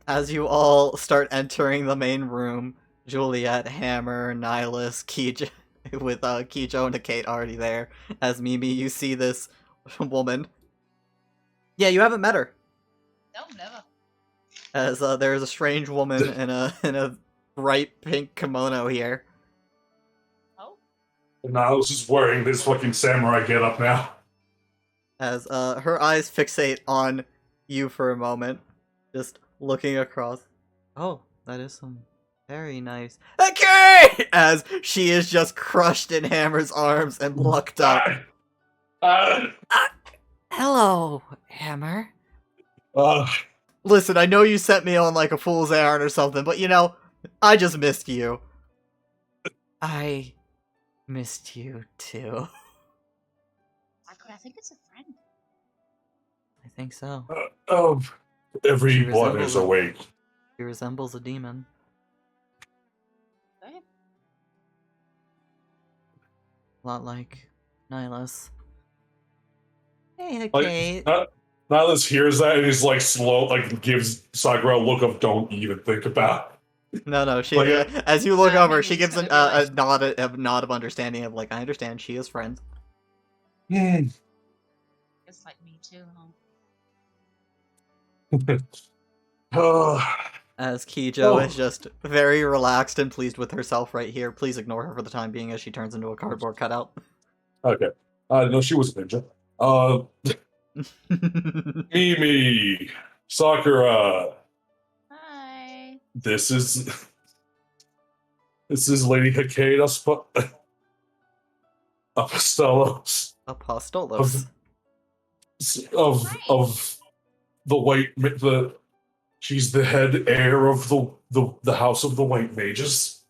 Speaker 1: as you all start entering the main room, Juliet, Hammer, Nihilus, Kijo, with Kijo and Kate already there. As Mimi, you see this woman. Yeah, you haven't met her.
Speaker 5: No, never.
Speaker 1: As there's a strange woman in a bright pink kimono here.
Speaker 5: Oh.
Speaker 2: Niles is wearing this fucking samurai getup now.
Speaker 1: As her eyes fixate on you for a moment, just looking across. Oh, that is some very nice. Okay! As she is just crushed in Hammer's arms and looked up. Hello, Hammer. Listen, I know you sent me on like a fool's errand or something, but you know, I just missed you. I missed you too.
Speaker 5: I think it's a friend.
Speaker 1: I think so.
Speaker 2: Everyone is awake.
Speaker 1: He resembles a demon.
Speaker 5: Okay.
Speaker 1: A lot like Nihilus. Hey,
Speaker 2: Like,
Speaker 1: Kate.
Speaker 2: Nihilus hears that and he's like slow, like gives Sakura a look of don't even think about.
Speaker 1: No, she.
Speaker 2: Like,
Speaker 1: as you look
Speaker 5: Yeah,
Speaker 1: over,
Speaker 5: maybe
Speaker 1: she
Speaker 5: he's
Speaker 1: gives
Speaker 5: gonna
Speaker 1: a nod of understanding of like, I understand. She is friends.
Speaker 5: It's like me too, huh?
Speaker 1: As Kijo
Speaker 2: Oh.
Speaker 1: is just very relaxed and pleased with herself right here. Please ignore her for the time being as she turns into a cardboard cutout.
Speaker 2: Okay. No, she was a ninja. Mimi, Sakura.
Speaker 5: Hi.
Speaker 2: This is Lady Hikeda Apostolos
Speaker 1: Apostolos.
Speaker 2: of the White she's the head heir of the House of the White Mages.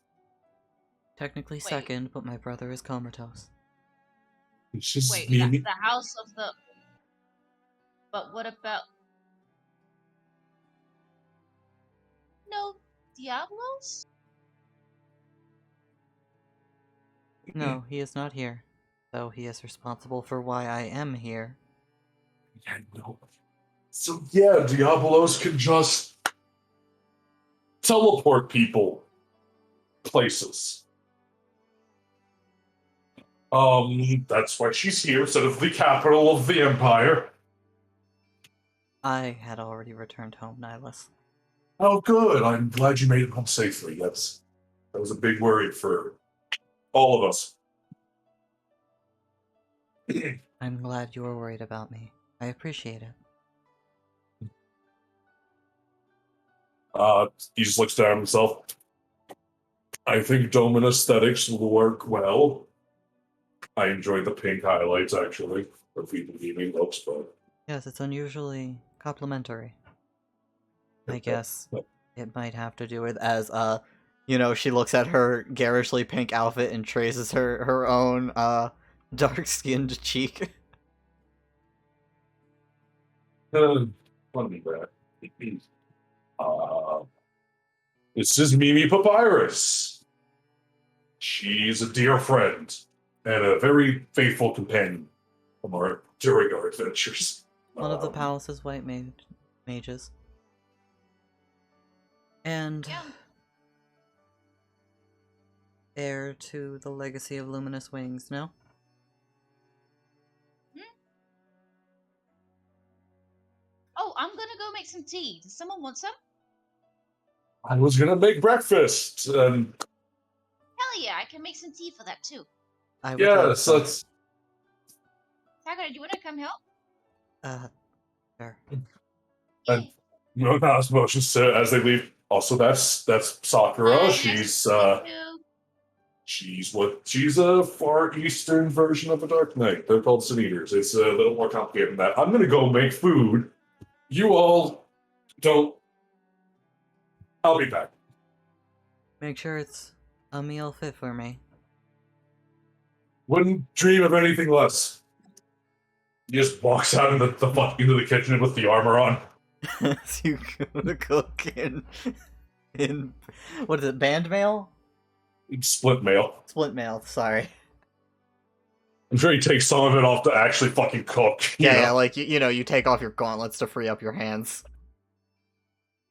Speaker 1: Technically
Speaker 5: Wait.
Speaker 1: second, but my brother is comatose.
Speaker 2: She's
Speaker 5: Wait,
Speaker 2: Mimi.
Speaker 5: the house of the. But what about? No, Diablos?
Speaker 1: No, he is not here. Though he is responsible for why I am here.
Speaker 2: Yeah, no. So yeah, Diabolos can just teleport people. places. That's why she's here instead of the capital of the Empire.
Speaker 1: I had already returned home, Nihilus.
Speaker 2: Oh, good. I'm glad you made it home safely. That was a big worry for all of us.
Speaker 1: I'm glad you were worried about me. I appreciate it.
Speaker 2: He just looks down at himself. I think Doman aesthetics will work well. I enjoy the pink highlights, actually. For people gaming looks, but
Speaker 1: Yes, it's unusually complimentary. I guess it might have to do with as she looks at her garishly pink outfit and traces her own dark-skinned cheek.
Speaker 2: funny that. This is Mimi Papyrus. She's a dear friend and a very faithful companion during our adventures.
Speaker 1: One of the palace's white mages. And
Speaker 5: Yeah.
Speaker 1: heir to the legacy of Luminous Wings, no?
Speaker 5: Oh, I'm gonna go make some tea. Does someone want some?
Speaker 2: I was gonna make breakfast, and
Speaker 5: Hell yeah, I can make some tea for that too.
Speaker 1: I would love
Speaker 2: yes,
Speaker 1: some.
Speaker 2: that's
Speaker 5: Sakura, do you wanna come help?
Speaker 1: Sure.
Speaker 2: And no, not as much as they leave. Also, that's Sakura.
Speaker 5: Yes,
Speaker 2: She's a far eastern version of a Dark Knight. They're called Sin Eaters. It's a little more complicated than that. I'm gonna go make food. You all don't. I'll be back.
Speaker 1: Make sure it's a meal fit for me.
Speaker 2: Wouldn't dream of anything less. He just walks out into the kitchen with the armor on.
Speaker 1: As you go to cook in what is it, band mail?
Speaker 2: Split mail.
Speaker 1: Split mail, sorry.
Speaker 2: I'm sure he takes some of it off to actually fucking cook.
Speaker 1: Yeah, like you take off your gauntlets to free up your hands.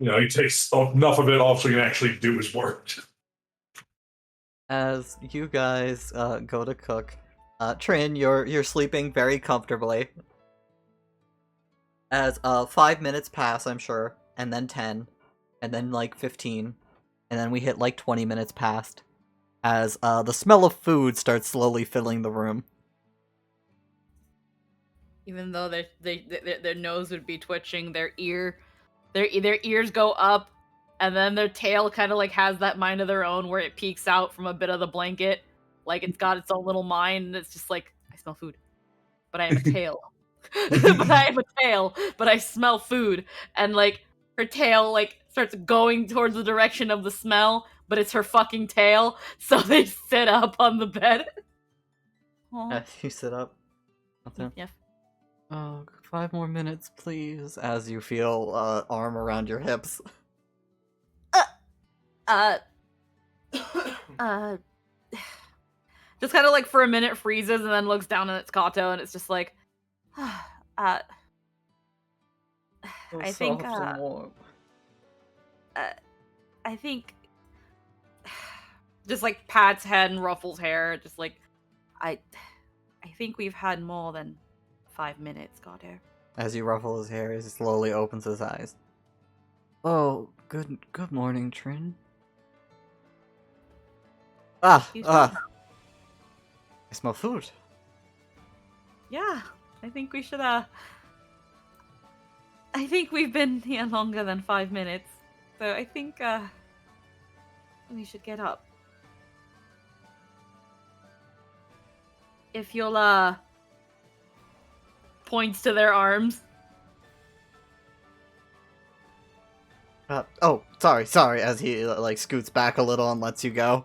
Speaker 2: He takes enough of it off so he can actually do his work.
Speaker 1: As you guys go to cook, Trin, you're sleeping very comfortably. As 5 minutes pass, I'm sure, and then 10, and then like 15, and then we hit like 20 minutes past. As the smell of food starts slowly filling the room.
Speaker 4: Even though their nose would be twitching, their ears go up, and then their tail kind of like has that mind of their own where it peeks out from a bit of the blanket, like it's got its own little mind, and it's just like, I smell food, but I am a tail. But I have a tail, but I smell food, and like her tail like starts going towards the direction of the smell, but it's her fucking tail, so they sit up on the bed. Aw.
Speaker 1: You sit up. Okay.
Speaker 4: Yep.
Speaker 1: Oh, 5 more minutes, please. As you feel arm around your hips.
Speaker 4: Just kind of like for a minute freezes and then looks down at its Kato, and it's just like, I think,
Speaker 1: soft and warm.
Speaker 4: I think, just like pats head and ruffles hair, just like, I think we've had more than 5 minutes, Kato.
Speaker 1: As you ruffle his hair, he slowly opens his eyes. Oh, good morning, Trin. I smell food.
Speaker 4: Yeah, I think we should, I think we've been here longer than 5 minutes, so I think, we should get up. If you'll, points to their arms.
Speaker 1: Oh, sorry, as he, like, scoots back a little and lets you go.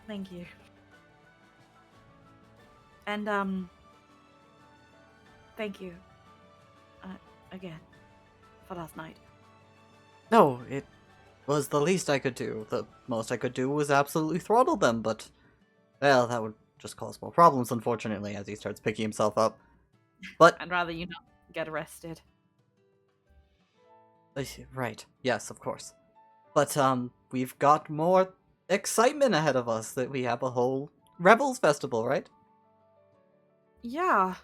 Speaker 4: Thank you. And, thank you. Again. For last night.
Speaker 1: No, it was the least I could do. The most I could do was absolutely throttle them, but... Well, that would just cause more problems, unfortunately, as he starts picking himself up. But...
Speaker 4: I'd rather you not get arrested.
Speaker 1: Right, yes, of course. But, we've got more excitement ahead of us that we have a whole Rebels Festival, right?
Speaker 4: Yeah.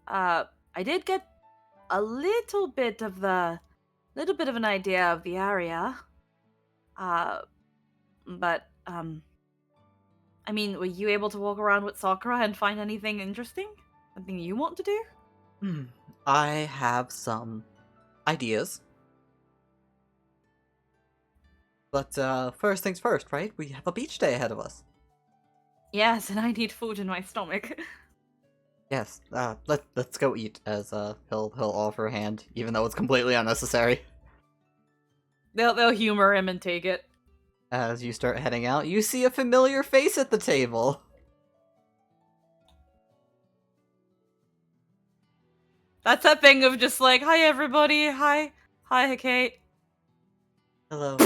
Speaker 4: I did get a little bit of an idea of the area. But I mean, were you able to walk around with Sakura and find anything interesting? Something you want to do?
Speaker 1: I have some ideas. But first things first, right? We have a beach day ahead of us.
Speaker 4: Yes, and I need food in my stomach.
Speaker 1: Yes, let's go eat. As he'll offer a hand, even though it's completely unnecessary.
Speaker 4: They'll humor him and take it.
Speaker 1: As you start heading out, you see a familiar face at the table.
Speaker 4: That's that thing of just like, hi everybody, hi Kate.
Speaker 1: Hello.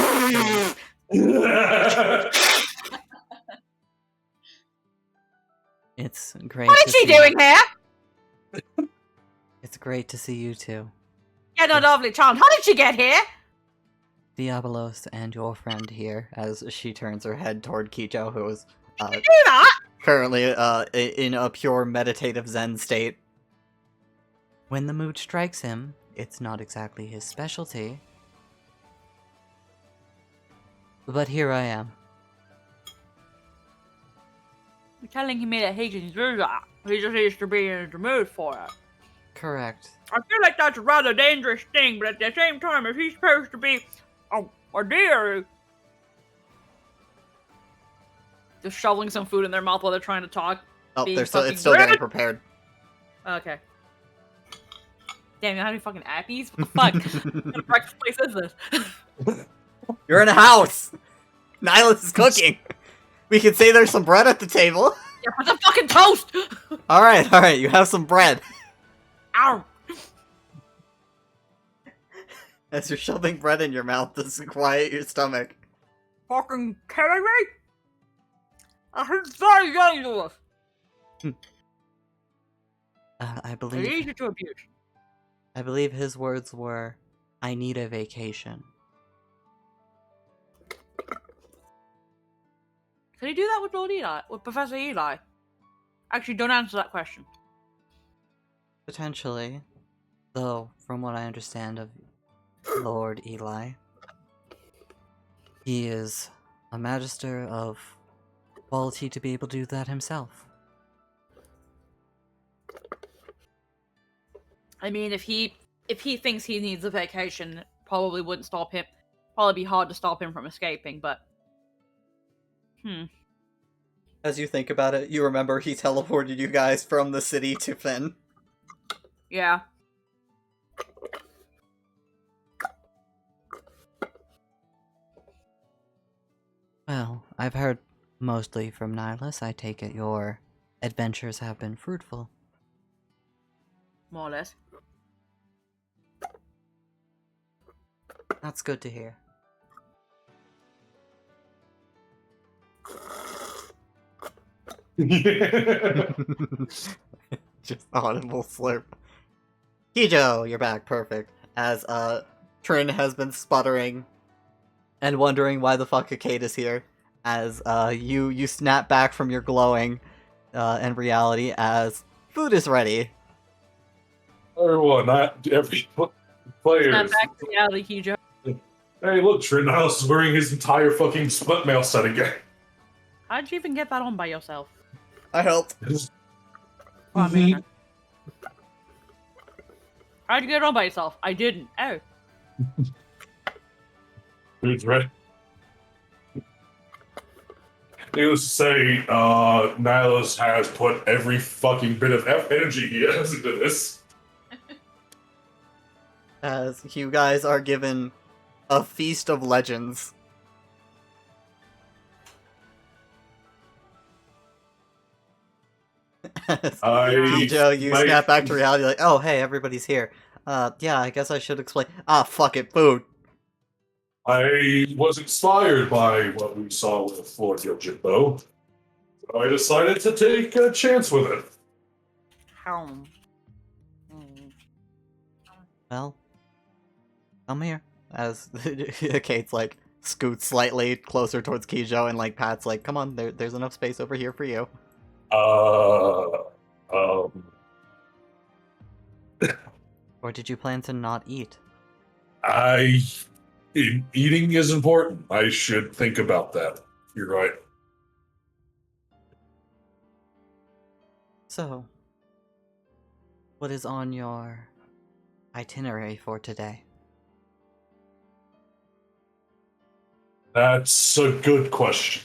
Speaker 1: It's great.
Speaker 4: What is she doing here?
Speaker 1: It's great to see you two.
Speaker 4: Yeah, no, lovely charmed. How did she get here?
Speaker 1: Diabolos and your friend here, as she turns her head toward Kicho, who is
Speaker 4: Do that?
Speaker 1: currently in a pure meditative Zen state. When the mood strikes him, it's not exactly his specialty. But here I am.
Speaker 4: You're telling me that he can do that. He just needs to be in the mood for it.
Speaker 1: Correct.
Speaker 4: I feel like that's a rather dangerous thing, but at the same time, if he's supposed to be a deer, just shoveling some food in their mouth while they're trying to talk.
Speaker 1: Oh,
Speaker 4: Being
Speaker 1: it's still
Speaker 4: fucking
Speaker 1: getting
Speaker 4: rude.
Speaker 1: prepared.
Speaker 4: Okay. Damn, you know how many fucking appies? What the fuck? What kind of breakfast place is this?
Speaker 1: You're in a house! Nihilus is cooking! We could say there's some bread at the table.
Speaker 4: Yeah, put the fucking toast!
Speaker 1: Alright, you have some bread.
Speaker 4: Ow!
Speaker 1: As you're shoving bread in your mouth to quiet your stomach.
Speaker 4: Fucking kidding me? I heard very dangerous.
Speaker 1: I
Speaker 4: It's
Speaker 1: believe
Speaker 4: easy to abuse.
Speaker 1: his words were, I need a vacation.
Speaker 4: Could he do that with Lord Eli? With Professor Eli? Actually, don't answer that question.
Speaker 1: Potentially. Though, from what I understand of Lord Eli, he is a magister of quality to be able to do that himself.
Speaker 4: I mean, if he thinks he needs a vacation, it probably wouldn't stop him. Probably be hard to stop him from escaping, but
Speaker 1: As you think about it, you remember he teleported you guys from the city to Finn.
Speaker 4: yeah.
Speaker 1: Well, I've heard mostly from Nihilus. I take it your adventures have been fruitful.
Speaker 4: More or less.
Speaker 1: That's good to hear. Just audible slurp. Kijo, you're back, perfect. As Trin has been sputtering and wondering why the fuck a Kate is here. As you snap back from your glowing in reality as food is ready.
Speaker 2: Everyone, not every player.
Speaker 4: Snap back to reality, Kijo.
Speaker 2: Hey, look, Trinhouse is wearing his entire fucking split mail set again.
Speaker 4: How'd you even get that on by yourself?
Speaker 1: I helped.
Speaker 4: Oh, man. How'd you get it on by yourself? I didn't. Oh.
Speaker 2: Who's ready? Needless to say, Nihilus has put every fucking bit of energy he has into this.
Speaker 1: As you guys are given a feast of legends. Kijo, you snap back to reality like, oh hey, everybody's here. Yeah, I guess I should explain. Ah, fuck it, food.
Speaker 2: I was inspired by what we saw with Lord Yojimbo. So I decided to take a chance with it.
Speaker 4: How?
Speaker 1: Well, come here. As Kate's like scoots slightly closer towards Kijo and like pats like, come on, there's enough space over here for you.
Speaker 2: Um,
Speaker 1: Or did you plan to not eat?
Speaker 2: Eating is important. I should think about that. You're right.
Speaker 1: So, what is on your itinerary for today?
Speaker 2: That's a good question.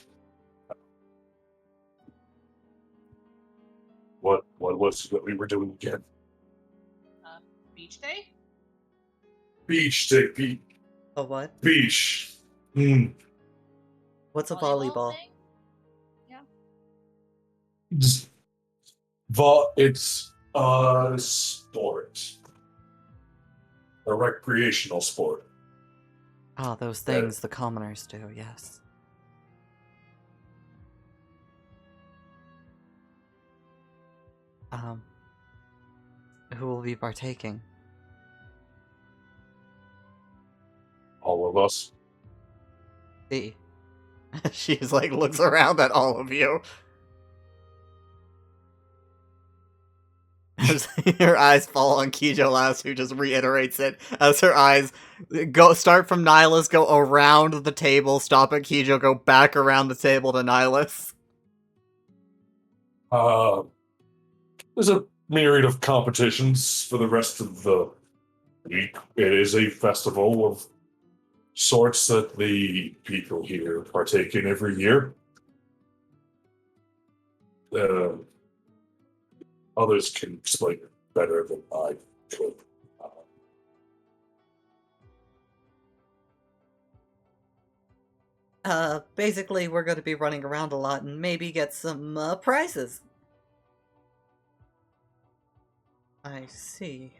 Speaker 2: What was it that we were doing again?
Speaker 5: Beach day?
Speaker 2: Beach day,
Speaker 1: A what?
Speaker 2: beach.
Speaker 1: What's a volleyball?
Speaker 5: thing?
Speaker 2: It's a sport. A recreational sport.
Speaker 1: Oh, those things the commoners do, yes. Who will be partaking?
Speaker 2: All of us.
Speaker 1: See. She's like, looks around at all of you. As her eyes fall on Kijo last, who just reiterates it as her eyes start from Nihilus, go around the table, stop at Kijo, go back around the table to Nihilus.
Speaker 2: There's a myriad of competitions for the rest of the week. It is a festival of sorts that the people here partake in every year. Others can explain it better than I could.
Speaker 1: Basically, we're going to be running around a lot and maybe get some prizes. I see.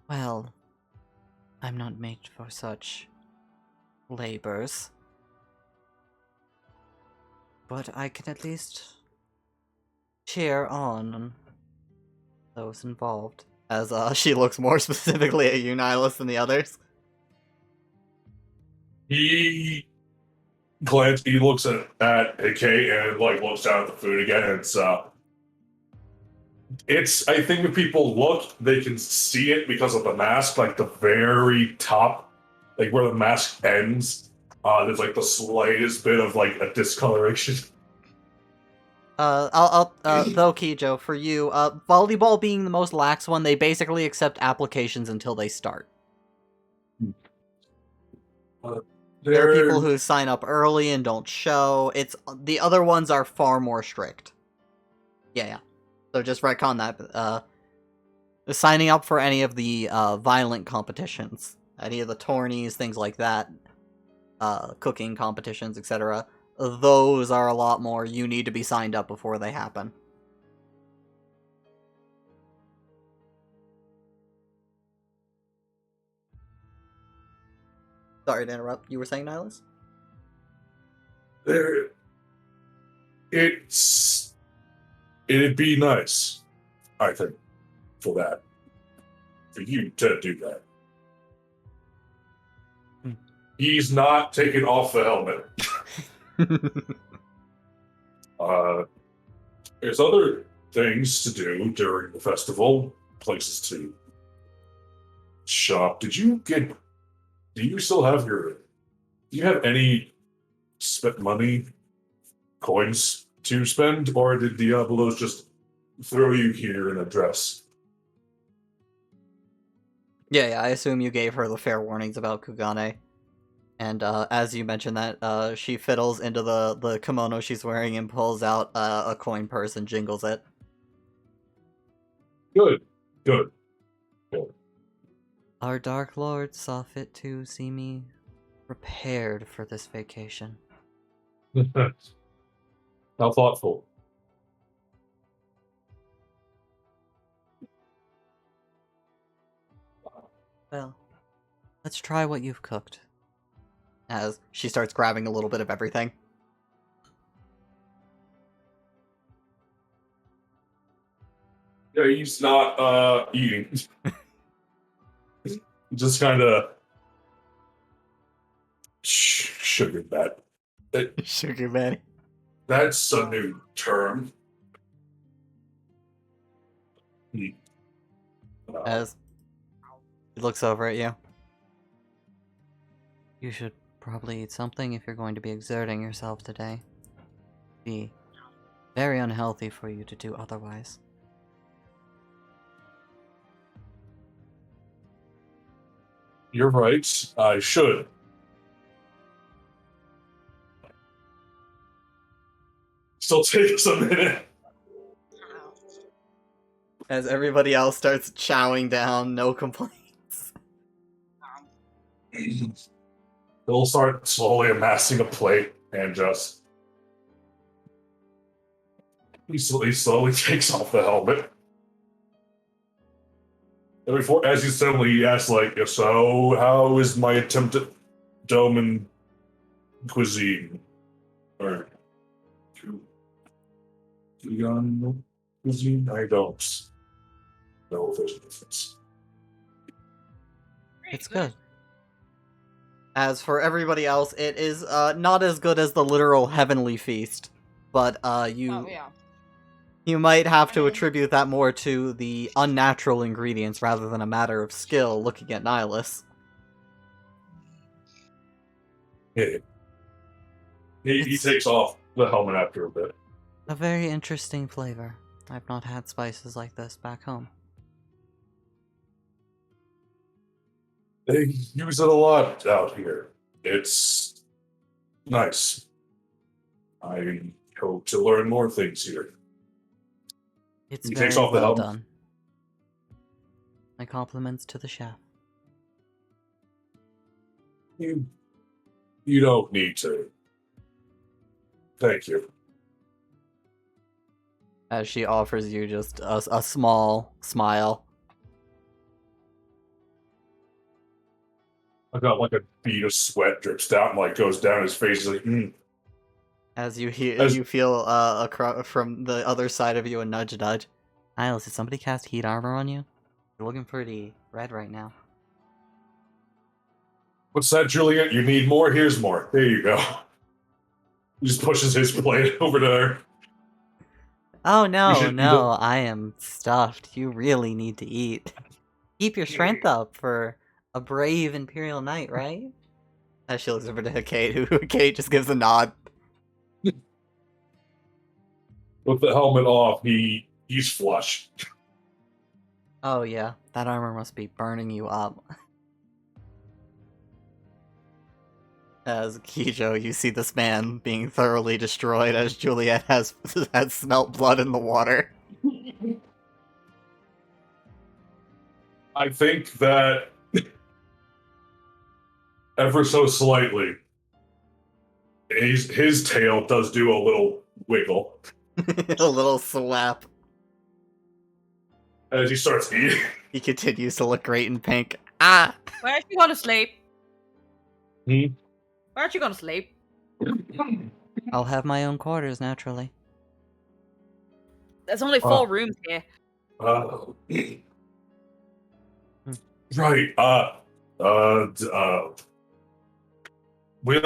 Speaker 1: Well, I'm not made for such labors. But I can at least cheer on those involved. As she looks more specifically at you, Nihilus, than the others.
Speaker 2: He looks at AK and like looks down at the food again. It's I think if people look, they can see it because of the mask, like the very top, like where the mask ends. There's like the slightest bit of like a discoloration.
Speaker 1: Though, Kijo, for you, volleyball being the most lax one, they basically accept applications until they start. There are people who sign up early and don't show. The other ones are far more strict. Yeah. So just retcon that. Signing up for any of the violent competitions, any of the tourneys, things like that, cooking competitions, etc. Those are a lot more. You need to be signed up before they happen. Sorry to interrupt. You were saying, Nihilus?
Speaker 2: It'd be nice, I think, for you to do that. He's not taking off the helmet. There's other things to do during the festival, places to shop. Do you still have do you have any spent money, coins to spend, or did Diablos just throw you here in a dress?
Speaker 1: Yeah, I assume you gave her the fair warnings about Kugane. And as you mentioned that, she fiddles into the kimono she's wearing and pulls out a coin purse and jingles it.
Speaker 2: Good.
Speaker 1: Our Dark Lord saw fit to see me prepared for this vacation.
Speaker 2: How thoughtful.
Speaker 1: Well, let's try what you've cooked. As she starts grabbing a little bit of everything.
Speaker 2: Yeah, he's not eating. Just kind of sugar that.
Speaker 1: Sugar Daddy.
Speaker 2: That's a new term.
Speaker 1: As he looks over at you. You should probably eat something if you're going to be exerting yourself today. Be very unhealthy for you to do otherwise.
Speaker 2: You're right. I should. Still takes a minute.
Speaker 1: As everybody else starts chowing down, no complaints.
Speaker 2: He'll start slowly amassing a plate and just. He slowly takes off the helmet. And before, as you suddenly he asks, like, so how is my attempt at Doman cuisine? Or vegan cuisine? I don't know if there's a difference.
Speaker 1: It's good. As for everybody else, it is not as good as the literal heavenly feast, but you
Speaker 4: Oh yeah.
Speaker 1: you might have to attribute that more to the unnatural ingredients rather than a matter of skill. Looking at Nihilus,
Speaker 2: Yeah. He takes off the helmet after a bit.
Speaker 1: a very interesting flavor. I've not had spices like this back home.
Speaker 2: They use it a lot out here. It's nice. I hope to learn more things here.
Speaker 1: It's
Speaker 2: He
Speaker 1: very
Speaker 2: takes off the
Speaker 1: well
Speaker 2: helmet.
Speaker 1: done. My compliments to the chef.
Speaker 2: You don't need to. Thank you.
Speaker 1: As she offers you just a small smile.
Speaker 2: I got like a bead of sweat drips down, and like goes down his face. He's like,
Speaker 1: As you
Speaker 2: As-
Speaker 1: you feel from the other side of you a nudge. Niles, did somebody cast heat armor on you? You're looking pretty red right now.
Speaker 2: What's that, Juliet? You need more? Here's more. There you go. He just pushes his plate over to her.
Speaker 1: Oh no,
Speaker 2: should- you
Speaker 1: no,
Speaker 2: don't-
Speaker 1: I am stuffed. You really need to eat. Keep your strength up for a brave Imperial Knight, right? As she looks over to Kate, who Kate just gives a nod.
Speaker 2: With the helmet off, he's flush.
Speaker 1: Oh yeah, that armor must be burning you up. As Kijo, you see this man being thoroughly destroyed as Juliet has smelt blood in the water.
Speaker 2: I think that ever so slightly, his tail does do a little wiggle
Speaker 1: A little slap.
Speaker 2: as he starts eating.
Speaker 1: He continues to look great in pink. Ah!
Speaker 4: Where's she gonna sleep?
Speaker 2: Hmm?
Speaker 4: Where's she gonna sleep?
Speaker 1: I'll have my own quarters, naturally.
Speaker 4: There's only 4 rooms here.
Speaker 2: Right. We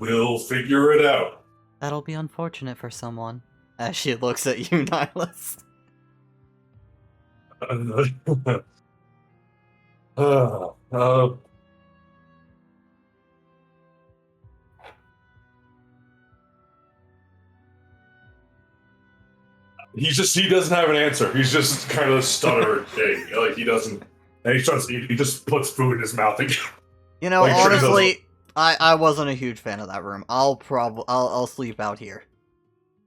Speaker 2: will figure it out.
Speaker 1: That'll be unfortunate for someone. As she looks at you, Nihilus.
Speaker 2: He doesn't have an answer. He's just kind of stuttering. Like he doesn't. And he starts eating. He just puts food in his mouth again.
Speaker 1: You know,
Speaker 2: Like, sure he
Speaker 1: honestly, I wasn't a huge fan of that room. I'll sleep out here.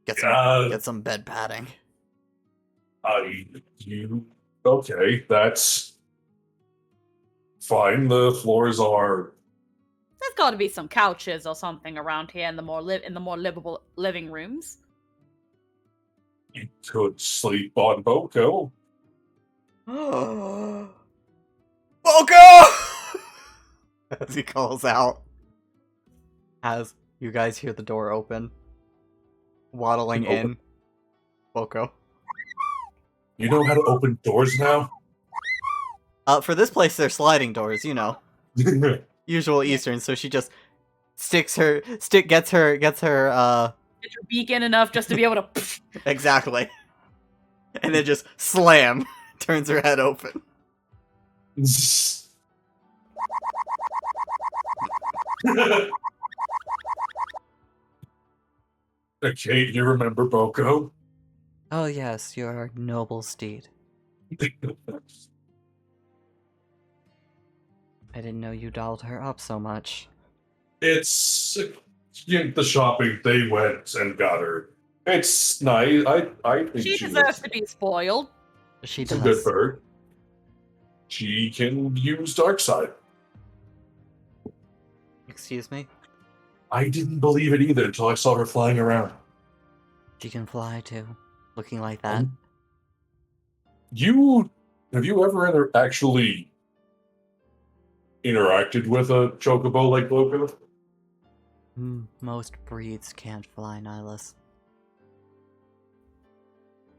Speaker 1: Get some bed padding.
Speaker 2: Okay, that's fine. The floors are.
Speaker 4: There's got to be some couches or something around here in the more livable living rooms.
Speaker 2: You could sleep on Boko.
Speaker 1: Boko! As he calls out. As you guys hear the door open. Waddling in. Boko.
Speaker 2: You know how to open doors now?
Speaker 1: For this place, they're sliding doors, you know, usual Eastern. So she just gets her,
Speaker 4: Get your beacon enough just to be able to.
Speaker 1: exactly, and then just slam, turns her head open.
Speaker 2: Okay, you remember Boko?
Speaker 1: Oh yes, your noble steed. I didn't know you dolled her up so much.
Speaker 2: It's the shopping. They went and got her. It's nice. I think
Speaker 4: She
Speaker 2: she
Speaker 4: deserves
Speaker 2: looks
Speaker 4: to be spoiled.
Speaker 1: She
Speaker 2: it's a good
Speaker 1: does.
Speaker 2: bird. She can use dark side.
Speaker 1: Excuse me?
Speaker 2: I didn't believe it either until I saw her flying around.
Speaker 1: She can fly too, looking like that.
Speaker 2: Have you ever actually interacted with a chocobo like Boko?
Speaker 1: Most breeds can't fly, Nihilus.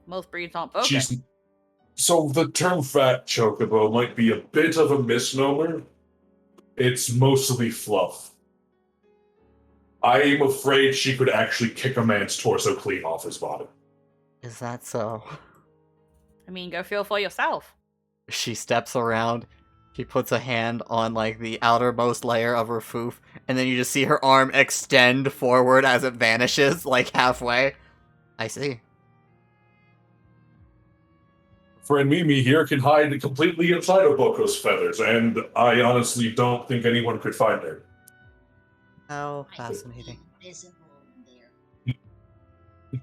Speaker 4: Most breeds aren't focused.
Speaker 2: So the term fat chocobo might be a bit of a misnomer. It's mostly fluff. I'm afraid she could actually kick a man's torso clean off his body.
Speaker 1: Is that so?
Speaker 4: I mean, go feel for yourself.
Speaker 1: She steps around, she puts a hand on, like, the outermost layer of her foof, and then you just see her arm extend forward as it vanishes, like, halfway. I see.
Speaker 2: Friend Mimi here can hide completely inside of Boko's feathers, and I honestly don't think anyone could find her.
Speaker 1: How
Speaker 5: I
Speaker 1: fascinating.
Speaker 5: be Invisible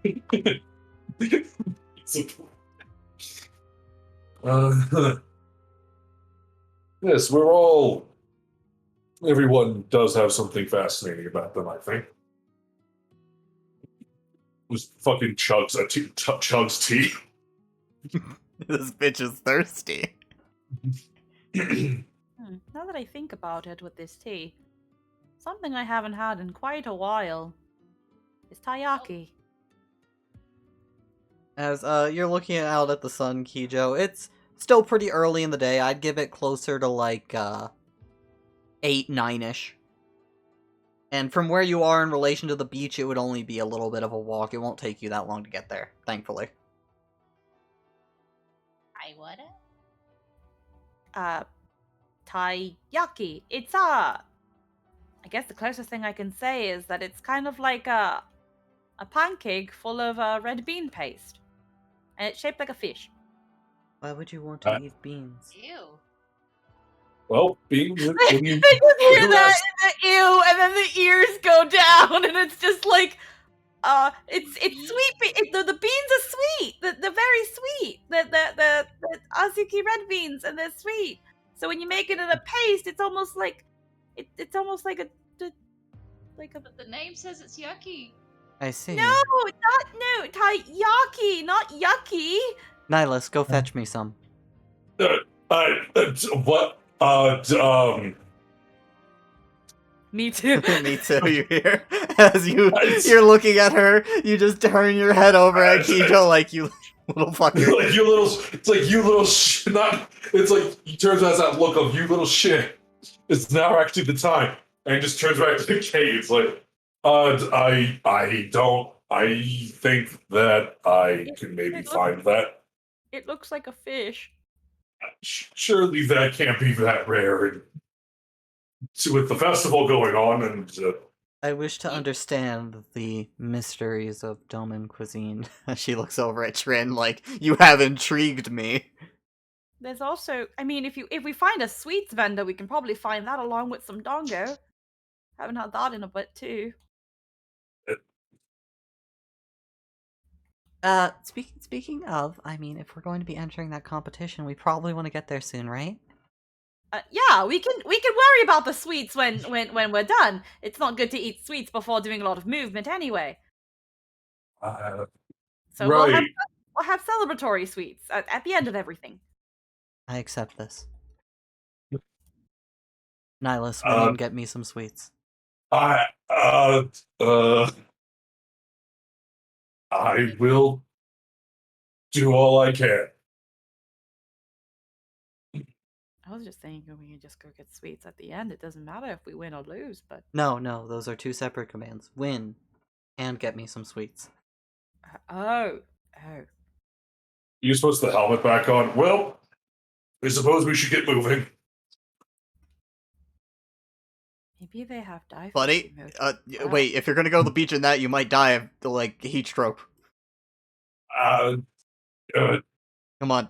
Speaker 5: in there.
Speaker 2: Yes, everyone does have something fascinating about them, I think. Was fucking chugs tea.
Speaker 1: This bitch is thirsty.
Speaker 4: Now that I think about it with this tea, something I haven't had in quite a while is taiyaki.
Speaker 1: As you're looking out at the sun, Kijo, it's still pretty early in the day. I'd give it closer to like 8, 9-ish. And from where you are in relation to the beach, it would only be a little bit of a walk. It won't take you that long to get there, thankfully.
Speaker 5: I would.
Speaker 4: Taiyaki. It's I guess the closest thing I can say is that it's kind of like a pancake full of red bean paste, and it's shaped like a fish.
Speaker 1: Why would you want to eat beans?
Speaker 5: Ew.
Speaker 2: Well, being when
Speaker 4: I
Speaker 2: you
Speaker 4: just hear that in the ew, and then the ears go down, and it's just like, it's sweet. The beans are sweet. They're very sweet. The Azuki red beans, and they're sweet. So when you make it in a paste, it's almost like it's almost like a.
Speaker 5: But the name says it's yucky.
Speaker 1: I see.
Speaker 4: No, taiyaki, not yucky.
Speaker 1: Nihilus, go fetch me some.
Speaker 2: what?
Speaker 4: Me too.
Speaker 1: Me too, you hear? As you're looking at her, you just turn your head over at Kijo like you little fucker.
Speaker 2: It's like you little shit. It's like he turns out that look of you little shit. It's now actually the time, and he just turns back to the cave. It's like, I think that I can maybe find that.
Speaker 4: It looks like a fish.
Speaker 2: Surely that can't be that rare. And with the festival going on, and
Speaker 1: I wish to understand the mysteries of Doman cuisine. She looks over at Trin like, you have intrigued me.
Speaker 4: There's also, I mean, if we find a sweets vendor, we can probably find that along with some dongo. Haven't had that in a bit too.
Speaker 1: Speaking of, I mean, if we're going to be entering that competition, we probably want to get there soon, right?
Speaker 4: Yeah, we can worry about the sweets when we're done. It's not good to eat sweets before doing a lot of movement anyway. So
Speaker 2: right.
Speaker 4: we'll have celebratory sweets at the end of everything.
Speaker 1: I accept this. Nihilus, will you get me some sweets?
Speaker 2: I will do all I can.
Speaker 4: I was just thinking we can just go get sweets at the end. It doesn't matter if we win or lose, but
Speaker 1: No, those are two separate commands. Win and get me some sweets.
Speaker 4: oh.
Speaker 2: You supposed the helmet back on? Well, I suppose we should get moving.
Speaker 4: Maybe they have dive.
Speaker 1: Buddy,
Speaker 4: Wow.
Speaker 1: wait, if you're gonna go to the beach in that, you might die of, like, heat stroke.
Speaker 2: Uh,
Speaker 1: Come on.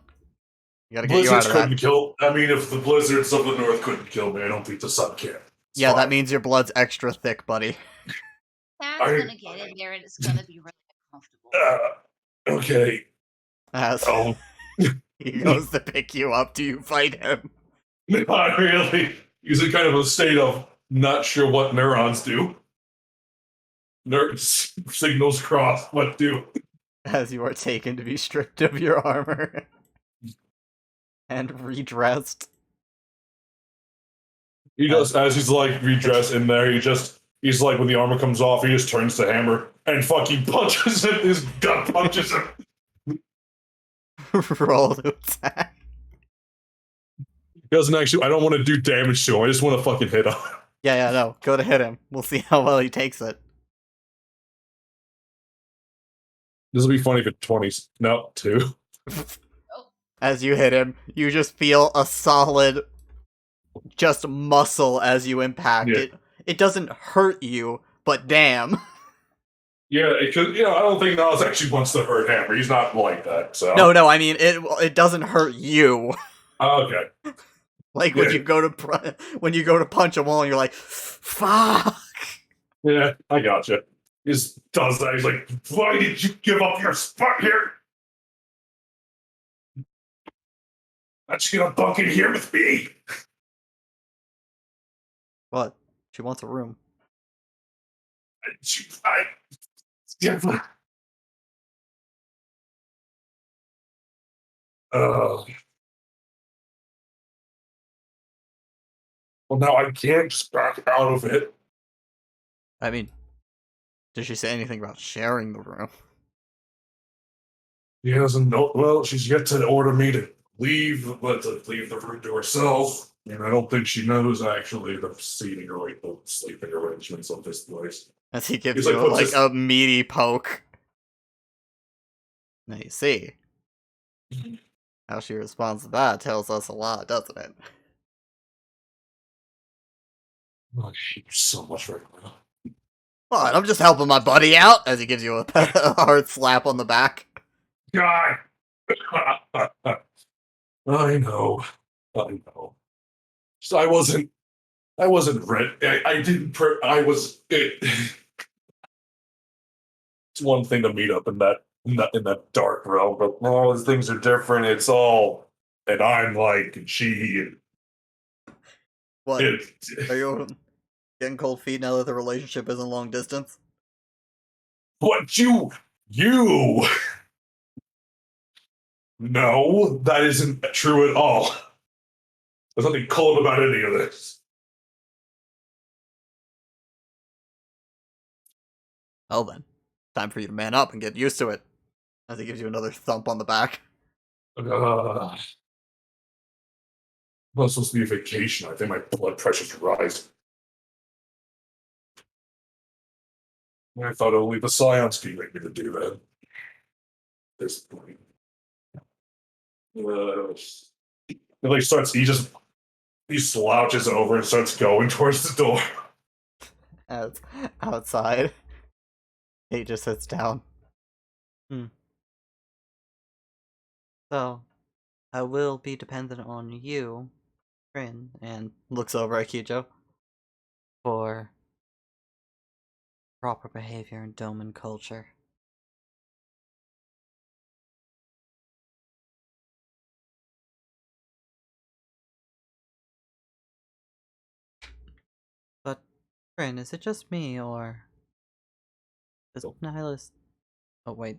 Speaker 1: You gotta get you out
Speaker 2: blizzards
Speaker 1: of that.
Speaker 2: couldn't kill. I mean, if the blizzards of the north couldn't kill me, I don't think the sun can. It's
Speaker 1: Yeah, that
Speaker 2: fine.
Speaker 1: means your blood's extra thick, buddy.
Speaker 5: Sam's
Speaker 2: I-
Speaker 5: gonna get in there and it's gonna be really uncomfortable.
Speaker 2: Okay.
Speaker 1: As
Speaker 2: Oh,
Speaker 1: he goes to pick you up, do you fight him?
Speaker 2: not really. He's in kind of a state of not sure what neurons do. Signals cross. What do?
Speaker 1: As you are taken to be stripped of your armor and redressed.
Speaker 2: He just, as he's like redressed in there, he's like, when the armor comes off, he just turns to Hammer and fucking punches him. His gut punches him.
Speaker 1: Roll to attack.
Speaker 2: He doesn't actually. I don't want to do damage to him. I just want to fucking hit him.
Speaker 1: Yeah, no. Go to hit him. We'll see how well he takes it.
Speaker 2: This will be funny if it 20s. No, 2.
Speaker 1: As you hit him, you just feel a solid, just muscle as you impact
Speaker 2: Yeah.
Speaker 1: it. It doesn't hurt you, but damn.
Speaker 2: Yeah, because I don't think Nas actually wants to hurt Hammer. He's not like that. So
Speaker 1: No, I mean it doesn't hurt you.
Speaker 2: Okay.
Speaker 1: Like when
Speaker 2: Yeah.
Speaker 1: you go to punch a wall and you're like, fuck.
Speaker 2: Yeah, I gotcha. He just does that. He's like, "Why did you give up your spot here? Not you gonna bunk in here with me?"
Speaker 1: What? She wants a room.
Speaker 2: Yeah. Well, now I can't just back out of it.
Speaker 1: I mean, did she say anything about sharing the room?
Speaker 2: She doesn't know. Well, she's yet to order me to leave, but to leave the room to herself. And I don't think she knows actually the seating or like the sleeping arrangements of this place.
Speaker 1: As he gives
Speaker 2: He's like,
Speaker 1: you
Speaker 2: "What's
Speaker 1: like
Speaker 2: this?"
Speaker 1: a meaty poke. Now you see. How she responds to that tells us a lot, doesn't it?
Speaker 2: Oh, I hate you so much right now.
Speaker 1: What? I'm just helping my buddy out as he gives you a hard slap on the back.
Speaker 2: God. I know. So I wasn't ready. I didn't. I was. It's one thing to meet up in that dark realm, but all these things are different. It's all, and I'm like, and she, and
Speaker 1: What?
Speaker 2: it,
Speaker 1: Are you getting cold feet now that the relationship isn't long distance?
Speaker 2: what you. No, that isn't true at all. There's nothing cold about any of this.
Speaker 1: Well then, time for you to man up and get used to it. As he gives you another thump on the back.
Speaker 2: Well, it's supposed to be a vacation. I think my blood pressure's rising. I thought only the scions could make me to do that. This point. He like starts. He slouches over and starts going towards the door.
Speaker 1: As outside, he just sits down. So, I will be dependent on you, Rin, and looks over at Kijo, for proper behavior in Doman culture. But, Rin, is it just me, or does Nihilus... Oh, wait.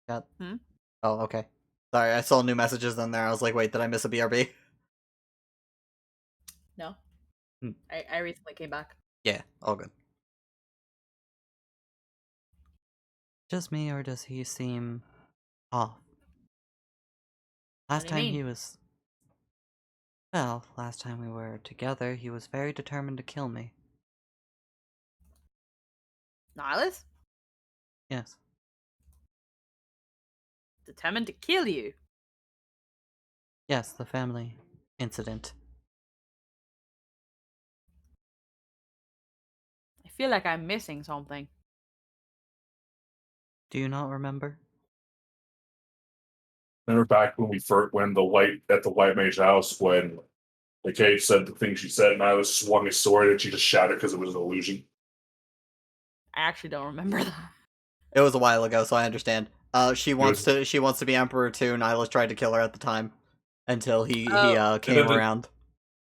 Speaker 1: Got...
Speaker 4: Hmm?
Speaker 1: Oh, okay. Sorry, I saw new messages in there. I was like, wait, did I miss a BRB?
Speaker 4: No.
Speaker 1: Hmm.
Speaker 4: I recently came back.
Speaker 1: Yeah, all good. Just me, or does he seem off? Last
Speaker 4: do you
Speaker 1: time
Speaker 4: mean?
Speaker 1: he was... Well, last time we were together, he was very determined to kill me.
Speaker 4: Nihilus?
Speaker 1: Yes.
Speaker 4: Determined to kill you.
Speaker 1: Yes, the family incident.
Speaker 4: I feel like I'm missing something.
Speaker 1: Do you not remember?
Speaker 2: Remember back when at the White Mage house when the cave said the thing she said, and I was swung his sword and she just shattered because it was an illusion.
Speaker 4: I actually don't remember that.
Speaker 1: It was a while ago, so I understand. She wants to be emperor too. Nihilus tried to kill her at the time until he came around.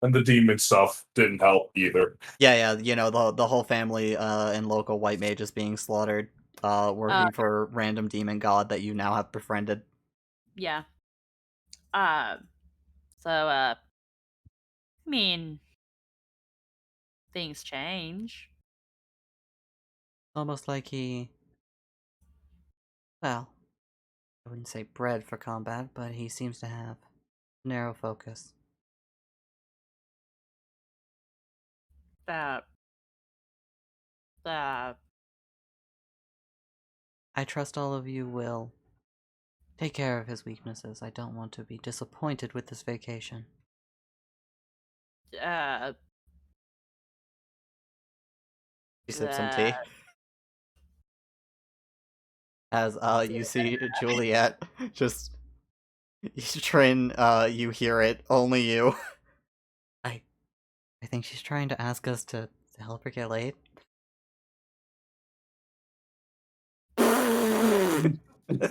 Speaker 2: And the demon stuff didn't help either.
Speaker 1: Yeah, you know, the whole family and local white mages being slaughtered, working for random demon god that you now have befriended.
Speaker 4: Yeah. I mean, things change.
Speaker 1: Almost like he, well, I wouldn't say bred for combat, but he seems to have narrow focus.
Speaker 4: That.
Speaker 1: I trust all of you will take care of his weaknesses. I don't want to be disappointed with this vacation.
Speaker 4: She
Speaker 1: sip some tea. As you see Juliet just Trin, you hear it, only you. I think she's trying to ask us to help her get laid.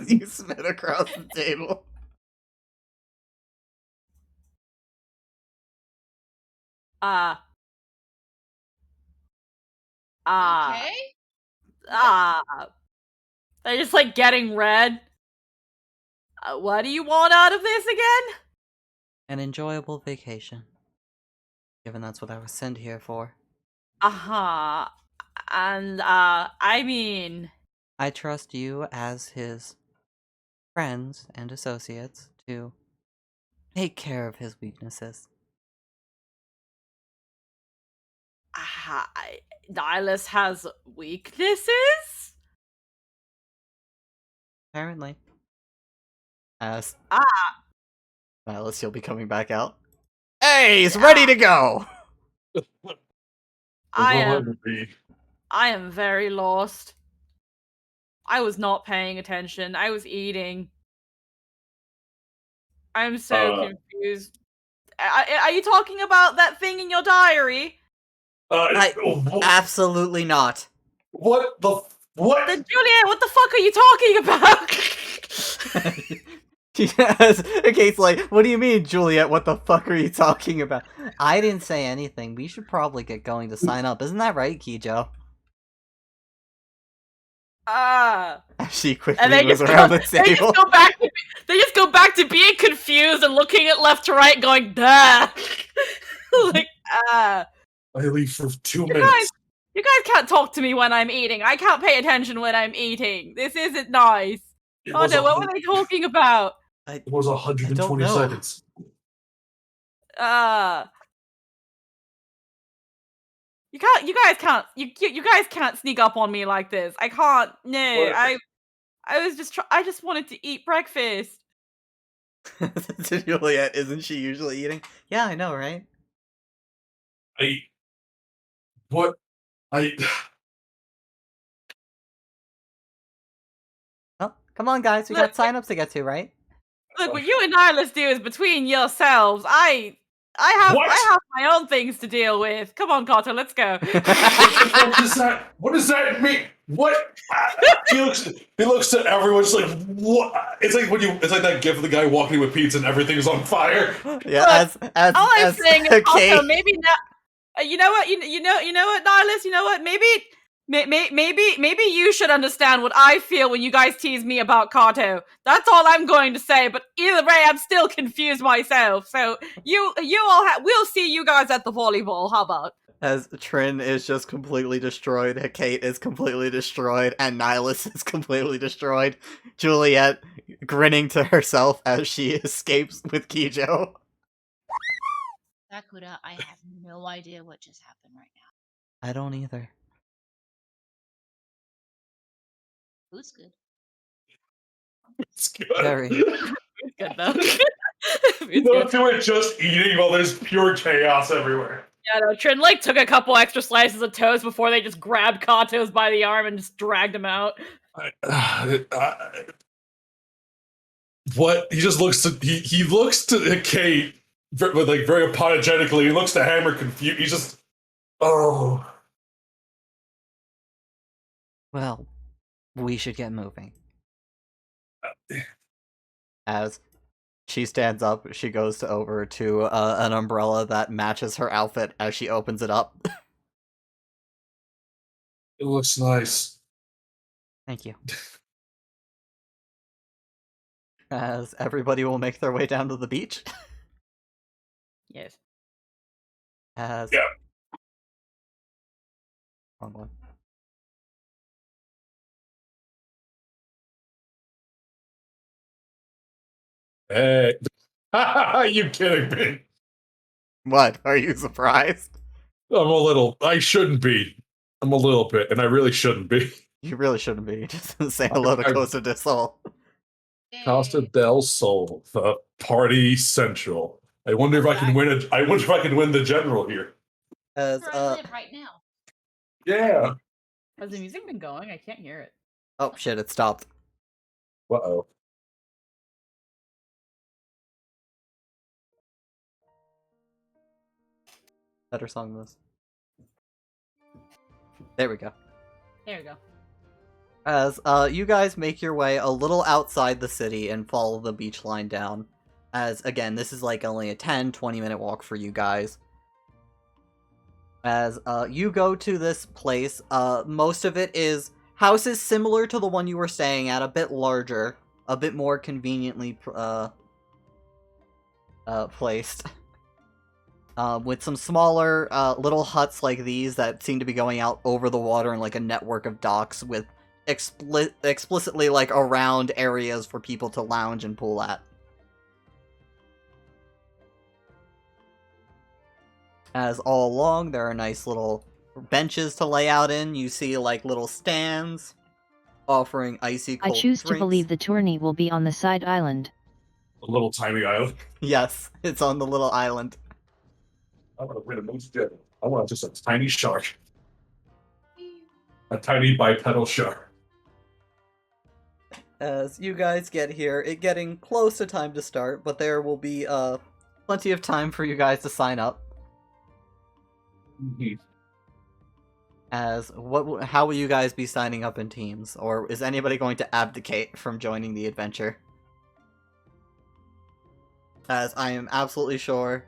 Speaker 1: You spit across the table.
Speaker 5: Okay.
Speaker 4: They're just like getting red. What do you want out of this again?
Speaker 1: An enjoyable vacation. Given that's what I was sent here for.
Speaker 4: And, I mean...
Speaker 1: I trust you as his friends and associates to take care of his weaknesses.
Speaker 4: Nihilus has weaknesses?
Speaker 1: Apparently. Nihilus, you'll be coming back out. Hey, he's ready to go!
Speaker 4: I am very lost. I was not paying attention. I was eating. I'm so confused. Are you talking about that thing in your diary?
Speaker 1: Absolutely not.
Speaker 2: What the what?
Speaker 4: Then Juliet, what the fuck are you talking about?
Speaker 1: Yes, Kate's like, what do you mean, Juliet? What the fuck are you talking about? I didn't say anything. We should probably get going to sign up. Isn't that right, Kijo? She quickly moves around the table.
Speaker 4: They just go back to being confused and looking at left to right, going, duh.
Speaker 2: I leave for 2 minutes.
Speaker 4: You guys can't talk to me when I'm eating. I can't pay attention when I'm eating. This isn't nice. Oh no, what were they talking about?
Speaker 2: It was 120 seconds.
Speaker 4: You guys can't sneak up on me like this. I can't. No, what? I just wanted to eat breakfast.
Speaker 1: Juliet, isn't she usually eating? Yeah, I know, right? Oh, come on, guys. We got signups to get to, right?
Speaker 4: Look, what you and Nihilus do is between yourselves. I have my own things to deal with. Come on, Carter, let's go.
Speaker 2: What does that mean? What? He looks at everyone just like, what? It's like that gif of the guy walking with pizza and everything's on fire.
Speaker 1: Yeah,
Speaker 4: look, all I'm saying is also maybe not. You know what, Nihilus? You know what? Maybe you should understand what I feel when you guys tease me about Kato. That's all I'm going to say. But either way, I'm still confused myself. So we'll see you guys at the volleyball. How about?
Speaker 1: As Trin is just completely destroyed, Kate is completely destroyed, and Nihilus is completely destroyed. Juliet grinning to herself as she escapes with Kijo.
Speaker 5: Sakura, I have no idea what just happened right now.
Speaker 1: I don't either.
Speaker 5: Food's good.
Speaker 2: It's good.
Speaker 1: Very.
Speaker 4: It's good though.
Speaker 2: You
Speaker 4: It's
Speaker 2: don't
Speaker 4: good.
Speaker 2: do it just eating while there's pure chaos everywhere.
Speaker 4: Yeah, no, Trin like took a couple extra slices of toast before they just grabbed Katos by the arm and just dragged him out.
Speaker 2: What he just looks to he looks to Kate like very apologetically. He looks to Hammer confused. He's just oh.
Speaker 1: Well, we should get moving. As she stands up, she goes over to an umbrella that matches her outfit as she opens it up.
Speaker 2: It looks nice.
Speaker 1: Thank you. As everybody will make their way down to the beach.
Speaker 4: Yes.
Speaker 1: As
Speaker 2: Yeah.
Speaker 1: Wrong one.
Speaker 2: Hey, you kidding me?
Speaker 1: What? Are you surprised?
Speaker 2: I'm a little. I shouldn't be. I'm a little bit, and I really shouldn't be.
Speaker 1: You really shouldn't be. Just say hello to
Speaker 2: I-
Speaker 1: Costa del Sol.
Speaker 2: Costa
Speaker 5: Yay.
Speaker 2: del Sol, the party central. I wonder if I can win it. I wonder if I can win the general here.
Speaker 1: As
Speaker 5: Where I live right now.
Speaker 2: Yeah.
Speaker 4: Has the music been going? I can't hear it.
Speaker 1: oh shit, it stopped.
Speaker 2: Uh-oh.
Speaker 1: Better song than this. There we go.
Speaker 4: There we go.
Speaker 1: As you guys make your way a little outside the city and follow the beach line down. As again, this is like only a 10-20 minute walk for you guys. As you go to this place, most of it is houses similar to the one you were staying at, a bit larger, a bit more conveniently placed. With some smaller little huts like these that seem to be going out over the water in like a network of docks with explicitly like around areas for people to lounge and pool at. As all along, there are nice little benches to lay out in. You see like little stands offering icy
Speaker 3: I
Speaker 1: cold
Speaker 3: choose to
Speaker 1: drinks.
Speaker 3: believe the tourney will be on the side island.
Speaker 2: A little tiny island.
Speaker 1: Yes, it's on the little island.
Speaker 2: I want to win a most general. I want just a tiny shark. A tiny bipedal shark.
Speaker 1: As you guys get here, it getting close to time to start, but there will be plenty of time for you guys to sign up.
Speaker 2: Mhm.
Speaker 1: As how will you guys be signing up in teams, or is anybody going to abdicate from joining the adventure? As I am absolutely sure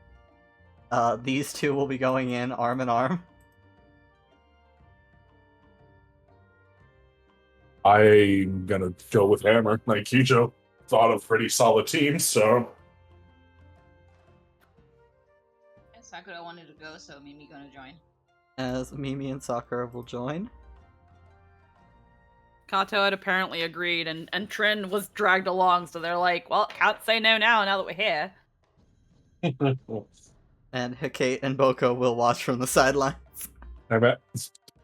Speaker 1: these two will be going in arm in arm.
Speaker 2: I'm gonna go with Hammer. Like Kijo thought of pretty solid teams, so
Speaker 5: Sakura wanted to go, so Mimi gonna join.
Speaker 1: As Mimi and Sakura will join.
Speaker 4: Kato had apparently agreed, and Trin was dragged along, so they're like, well, can't say no now that we're here.
Speaker 1: And Hecate and Boko will watch from the sidelines.
Speaker 2: I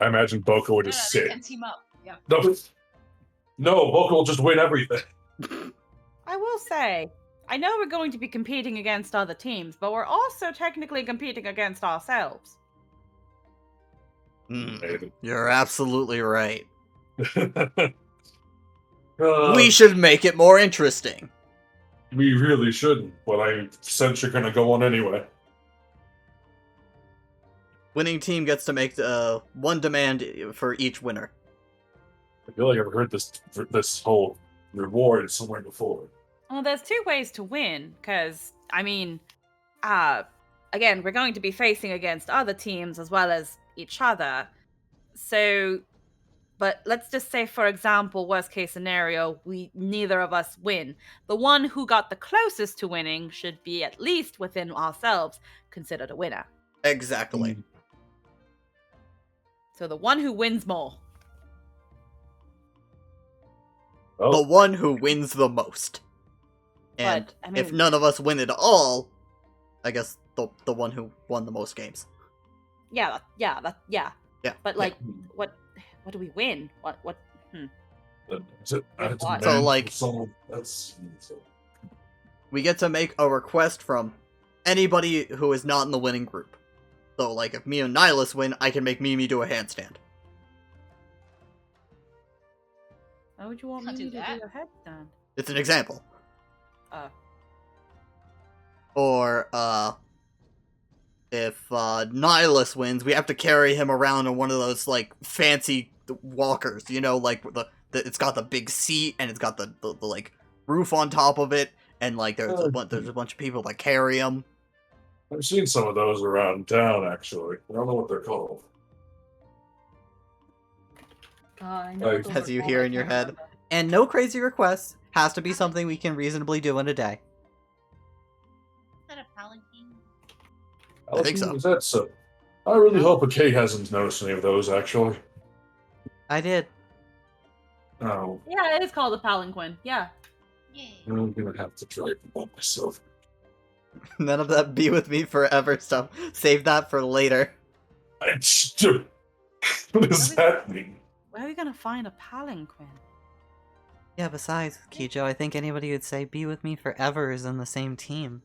Speaker 2: imagine Boko would
Speaker 5: No,
Speaker 2: just
Speaker 5: they
Speaker 2: sit.
Speaker 5: can team up. Yeah.
Speaker 2: No, Boko will just win everything.
Speaker 4: I will say, I know we're going to be competing against other teams, but we're also technically competing against ourselves.
Speaker 1: You're absolutely right.
Speaker 2: Uh,
Speaker 1: We should make it more interesting.
Speaker 2: we really shouldn't, but I sense you're gonna go on anyway.
Speaker 1: Winning team gets to make one demand for each winner.
Speaker 2: I feel like I've heard this whole reward somewhere before.
Speaker 4: Well, there's two ways to win, because, I mean, again, we're going to be facing against other teams as well as each other. So, but let's just say, for example, worst case scenario, neither of us win. The one who got the closest to winning should be at least within ourselves considered a winner.
Speaker 1: Exactly.
Speaker 4: So the one who wins more.
Speaker 2: Oh,
Speaker 1: The one who wins the most. And
Speaker 4: But, I
Speaker 1: if
Speaker 4: mean-
Speaker 1: none of us win at all, I guess the one who won the most games.
Speaker 4: Yeah.
Speaker 1: Yeah.
Speaker 4: But
Speaker 1: yeah.
Speaker 4: like, what do we win? What?
Speaker 2: So,
Speaker 1: So, like-
Speaker 2: that's
Speaker 1: We get to make a request from anybody who is not in the winning group. So, like, if me and Nihilus win, I can make Mimi do a handstand.
Speaker 4: Why would you want me
Speaker 5: Can't
Speaker 4: to
Speaker 5: do
Speaker 4: do
Speaker 5: that.
Speaker 4: a headstand?
Speaker 1: It's an example.
Speaker 4: Uh.
Speaker 1: Or, if Nihilus wins, we have to carry him around in one of those, like, fancy walkers, you know, like, it's got the big seat, and it's got the like, roof on top of it, and, like, there's a bunch of people that carry him.
Speaker 2: I've seen some of those around town, actually. I don't know what they're called.
Speaker 4: I
Speaker 2: Like-
Speaker 4: know what those
Speaker 1: As
Speaker 4: are
Speaker 1: you
Speaker 4: called,
Speaker 1: hear
Speaker 4: I
Speaker 1: in your
Speaker 4: can't
Speaker 1: head.
Speaker 4: remember.
Speaker 1: And no crazy requests. Has to be something we can reasonably do in a day.
Speaker 5: Is that a palanquin?
Speaker 1: I think so.
Speaker 2: Is that so? I really hope Kay hasn't noticed any of those, actually.
Speaker 1: I did.
Speaker 2: Oh,
Speaker 4: Yeah, it is called a palanquin. Yeah.
Speaker 5: Yay.
Speaker 2: I'm gonna have to try it by myself.
Speaker 1: None of that be with me forever stuff. Save that for later.
Speaker 2: What does that mean?
Speaker 4: Where are we gonna find a palanquin?
Speaker 1: Yeah, besides, Kijo, I think anybody who'd say be with me forever is in the same team.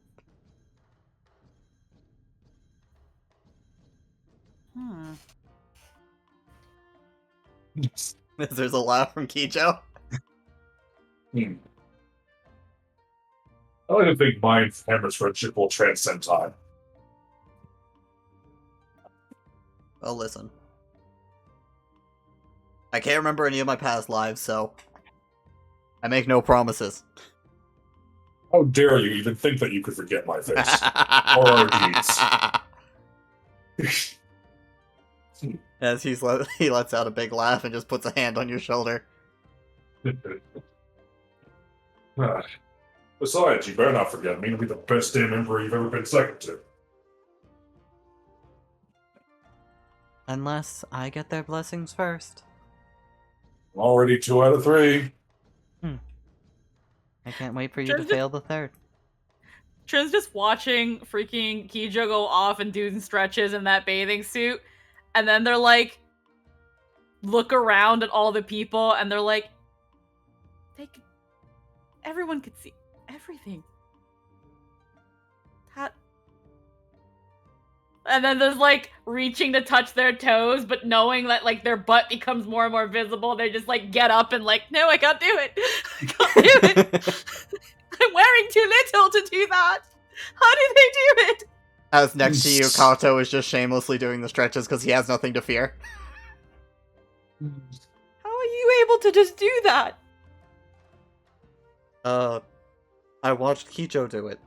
Speaker 1: There's a laugh from Kijo.
Speaker 2: Hmm. I like to think my and Hammer's friendship will transcend time.
Speaker 1: Well, listen. I can't remember any of my past lives, so I make no promises.
Speaker 2: How dare you even think that you could forget my face? Or our deeds.
Speaker 1: As he lets out a big laugh and just puts a hand on your shoulder.
Speaker 2: Ah. Besides, you better not forget me. It'll be the best damn emperor you've ever been second to.
Speaker 1: Unless I get their blessings first.
Speaker 2: I'm already 2 out of 3.
Speaker 1: I can't wait for you to
Speaker 4: Just-
Speaker 1: fail the third.
Speaker 4: Trin's just watching freaking Kijo go off and do stretches in that bathing suit, and then they're like, look around at all the people, and they're like, everyone could see everything. And then there's like reaching to touch their toes, but knowing that like their butt becomes more and more visible, they just like get up and like, no, I can't do it. I can't do it. I'm wearing too little to do that. How do they do it?
Speaker 1: As next to you, Kato is just shamelessly doing the stretches because he has nothing to fear.
Speaker 4: How are you able to just do that?
Speaker 1: I watched Kijo do it.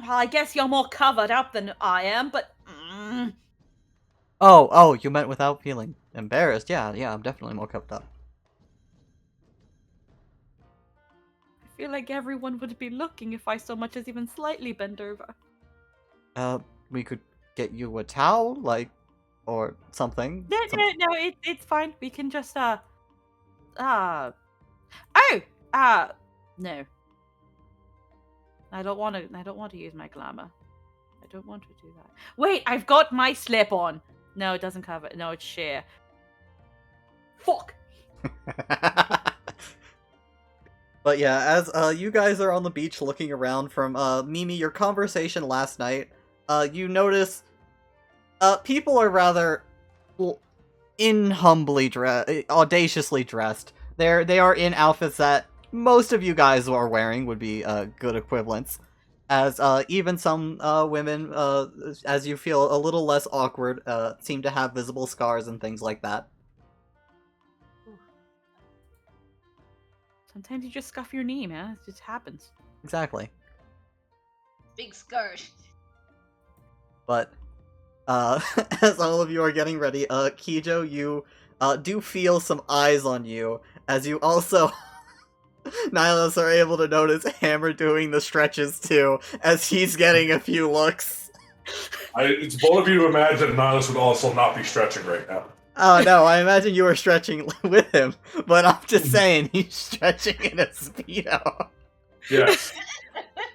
Speaker 4: Well, I guess you're more covered up than I am, but
Speaker 1: Oh, you meant without feeling embarrassed. Yeah, I'm definitely more covered up.
Speaker 4: I feel like everyone would be looking if I so much as even slightly bent over.
Speaker 1: We could get you a towel, like, or something.
Speaker 4: No, it's fine. We can just no. I don't want to use my glamour. I don't want to do that. Wait, I've got my slip on. No, it doesn't cover. No, it's sheer. Fuck.
Speaker 1: But yeah, as you guys are on the beach looking around from Mimi, your conversation last night, you notice people are rather audaciously dressed. They are in outfits that most of you guys are wearing, would be good equivalents. As even some women, as you feel a little less awkward, seem to have visible scars and things like that.
Speaker 4: Sometimes you just scuff your knee, man. It just happens.
Speaker 1: Exactly.
Speaker 5: Big skirt.
Speaker 1: But as all of you are getting ready, Kijo, you do feel some eyes on you, as you also, Nihilus, are able to notice Hammer doing the stretches too, as he's getting a few looks.
Speaker 2: It's bold of you to imagine Nihilus would also not be stretching right now.
Speaker 1: Oh no, I imagine you were stretching with him, but I'm just saying, he's stretching in a Speedo.
Speaker 2: Yes.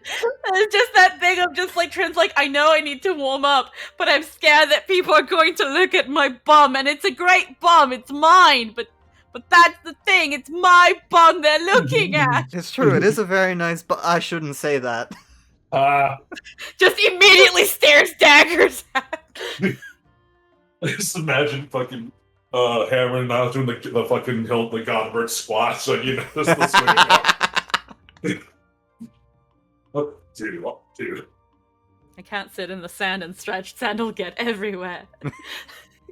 Speaker 4: It's just that thing of just like Trent's like, I know I need to warm up, but I'm scared that people are going to look at my bum, and it's a great bum, it's mine, but that's the thing, it's my bum they're looking at.
Speaker 1: It's true, it is a very nice, but I shouldn't say that.
Speaker 4: Just immediately stares daggers at.
Speaker 2: I just imagine fucking Hammer and Niles doing the fucking the Godbert squat, so you know this the swinging up. Oh, dude.
Speaker 4: I can't sit in the sand and stretch. Sand will get everywhere.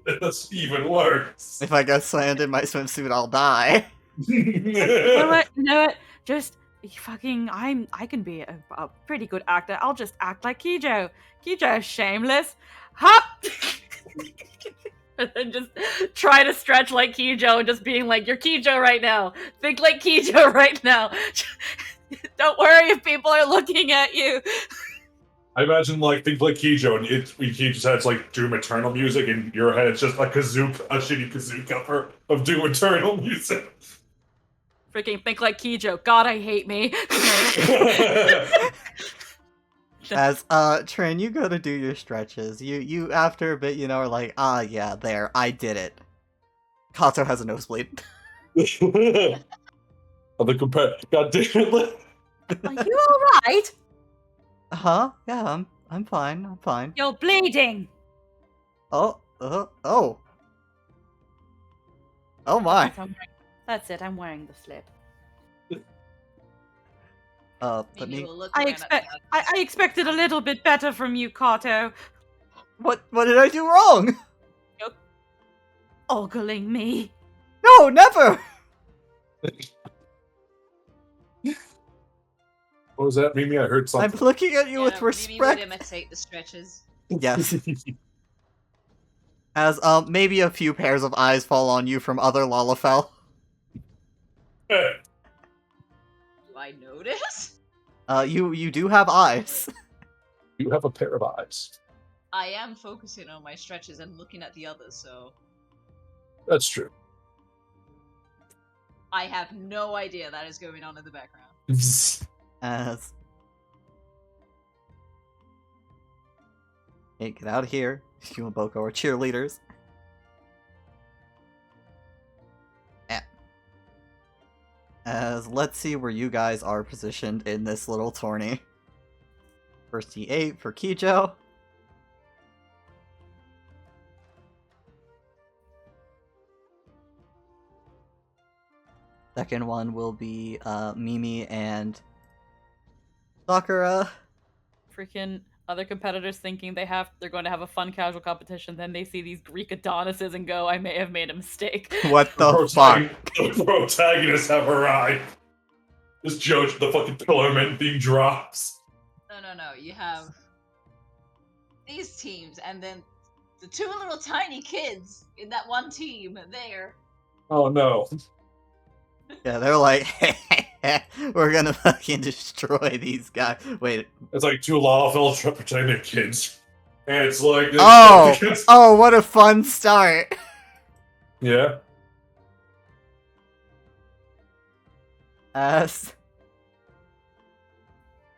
Speaker 2: That's even worse.
Speaker 1: If I get slammed in my swimsuit, I'll die.
Speaker 4: You know what? Just fucking. I can be a pretty good actor. I'll just act like Kijo. Kijo is shameless. Hop. And then just try to stretch like Kijo and just being like, you're Kijo right now. Think like Kijo right now. Don't worry if people are looking at you.
Speaker 2: I imagine things like Kijo, and he just has Doom Eternal music, and your head it's just a shitty kazoo cover of Doom Eternal music.
Speaker 4: Freaking think like Kijo. God, I hate me.
Speaker 1: As Trin, you go to do your stretches. You after a bit, are like, yeah, there, I did it. Kato has a nosebleed.
Speaker 2: God damn it.
Speaker 4: Are you alright?
Speaker 1: Huh? Yeah, I'm fine. I'm fine.
Speaker 4: You're bleeding.
Speaker 1: Oh my.
Speaker 4: That's it. I'm wearing the slip.
Speaker 1: Let
Speaker 5: Maybe
Speaker 1: me.
Speaker 5: we'll look
Speaker 4: I
Speaker 5: around
Speaker 4: expect.
Speaker 5: at
Speaker 4: I expected a little bit better from you, Kato.
Speaker 1: What did I do wrong?
Speaker 4: Ogling me.
Speaker 1: No, never.
Speaker 2: What was that, Mimi? I heard something.
Speaker 1: I'm looking at you
Speaker 5: Yeah,
Speaker 1: with
Speaker 5: Mimi would
Speaker 1: respect.
Speaker 5: imitate the stretches.
Speaker 1: Yes. As maybe a few pairs of eyes fall on you from other Lalafell.
Speaker 5: Do I notice?
Speaker 1: You do have eyes.
Speaker 2: You have a pair of eyes.
Speaker 5: I am focusing on my stretches and looking at the others, so
Speaker 2: That's true.
Speaker 5: I have no idea that is going on in the background.
Speaker 1: As hey, get out of here. You and Boko are cheerleaders. As let's see where you guys are positioned in this little tourney. First E8 for Kijo. Second one will be Mimi and Sakura.
Speaker 4: Freaking other competitors thinking they're going to have a fun casual competition, then they see these Greek Adonises and go, I may have made a mistake.
Speaker 1: What the fuck?
Speaker 2: The protagonists have arrived. This Jojo, the fucking Pillarman theme drops.
Speaker 5: No. You have these teams, and then the two little tiny kids in that one team there.
Speaker 2: Oh no.
Speaker 1: Yeah, they're like, we're gonna fucking destroy these guys. Wait.
Speaker 2: It's like two Lalafell pretending they're kids. And it's like...
Speaker 1: Oh, what a fun start.
Speaker 2: Yeah.
Speaker 1: As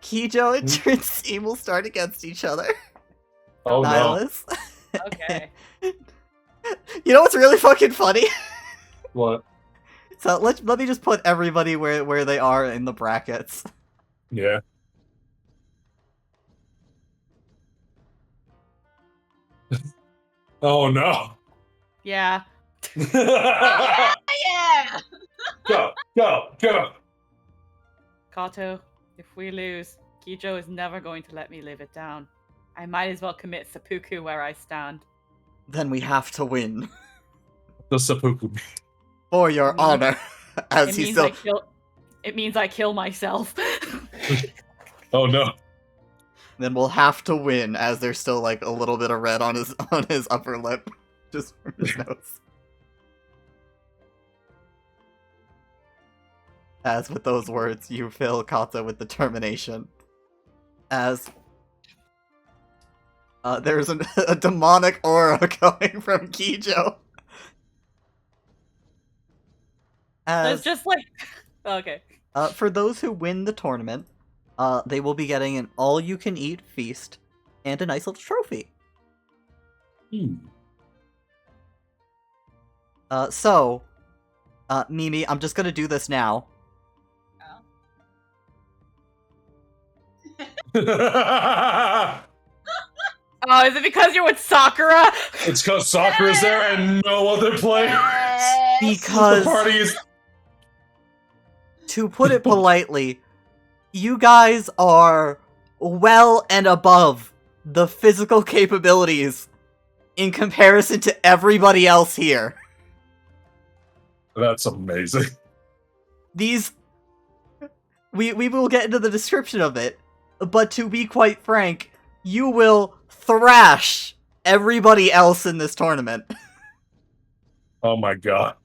Speaker 1: Kijo and Trincy will start against each other.
Speaker 2: Oh no.
Speaker 1: Nihilus.
Speaker 4: Okay.
Speaker 1: You know what's really fucking funny?
Speaker 2: What?
Speaker 1: So let me just put everybody where they are in the brackets.
Speaker 2: Yeah. Oh no.
Speaker 4: Yeah.
Speaker 5: Yeah!
Speaker 2: Go!
Speaker 4: Kato, if we lose, Kijo is never going to let me live it down. I might as well commit seppuku where I stand.
Speaker 1: Then we have to win.
Speaker 2: The seppuku.
Speaker 1: For your honor. As
Speaker 4: It
Speaker 1: he
Speaker 4: means,
Speaker 1: still...
Speaker 4: it means I kill myself.
Speaker 2: Oh no.
Speaker 1: Then we'll have to win, as there's still like a little bit of red on his upper lip. Just from his nose. As with those words, you fill Kata with determination. As there's a demonic aura going from Kijo.
Speaker 4: It's
Speaker 1: As
Speaker 4: just like... Okay.
Speaker 1: for those who win the tournament, they will be getting an all-you-can-eat feast and a nice little trophy. So, Mimi, I'm just gonna do this now.
Speaker 4: Oh, is it because you're with Sakura?
Speaker 2: It's because Sakura's there and no other players.
Speaker 1: Because,
Speaker 2: The party is.
Speaker 1: to put it politely, you guys are well and above the physical capabilities in comparison to everybody else here.
Speaker 2: That's amazing.
Speaker 1: These... We will get into the description of it, but to be quite frank, you will thrash everybody else in this tournament.
Speaker 2: Oh my god.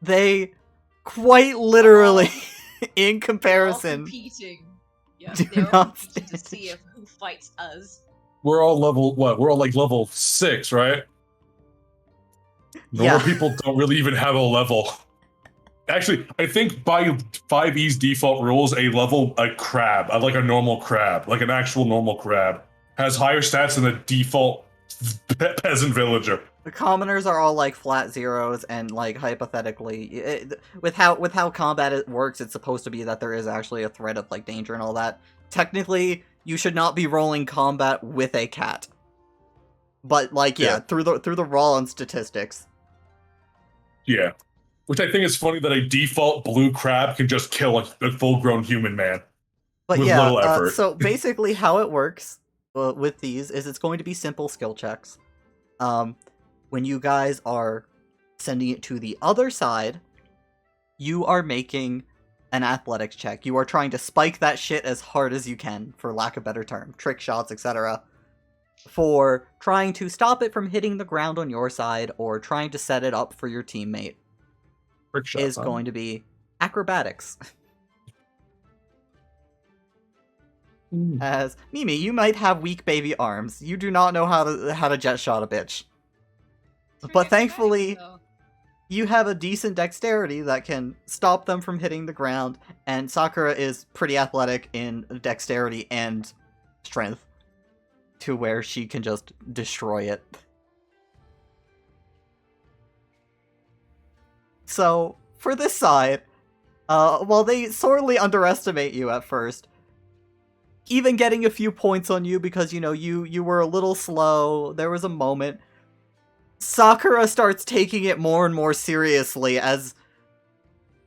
Speaker 1: They quite literally, in
Speaker 5: They're all
Speaker 1: comparison,
Speaker 5: competing. Yeah,
Speaker 1: do
Speaker 5: they're all
Speaker 1: not
Speaker 5: competing to
Speaker 1: stand
Speaker 5: see if who fights us.
Speaker 2: We're all level what? We're all like level 6, right? Normal
Speaker 1: Yeah.
Speaker 2: people don't really even have a level. Actually, I think by 5e's default rules, a crab, like a normal crab, like an actual normal crab, has higher stats than a default peasant villager.
Speaker 1: The commoners are all like flat zeros, and like hypothetically, with how combat works, it's supposed to be that there is actually a threat of like danger and all that. Technically, you should not be rolling combat with a cat. But like, yeah, through the raw and statistics.
Speaker 2: Yeah. Which I think is funny that a default blue crab can just kill a full-grown human man.
Speaker 1: But
Speaker 2: With
Speaker 1: yeah,
Speaker 2: little effort.
Speaker 1: so basically how it works with these is it's going to be simple skill checks. When you guys are sending it to the other side, you are making an athletics check. You are trying to spike that shit as hard as you can, for lack of a better term. Trick shots, etc. For trying to stop it from hitting the ground on your side, or trying to set it up for your teammate.
Speaker 2: Trick shots,
Speaker 1: Is going to be acrobatics. As Mimi, you might have weak baby arms. You do not know how to jet shot a bitch. But thankfully, you have a decent dexterity that can stop them from hitting the ground, and Sakura is pretty athletic in dexterity and strength, to where she can just destroy it. So, for this side, while they sorely underestimate you at first, even getting a few points on you because, you know, you were a little slow, there was a moment, Sakura starts taking it more and more seriously as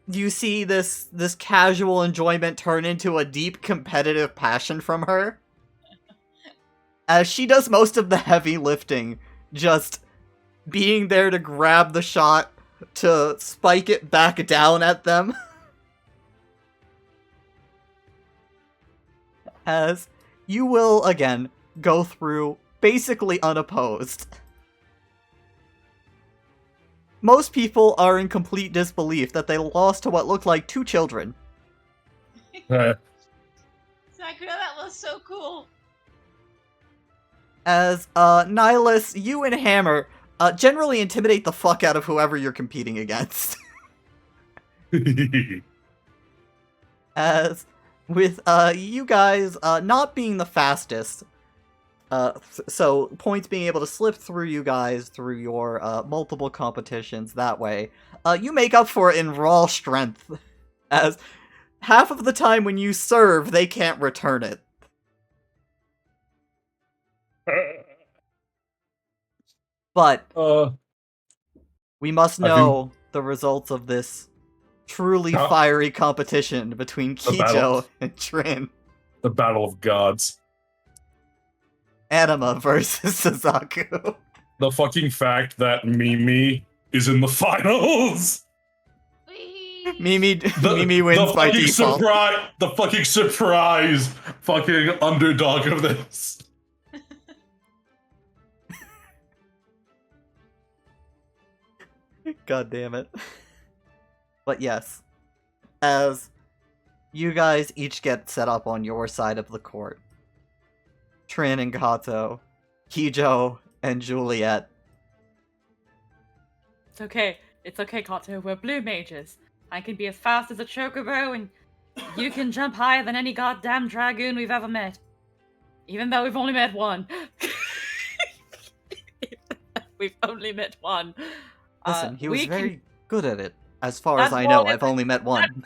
Speaker 1: you see this casual enjoyment turn into a deep competitive passion from her. As she does most of the heavy lifting, just being there to grab the shot, to spike it back down at them. As you will, again, go through basically unopposed. Most people are in complete disbelief that they lost to what looked like 2 children.
Speaker 2: Uh,
Speaker 5: Sakura, that was so cool.
Speaker 1: As, Nihilus, you and Hammer, generally intimidate the fuck out of whoever you're competing against. As, with, you guys, not being the fastest, so points being able to slip through you guys through your, multiple competitions that way, you make up for it in raw strength. As, half of the time when you serve, they can't return it. But we must know the results of this truly fiery competition between Kijo and Trin.
Speaker 2: The Battle of Gods.
Speaker 1: Anima versus Suzaku.
Speaker 2: The fucking fact that Mimi is in the finals.
Speaker 1: Mimi wins by default.
Speaker 2: The fucking surprise fucking underdog of this.
Speaker 1: God damn it. But yes, as you guys each get set up on your side of the court, Trin and Kato, Kijo and Juliet.
Speaker 4: It's okay, Kato. We're blue mages. I can be as fast as a chocobo, and you can jump higher than any goddamn dragoon we've ever met. Even though we've only met one. We've only met one.
Speaker 1: Listen, he was
Speaker 4: we can-
Speaker 1: very good at it. As far as
Speaker 4: That
Speaker 1: I know,
Speaker 4: ball
Speaker 1: I've only met one.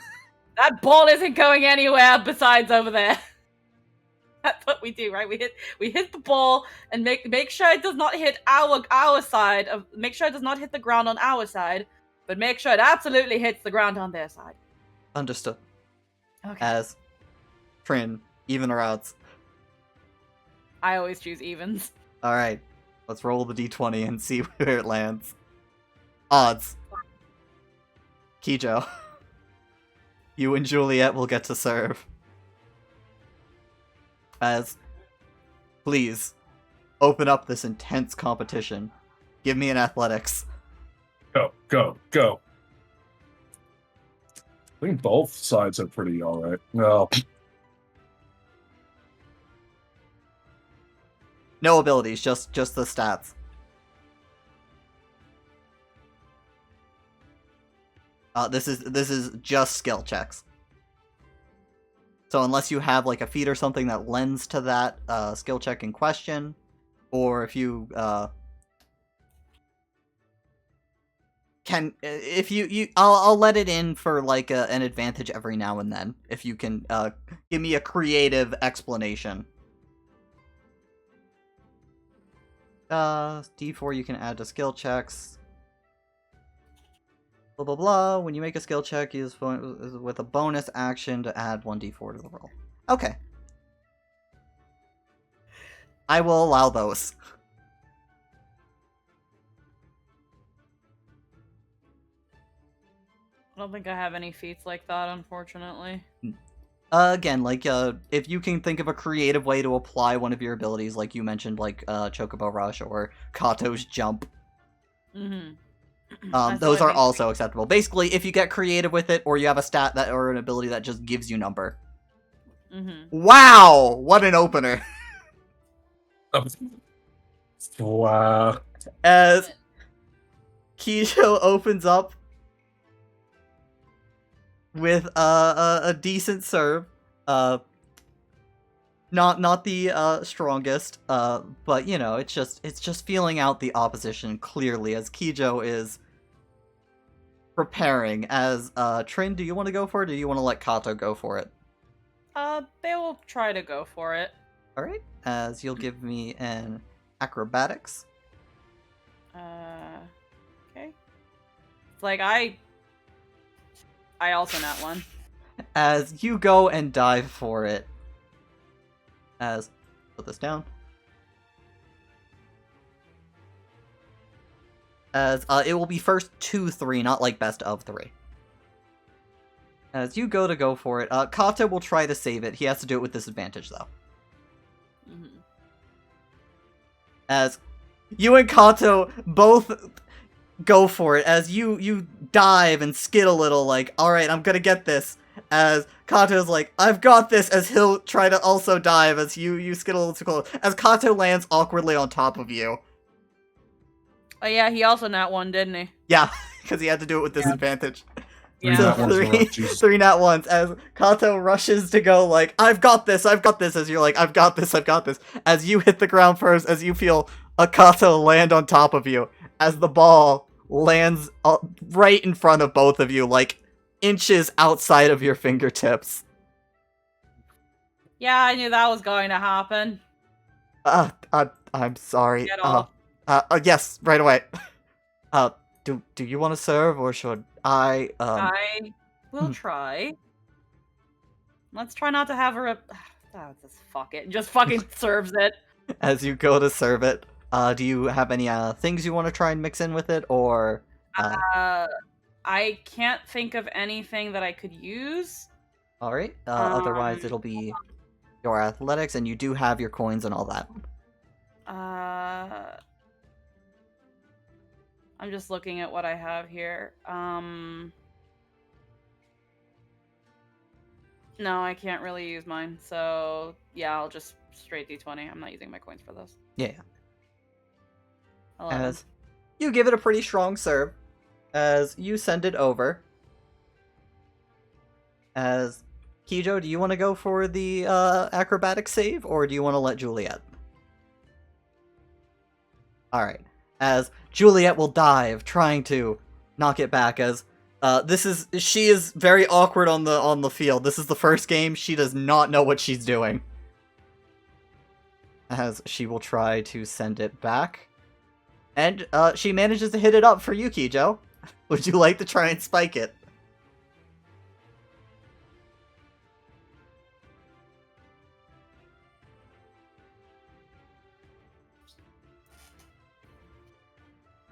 Speaker 4: That ball isn't going anywhere besides over there. That's what we do, right? We hit the ball and make sure it does not hit our side of make sure it does not hit the ground on our side, but make sure it absolutely hits the ground on their side.
Speaker 1: Understood.
Speaker 4: Okay.
Speaker 1: As Trin, even or outs.
Speaker 4: I always choose evens.
Speaker 1: Alright, let's roll the d20 and see where it lands. Odds. Kijo. You and Juliet will get to serve. As, please, open up this intense competition. Give me an athletics.
Speaker 2: Go, go, go. I think both sides are pretty alright. Well,
Speaker 1: No abilities, just the stats. This is just skill checks. So unless you have like a feat or something that lends to that skill check in question, or if you I'll let it in for like an advantage every now and then if you can give me a creative explanation. D4 you can add to skill checks. Blah blah blah. When you make a skill check, use with a bonus action to add 1d4 to the roll. Okay. I will allow those.
Speaker 4: I don't think I have any feats like that, unfortunately.
Speaker 1: Again, like, if you can think of a creative way to apply one of your abilities, like you mentioned, like, Chocobo Rush or Kato's Jump,
Speaker 4: Mm-hmm.
Speaker 1: those are also acceptable. Basically, if you get creative with it, or you have a stat that or an ability that just gives you number.
Speaker 4: Mm-hmm.
Speaker 1: Wow! What an opener!
Speaker 2: wow.
Speaker 1: As Kijo opens up with a decent serve, not the strongest, but you know, it's just feeling out the opposition clearly as Kijo is preparing. As Trin, do you want to go for it, or do you want to let Kato go for it?
Speaker 4: They will try to go for it.
Speaker 1: All right, as you'll give me an acrobatics.
Speaker 4: Okay. It's like I also nat one.
Speaker 1: As you go and dive for it. As put this down. As it will be first 2-3, not like best of 3. As you go for it, Kato will try to save it. He has to do it with disadvantage though.
Speaker 4: Mm-hmm.
Speaker 1: As you and Kato both go for it, as you dive and skid a little, like, alright, I'm gonna get this. As Kato's like, I've got this, as he'll try to also dive, as you skid a little too close. As Kato lands awkwardly on top of you.
Speaker 4: Oh yeah, he also nat one, didn't he?
Speaker 1: Yeah, because he had to do it with disadvantage.
Speaker 4: Yeah.
Speaker 2: Nat ones are rough, Jesus.
Speaker 1: 3 nat ones, as Kato rushes to go like, I've got this, as you're like, I've got this. As you hit the ground first, as you feel a Kato land on top of you, as the ball lands right in front of both of you, like inches outside of your fingertips.
Speaker 4: Yeah, I knew that was going to happen.
Speaker 1: I'm sorry.
Speaker 4: Get off.
Speaker 1: Yes, right away. Do you want to serve, or should I,
Speaker 4: I will try. Let's try not to have her. Just fuck it. Just fucking serves it.
Speaker 1: As you go to serve it, do you have any things you want to try and mix in with it, or?
Speaker 4: I can't think of anything that I could use.
Speaker 1: All right. Otherwise, it'll be your athletics, and you do have your coins and all that.
Speaker 4: I'm just looking at what I have here. No, I can't really use mine. So yeah, I'll just straight D20. I'm not using my coins for this.
Speaker 1: Yeah.
Speaker 4: 11.
Speaker 1: As you give it a pretty strong serve, as you send it over, As Kijo, do you want to go for the acrobatic save, or do you want to let Juliet? Alright. As Juliet will dive, trying to knock it back, as she is very awkward on the field. This is the first game. She does not know what she's doing. As she will try to send it back. And she manages to hit it up for you, Kijo. Would you like to try and spike it?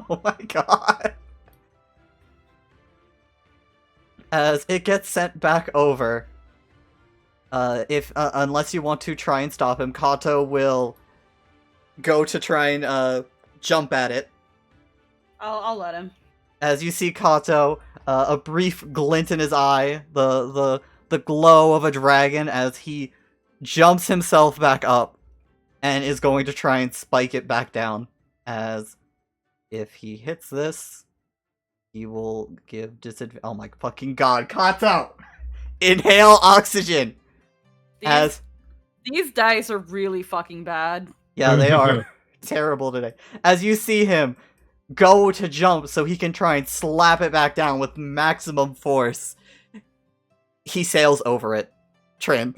Speaker 1: Oh my god. As it gets sent back over. Unless you want to try and stop him, Kato will go to try and jump at it.
Speaker 4: I'll let him.
Speaker 1: As you see Kato, a brief glint in his eye, the glow of a dragon, as he jumps himself back up and is going to try and spike it back down. As if he hits this, he will give disadvantage. Oh my fucking god, Kato! Inhale oxygen!
Speaker 4: These dice are really fucking bad.
Speaker 1: Yeah, they are terrible today. As you see him go to jump so he can try and slap it back down with maximum force, he sails over it. Trin,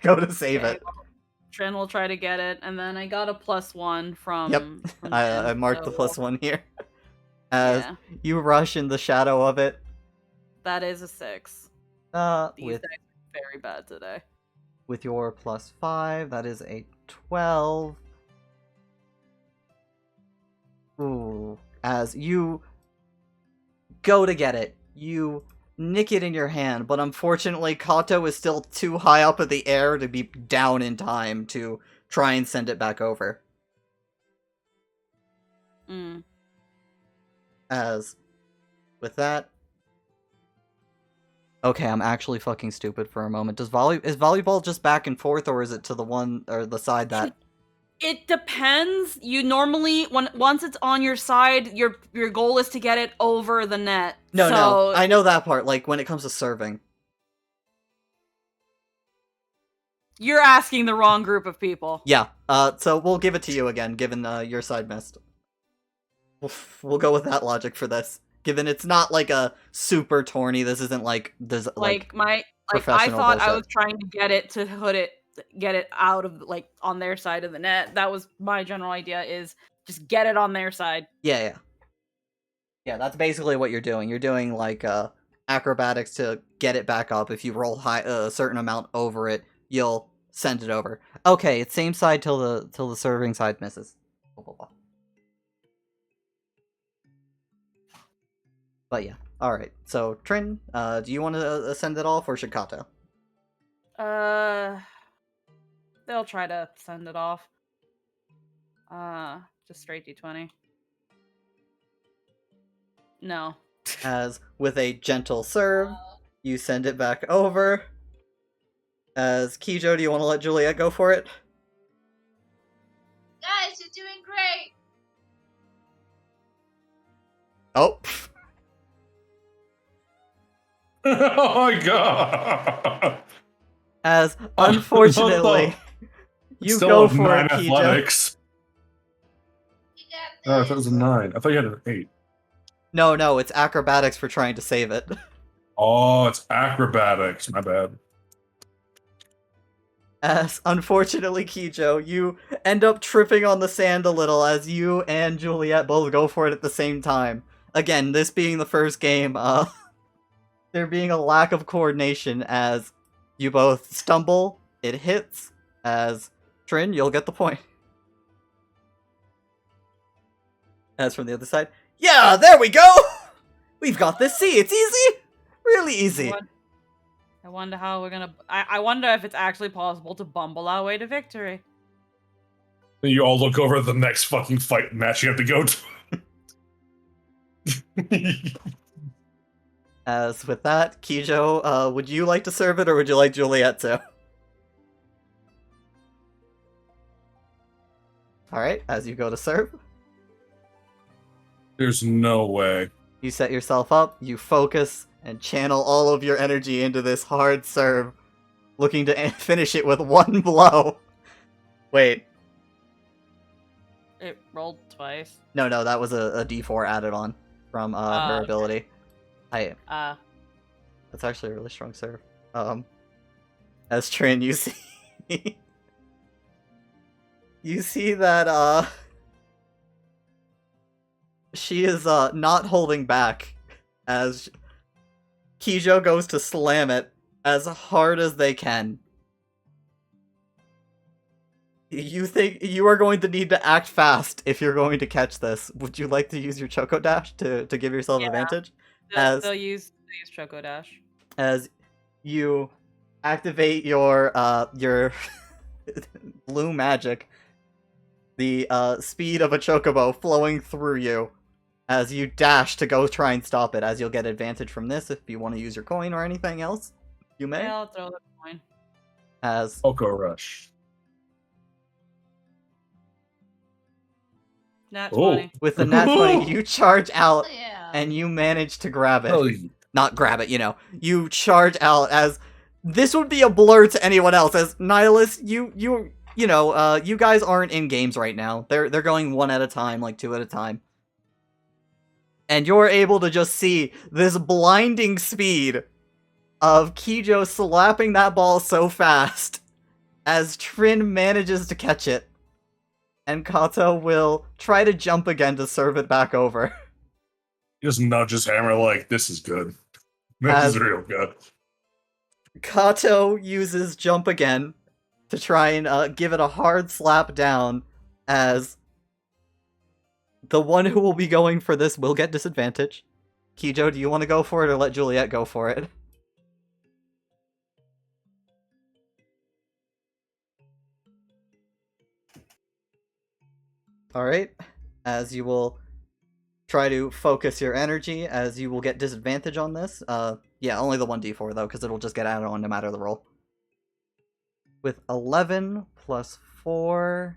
Speaker 1: go to save it.
Speaker 4: Trin will try to get it, and then I got a +1 from...
Speaker 1: Yep,
Speaker 4: from
Speaker 1: I
Speaker 4: Trin,
Speaker 1: marked the
Speaker 4: so-
Speaker 1: +1 here. As
Speaker 4: Yeah,
Speaker 1: you rush in the shadow of it,
Speaker 4: that is a 6. These
Speaker 1: with
Speaker 4: dice are very bad today.
Speaker 1: with your +5, that is a 12. Ooh. As you go to get it, you nick it in your hand, but unfortunately Kato is still too high up in the air to be down in time to try and send it back over.
Speaker 4: Mm.
Speaker 1: As with that... Okay, I'm actually fucking stupid for a moment. Is volleyball just back and forth, or is it to the one or the side that...
Speaker 4: It depends. You normally, once it's on your side, your goal is to get it over the net.
Speaker 1: No, I know that part, like when it comes to serving.
Speaker 4: You're asking the wrong group of people.
Speaker 1: Yeah, so we'll give it to you again, given your side missed. We'll go with that logic for this. Given it's not like a super tourney, this isn't like there's
Speaker 4: I
Speaker 1: professional
Speaker 4: thought I
Speaker 1: bullshit.
Speaker 4: was trying to get it out of like on their side of the net. That was my general idea, is just get it on their side.
Speaker 1: Yeah. Yeah, that's basically what you're doing. You're doing like acrobatics to get it back up. If you roll high a certain amount over it, you'll send it over. Okay, it's same side till the serving side misses. Blah, blah, blah. But yeah, all right. So Trin, do you want to send it off, or should Kato?
Speaker 4: They'll try to send it off. Just straight D20. No.
Speaker 1: As with a gentle serve, you send it back over. As Kijo, do you want to let Juliet go for it?
Speaker 5: Guys, you're doing great.
Speaker 1: Oh.
Speaker 2: Oh my god!
Speaker 1: As unfortunately, you go for
Speaker 2: 9
Speaker 1: it, Kijo.
Speaker 2: athletics.
Speaker 5: You got
Speaker 2: Oh, I
Speaker 5: this.
Speaker 2: thought it was a 9. I thought you had an 8.
Speaker 1: No, it's acrobatics for trying to save it.
Speaker 2: Oh, it's acrobatics. My bad.
Speaker 1: As unfortunately, Kijo, you end up tripping on the sand a little as you and Juliet both go for it at the same time. Again, this being the first game, there being a lack of coordination as you both stumble, it hits, as Trin, you'll get the point. As from the other side, yeah, there we go! We've got this, see, it's easy! Really easy.
Speaker 4: I wonder how we're gonna... I wonder if it's actually possible to bumble our way to victory.
Speaker 2: Then you all look over at the next fucking fight match you have to go to.
Speaker 1: As with that, Kijo, would you like to serve it, or would you like Juliet to? Alright, as you go to serve,
Speaker 2: There's no way.
Speaker 1: you set yourself up, you focus, and channel all of your energy into this hard serve, looking to finish it with one blow. Wait,
Speaker 4: It rolled twice.
Speaker 1: no, that was a D4 added on from her
Speaker 4: okay.
Speaker 1: ability.
Speaker 4: Uh,
Speaker 1: That's actually a really strong serve. As Trin, you see, you see that she is not holding back as Kijo goes to slam it as hard as they can. You think you are going to need to act fast if you're going to catch this. Would you like to use your Choco Dash to give yourself
Speaker 4: Yeah.
Speaker 1: advantage?
Speaker 4: they'll use Choco Dash.
Speaker 1: As you activate your blue magic, the speed of a chocobo flowing through you as you dash to go try and stop it, as you'll get advantage from this if you want to use your coin or anything else. You may.
Speaker 4: Yeah, I'll throw the coin.
Speaker 1: As
Speaker 2: Oko Rush.
Speaker 4: Nat
Speaker 2: Oh.
Speaker 4: 20.
Speaker 1: with the nat 20, you charge out
Speaker 5: Yeah.
Speaker 1: and you manage to grab it.
Speaker 2: Oh, yeah.
Speaker 1: Not grab it, you charge out as this would be a blur to anyone else. As Nihilus, you guys aren't in games right now. They're going one at a time, like two at a time. And you're able to just see this blinding speed of Kijo slapping that ball so fast as Trin manages to catch it. And Kato will try to jump again to serve it back over.
Speaker 2: He just nudges Hammer like, this is good. This is real good.
Speaker 1: Kato uses jump again to try and give it a hard slap down, as the one who will be going for this will get disadvantage. Kijo, do you want to go for it or let Juliet go for it? Alright, as you will try to focus your energy, as you will get disadvantage on this. Yeah, only the 1d4 though, because it'll just get added on no matter the roll. With 11 plus 4,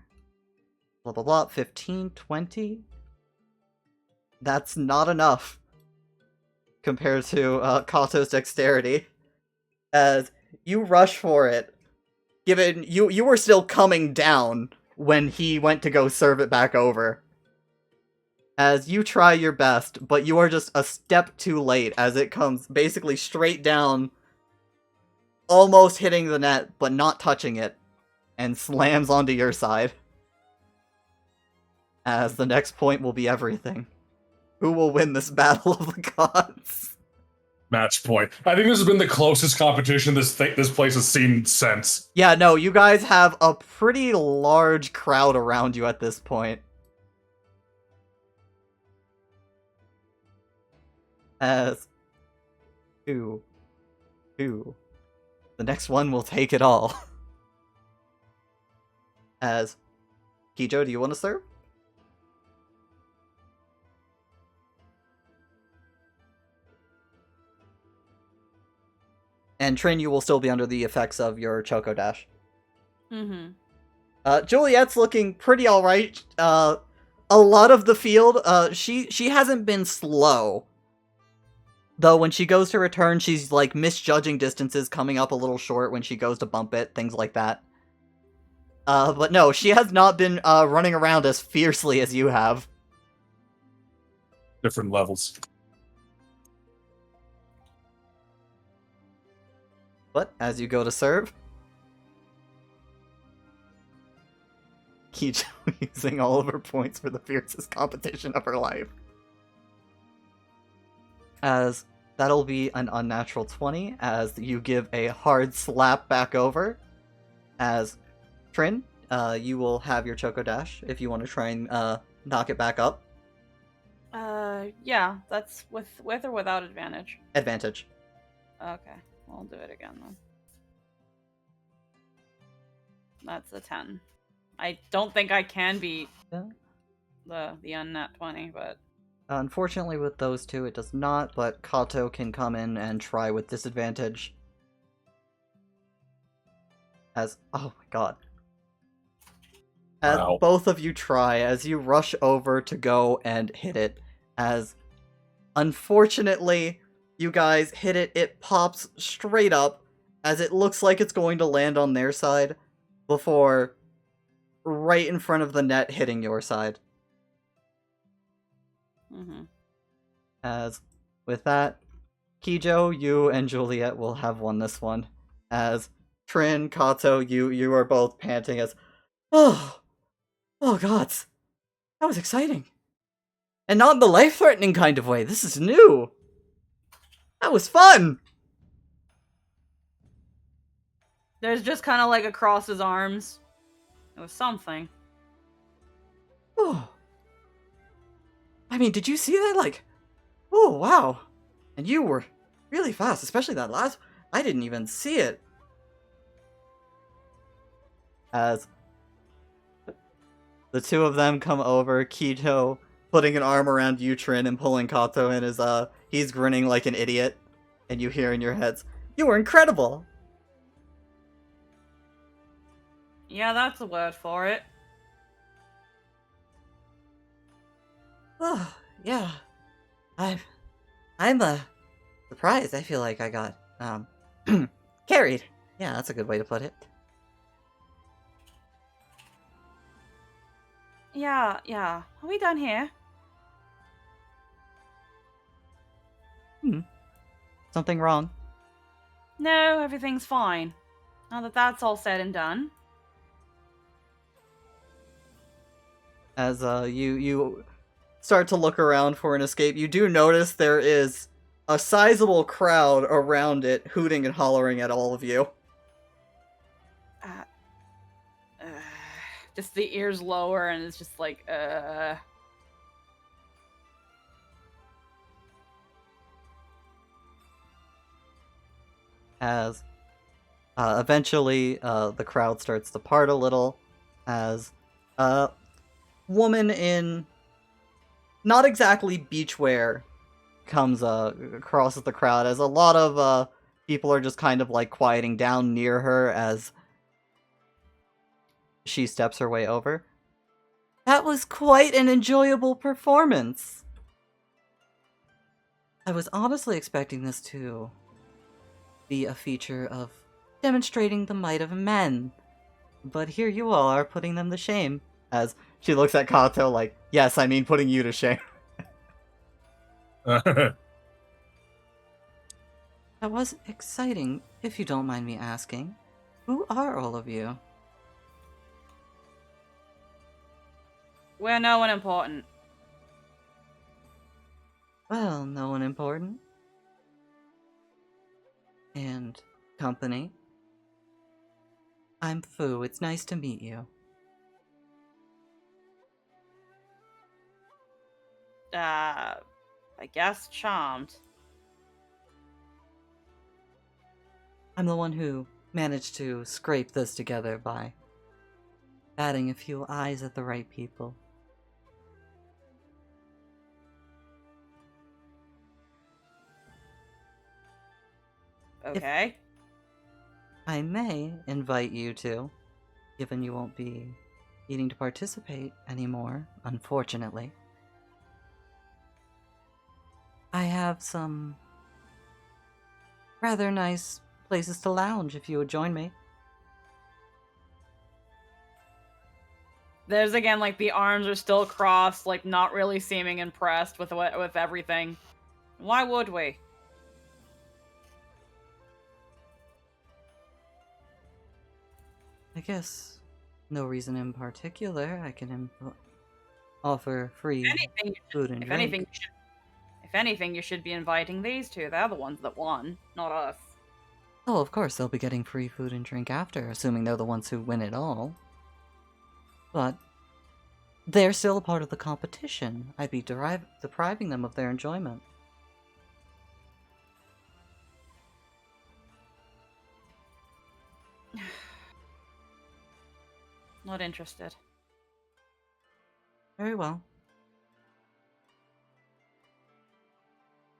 Speaker 1: blah blah blah, 15, 20. That's not enough compared to Kato's dexterity. As you rush for it, given you were still coming down when he went to go serve it back over. As you try your best, but you are just a step too late as it comes basically straight down, almost hitting the net, but not touching it, and slams onto your side. As the next point will be everything. Who will win this battle of the gods?
Speaker 2: Match point. I think this has been the closest competition this place has seen since.
Speaker 1: Yeah, no, you guys have a pretty large crowd around you at this point. As two. The next one will take it all. As Kijo, do you want to serve? And Trin, you will still be under the effects of your Choco Dash.
Speaker 4: Mm-hmm.
Speaker 1: Juliet's looking pretty alright. A lot of the field, she hasn't been slow. Though when she goes to return, she's like misjudging distances, coming up a little short when she goes to bump it, things like that. But no, she has not been running around as fiercely as you have.
Speaker 2: Different levels.
Speaker 1: But as you go to serve, Kijo using all of her points for the fiercest competition of her life. As that'll be an unnatural 20, as you give a hard slap back over. As Trin, you will have your Choco Dash if you want to try and knock it back up.
Speaker 4: Yeah, that's with or without advantage.
Speaker 1: Advantage.
Speaker 4: Okay, I'll do it again then. That's a 10. I don't think I can beat
Speaker 1: Yeah.
Speaker 4: the unnat 20, but
Speaker 1: Unfortunately with those two it does not, but Kato can come in and try with disadvantage. As, oh my god. As
Speaker 2: Wow.
Speaker 1: both of you try, as you rush over to go and hit it, as unfortunately, You guys hit it, it pops straight up as it looks like it's going to land on their side before right in front of the net hitting your side.
Speaker 4: Mm-hmm.
Speaker 1: As with that, Kijo, you and Juliet will have won this one. As Trin, Kato, you are both panting as, oh gods, that was exciting. And not in the life-threatening kind of way, this is new. That was fun.
Speaker 4: There's just kind of like across his arms. It was something.
Speaker 1: Oh. I mean, did you see that? Like, oh, wow. And you were really fast, especially that last. I didn't even see it. As the two of them come over, Kijo putting an arm around Utrin and pulling Kato in as he's grinning like an idiot. And you hear in your heads, you were incredible.
Speaker 4: Yeah, that's the word for it.
Speaker 1: Oh, yeah. I'm surprised. I feel like I got carried. Yeah, that's a good way to put it.
Speaker 4: Yeah. Are we done here?
Speaker 1: Something wrong?
Speaker 4: No, everything's fine. Now that that's all said and done.
Speaker 1: As you start to look around for an escape, you do notice there is a sizable crowd around it, hooting and hollering at all of you.
Speaker 4: Just the ears lower, and it's just like,
Speaker 1: As eventually the crowd starts to part a little, as a woman in not exactly beachwear comes across the crowd, as a lot of people are just kind of like quieting down near her as she steps her way over. That was quite an enjoyable performance. I was honestly expecting this to be a feature of demonstrating the might of men, but here you all are putting them to shame. As she looks at Kato like, yes, I mean putting you to shame. That was exciting, if you don't mind me asking. Who are all of you?
Speaker 4: we're no one important.
Speaker 1: Well, no one important. And company. I'm Fu, it's nice to meet you.
Speaker 4: I guess charmed.
Speaker 1: I'm the one who managed to scrape this together by batting a few eyes at the right people.
Speaker 4: Okay.
Speaker 1: I may invite you to, given you won't be needing to participate anymore, unfortunately. I have some rather nice places to lounge if you would join me.
Speaker 4: There's again, like, the arms are still crossed, like, not really seeming impressed with everything. Why would we?
Speaker 1: I guess no reason in particular. I can offer free food and drink.
Speaker 4: If anything, you should be inviting these two. They're the ones that won, not us.
Speaker 1: Oh, of course, they'll be getting free food and drink after, assuming they're the ones who win it all. But they're still a part of the competition. I'd be depriving them of their enjoyment.
Speaker 4: Not interested.
Speaker 1: Very well.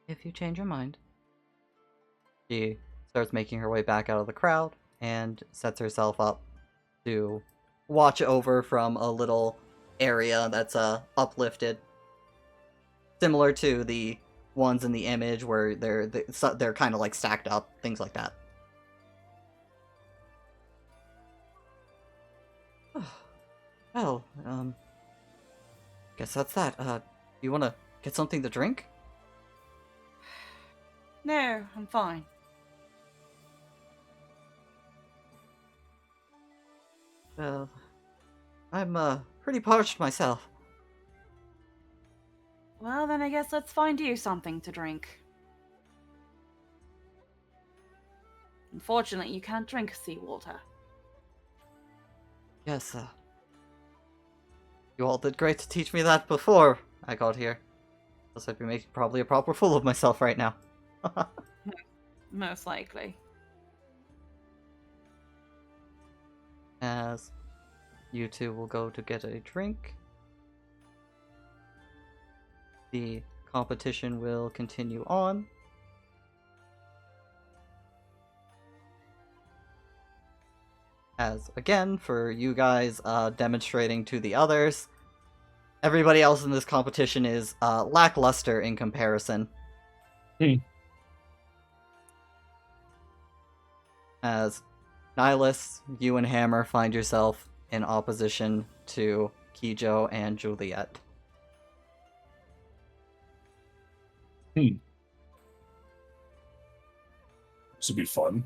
Speaker 1: If you change your mind. She starts making her way back out of the crowd and sets herself up to watch over from a little area that's uplifted. Similar to the ones in the image where they're kind of like stacked up, things like that. Well, guess that's that. You want to get something to drink?
Speaker 4: No, I'm fine.
Speaker 1: Well, I'm pretty parched myself.
Speaker 4: Well, then I guess let's find you something to drink. Unfortunately, you can't drink seawater.
Speaker 1: Yes, you all did great to teach me that before I got here. Else I'd be making probably a proper fool of myself right now.
Speaker 4: Most likely.
Speaker 1: As you two will go to get a drink, the competition will continue on. As, again, for you guys demonstrating to the others, everybody else in this competition is lackluster in comparison. As Nihilus, you and Hammer find yourself in opposition to Kijo and Juliet.
Speaker 2: This would be fun.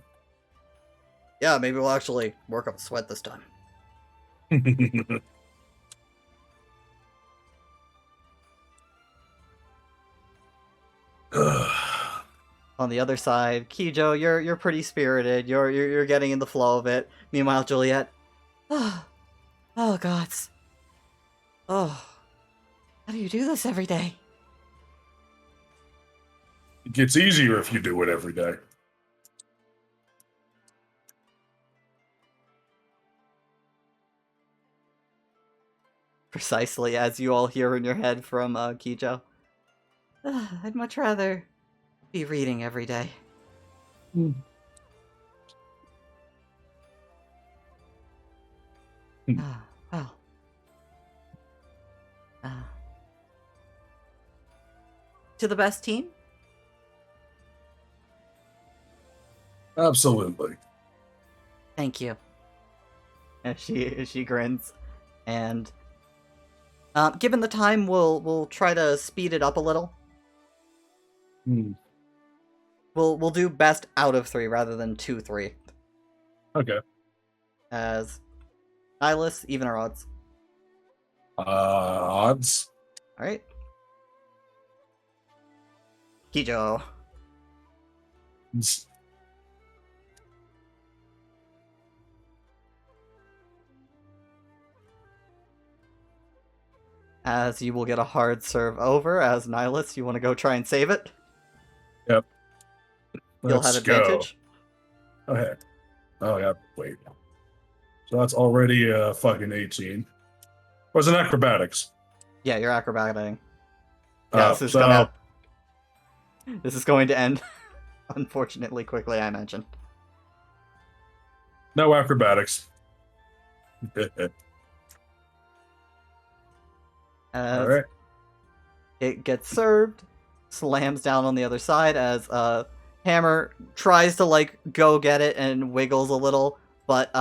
Speaker 1: Yeah, maybe we'll actually work up a sweat this time. On the other side, Kijo, you're pretty spirited. You're getting in the flow of it. Meanwhile, Juliet, oh gods, oh, how do you do this every day?
Speaker 2: It gets easier if you do it every day.
Speaker 1: Precisely as you all hear in your head from Kijo. I'd much rather be reading every day. Well. To the best team?
Speaker 2: Absolutely.
Speaker 1: Thank you. As she grins. And given the time, we'll try to speed it up a little. We'll do best out of 3 rather than 2-3.
Speaker 2: Okay.
Speaker 1: As Nihilus, even or odds?
Speaker 2: Odds.
Speaker 1: Alright. Kijo. As you will get a hard serve over, as Nihilus, you want to go try and save it?
Speaker 2: Yep.
Speaker 1: You'll have advantage.
Speaker 2: Go ahead. Oh, yeah, wait. So that's already fucking 18. Or is it acrobatics?
Speaker 1: Yeah, you're acrobating. Yeah, this is going to end, unfortunately, quickly, I mentioned.
Speaker 2: No acrobatics. Alright.
Speaker 1: It gets served, slams down on the other side as Hammer tries to like go get it and wiggles a little, but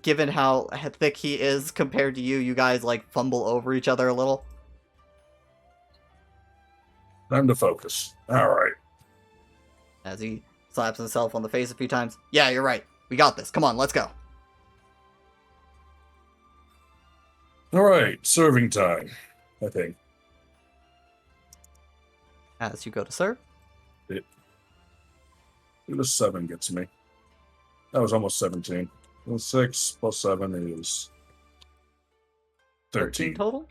Speaker 1: given how thick he is compared to you, you guys like fumble over each other a little.
Speaker 2: Time to focus. Alright.
Speaker 1: As he slaps himself on the face a few times. Yeah, you're right. We got this. Come on, let's go.
Speaker 2: Alright, serving time, I think.
Speaker 1: As you go to serve.
Speaker 2: The 7 gets me. That was almost 17. Well, 6 plus 7 is 13
Speaker 1: total.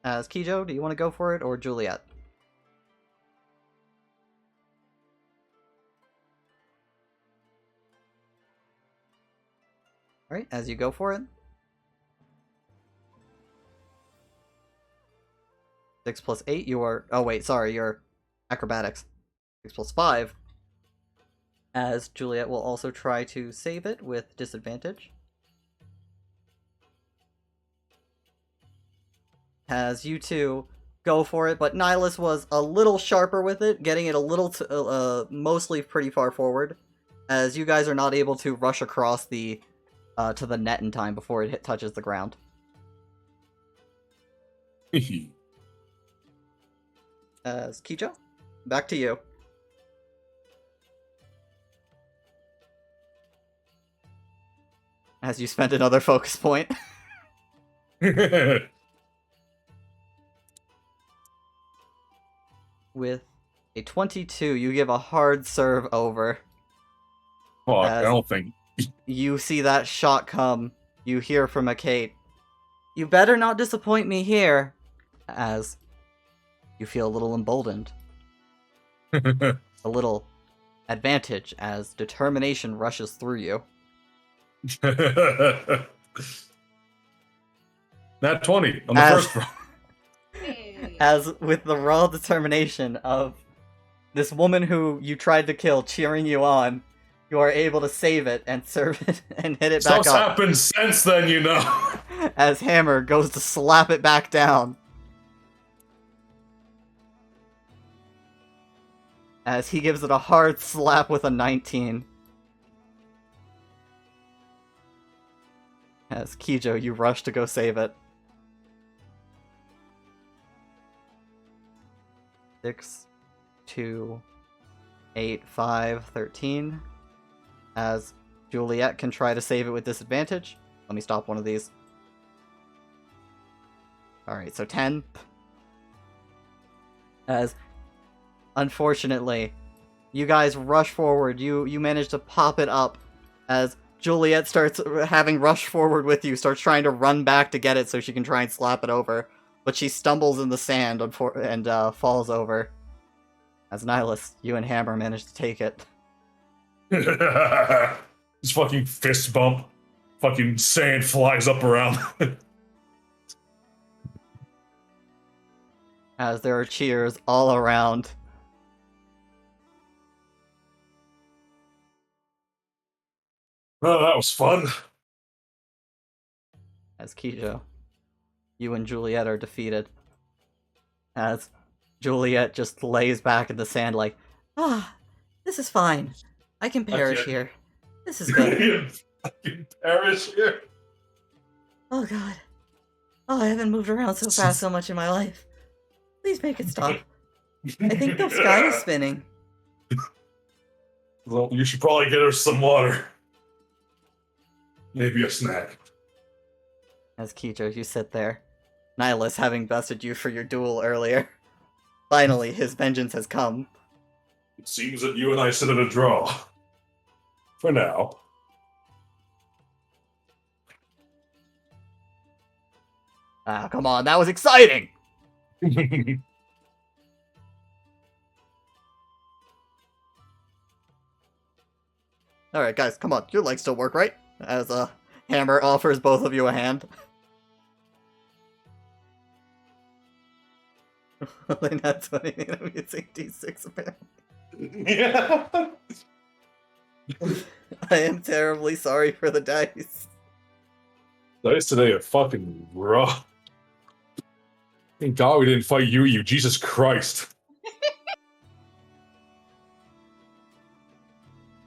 Speaker 1: As Kijo, do you want to go for it or Juliet? Alright, as you go for it. 6 plus 8, you are... Oh wait, sorry, you're acrobatics. 6 plus 5. As Juliet will also try to save it with disadvantage. As you two go for it, but Nihilus was a little sharper with it, getting it a little mostly pretty far forward, as you guys are not able to rush across the to the net in time before it touches the ground. As Kijo, back to you. As you spend another focus point. With a 22, you give a hard serve over.
Speaker 2: Fuck, I
Speaker 1: As-
Speaker 2: don't think.
Speaker 1: You see that shot come. You hear from Akate, "You better not disappoint me here," as you feel a little emboldened. A little advantage as determination rushes through you.
Speaker 2: Nat 20 on the
Speaker 1: As-
Speaker 2: first roll.
Speaker 5: Hey.
Speaker 1: As with the raw determination of this woman who you tried to kill cheering you on, you are able to save it and serve it and hit it back
Speaker 2: Stuff's
Speaker 1: up.
Speaker 2: happened since then, you know.
Speaker 1: As Hammer goes to slap it back down. As he gives it a hard slap with a 19. As Kijo, you rush to go save it. 6, 2, 8, 5, 13. As Juliet can try to save it with disadvantage. Let me stop one of these. Alright, so 10. As, unfortunately, you guys rush forward. You manage to pop it up. As Juliet starts having rushed forward with you, starts trying to run back to get it so she can try and slap it over. But she stumbles in the sand and falls over. As Nihilus, you and Hammer manage to take it.
Speaker 2: This fucking fist bump. Fucking sand flies up around.
Speaker 1: As there are cheers all around.
Speaker 2: Oh, that was fun.
Speaker 1: As Kijo, you and Juliet are defeated. As Juliet just lays back in the sand like, this is fine. I can perish
Speaker 2: Okay.
Speaker 1: here. This is good.
Speaker 2: Fucking perish here.
Speaker 1: Oh god. Oh, I haven't moved around so fast so much in my life. Please make it stop. I think the sky is spinning.
Speaker 2: Well, you should probably get her some water. Maybe a snack.
Speaker 1: As Kijo, you sit there. Nihilus having bested you for your duel earlier. Finally, his vengeance has come.
Speaker 2: It seems that you and I sit at a draw. For now.
Speaker 1: Ah, come on, that was exciting! Alright, guys, come on. Your legs still work, right? As Hammer offers both of you a hand. Only not 20, I'm using D6 apparently.
Speaker 2: Yeah.
Speaker 1: I am terribly sorry for the dice.
Speaker 2: Dice today are fucking rough. Thank God we didn't fight you, Jesus Christ.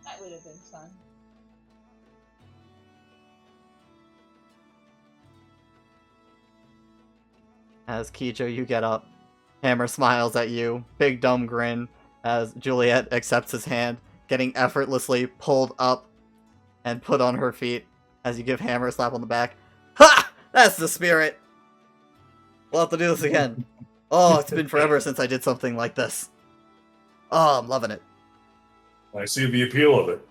Speaker 5: That would have been fun.
Speaker 1: As Kijo, you get up. Hammer smiles at you. Big dumb grin. As Juliet accepts his hand, getting effortlessly pulled up and put on her feet. As you give Hammer a slap on the back. Ha! That's the spirit! We'll have to do this again. Oh, it's been forever since I did something like this. Oh, I'm loving it.
Speaker 2: I see the appeal of it.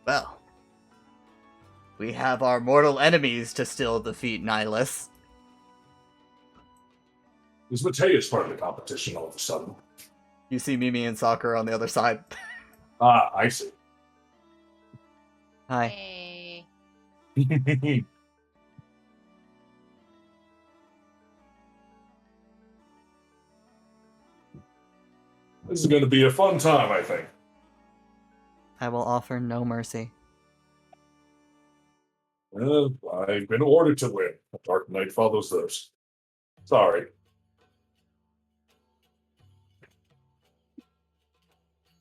Speaker 1: Well, we have our mortal enemies to still defeat, Nihilus.
Speaker 2: Is Mateus part of the competition all of a sudden?
Speaker 1: You see Mimi and Sakura on the other side.
Speaker 2: Ah, I see.
Speaker 1: Hi.
Speaker 5: Hey.
Speaker 2: This is going to be a fun time, I think.
Speaker 1: I will offer no mercy.
Speaker 2: I've been ordered to win. Dark Knight follows those. Sorry.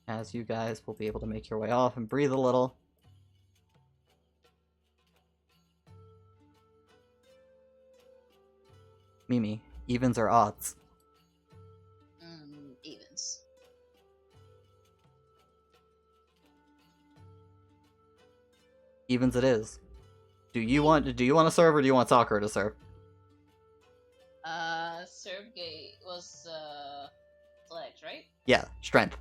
Speaker 1: As you guys will be able to make your way off and breathe a little. Mimi, evens or odds?
Speaker 5: Evens.
Speaker 1: Evens it is. Do you want to serve or do you want Sakura to serve?
Speaker 5: Sergey was athletics, right?
Speaker 1: Yeah, strength.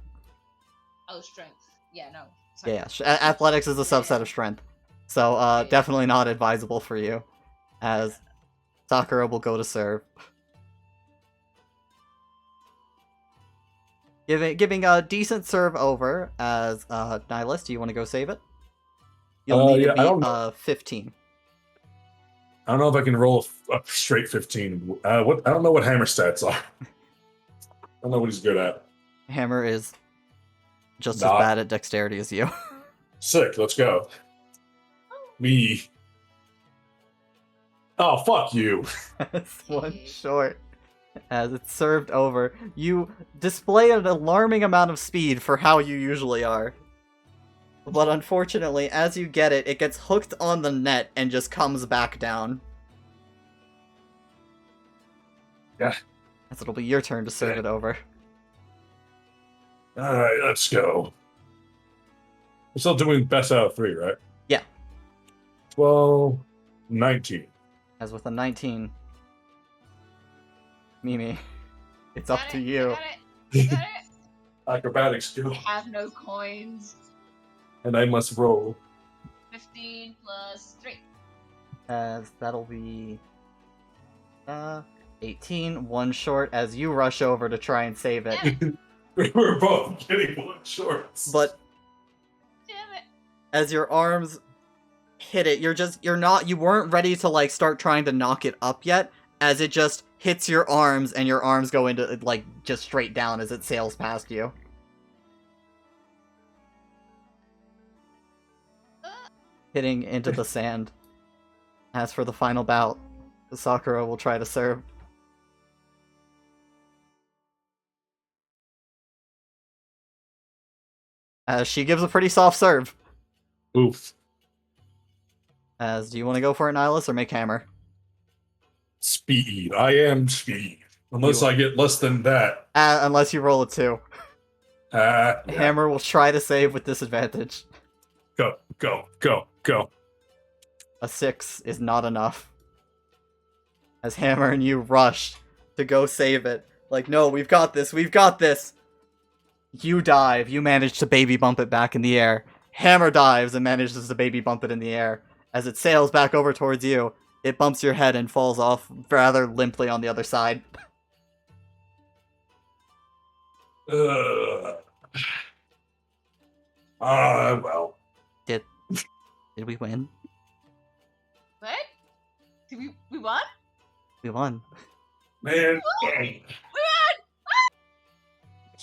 Speaker 5: Oh, strength. Yeah, no.
Speaker 1: Yeah, athletics is a subset of strength. So definitely not advisable for you, as Sakura will go to serve. Giving a decent serve over as Nihilus. Do you want to go save it? You'll need
Speaker 2: yeah, I don't
Speaker 1: to beat 15.
Speaker 2: I don't know if I can roll a straight 15. I don't know what Hammer stats are. I don't know what he's good at.
Speaker 1: Hammer is just
Speaker 2: Not-
Speaker 1: as bad at dexterity as you.
Speaker 2: Sick, let's go. Me. Oh, fuck you.
Speaker 1: That's one short. As it's served over, you display an alarming amount of speed for how you usually are. But unfortunately, as you get it, it gets hooked on the net and just comes back down.
Speaker 2: Yeah.
Speaker 1: As it'll be your turn to serve it over.
Speaker 2: Alright, let's go. We're still doing best out of 3, right?
Speaker 1: Yeah.
Speaker 2: 12, 19.
Speaker 1: As with a 19. Mimi, it's up to you.
Speaker 5: You got it.
Speaker 2: Acrobatic
Speaker 5: I
Speaker 2: skill.
Speaker 5: have no coins.
Speaker 2: And I must roll.
Speaker 5: 15 plus 3.
Speaker 1: As that'll be 18, one short as you rush over to try and save it.
Speaker 2: We're both getting one shorts.
Speaker 1: But
Speaker 5: Damn it.
Speaker 1: as your arms hit it, you weren't ready to like start trying to knock it up yet, as it just hits your arms and your arms go into like just straight down as it sails past you. Hitting into the sand. As for the final bout, Sakura will try to serve. As she gives a pretty soft serve.
Speaker 2: Oof.
Speaker 1: As, do you want to go for it, Nihilus, or make hammer?
Speaker 2: Speed. I am speed. Unless
Speaker 1: You-
Speaker 2: I get less than that.
Speaker 1: Unless you roll a 2.
Speaker 2: Yeah.
Speaker 1: Hammer will try to save with disadvantage.
Speaker 2: Go, go, go, go.
Speaker 1: A 6 is not enough. As Hammer and you rush to go save it. Like, no, we've got this, we've got this! You dive, you manage to baby bump it back in the air. Hammer dives and manages to baby bump it in the air. As it sails back over towards you, it bumps your head and falls off rather limply on the other side.
Speaker 2: Well.
Speaker 1: Did we win?
Speaker 5: What? Did we won?
Speaker 1: We won.
Speaker 2: Man.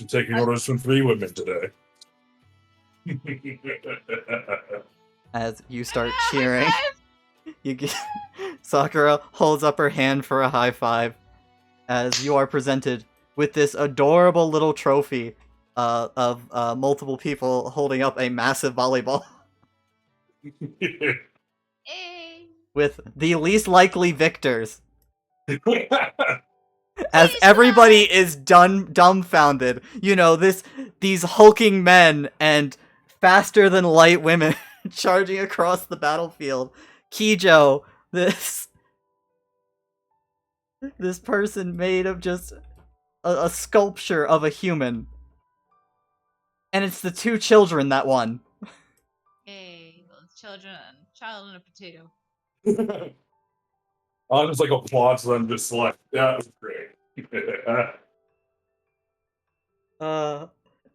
Speaker 2: I'm taking orders from 3 women today.
Speaker 1: As you start cheering, you get Sakura holds up her hand for a high five as you are presented with this adorable little trophy of multiple people holding up a massive volleyball
Speaker 5: Hey.
Speaker 1: with the least likely victors. As everybody is dumbfounded, you know, these hulking men and faster than light women charging across the battlefield. Kijo, this person made of just a sculpture of a human. And it's the 2 children that won.
Speaker 5: Hey, well, children, child and a potato.
Speaker 2: I'll just like applause them, just like, that was great.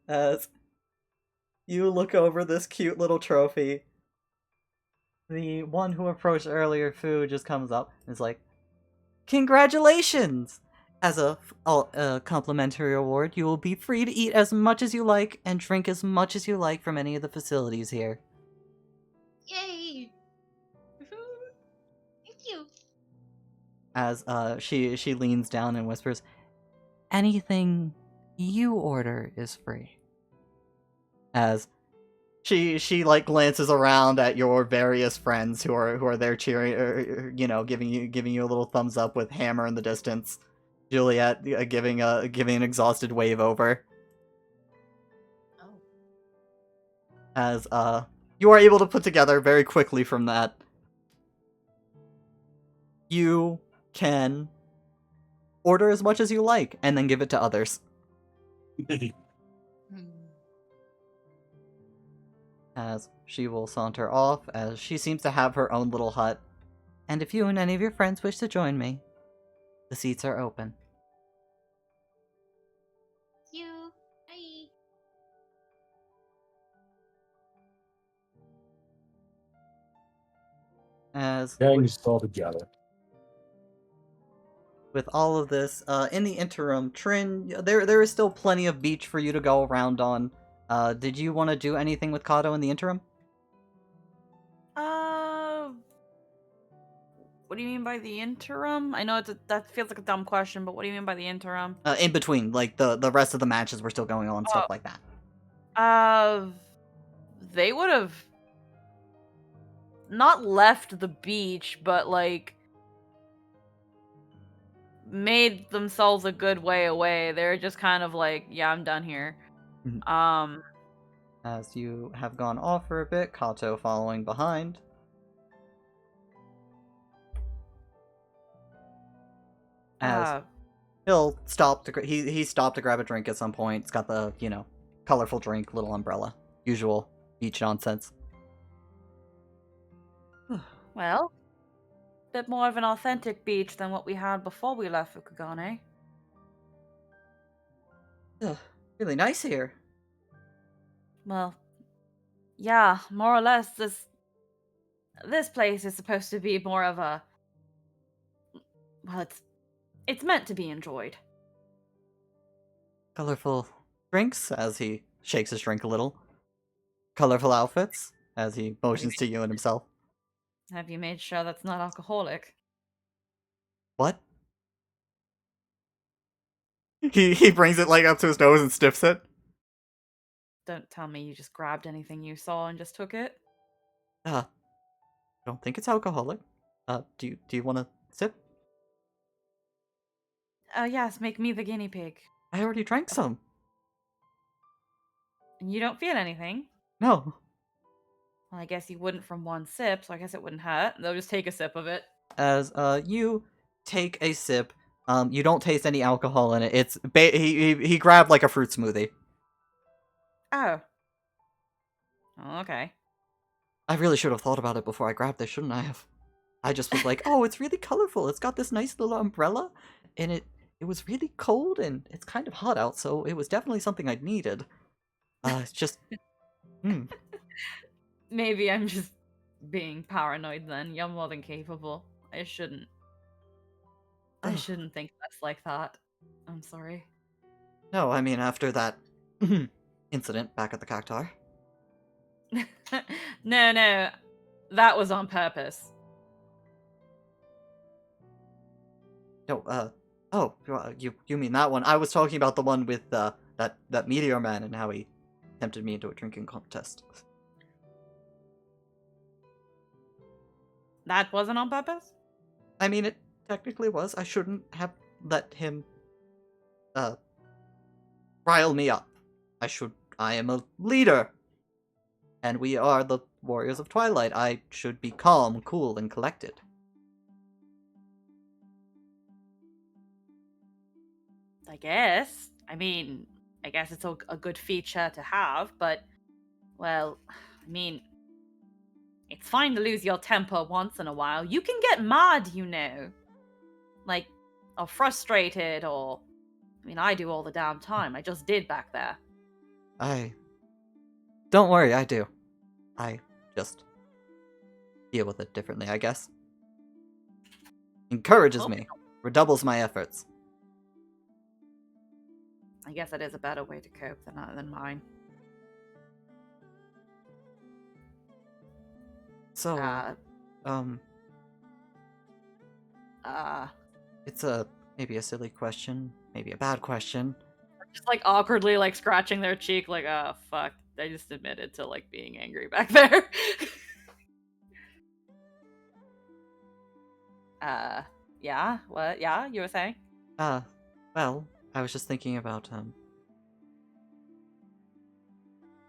Speaker 1: As you look over this cute little trophy, the one who approached earlier, Fu, just comes up and is like, "Congratulations! As a complimentary award, you will be free to eat as much as you like and drink as much as you like from any of the facilities here."
Speaker 5: Yay! Thank you.
Speaker 1: as she leans down and whispers, "Anything you order is free." As she like glances around at your various friends who are there cheering, giving you a little thumbs up with Hammer in the distance. Juliet giving an exhausted wave over.
Speaker 5: Oh.
Speaker 1: As you are able to put together very quickly from that. You can order as much as you like and then give it to others.
Speaker 5: Hmm.
Speaker 1: As she will saunter off, as she seems to have her own little hut. And if you and any of your friends wish to join me, the seats are open.
Speaker 5: You. Bye.
Speaker 1: As
Speaker 2: Gang's all together.
Speaker 1: with all of this, in the interim, Trin, there is still plenty of beach for you to go around on. Did you want to do anything with Kato in the interim?
Speaker 4: What do you mean by the interim? I know that feels like a dumb question, but what do you mean by the interim?
Speaker 1: In between, like the rest of the matches were still going on, stuff like that.
Speaker 4: They would have not left the beach, but like made themselves a good way away. They're just kind of like, yeah, I'm done here.
Speaker 1: Mhm. As you have gone off for a bit, Kato following behind. As he'll stop to he stopped to grab a drink at some point. It's got the colorful drink, little umbrella, usual beach nonsense.
Speaker 4: Well, bit more of an authentic beach than what we had before we left Fukugane.
Speaker 1: Really nice here.
Speaker 4: Well, yeah, more or less. This place is supposed to be more of a. Well, it's meant to be enjoyed.
Speaker 1: Colorful drinks as he shakes his drink a little. Colorful outfits as he motions to you and himself.
Speaker 4: Have you made sure that's not alcoholic?
Speaker 1: What? He brings it like up to his nose and sniffs it.
Speaker 4: Don't tell me you just grabbed anything you saw and just took it.
Speaker 1: I don't think it's alcoholic. Do you want to sip?
Speaker 4: Yes, make me the guinea pig.
Speaker 1: I already drank some.
Speaker 4: And you don't feel anything?
Speaker 1: No.
Speaker 4: Well, I guess you wouldn't from one sip, so I guess it wouldn't hurt. They'll just take a sip of it.
Speaker 1: As you take a sip, you don't taste any alcohol in it. It's he grabbed like a fruit smoothie.
Speaker 4: Oh. Oh, okay.
Speaker 1: I really should have thought about it before I grabbed this, shouldn't I have? I just was like, oh, it's really colorful. It's got this nice little umbrella, and it was really cold, and it's kind of hot out, so it was definitely something I needed. It's just,
Speaker 4: Maybe I'm just being paranoid then. You're more than capable. I shouldn't think less like that. I'm sorry.
Speaker 1: No, I mean, after that incident back at the Cactar.
Speaker 4: No. That was on purpose.
Speaker 1: No, you mean that one? I was talking about the one with that meteor man and how he tempted me into a drinking contest.
Speaker 4: That wasn't on purpose?
Speaker 1: I mean, it technically was. I shouldn't have let him rile me up. I am a leader. And we are the Warriors of Twilight. I should be calm, cool, and collected.
Speaker 4: I guess. I mean, I guess it's a good feature to have, but, well, I mean, it's fine to lose your temper once in a while. You can get mad, Like, or frustrated, or... I mean, I do all the damn time. I just did back there.
Speaker 1: Don't worry, I do. I just deal with it differently, I guess. Encourages me. Redoubles my efforts.
Speaker 4: I guess that is a better way to cope than mine.
Speaker 1: So, It's maybe a silly question, maybe a bad question.
Speaker 4: Just like awkwardly like scratching their cheek, like, oh fuck, I just admitted to like being angry back there. Yeah, what? Yeah, you were saying?
Speaker 1: Well, I was just thinking about,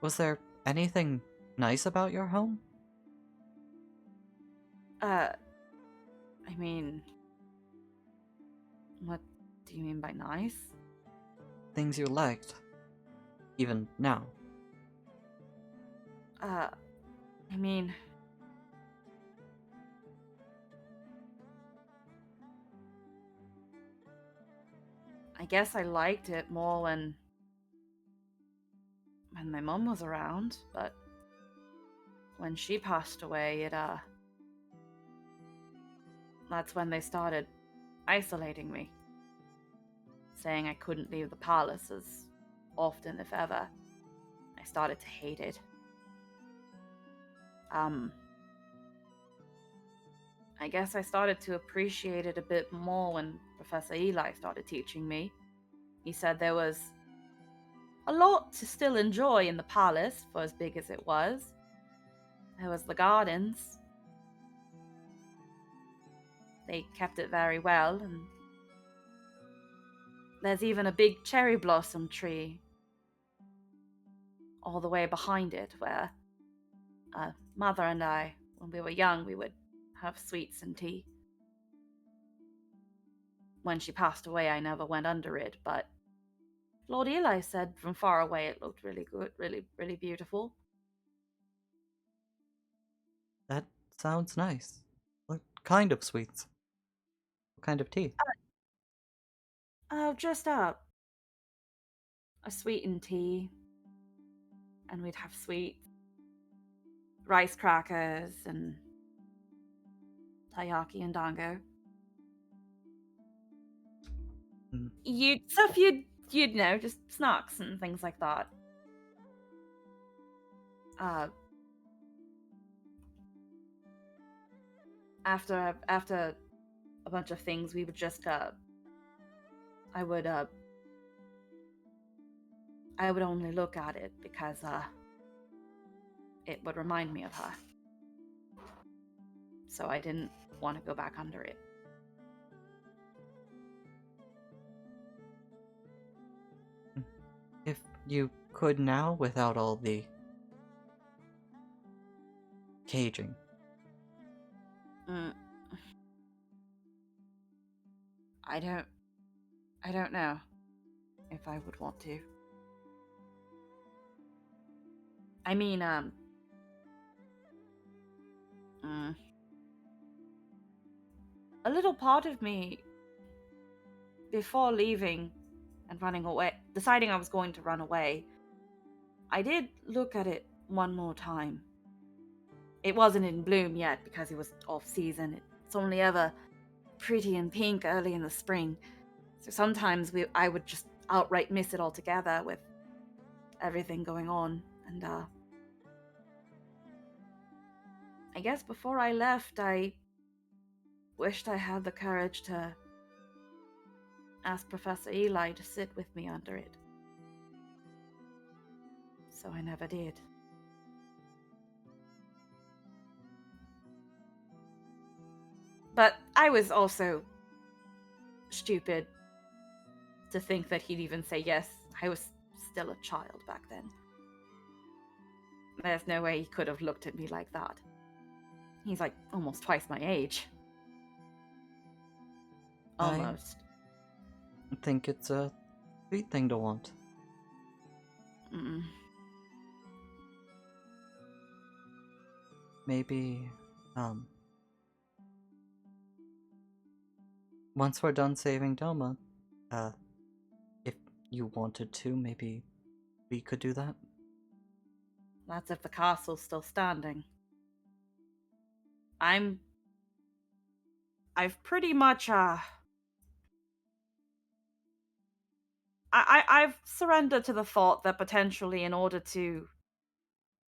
Speaker 1: was there anything nice about your home?
Speaker 4: I mean, what do you mean by nice?
Speaker 1: Things you liked? Even now?
Speaker 4: I mean, I guess I liked it more when my mom was around, but when she passed away, that's when they started isolating me, saying I couldn't leave the palace as often, if ever. I started to hate it. I guess I started to appreciate it a bit more when Professor Eli started teaching me. He said there was a lot to still enjoy in the palace, for as big as it was. There was the gardens. They kept it very well, and there's even a big cherry blossom tree all the way behind it, where Mother and I, when we were young, we would have sweets and tea. When she passed away, I never went under it, but Lord Eli said from far away it looked really good, really, really beautiful.
Speaker 1: That sounds nice. What kind of sweets? What kind of tea?
Speaker 4: Just a sweetened tea, and we'd have sweet rice crackers and taiyaki and dango. Stuff you'd know, just snacks and things like that. After a bunch of things, we would just I would only look at it because it would remind me of her. So I didn't want to go back under it.
Speaker 1: If you could now, without all the caging.
Speaker 4: I don't know if I would want to. I mean, a little part of me, before leaving and running away, deciding I was going to run away, I did look at it one more time. It wasn't in bloom yet because it was off season. It's only ever pretty and pink early in the spring. So sometimes I would just outright miss it altogether with everything going on. And I guess before I left, I wished I had the courage to ask Professor Eli to sit with me under it. So I never did. But I was also stupid to think that he'd even say yes. I was still a child back then. There's no way he could have looked at me like that. He's like almost twice my age. Almost.
Speaker 1: I think it's a sweet thing to want. Maybe, once we're done saving Doma, if you wanted to, maybe we could do that.
Speaker 4: That's if the castle's still standing. I've pretty much, I've surrendered to the thought that potentially in order to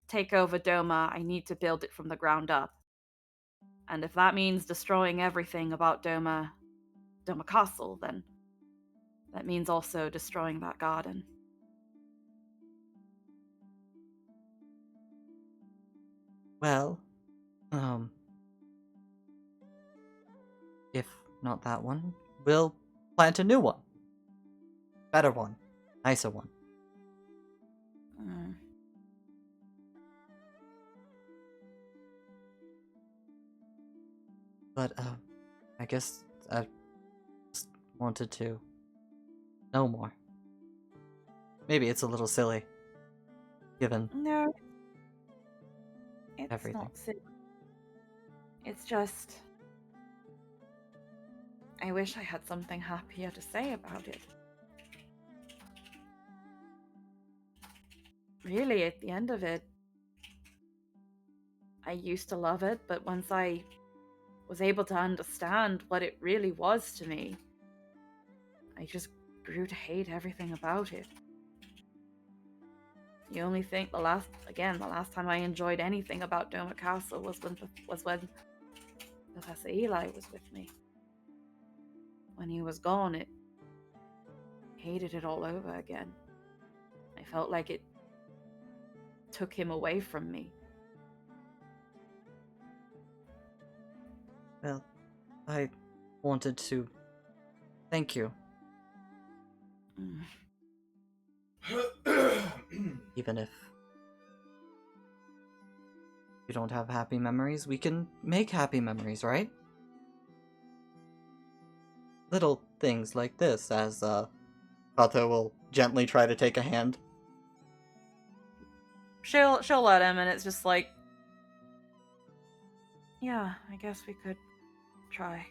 Speaker 4: take over Doma, I need to build it from the ground up. And if that means destroying everything about Doma, Doma Castle, then that means also destroying that garden.
Speaker 1: Well, if not that one, we'll plant a new one. Better one. Nicer one.
Speaker 4: Mm.
Speaker 1: But, I guess I just wanted to know more. Maybe it's a little silly, given
Speaker 4: No, it's
Speaker 1: everything.
Speaker 4: not silly. It's just, I wish I had something happier to say about it. Really, at the end of it, I used to love it, but once I was able to understand what it really was to me, I just grew to hate everything about it. The only thing, the last time I enjoyed anything about Doma Castle was when Professor Eli was with me. When he was gone, I hated it all over again. I felt like it took him away from me.
Speaker 1: Well, I wanted to thank you,
Speaker 4: Mm.
Speaker 1: even if you don't have happy memories, we can make happy memories, right? Little things like this, as, Kato will gently try to take a hand.
Speaker 4: She'll let him, and it's just like, yeah, I guess we could try.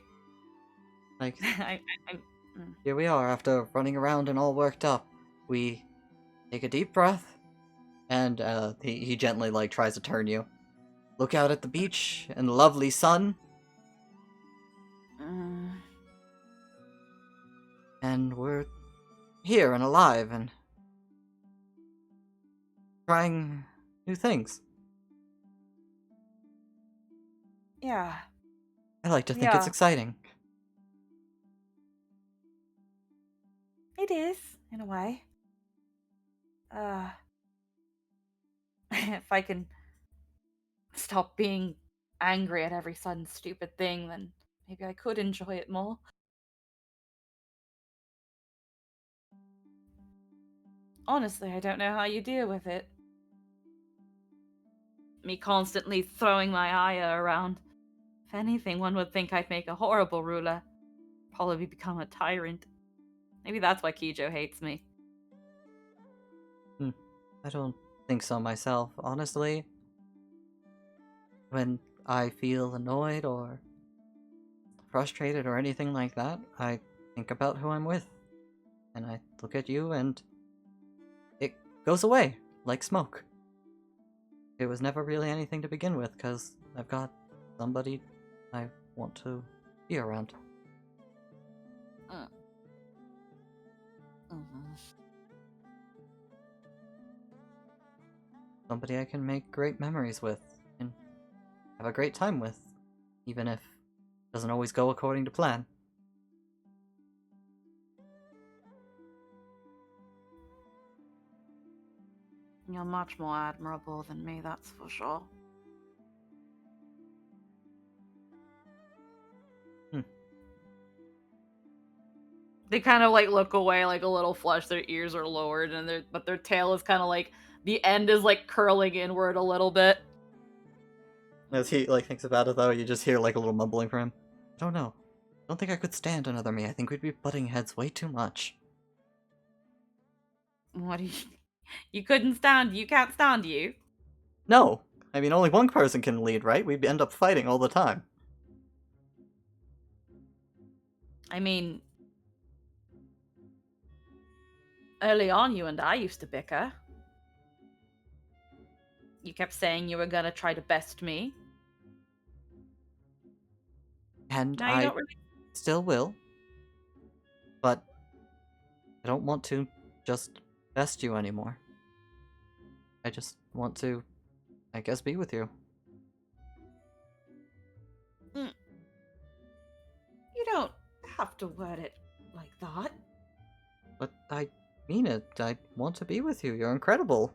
Speaker 1: Like,
Speaker 4: I
Speaker 1: here we are, after running around and all worked up. We take a deep breath, and, he gently, like, tries to turn you. Look out at the beach and the lovely sun, and we're here and alive and trying new things.
Speaker 4: yeah.
Speaker 1: I like to think it's
Speaker 4: Yeah.
Speaker 1: exciting.
Speaker 4: It is, in a way. If I can stop being angry at every sudden stupid thing, then maybe I could enjoy it more. Honestly, I don't know how you deal with it. Me constantly throwing my Aya around. If anything, one would think I'd make a horrible ruler. Probably become a tyrant. Maybe that's why Kijo hates me.
Speaker 1: I don't think so myself, honestly. When I feel annoyed or frustrated or anything like that, I think about who I'm with. And I look at you and it goes away, like smoke. It was never really anything to begin with, because I've got somebody I want to be around. Somebody I can make great memories with and have a great time with, even if it doesn't always go according to plan.
Speaker 4: You're much more admirable than me, that's for sure. They kind of like look away, like a little flushed. Their ears are lowered, and their tail is kind of like the end is like curling inward a little bit.
Speaker 1: As he like thinks about it, though, you just hear like a little mumbling from him. I don't know. I don't think I could stand another me. I think we'd be butting heads way too much.
Speaker 4: What do you? You couldn't stand. You can't stand you.
Speaker 1: No! I mean, only one person can lead, right? We'd end up fighting all the time.
Speaker 4: I mean, early on, you and I used to bicker. You kept saying you were gonna try to best me.
Speaker 1: And
Speaker 4: Now you
Speaker 1: I
Speaker 4: don't really.
Speaker 1: still will. But I don't want to just best you anymore. I just want to, I guess, be with you.
Speaker 4: You don't have have to word it like that.
Speaker 1: But I mean it. I want to be with you. You're incredible.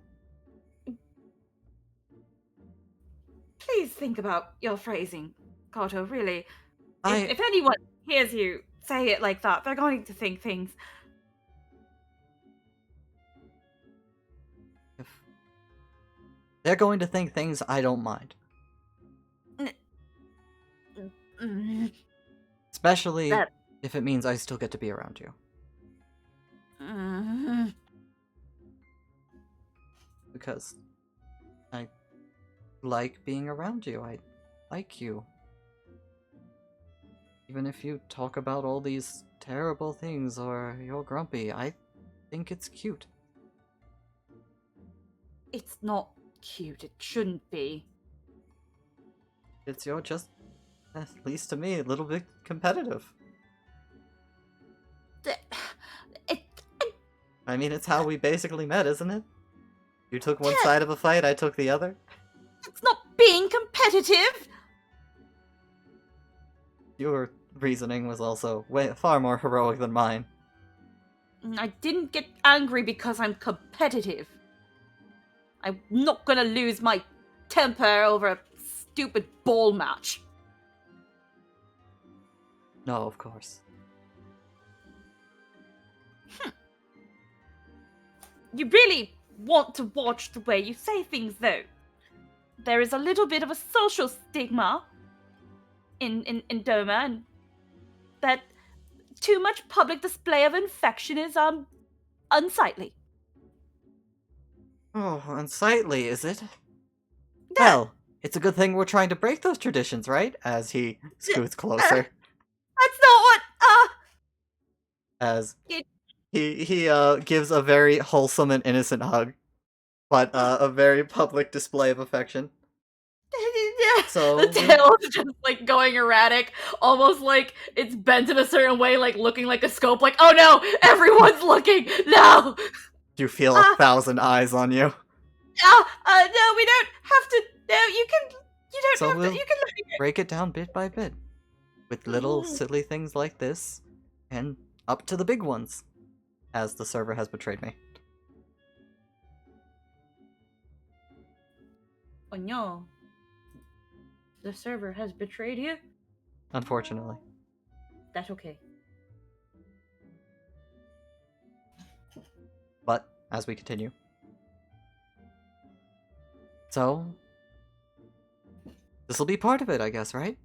Speaker 4: Please think about your phrasing, Kato, really.
Speaker 1: I-
Speaker 4: If anyone hears you say it like that, they're going to think things.
Speaker 1: If they're going to think things, I don't mind.
Speaker 4: Mm,
Speaker 1: Especially
Speaker 4: That-
Speaker 1: if it means I still get to be around you.
Speaker 4: mm.
Speaker 1: Because I like being around you. I like you. Even if you talk about all these terrible things or you're grumpy, I think it's cute.
Speaker 4: It's not cute. It shouldn't be.
Speaker 1: You're just, at least to me, a little bit competitive.
Speaker 4: It,
Speaker 1: I mean, it's how we basically met, isn't it? You took one side of a fight, I took the other.
Speaker 4: it's not being competitive.
Speaker 1: Your reasoning was also far more heroic than mine.
Speaker 4: I didn't get angry because I'm competitive. I'm not gonna lose my temper over a stupid ball match.
Speaker 1: No, of course.
Speaker 4: You really want to watch the way you say things, though. There is a little bit of a social stigma in Doma, and that too much public display of affection is unsightly.
Speaker 1: Oh, unsightly, is it? Well, it's a good thing we're trying to break those traditions, right? As he scoots closer.
Speaker 4: That's not what.
Speaker 1: As
Speaker 4: It-
Speaker 1: he gives a very wholesome and innocent hug, but a very public display of affection. So
Speaker 4: the tail is just like going erratic, almost like it's bent in a certain way, like looking like a scope. Like, oh no, everyone's looking. No,
Speaker 1: you feel 1,000 eyes on you.
Speaker 4: no, we don't have to. No, you can. You don't
Speaker 1: So
Speaker 4: have
Speaker 1: we'll
Speaker 4: to. You can let me go.
Speaker 1: break it down bit by bit, with little
Speaker 4: Mm.
Speaker 1: silly things like this, and up to the big ones, as the server has betrayed me.
Speaker 4: Oh no, the server has betrayed you.
Speaker 1: Unfortunately.
Speaker 4: That's okay.
Speaker 1: But, as we continue. So, this'll be part of it, I guess, right?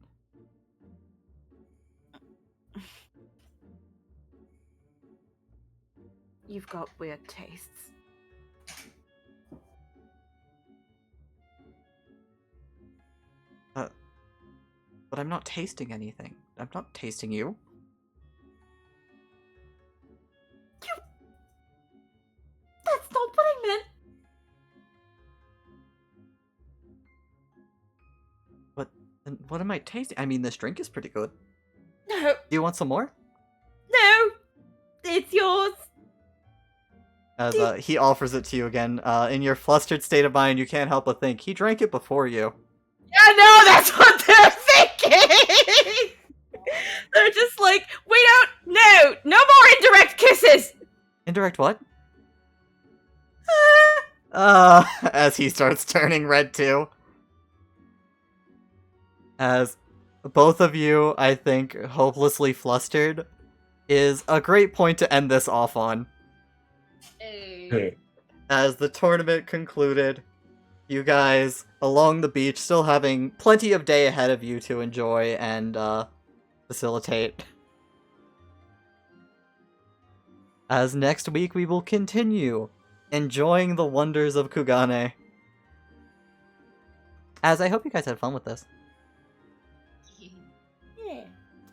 Speaker 4: You've got weird tastes.
Speaker 1: But I'm not tasting anything. I'm not tasting you.
Speaker 4: That's not what I meant.
Speaker 1: Then what am I tasting? I mean, this drink is pretty good.
Speaker 4: No,
Speaker 1: Do you want some more?
Speaker 4: no, it's yours.
Speaker 1: As he offers it to you again. In your flustered state of mind, you can't help but think, he drank it before you.
Speaker 4: Yeah, no, that's what they're thinking. They're just like, we don't. No more indirect kisses.
Speaker 1: Indirect what? As he starts turning red too. As both of you, I think, hopelessly flustered, is a great point to end this off on.
Speaker 2: Hey.
Speaker 1: As the tournament concluded, you guys, along the beach, still having plenty of day ahead of you to enjoy and, facilitate. As next week we will continue enjoying the wonders of Kugane. As I hope you guys had fun with this.
Speaker 4: Yeah.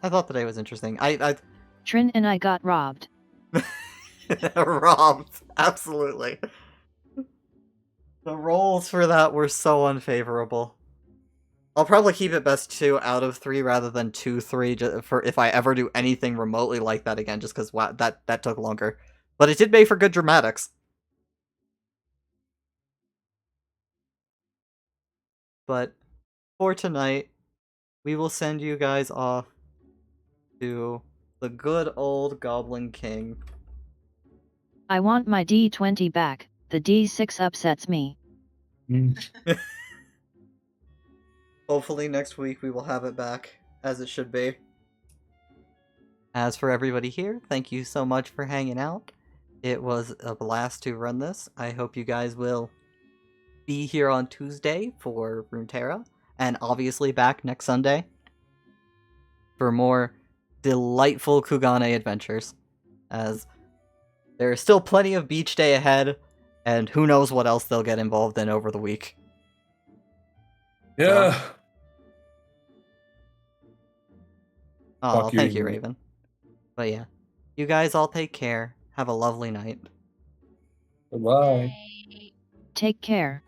Speaker 1: I thought today was interesting. I
Speaker 3: Trin and I got robbed.
Speaker 1: robbed. Absolutely. The rolls for that were so unfavorable. I'll probably keep it best 2 out of 3 rather than 2-3 for if I ever do anything remotely like that again, just because wow, that took longer. But it did make for good dramatics. But for tonight, we will send you guys off to The good old Goblin King.
Speaker 3: I want my D20 back, the D6 upsets me.
Speaker 1: Hopefully next week we will have it back, as it should be. As for everybody here, thank you so much for hanging out. It was a blast to run this. I hope you guys will be here on Tuesday for Runeterra, and obviously back next Sunday for more delightful Kugane adventures, as there is still plenty of beach day ahead, and who knows what else they'll get involved in over the week.
Speaker 2: Yeah.
Speaker 1: Oh,
Speaker 2: Fuck
Speaker 1: thank
Speaker 2: you.
Speaker 1: you, Raven. But yeah, you guys all take care. Have a lovely night.
Speaker 2: Goodbye.
Speaker 5: Bye.
Speaker 3: Take care.